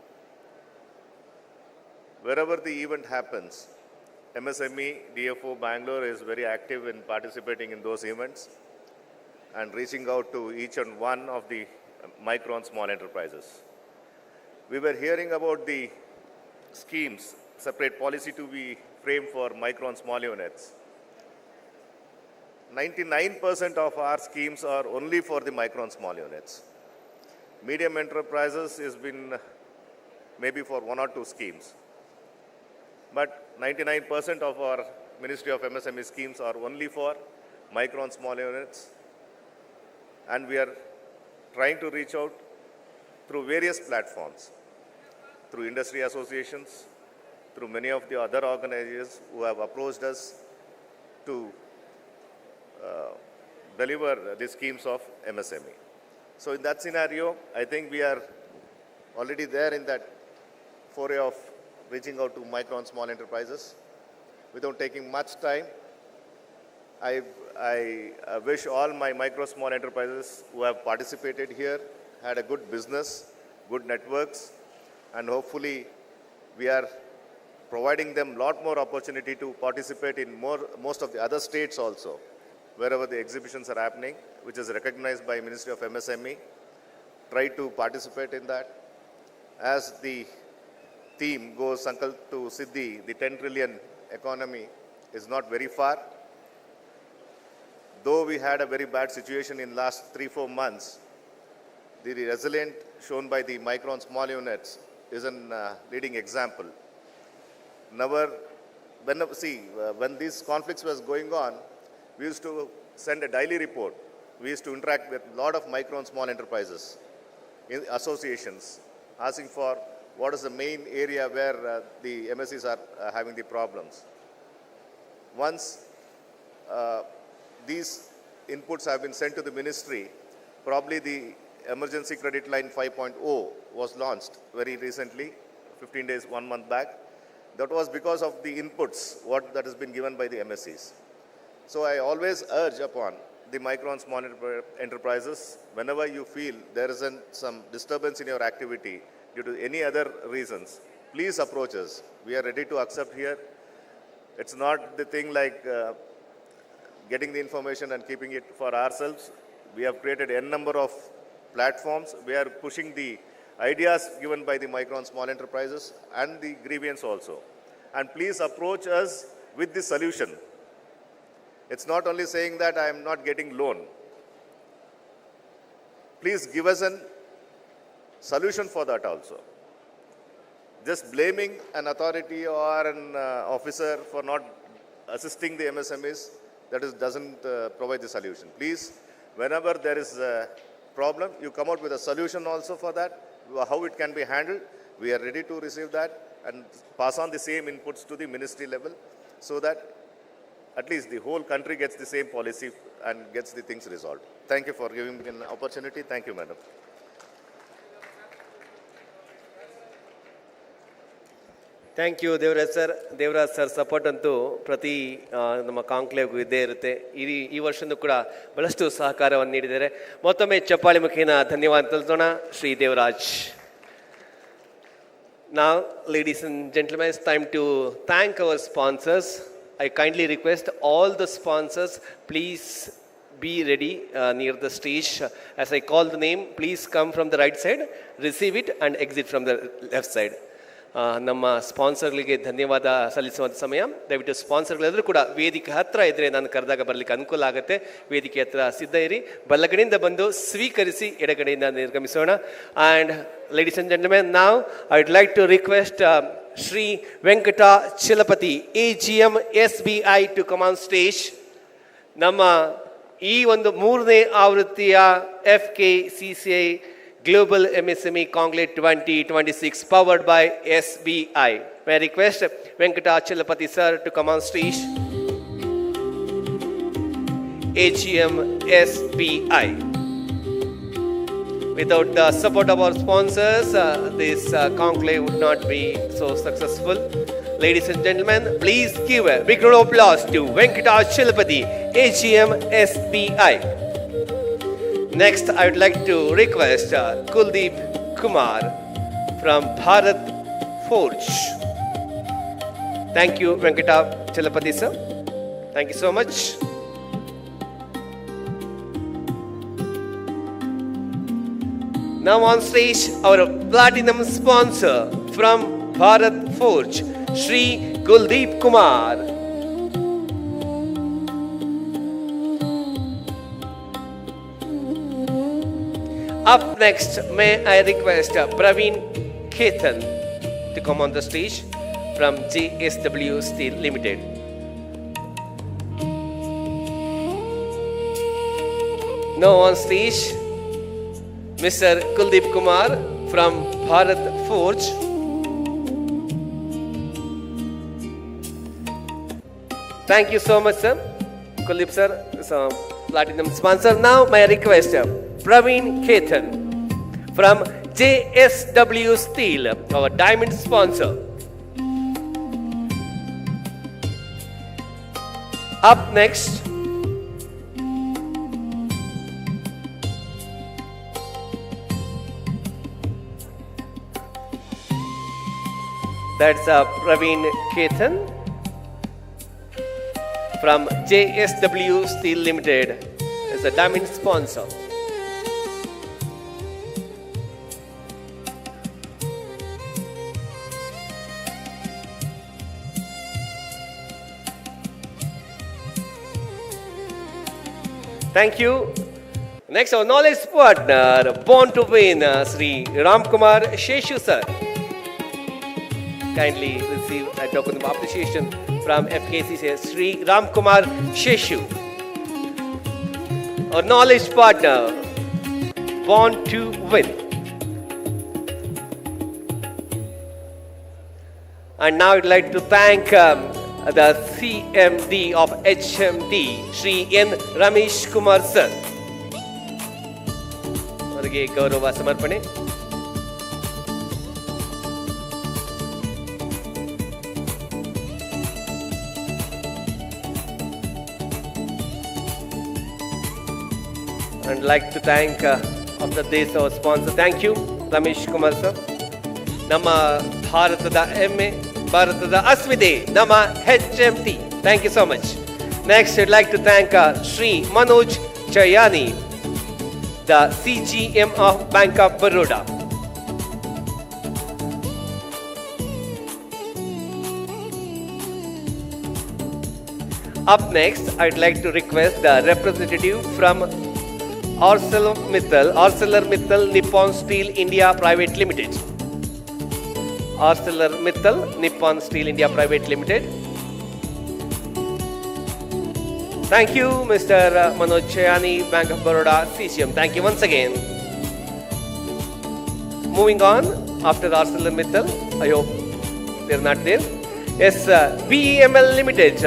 Wherever the event happens, MSME DFO Bangalore is very active in participating in those events and reaching out to each and one of the micro and small enterprises. We were hearing about the schemes, separate policy to be framed for micro and small units. 99% of our schemes are only for the micro and small units. Medium enterprises has been maybe for 1 or 2 schemes. But 99% of our Ministry of MSME schemes are only for micro and small units. And we are trying to reach out through various platforms, through industry associations, through many of the other organizations who have approached us to deliver the schemes of MSME. So in that scenario, I think we are already there in that foray of reaching out to micro and small enterprises. Without taking much time, I wish all my micro small enterprises who have participated here had a good business, good networks, and hopefully we are providing them a lot more opportunity to participate in most of the other states also, wherever the exhibitions are happening, which is recognized by Ministry of MSME. Try to participate in that. As the theme goes, Sankalp to Siddhi, the 10 trillion economy is not very far. Though we had a very bad situation in last 3-4 months, the resilience shown by the micro and small units is a leading example. When these conflicts was going on, we used to send a daily report. We used to interact with a lot of micro and small enterprises, associations, asking for what is the main area where the MSEs are having the problems. Once these inputs have been sent to the ministry, probably the emergency credit line 5.0 was launched very recently, 15 days, 1 month back. That was because of the inputs, what that has been given by the MSEs. So I always urge upon the micro and small enterprises, whenever you feel there is some disturbance in your activity due to any other reasons, please approach us. We are ready to accept here. It's not the thing like getting the information and keeping it for ourselves. We have created n number of platforms. We are pushing the ideas given by the micro and small enterprises and the grievance also. And please approach us with the solution. It's not only saying that I am not getting loan. Please give us a solution for that also. Just blaming an authority or an officer for not assisting the MSMEs, doesn't provide the solution. Please, whenever there is a problem, you come out with a solution also for that, how it can be handled. We are ready to receive that and pass on the same inputs to the ministry level so that at least the whole country gets the same policy and gets the things resolved. Thank you for giving me an opportunity. Thank you, madam. Thank you Devaraj sir support ಅಂತೂ ಪ್ರತಿ ನಮ್ಮ ಕಾಂಕ್ಲೇವ್ಗೂ ಇದ್ದೇ ಇರುತ್ತೆ. ಈ ವರ್ಷನೂ ಕೂಡ ಬಹಳಷ್ಟು ಸಹಕಾರವನ್ನು ನೀಡಿದ್ದಾರೆ. ಮತ್ತೊಮ್ಮೆ ಚಪ್ಪಾಳಿ ಮುಖೇನ ಧನ್ಯವಾದ ತಿಳಿಸೋಣ Shri Devaraj. Now, ladies and gentlemen, it's time to thank our sponsors. I kindly request all the sponsors, please be ready near the stage. As I call the name, please come from the right side, receive it and exit from the left side. ನಮ್ಮ ಸ್ಪಾನ್ಸರ್ಗಳಿಗೆ ಧನ್ಯವಾದ ಸಲ್ಲಿಸುವಂಥ ಸಮಯ. ದಯವಿಟ್ಟು ಸ್ಪಾನ್ಸರ್ಗಳೆಲ್ಲರೂ ಕೂಡ ವೇದಿಕೆ ಹತ್ತಿರ ಇದ್ದರೆ ನಾನು ಕರೆದಾಗ ಬರಲಿಕ್ಕೆ ಅನುಕೂಲ ಆಗುತ್ತೆ. ವೇದಿಕೆ ಹತ್ತಿರ ಸಿದ್ಧ ಇರಿ. ಬಲಗಡೆಯಿಂದ ಬಂದು ಸ್ವೀಕರಿಸಿ ಎಡಗಡೆಯಿಂದ ನಿರ್ಗಮಿಸೋಣ. ಆ್ಯಂಡ್ ಲೇಡೀಸ್ ಆ್ಯಂಡ್ ಜೆಂಟಲ್ಮೆನ್, ನಾವು I would like to request Shri Venkata Chalapathi AGM SBI to come on stage. ನಮ್ಮ ಈ ಒಂದು 3ನೇ ಆವೃತ್ತಿಯ FKCCI Global MSME Conclave 2026 powered by SBI. May I request Venkata Chalapati sir to come on stage. AGM SBI. Without the support of our sponsors, this conclave would not be so successful. Ladies and gentlemen, please give a big round of applause to Venkata Chalapati, AGM SBI. Next, I would like to request Kuldeep Kumar from Bharat Forge. Thank you, Venkata Chalapati sir. Thank you so much. Now on stage, our platinum sponsor from Bharat Forge, Shri Kuldeep Kumar. Up next, may I request Praveen Ketan to come on the stage from JSW Steel Limited. Now on stage, Mr. Kuldeep Kumar from Bharat Forge. Thank you so much, sir. Kuldeep sir is a platinum sponsor. Now, my request, Praveen Ketan from JSW Steel, our diamond sponsor. Up next, that's Praveen Ketan from JSW Steel Limited as a diamond sponsor. Thank you. Next, our knowledge partner, born to win, Sri Ramkumar Sheshu sir. Kindly receive a token of appreciation from FKCCI, Sri Ramkumar Sheshu. Our knowledge partner, born to win. And now I'd like to thank the CMD of HMD, Sri N. Ramesh Kumar sir. ಅವರಿಗೆ ಗೌರವ ಸಮರ್ಪಣೆ. I'd like to thank of the day our sponsor. Thank you, Ramesh Kumar sir. ನಮ್ಮ ಭಾರತದ ಹೆಮ್ಮೆ, ಭಾರತದ ಅಸ್ಮಿತೆ, ನಮ್ಮ HMT. Thank you so much. Next, I'd like to thank Sri Manoj Chayani, the CGM of Bank of Baroda. Up next, I'd like to request the representative from ArcelorMittal Nippon Steel India Private Limited. ArcelorMittal Nippon Steel India Private Limited. Thank you, Mr. Manoj Chayani, Bank of Baroda, CGM. Thank you once again. Moving on, after ArcelorMittal, I hope they're not there. Yes, BEML Limited.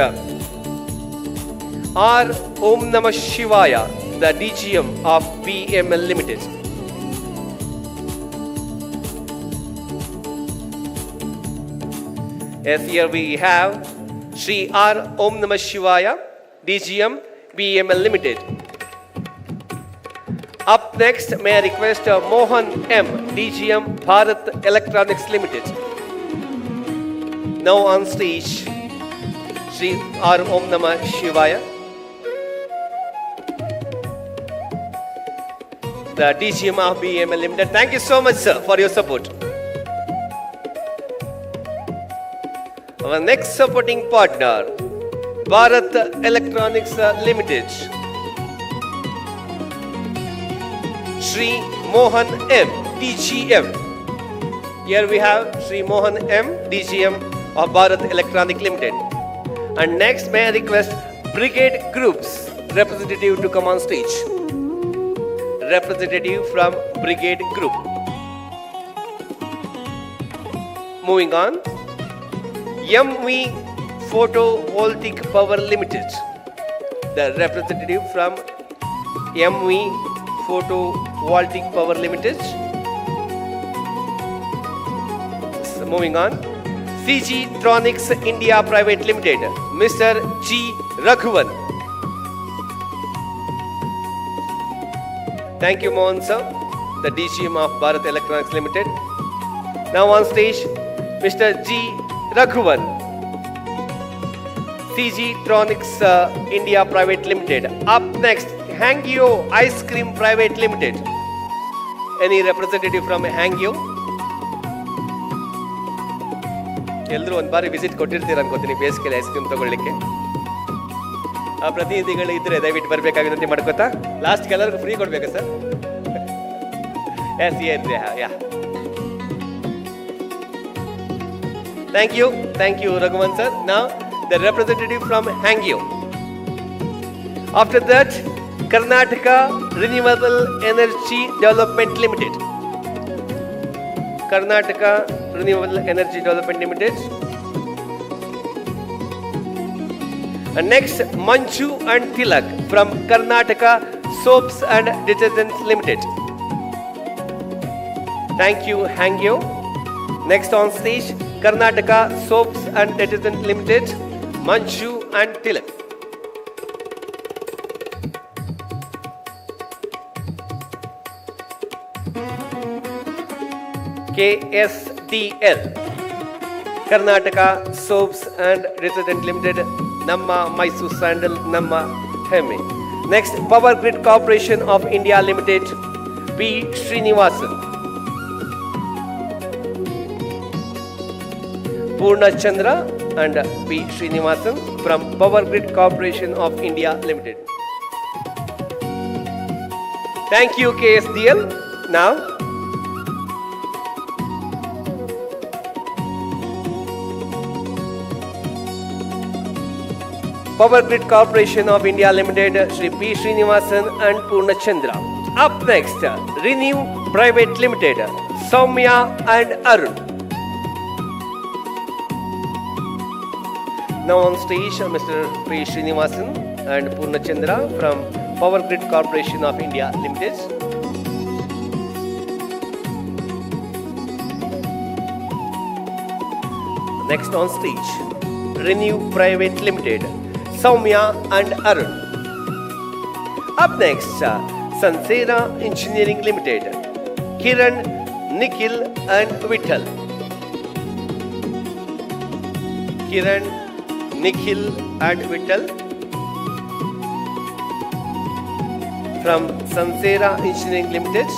R. Om Namah Shivaya, the DGM of BEML Limited. Yes, here we have Sri R. Om Namah Shivaya, DGM, BEML Limited. Up next, may I request Mohan M, DGM, Bharat Electronics Limited. Now on stage, Sri R. Om Namah Shivaya, the DGM of BEML Limited. Thank you so much, sir, for your support. Our next supporting partner, Bharat Electronics Limited. Shri Mohan M, DGM. Here we have Shri Mohan M, DGM of Bharat Electronic Limited. And next, may I request Brigade Group's representative to come on stage. Representative from Brigade Group. Moving on, MV Photovoltaic Power Limited. The representative from MV Photovoltaic Power Limited. So moving on, CG Tronics India Private Limited, Mr. G. Raghuvan. Thank you, Mohan sir, the DGM of Bharat Electronics Limited. Now on stage, Mr. G. Raghuvan, CG Tronics India Private Limited. Up next, Hangyo Ice Cream Private Limited. Any representative from Hangyo? ಎಲ್ಲರೂ ಒಂದು ಬಾರಿ visit ಕೊಟ್ಟಿರ್ತೀರ ಅನ್ಕೋತೀನಿ ಬೇಸಿಗೆಯಲ್ಲಿ ice cream ತಗೊಳ್ಳಿಕ್ಕೆ. ಆ ಪ್ರತಿನಿಧಿಗಳು ಇದ್ರೆ ದಯವಿಟ್ಟು ಬರಬೇಕಾಗುತ್ತೆ ಮಾಡ್ಕೋತಾ. ಲಾಸ್ಟ್ ಎಲ್ಲರಿಗೂ ಫ್ರೀ ಕೊಡ್ಬೇಕಾ sir? Yes yeah. Thank you, Raghuvan sir. Now, the representative from Hangyo. After that, Karnataka Renewable Energy Development Limited. Karnataka Renewable Energy Development Limited. And next, Manchu and Tilak from Karnataka Soaps and Detergents Limited. Thank you, Hangyo. Next on stage, Karnataka Soaps and Detergents Limited, Manchu and Tilak. KSDL, Karnataka Soaps and Detergents Limited, Namma Mysore Sandal, Namma Heme. Next, Power Grid Corporation of India Limited, P. Srinivasan. Purna Chandra and P. Srinivasan from Power Grid Corporation of India Limited. Thank you, KSDL. Now, Power Grid Corporation of India Limited, Shri P. Srinivasan and Purna Chandra. Up next, Renew Private Limited, Soumya and Arun. Now on stage, Mr. P. Srinivasan and Purna Chandra from Power Grid Corporation of India Limited. Next on stage, Renew Private Limited, Soumya and Arun. Up next, Sansera Engineering Limited, Kiran, Nikhil and Vittal. Kiran, Nikhil and Vittal from Sansera Engineering Limited.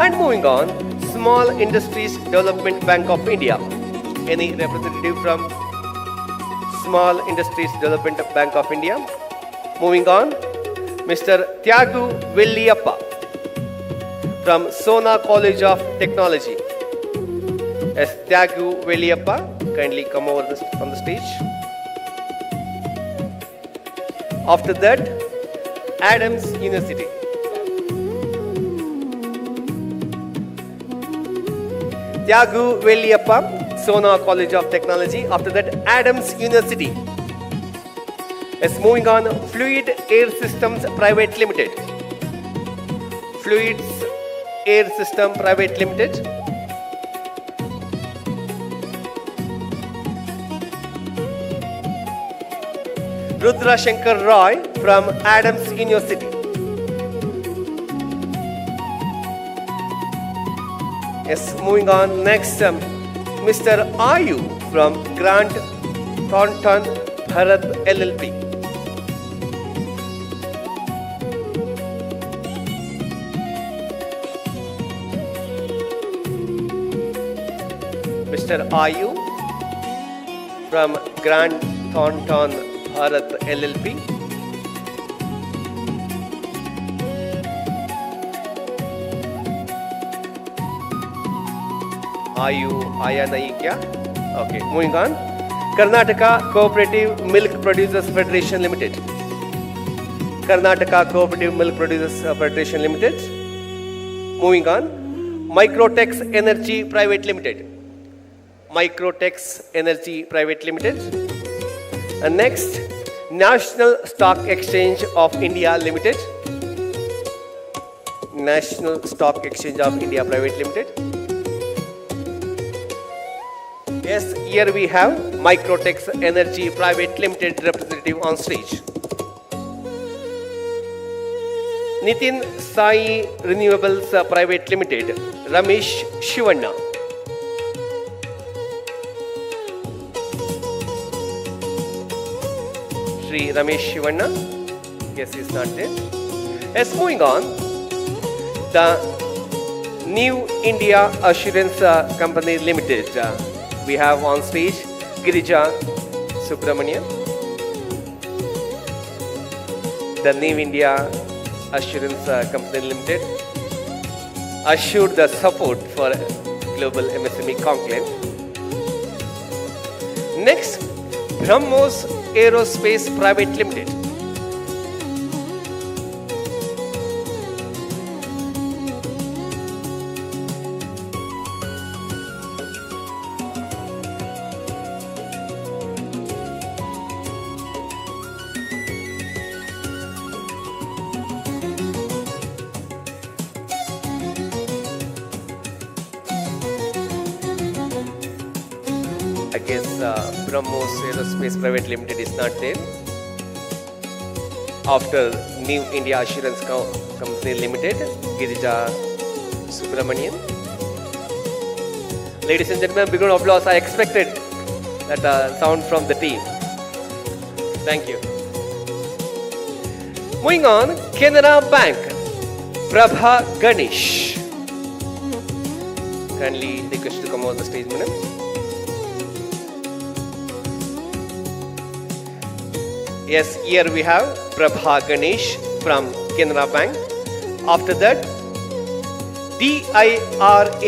And moving on, Small Industries Development Bank of India. Any representative from Small Industries Development Bank of India? Moving on, Mr. Tyagu Velliyappa from Sona College of Technology. Yes, Tyagu Velliyappa, kindly come over on the stage. After that, Adams University. Tyagu Velliyappa, Sona College of Technology. After that, Adams University. Yes, moving on, Fluid Air Systems Private Limited. Fluids Air System Private Limited. Rudra Shankar Roy from Adams University. Yes, moving on. Next, Mr. Ayu from Grant Thornton Bharat LLP. Mr. Ayu from Grand Thornton Bharat LLP. Aya nahi kya? Okay, moving on. Karnataka Cooperative Milk Producers Federation Limited. Karnataka Cooperative Milk Producers Federation Limited. Moving on. Microtex Energy Private Limited. Microtex Energy Private Limited. And next, National Stock Exchange of India Limited. National Stock Exchange of India Private Limited. Yes, here we have Microtex Energy Private Limited representative on stage. Nitin Sai Renewables Private Limited, Ramesh Shivanna. Shri Ramesh Shivanna. Yes, he's not there. Yes, moving on. The New India Assurance Company Limited. We have on stage Girija Subramanian. The New India Assurance Company Limited assured the support for Global MSME Conclave. Next, BrahMos Aerospace Private Limited. I guess BrahMos Aerospace Private Limited is not there. After New India Assurance Company Limited, Girija Subramanian. Ladies and gentlemen, big round of applause. I expected that sound from the team. Thank you. Moving on, Canara Bank, Prabha Ganesh. Kindly request to come on the stage, madam. Yes, here we have Prabha Ganesh from Canara Bank. After that, DIRAK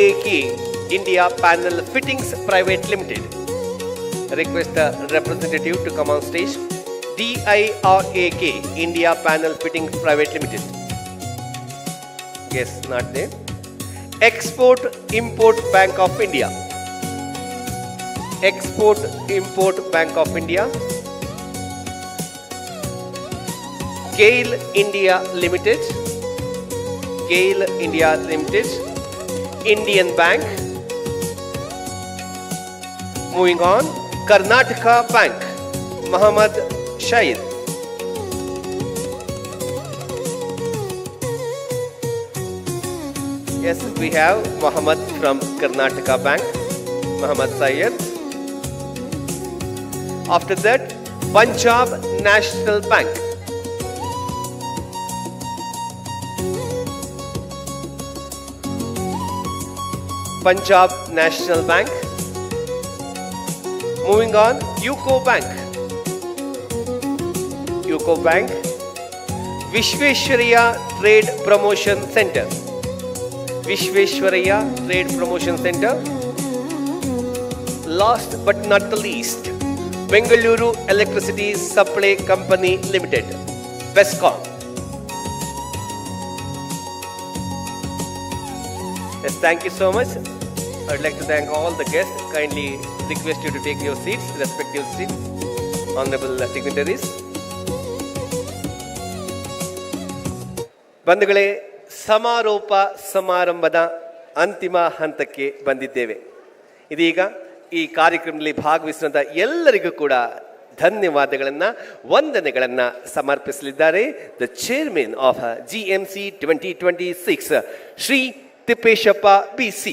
India Panel Fittings Private Limited. Request the representative to come on stage. DIRAK India Panel Fittings Private Limited. Yes, not there. Export Import Bank of India. Export Import Bank of India. GAIL India Limited. GAIL India Limited. Indian Bank. Moving on, Karnataka Bank, Muhammad Shahid. Yes, we have Muhammad from Karnataka Bank, Muhammad Syed. After that, Punjab National Bank. Punjab National Bank. Moving on, UCO Bank. UCO Bank. Vishveshwaraya Trade Promotion Center. Vishveshwaraya Trade Promotion Center. Last but not the least, Bengaluru Electricity Supply Company Limited, BESCOM. Yes, thank you so much. I would like to thank all the guests. Kindly request you to take your seats, respective seats, honorable dignitaries. ಬಂಧುಗಳೇ, ಸಮಾರೋಪ ಸಮಾರಂಭದ ಅಂತಿಮ ಹಂತಕ್ಕೆ ಬಂದಿದ್ದೇವೆ. ಇದೀಗ ಈ ಕಾರ್ಯಕ್ರಮದಲ್ಲಿ ಭಾಗವಹಿಸಿದ ಎಲ್ಲರಿಗೂ ಕೂಡ ಧನ್ಯವಾದಗಳನ್ನು, ವಂದನೆಗಳನ್ನು ಸಮರ್ಪಿಸಲಿದ್ದಾರೆ the chairman of GMC 2026 Shri Thippeshappa BC.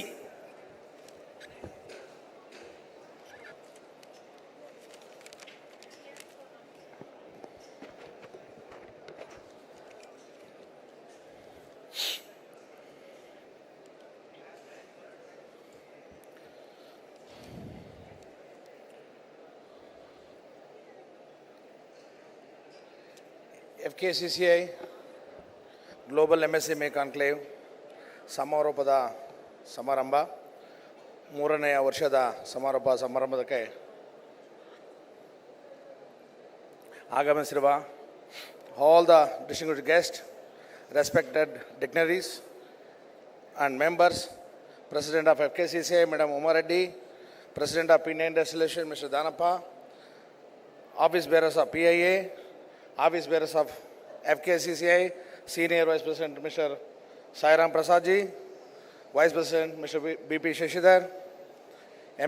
FKCCI Global MSME Conclave ಸಮಾರೋಪದ ಸಮಾರಂಭ ಮೂರನೆಯ ವರ್ಷದ ಸಮಾರಂಭಕ್ಕೆ ಆಗಮಿಸಿರುವ all the distinguished guests, respected dignitaries and members, President of FKCCI, Madam Umar Reddy, President of Pina Industrial, Mr. Danappa, Office Bearers of PIA, Office Bearers of FKCCI, Senior Vice President Mr. Sairam Prasadji, Vice President Mr. BP Shashidhar,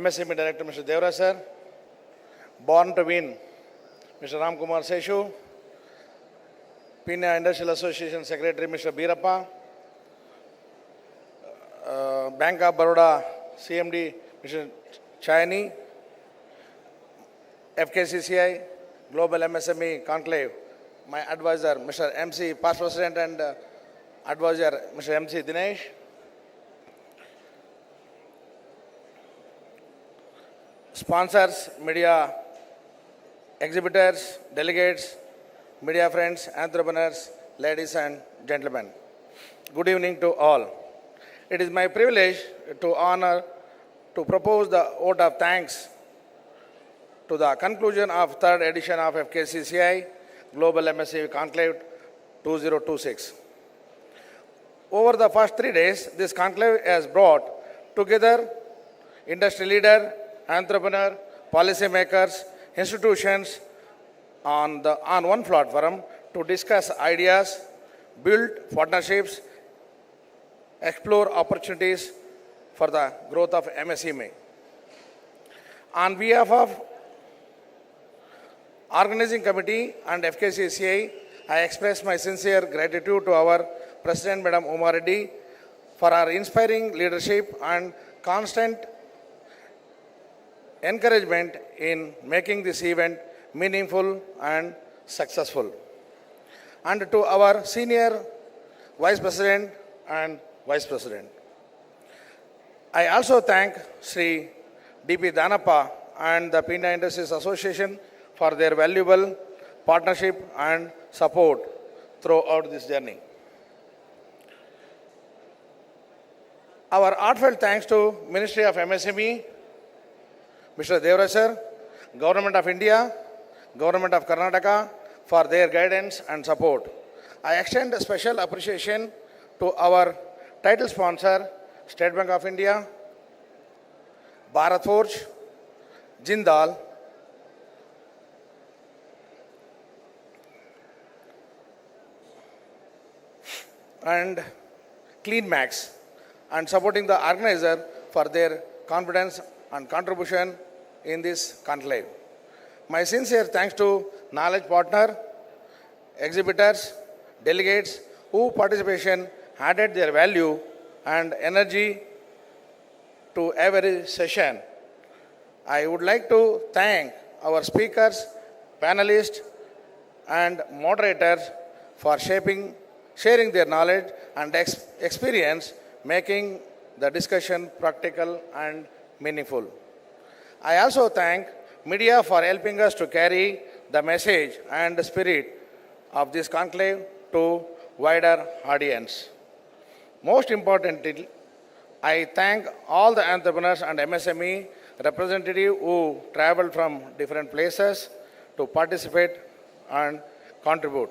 MSME Director Mr. Devra sir, Born to Win Mr. Ram Kumar Seshu, Pina Industrial Association Secretary Mr. Birappa, Bank of Baroda CMD Mr. Chayani, FKCCI Global MSME Conclave, my advisor Mr. MC, past president and advisor Mr. MC Dinesh, sponsors, media exhibitors, delegates, media friends, entrepreneurs, ladies and gentlemen. Good evening to all. It is my privilege to honor to propose the vote of thanks to the conclusion of third edition of FKCCI Global MSME Conclave 2026. Over the first 3 days, this conclave has brought together industry leader, entrepreneur, policymakers, institutions on one platform to discuss ideas, build partnerships, explore opportunities for the growth of MSME. On behalf of organizing committee and FKCCI, I express my sincere gratitude to our President Madam Umar Reddy for her inspiring leadership and constant encouragement in making this event meaningful and successful. And to our senior Vice President and Vice President. I also thank Sri DP Danappa and the Pina Industries Association for their valuable partnership and support throughout this journey. Our heartfelt thanks to Ministry of MSME, Mr. Devra sir, Government of India, Government of Karnataka for their guidance and support. I extend a special appreciation to our title sponsor, State Bank of India, Bharat Forge, Jindal, and CleanMax, and supporting the organizer for their confidence and contribution in this conclave. My sincere thanks to knowledge partner, exhibitors, delegates whose participation added their value and energy to every session. I would like to thank our speakers, panelists, and moderators for sharing their knowledge and experience, making the discussion practical and meaningful. I also thank media for helping us to carry the message and the spirit of this conclave to wider audience. Most importantly, I thank all the entrepreneurs and MSME representatives who traveled from different places to participate and contribute.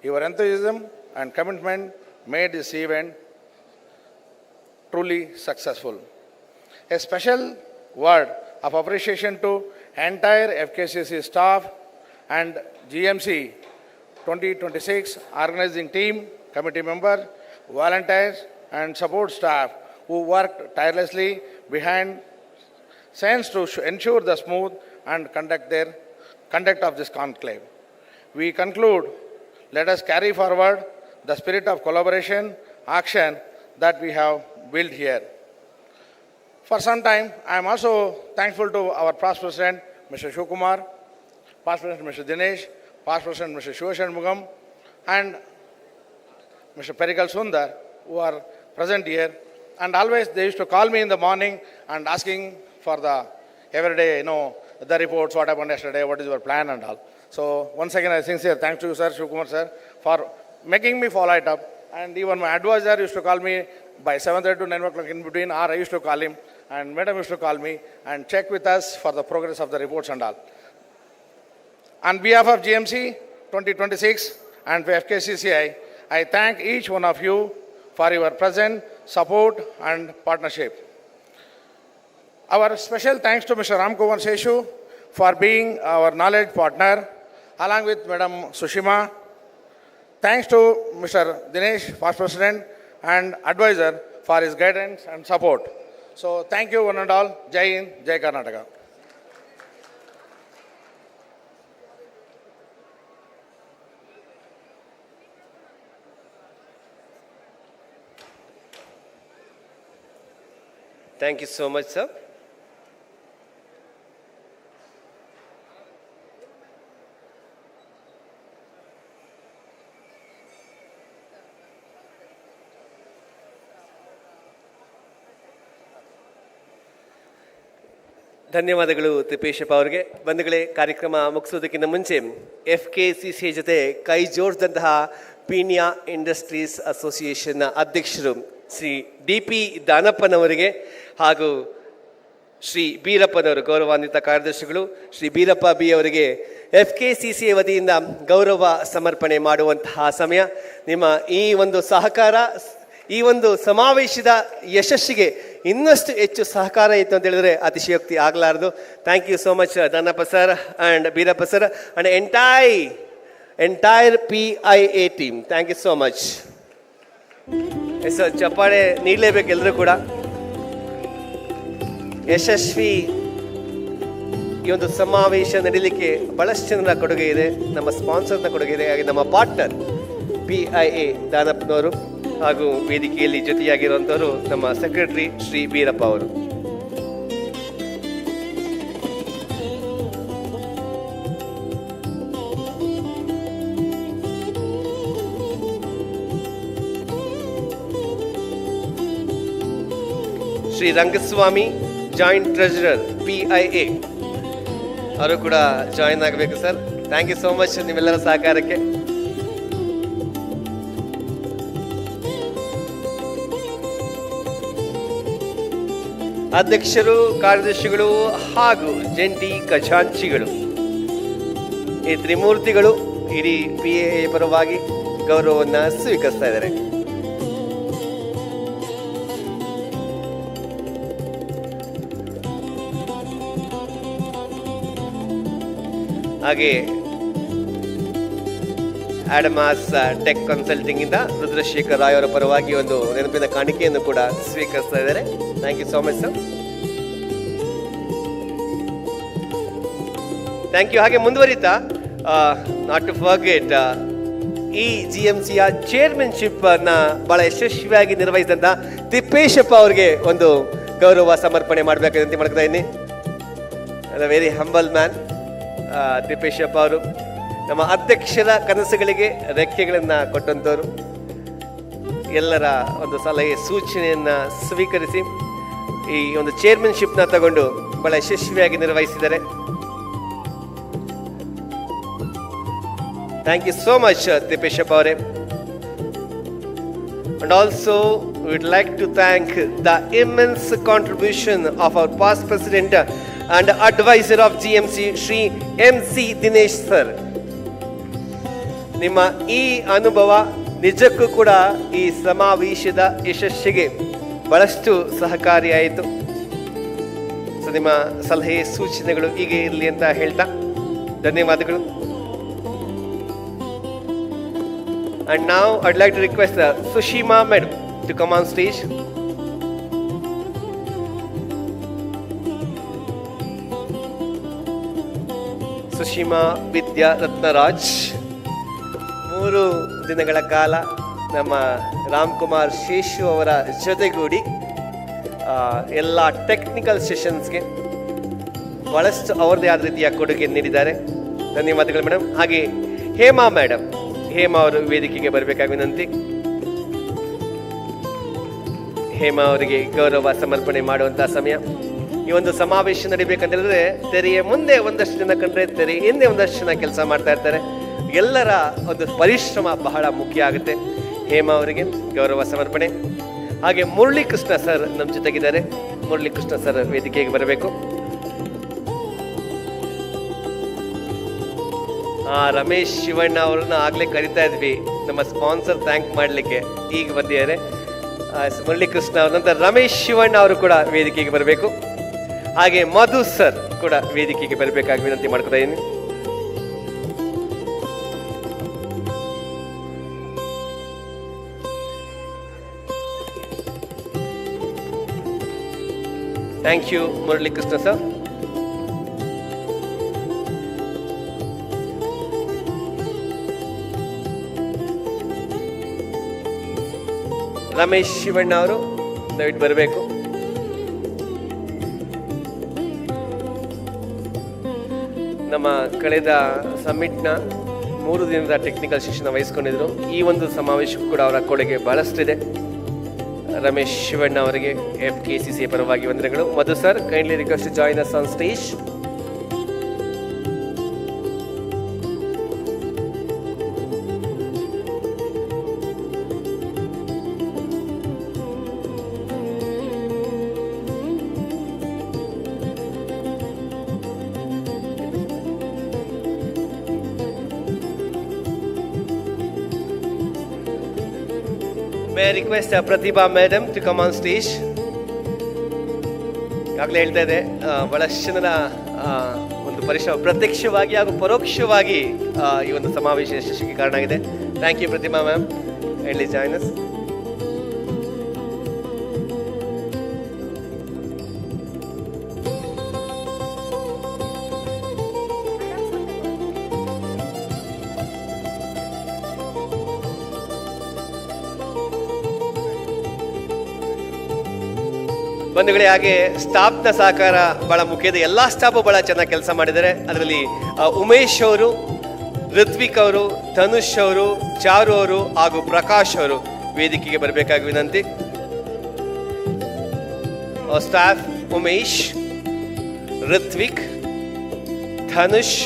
Your enthusiasm and commitment made this event truly successful. A special word of appreciation to entire FKCC staff and GMC 2026 organizing team, committee members, volunteers and support staff who worked tirelessly behind scenes to ensure the smooth and conduct of this conclave. We conclude, let us carry forward the spirit of collaboration, action that we have built here. For some time, I am also thankful to our past president, Mr. Shukumar, past president, Mr. Dinesh, past president, Mr. Shivashan Mugam, and Mr. Perikal Sundar, who are present here. And always they used to call me in the morning and asking for the everyday, the reports, what happened yesterday, what is your plan and all. So once again, I sincere thanks to you, sir, Shivkumar sir, for making me follow it up. And even my advisor used to call me by 7:30 to 9 o'clock in between, or I used to call him, and madam used to call me and check with us for the progress of the reports and all. On behalf of GMC 2026 and FKCCI, I thank each one of you for your present support and partnership. Our special thanks to Mr. Ramkumar Seshu for being our knowledge partner, along with Madam Sushima. Thanks to Mr. Dinesh, Vice President and Advisor, for his guidance and support. So thank you one and all. Jai Hind, Jai Karnataka. Thank you so much, sir. ಧನ್ಯವಾದಗಳು ತಿಪ್ಪೇಶಪ್ಪ ಅವರಿಗೆ. ಬಂಧುಗಳೇ, ಕಾರ್ಯಕ್ರಮ ಮುಗಿಸೋದಕ್ಕಿಂತ ಮುಂಚೆ FKCCI ಜೊತೆ ಕೈ ಜೋಡಿಸಿದಂತಹ Peenya industries ಅಸೋಸಿಯೇಷನ್ನ ಅಧ್ಯಕ್ಷರು Shri DP ದಾನಪ್ಪನವರಿಗೆ ಹಾಗೂ ಶ್ರೀ ಬೀರಪ್ಪನವರು ಗೌರವಾನ್ವಿತ ಕಾರ್ಯದರ್ಶಿಗಳು ಶ್ರೀ ಬೀರಪ್ಪ ಬಿ ಅವರಿಗೆ FKCCI ವತಿಯಿಂದ ಗೌರವ ಸಮರ್ಪಣೆ ಮಾಡುವಂತಹ ಸಮಯ. ನಿಮ್ಮ ಈ ಒಂದು ಸಹಕಾರ, ಈ ಒಂದು ಸಮಾವೇಶದ ಯಶಸ್ಸಿಗೆ ಇನ್ನಷ್ಟು ಹೆಚ್ಚು ಸಹಕಾರ ಇತ್ತು ಅಂತ ಹೇಳಿದ್ರೆ ಅತಿಶಯೋಕ್ತಿ ಆಗಲಾರದು. Thank you so much Danappa sir and Beerappa sir and entire PIA team. Thank you so much. Sir ಚಪ್ಪಾಳೆ ನೀಡಲೇಬೇಕು ಎಲ್ಲರೂ ಕೂಡ. ಯಶಸ್ವಿ ಈ ಒಂದು ಸಮಾವೇಶ ನಡೀಲಿಕ್ಕೆ ಬಹಳಷ್ಟು ಜನರ ಕೊಡುಗೆ ಇದೆ, ನಮ್ಮ ಸ್ಪಾನ್ಸರ್ನ ಕೊಡುಗೆ ಇದೆ, ಹಾಗೆ ನಮ್ಮ ಪಾರ್ಟ್ನರ್ PIA ದಾನಪ್ಪನವರು ಹಾಗೂ ವೇದಿಕೆಯಲ್ಲಿ ಜೊತೆಯಾಗಿರುವಂಥವರು ನಮ್ಮ ಸೆಕ್ರೆಟರಿ ಶ್ರೀ ಬೀರಪ್ಪ ಅವರು. Shri Rangaswamy joint treasurer PIA ಅವರು ಕೂಡ ಜಾಯಿನ್ ಆಗಬೇಕು sir. Thank you so much ನಿಮ್ಮೆಲ್ಲರ ಸಹಕಾರಕ್ಕೆ. ಅಧ್ಯಕ್ಷರು, ಕಾರ್ಯದರ್ಶಿಗಳು ಹಾಗೂ ಜಂಟಿ ಖಜಾಂಚಿಗಳು, ಈ ತ್ರಿಮೂರ್ತಿಗಳು ಇಡೀ PIA ಪರವಾಗಿ ಗೌರವವನ್ನು ಸ್ವೀಕರಿಸ್ತಾ ಇದ್ದಾರೆ. ಹಾಗೆ ಆಡಮಾಸ್ ಟೆಕ್ ಕನ್ಸಲ್ಟಿಂಗ್ ಇಂದ ರುದ್ರಶೇಖರ್ ರಾಯ್ ಅವರ ಪರವಾಗಿ ಒಂದು ನೆನಪಿನ ಕಾಣಿಕೆಯನ್ನು ಕೂಡ ಸ್ವೀಕರಿಸ್ತಾ ಇದ್ದಾರೆ. Thank you so much sir. Thank you. ಹಾಗೆ ಮುಂದುವರಿತಾ ನಾಟ್ ಟು ಫರ್ಗೆಟ್ ಈ GMCಯ ಚೇರ್ಮನ್ಶಿಪ್ ಅನ್ನ ಬಹಳ ಯಶಸ್ವಿಯಾಗಿ ನಿರ್ವಹಿಸಿದಂತ ತಿಪ್ಪೇಶಪ್ಪ ಅವರಿಗೆ ಒಂದು ಗೌರವ ಸಮರ್ಪಣೆ ಮಾಡಬೇಕಂತ ಮಾಡ್ತಾ ಇದ್ದೀನಿ. ವೆರಿ ಹಂಬಲ್ ಮ್ಯಾನ್ ತಿಪ್ಪೇಶಪ್ಪ ಅವರು. ನಮ್ಮ ಅಧ್ಯಕ್ಷರ ಕನಸುಗಳಿಗೆ ರೆಕ್ಕೆಗಳನ್ನು ಕೊಟ್ಟಂಥವ್ರು. ಎಲ್ಲರ ಒಂದು ಸಲಹೆ ಸೂಚನೆಯನ್ನು ಸ್ವೀಕರಿಸಿ ಈ ಒಂದು ಚೇರ್ಮನ್ಶಿಪ್ನ ತಗೊಂಡು ಬಹಳ ಯಶಸ್ವಿಯಾಗಿ ನಿರ್ವಹಿಸಿದ್ದಾರೆ. Thank you so much Thippeshappa ಅವರೇ. And also we would like to thank the immense contribution of our past president and advisor of GMC Shri MC Dinesh sir. ನಿಮ್ಮ ಈ ಅನುಭವ ನಿಜಕ್ಕೂ ಕೂಡ ಈ ಸಮಾವೇಶದ ಯಶಸ್ಸಿಗೆ ಬಹಳಷ್ಟು ಸಹಕಾರಿಯಾಯಿತು. ಸೊ ನಿಮ್ಮ ಸಲಹೆ ಸೂಚನೆಗಳು ಹೀಗೆ ಇರಲಿ ಅಂತ ಹೇಳ್ತಾ ಧನ್ಯವಾದಗಳು. And now I'd like to request Sushima madam to come on stage. Sushima ವಿದ್ಯಾ ರತ್ನರಾಜ್ 3 ದಿನಗಳ ಕಾಲ ನಮ್ಮ ರಾಮ್ಕುಮಾರ್ ಶೇಷು ಅವರ ಜೊತೆಗೂಡಿ ಎಲ್ಲ ಟೆಕ್ನಿಕಲ್ ಸೆಷನ್ಸ್ಗೆ ಬಹಳಷ್ಟು ಅವರದೇ ಆದ ರೀತಿಯ ಕೊಡುಗೆ ನೀಡಿದ್ದಾರೆ. ಧನ್ಯವಾದಗಳು ಮೇಡಮ್. ಹಾಗೆ ಹೇಮಾ ಮೇಡಮ್, ಹೇಮಾ ಅವರು ವೇದಿಕೆಗೆ ಬರಬೇಕಾಗಿ ವಿನಂತಿ. ಹೇಮಾ ಅವರಿಗೆ ಗೌರವ ಸಮರ್ಪಣೆ ಮಾಡುವಂತಹ ಸಮಯ. ಈ ಒಂದು ಸಮಾವೇಶ ನಡಿಬೇಕಂತ ಹೇಳಿದ್ರೆ ತೆರೆಯ ಮುಂದೆ ಒಂದಷ್ಟು ಜನ ಕಂಡ್ರೆ ತೆರೆ ಹಿಂದೆ ಒಂದಷ್ಟು ಜನ ಕೆಲಸ ಮಾಡ್ತಾ ಇರ್ತಾರೆ. ಎಲ್ಲರ ಒಂದು ಪರಿಶ್ರಮ ಬಹಳ ಮುಖ್ಯ ಆಗುತ್ತೆ. ಹೇಮಾ ಅವರಿಗೆ ಗೌರವ ಸಮರ್ಪಣೆ. ಹಾಗೆ ಮುರಳೀಕೃಷ್ಣ ಸರ್ ನಮ್ಮ ಜೊತೆಗಿದ್ದಾರೆ. ಮುರಳೀಕೃಷ್ಣ ಸರ್ ವೇದಿಕೆಗೆ ಬರಬೇಕು. ರಮೇಶ್ ಶಿವಣ್ಣ ಅವ್ರನ್ನ ಆಗ್ಲೇ ಕರಿತಾ ಇದ್ವಿ ನಮ್ಮ ಸ್ಪಾನ್ಸರ್ ಥ್ಯಾಂಕ್ ಮಾಡಲಿಕ್ಕೆ, ಈಗ ಬಂದಿದ್ದಾರೆ. ಮುರಳೀಕೃಷ್ಣ ಅವ್ರ ನಂತರ ರಮೇಶ್ ಶಿವಣ್ಣ ಅವರು ಕೂಡ ವೇದಿಕೆಗೆ ಬರಬೇಕು. ಹಾಗೆ ಮಧು ಸರ್ ಕೂಡ ವೇದಿಕೆಗೆ ಬರಬೇಕಾಗಿ ವಿನಂತಿ ಮಾಡ್ಕೊತಾ ಇದ್ದೀನಿ. Thank you Muralikrishna sir. Ramesh Shivanna ಅವರು ದಯವಿಟ್ಟು ಬರಬೇಕು. ನಮ್ಮ ಕಳೆದ ಸಮ್ಮಿಟ್ನ 3 ದಿನದ ಟೆಕ್ನಿಕಲ್ ಶಿಕ್ಷಣ ವಹಿಸ್ಕೊಂಡಿದ್ರು. ಈ ಒಂದು ಸಮಾವೇಶಕ್ಕೂ ಕೂಡ ಅವರ ಕೊಡುಗೆ ಬಹಳಷ್ಟಿದೆ. ರಮೇಶ್ ಶಿವಣ್ಣ ಅವರಿಗೆ FKCCI ಪರವಾಗಿ ವಂದನೆಗಳು. Madhu sir, kindly request to join us on stage. May I request Pratibha Madam to come on stage? ಆಗಲೇ ಹೇಳ್ತಾ ಇದೆ, ಬಹಳಷ್ಟು ಜನರ ಒಂದು ಪರಿಶ್ರಮ ಪ್ರತ್ಯಕ್ಷವಾಗಿ ಹಾಗೂ ಪರೋಕ್ಷವಾಗಿ ಈ ಒಂದು ಸಮಾವೇಶ ಯಶಸ್ವಿಗೆ ಕಾರಣ ಆಗಿದೆ. Thank you Pratibha ma'am. Kindly join us. ಬಂಧುಗಳೇ, ಹಾಗೆ ಸ್ಟಾಫ್ನ ಸಹಕಾರ ಬಹಳ ಮುಖ್ಯ ಇದೆ. ಎಲ್ಲ ಸ್ಟಾಫು ಬಹಳ ಚೆನ್ನಾಗಿ ಕೆಲಸ ಮಾಡಿದ್ದಾರೆ. ಅದರಲ್ಲಿ ಉಮೇಶ್ ಅವರು, ಋತ್ವಿಕ್ ಅವರು, ಧನುಷ್ ಅವರು, ಚಾರು ಅವರು ಹಾಗೂ ಪ್ರಕಾಶ್ ಅವರು ವೇದಿಕೆಗೆ ಬರಬೇಕಾಗಿ ವಿನಂತಿ. Staff Umesh, Rithvik, Dhanush,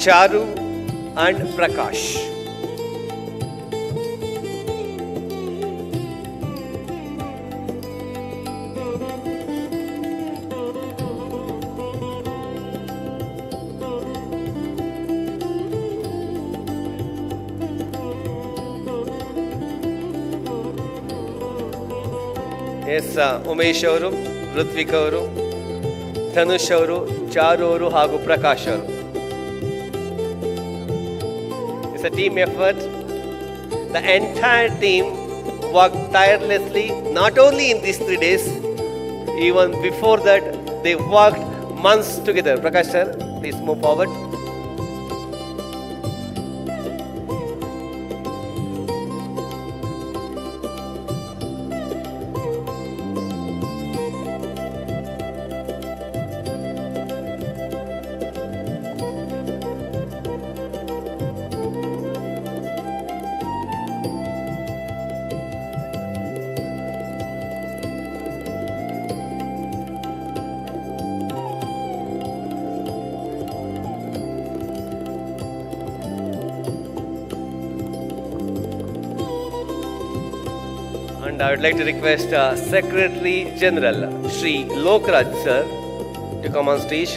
Charu and Prakash. Yes, Umesh ಅವರು, ಋತ್ವಿಕ್ ಅವರು, ಧನುಷ್ ಅವರು, ಚಾರು ಅವರು ಹಾಗೂ ಪ್ರಕಾಶ್ ಅವರು. It's a team effort. The entire team worked tirelessly, not only in these 3 days, even before that they worked months together. Prakash sir, please move forward. And I would like to request Secretary General Shri Lokraj sir to come on stage.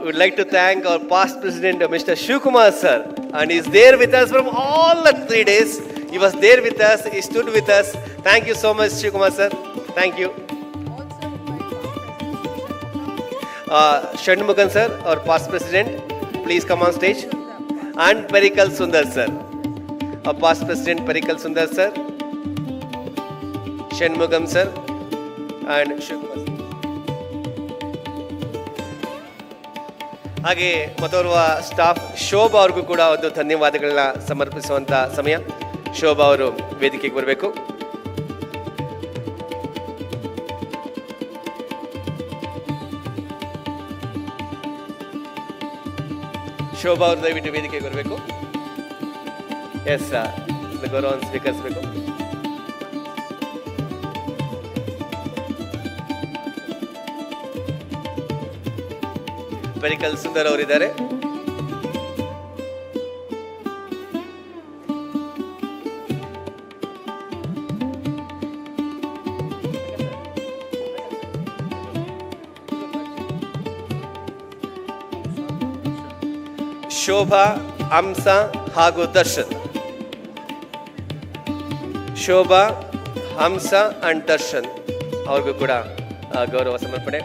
would like to thank our past president, Mr. Shivkumar sir, and he's there with us from all the 3 days. He was there with us, he stood with us. Thank you so much, Shivkumar sir. Thank you. Shanmugan sir, our past president, please come on stage. And Perikal Sundar sir, our past president, Perikal Sundar sir, Shanmugam sir, and Shivkumar sir. ಹಾಗೆ ಮತ್ತೋರ್ವ staff Shobha ಅವ್ರಿಗೂ ಕೂಡ ಒಂದು ಧನ್ಯವಾದಗಳನ್ನ ಸಮರ್ಪಿಸುವಂಥ ಸಮಯ. ಶೋಭಾ ಅವರು ವೇದಿಕೆಗೆ ಬರಬೇಕು. ಶೋಭಾ ಅವರು ದಯವಿಟ್ಟು ವೇದಿಕೆಗೆ ಬರಬೇಕು. ಎಸ್ ಗೌರವವನ್ನು ಸ್ವೀಕರಿಸಬೇಕು. ಪರಿಕಲ್ ಸುಂದರ್ ಅವರಿದ್ದಾರೆ. ಶೋಭಾ, ಹಂಸ ಹಾಗೂ ದರ್ಶನ್. ಶೋಭಾ, ಹಂಸ ಅಂಡ್ ದರ್ಶನ್ ಅವ್ರಿಗೂ ಕೂಡ ಗೌರವ ಸಮರ್ಪಣೆ.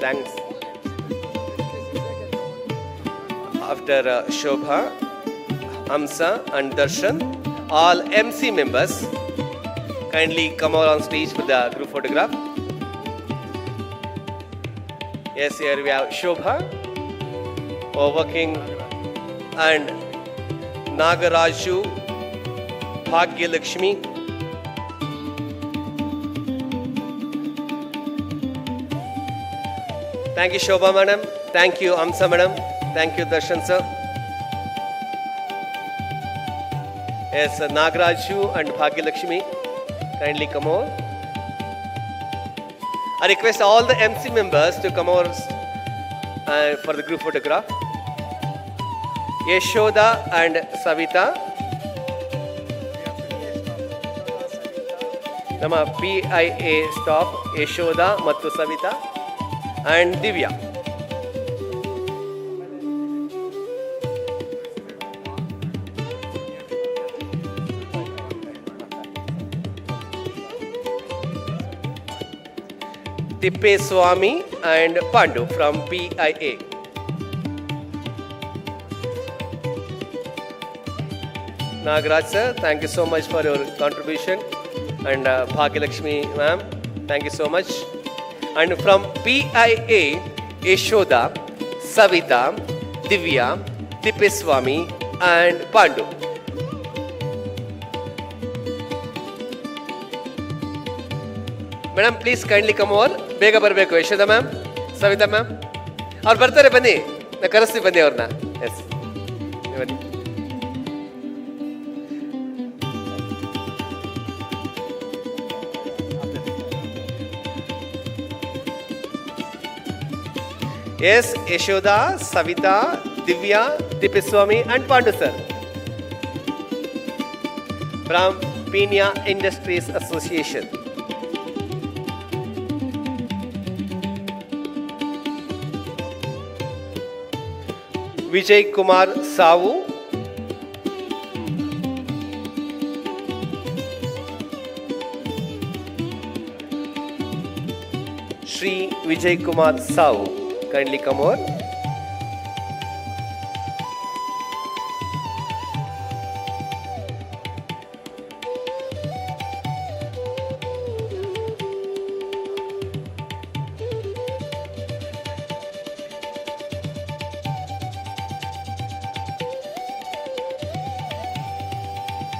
Thanks. After Shobha, Hamsa and Darshan, all MC members kindly come out on stage for the group photograph. Yes, here we have Shobha working and Nagaraju, Bhagyalakshmi. Thank you, Shobha madam. Thank you, Hamsa madam. Thank you, Darshan sir. Yes, Nagraju and Bhagyalakshmi, kindly come over. I request all the MC members to come over for the group photograph. Yashoda and Savita. Nama PIA staff, Yashoda Mattu Savita and Divya. Tippeswamy and Pandu from PIA. Nagaraj sir, thank you so much for your contribution. And Bhagyalakshmi ma'am, thank you so much. And from PIA, Yashoda, Savita, Divya, Tippeswamy and Pandu. Madam please kindly come over. ಬೇಗ ಬರಬೇಕು. Yashoda ma'am, Savita ma'am ಅವ್ರು ಬರ್ತಾರೆ, ಬನ್ನಿ, ನಾ ಕರೆಸ್ತೀವಿ, ಬನ್ನಿ ಅವ್ರನ್ನ. Yes ಬನ್ನಿ. Yes Yashoda, Savitha, Divya, Thippeswamy and Pandu sir from Peenya industries association. Vijay Kumar Savu, Shri Vijay Kumar Savu, kindly come over.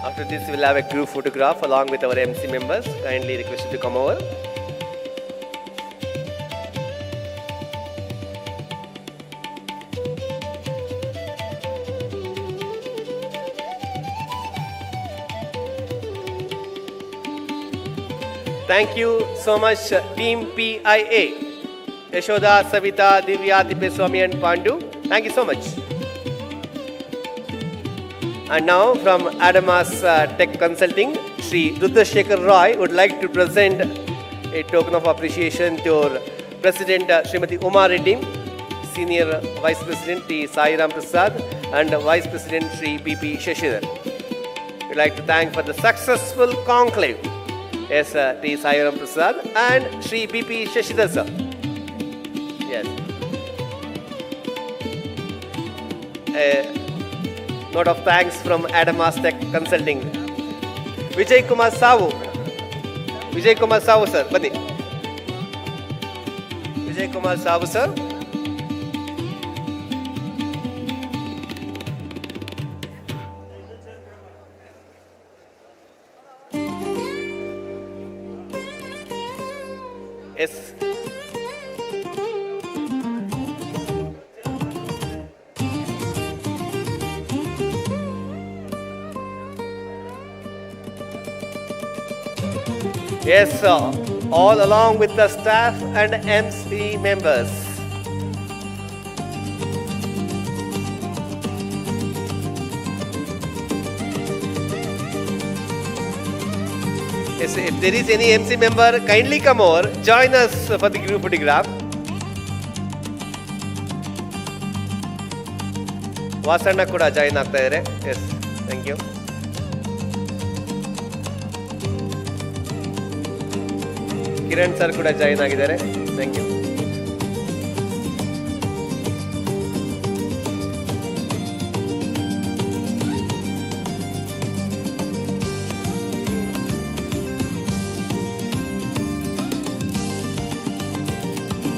After this, we will have a group photograph along with our MC members. Kindly requested to come over. Thank you so much, Team PIA. Yashoda, Savita, Divya, Tippeswamy and Pandu. Thank you so much. And now from Adamas Tech Consulting, Sri Rudrashekhar Roy would like to present a token of appreciation to our President Srimati Uma Reddy, Senior Vice President T. Sairam Prasad and Vice President Sri B.P. Shashidhar. We'd like to thank for the successful conclave. Yes, T. Sairam Prasad and Sri B.P. Shashidhar, sir. Yes. Note of thanks from Adamas Tech Consulting. Vijay Kumar Savu. Vijay Kumar Savu, sir. Bani. Vijay Kumar Savu, sir. Yes. Yes, sir. All along with the staff and MC members. Yes, if there is any MC member, kindly come over, join us for the group photograph. Vasanna kuda join ಆಗ್ತಾ ಇದ್ದಾರೆ. Yes, thank you. Kiran sir ಕೂಡ join ಆಗಿದ್ದಾರೆ. Thank you.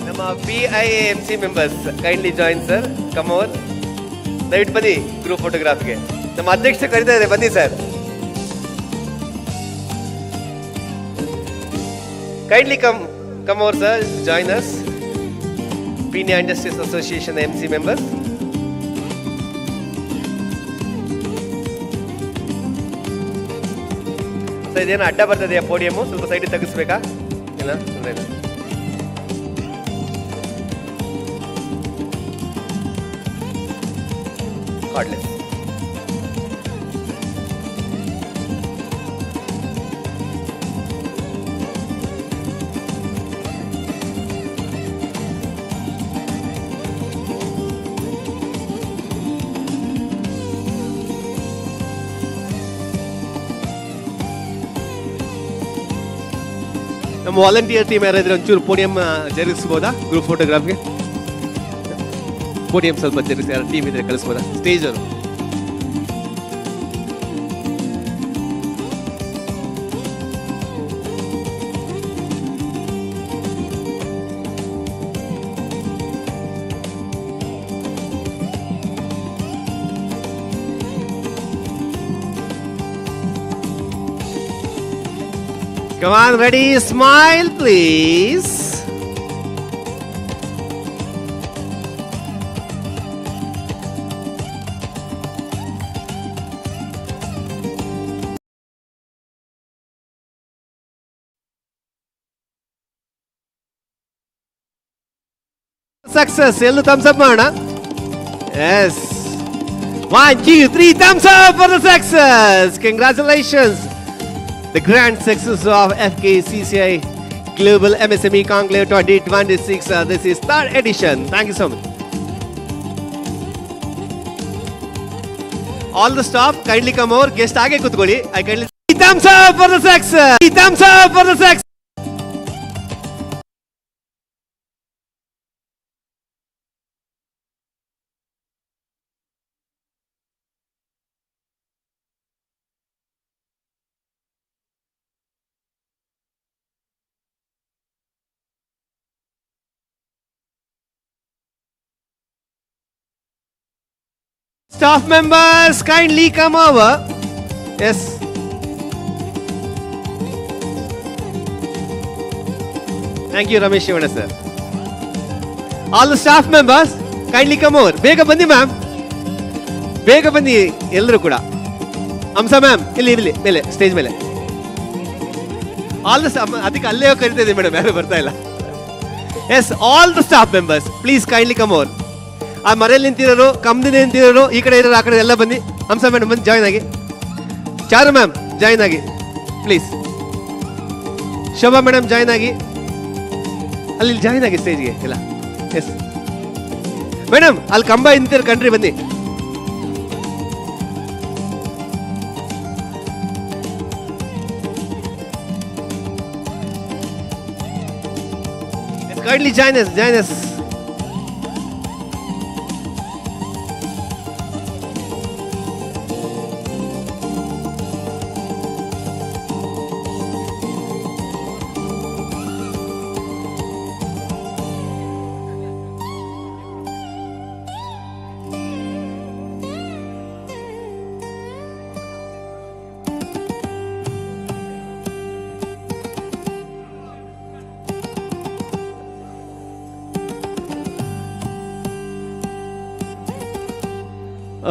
ನಮ್ಮ BIAMC members kindly join sir. Come over. ದಯವಿಟ್ಟು ಬನ್ನಿ group ಫೋಟೋಗ್ರಾಫ್ಗೆ. ನಮ್ಮ ಅಧ್ಯಕ್ಷ ಕರೀತಾ ಇದ್ದಾರೆ, ಬನ್ನಿ sir. Kindly come over, sir. Join us. Peenya Industries Association MC members. So, ಇದೇನು ಅಡ್ಡ ಬರ್ತದೆಯಾ ಪೋಡಿಯಮ್? ಸ್ವಲ್ಪ ಸೈಡ್ ತೆಗಿಸ್ಬೇಕಾ? ಇಲ್ಲ, ತೊಂದರೆ ಇಲ್ಲ. ಕಾರ್ಡ್ಲೆಸ್. ನಮ್ಮ ವಾಲಂಟಿಯರ್ ಟೀಮ್ ಯಾರಾದ್ರೆ ಒಂಚೂರು ಪೋಡಿಯಂ ಜರುಗಿಸ್ಬೋದಾ ಗ್ರೂಪ್ ಫೋಟೋಗ್ರಾಫ್ಗೆ? ಪೋಡಿಯಂ ಸ್ವಲ್ಪ ಜರುಗಿಸಿ, ಯಾರು ಟೀಮ್ ಇದ್ರೆ ಕಳಿಸ್ಬೋದಾ? ಸ್ಟೇಜ್ ಅವರು Come on, ready? Smile, please. Success. Yellow thumbs up, Marna. Yes. 1, 2, 3 thumbs up for the success. Congratulations. The grand success of FKCCI Global MSME Conclave 2026. This is third edition. Thank you so much. All the staff, kindly come over. Guest aage kutkolli. I kindly thumbs up for the success. Thumbs up for the success. Staff members, kindly come over. Yes. Thank you, Ramesh Shivana sir. All the staff members, kindly come over. Bega bandi ma'am. Bega bandi ellaru kuda. Amsa ma'am, illi mele stage mele. All the staff, adike alle karite ಇದೆ madam, ಯಾರು ಬರ್ತಾ ಇಲ್ಲ. Yes, all the staff members, please kindly come over. ಆ ಮರೆಯಲ್ಲಿ ನಿಂತಿರೋರು, ಕಮ್ದಿನ ನಿಂತಿರೋರು, ಈ ಕಡೆ ಇರೋರು, ಆ ಕಡೆ ಎಲ್ಲ ಬನ್ನಿ. ಹಂಸ ಮೇಡಮ್ ಬಂದು ಜಾಯ್ನ್ ಆಗಿ. ಚಾರು ಮ್ಯಾಮ್ ಜಾಯ್ನ್ ಆಗಿ ಪ್ಲೀಸ್. ಶೋಭಾ ಮೇಡಮ್ ಜಾಯ್ನ್ ಆಗಿ. ಅಲ್ಲಿ ಜಾಯ್ನ್ ಆಗಿ ಸ್ಟೇಜ್ಗೆ ಎಲ್ಲ. ಎಸ್ ಮೇಡಮ್ ಅಲ್ಲಿ ಕಂಬ ಇಂತಿರ ಕಣ್ರಿ, ಬನ್ನಿ. Kindly join us, join us.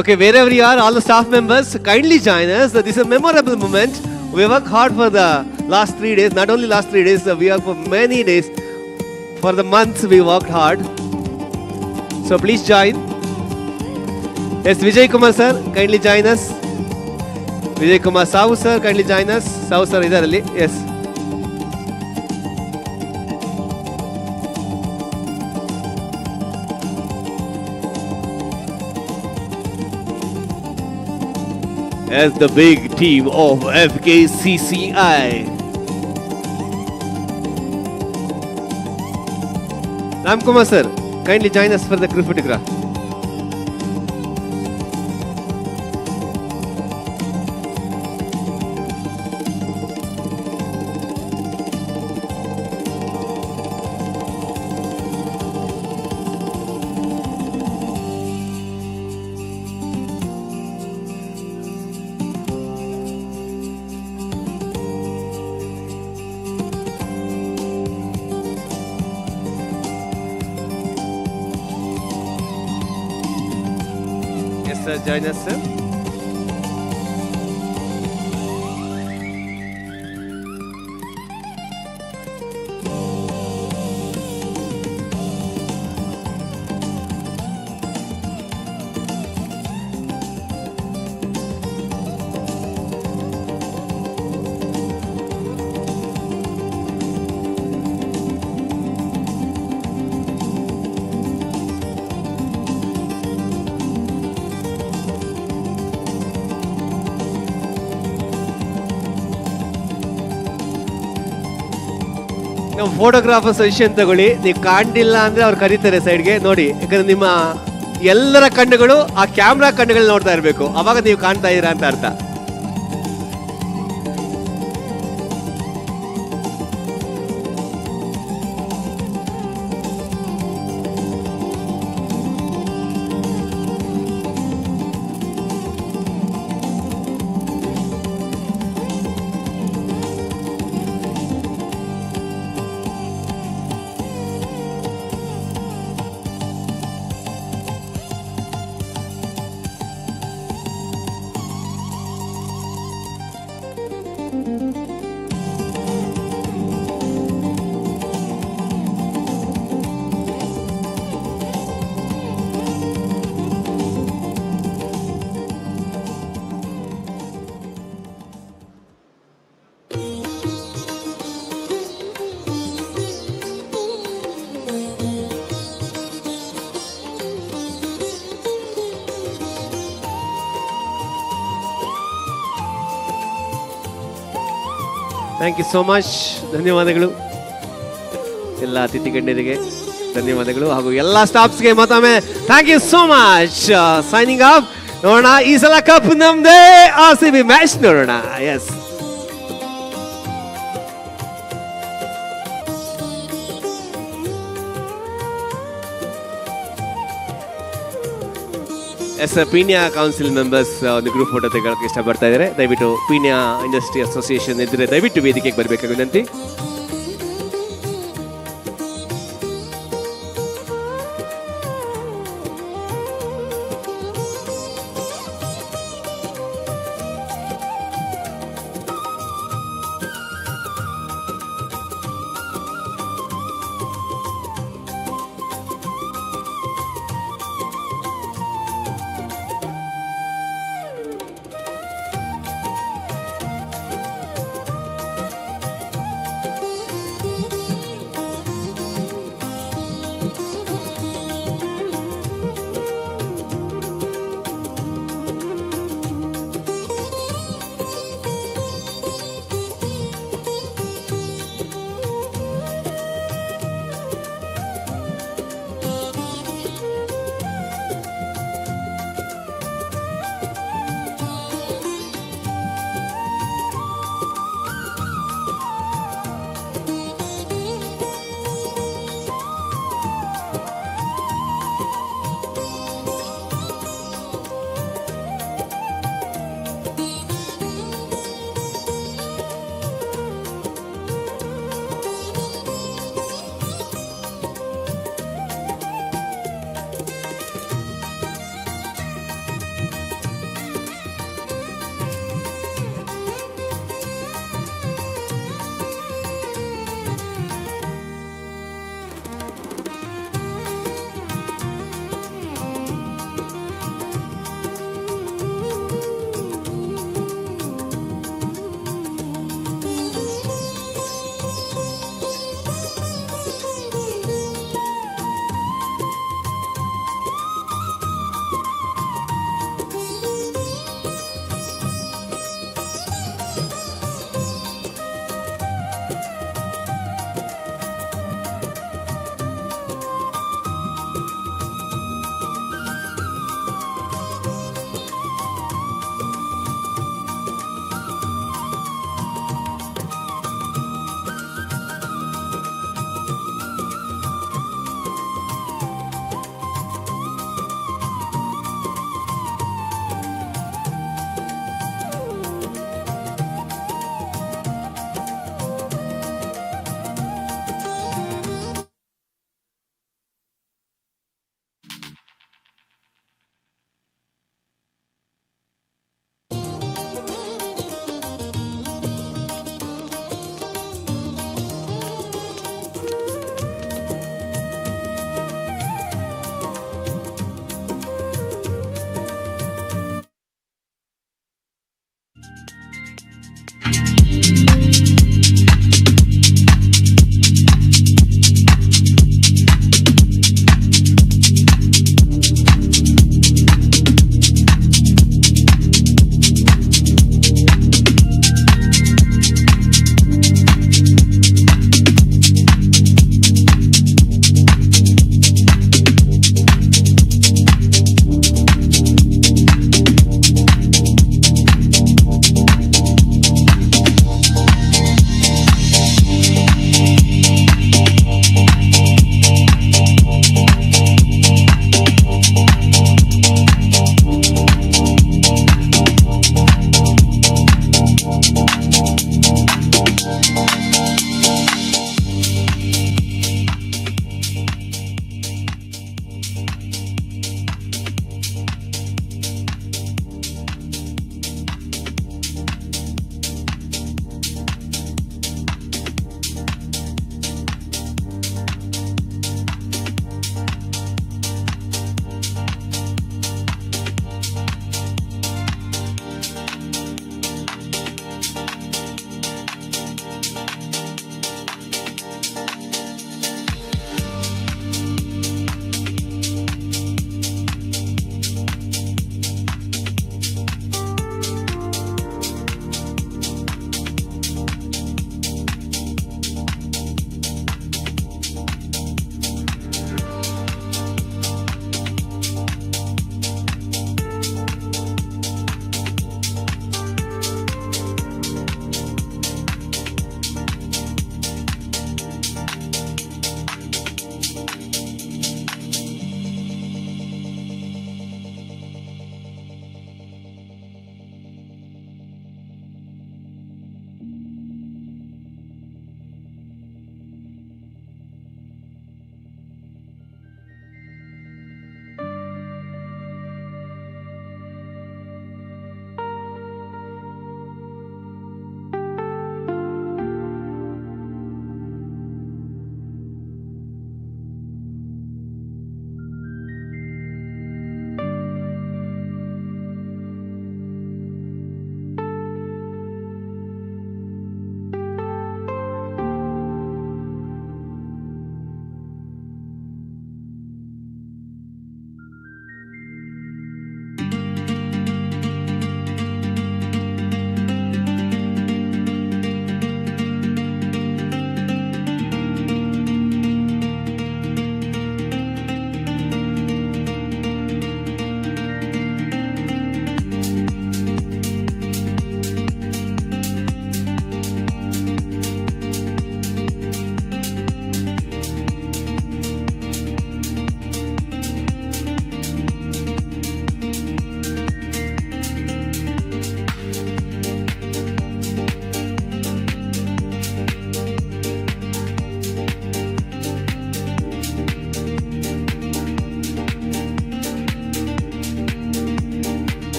Okay, wherever you are, all the staff members, kindly join us. This is a memorable moment. We worked hard for the last 3 days. Not only last 3 days, we worked for many days. For the months, we worked hard. So please join. Yes, Vijay Kumar sir, kindly join us. Vijay Kumar Sahu sir, kindly join us. Sahu sir, idaralli. Yes. As the big team of FKCCI. Ram Kumar sir, kindly join us for the group photograph. Join us, sir. Photographer suggestion ತಗೊಳ್ಳಿ. ನೀವು ಕಾಣಿಲ್ಲ ಅಂದ್ರೆ ಅವ್ರು ಕರೀತಾರೆ ಸೈಡ್ಗೆ ನೋಡಿ, ಯಾಕಂದ್ರೆ ನಿಮ್ಮ ಎಲ್ಲರ ಕಣ್ಣುಗಳು ಆ ಕ್ಯಾಮ್ರಾ ಕಣ್ಣುಗಳು ನೋಡ್ತಾ ಇರಬೇಕು, ಅವಾಗ ನೀವು ಕಾಣ್ತಾ ಇದ್ದೀರಾ ಅಂತ ಅರ್ಥ. Thank you so much. ಧನ್ಯವಾದಗಳು ಎಲ್ಲ ಅತಿಥಿ ಗಣ್ಯರಿಗೆ, ಧನ್ಯವಾದಗಳು ಹಾಗೂ ಎಲ್ಲ ಸ್ಟಾಫ್ಸ್ಗೆ ಮತ್ತೊಮ್ಮೆ thank you so much. Signing off. ನೋಡೋಣ ಈ ಸಲ ಕಪ್ ನಮ್ದೇ, RCB ಮ್ಯಾಚ್ ನೋಡೋಣ. Yes, yes Peenya council members ಒಂದು ಗ್ರೂಪ್ ಫೋಟೋ ತೆಗೊಳ್ಳೋಕೆ ಇಷ್ಟಪಡ್ತಾ ಇದ್ದಾರೆ. ದಯವಿಟ್ಟು ಪೀಣ್ಯ ಇಂಡಸ್ಟ್ರಿ ಅಸೋಸಿಯೇಷನ್ ಇದ್ದರೆ ದಯವಿಟ್ಟು ವೇದಿಕೆಗೆ ಬರಬೇಕಾಗಿ ವಿನಂತಿ.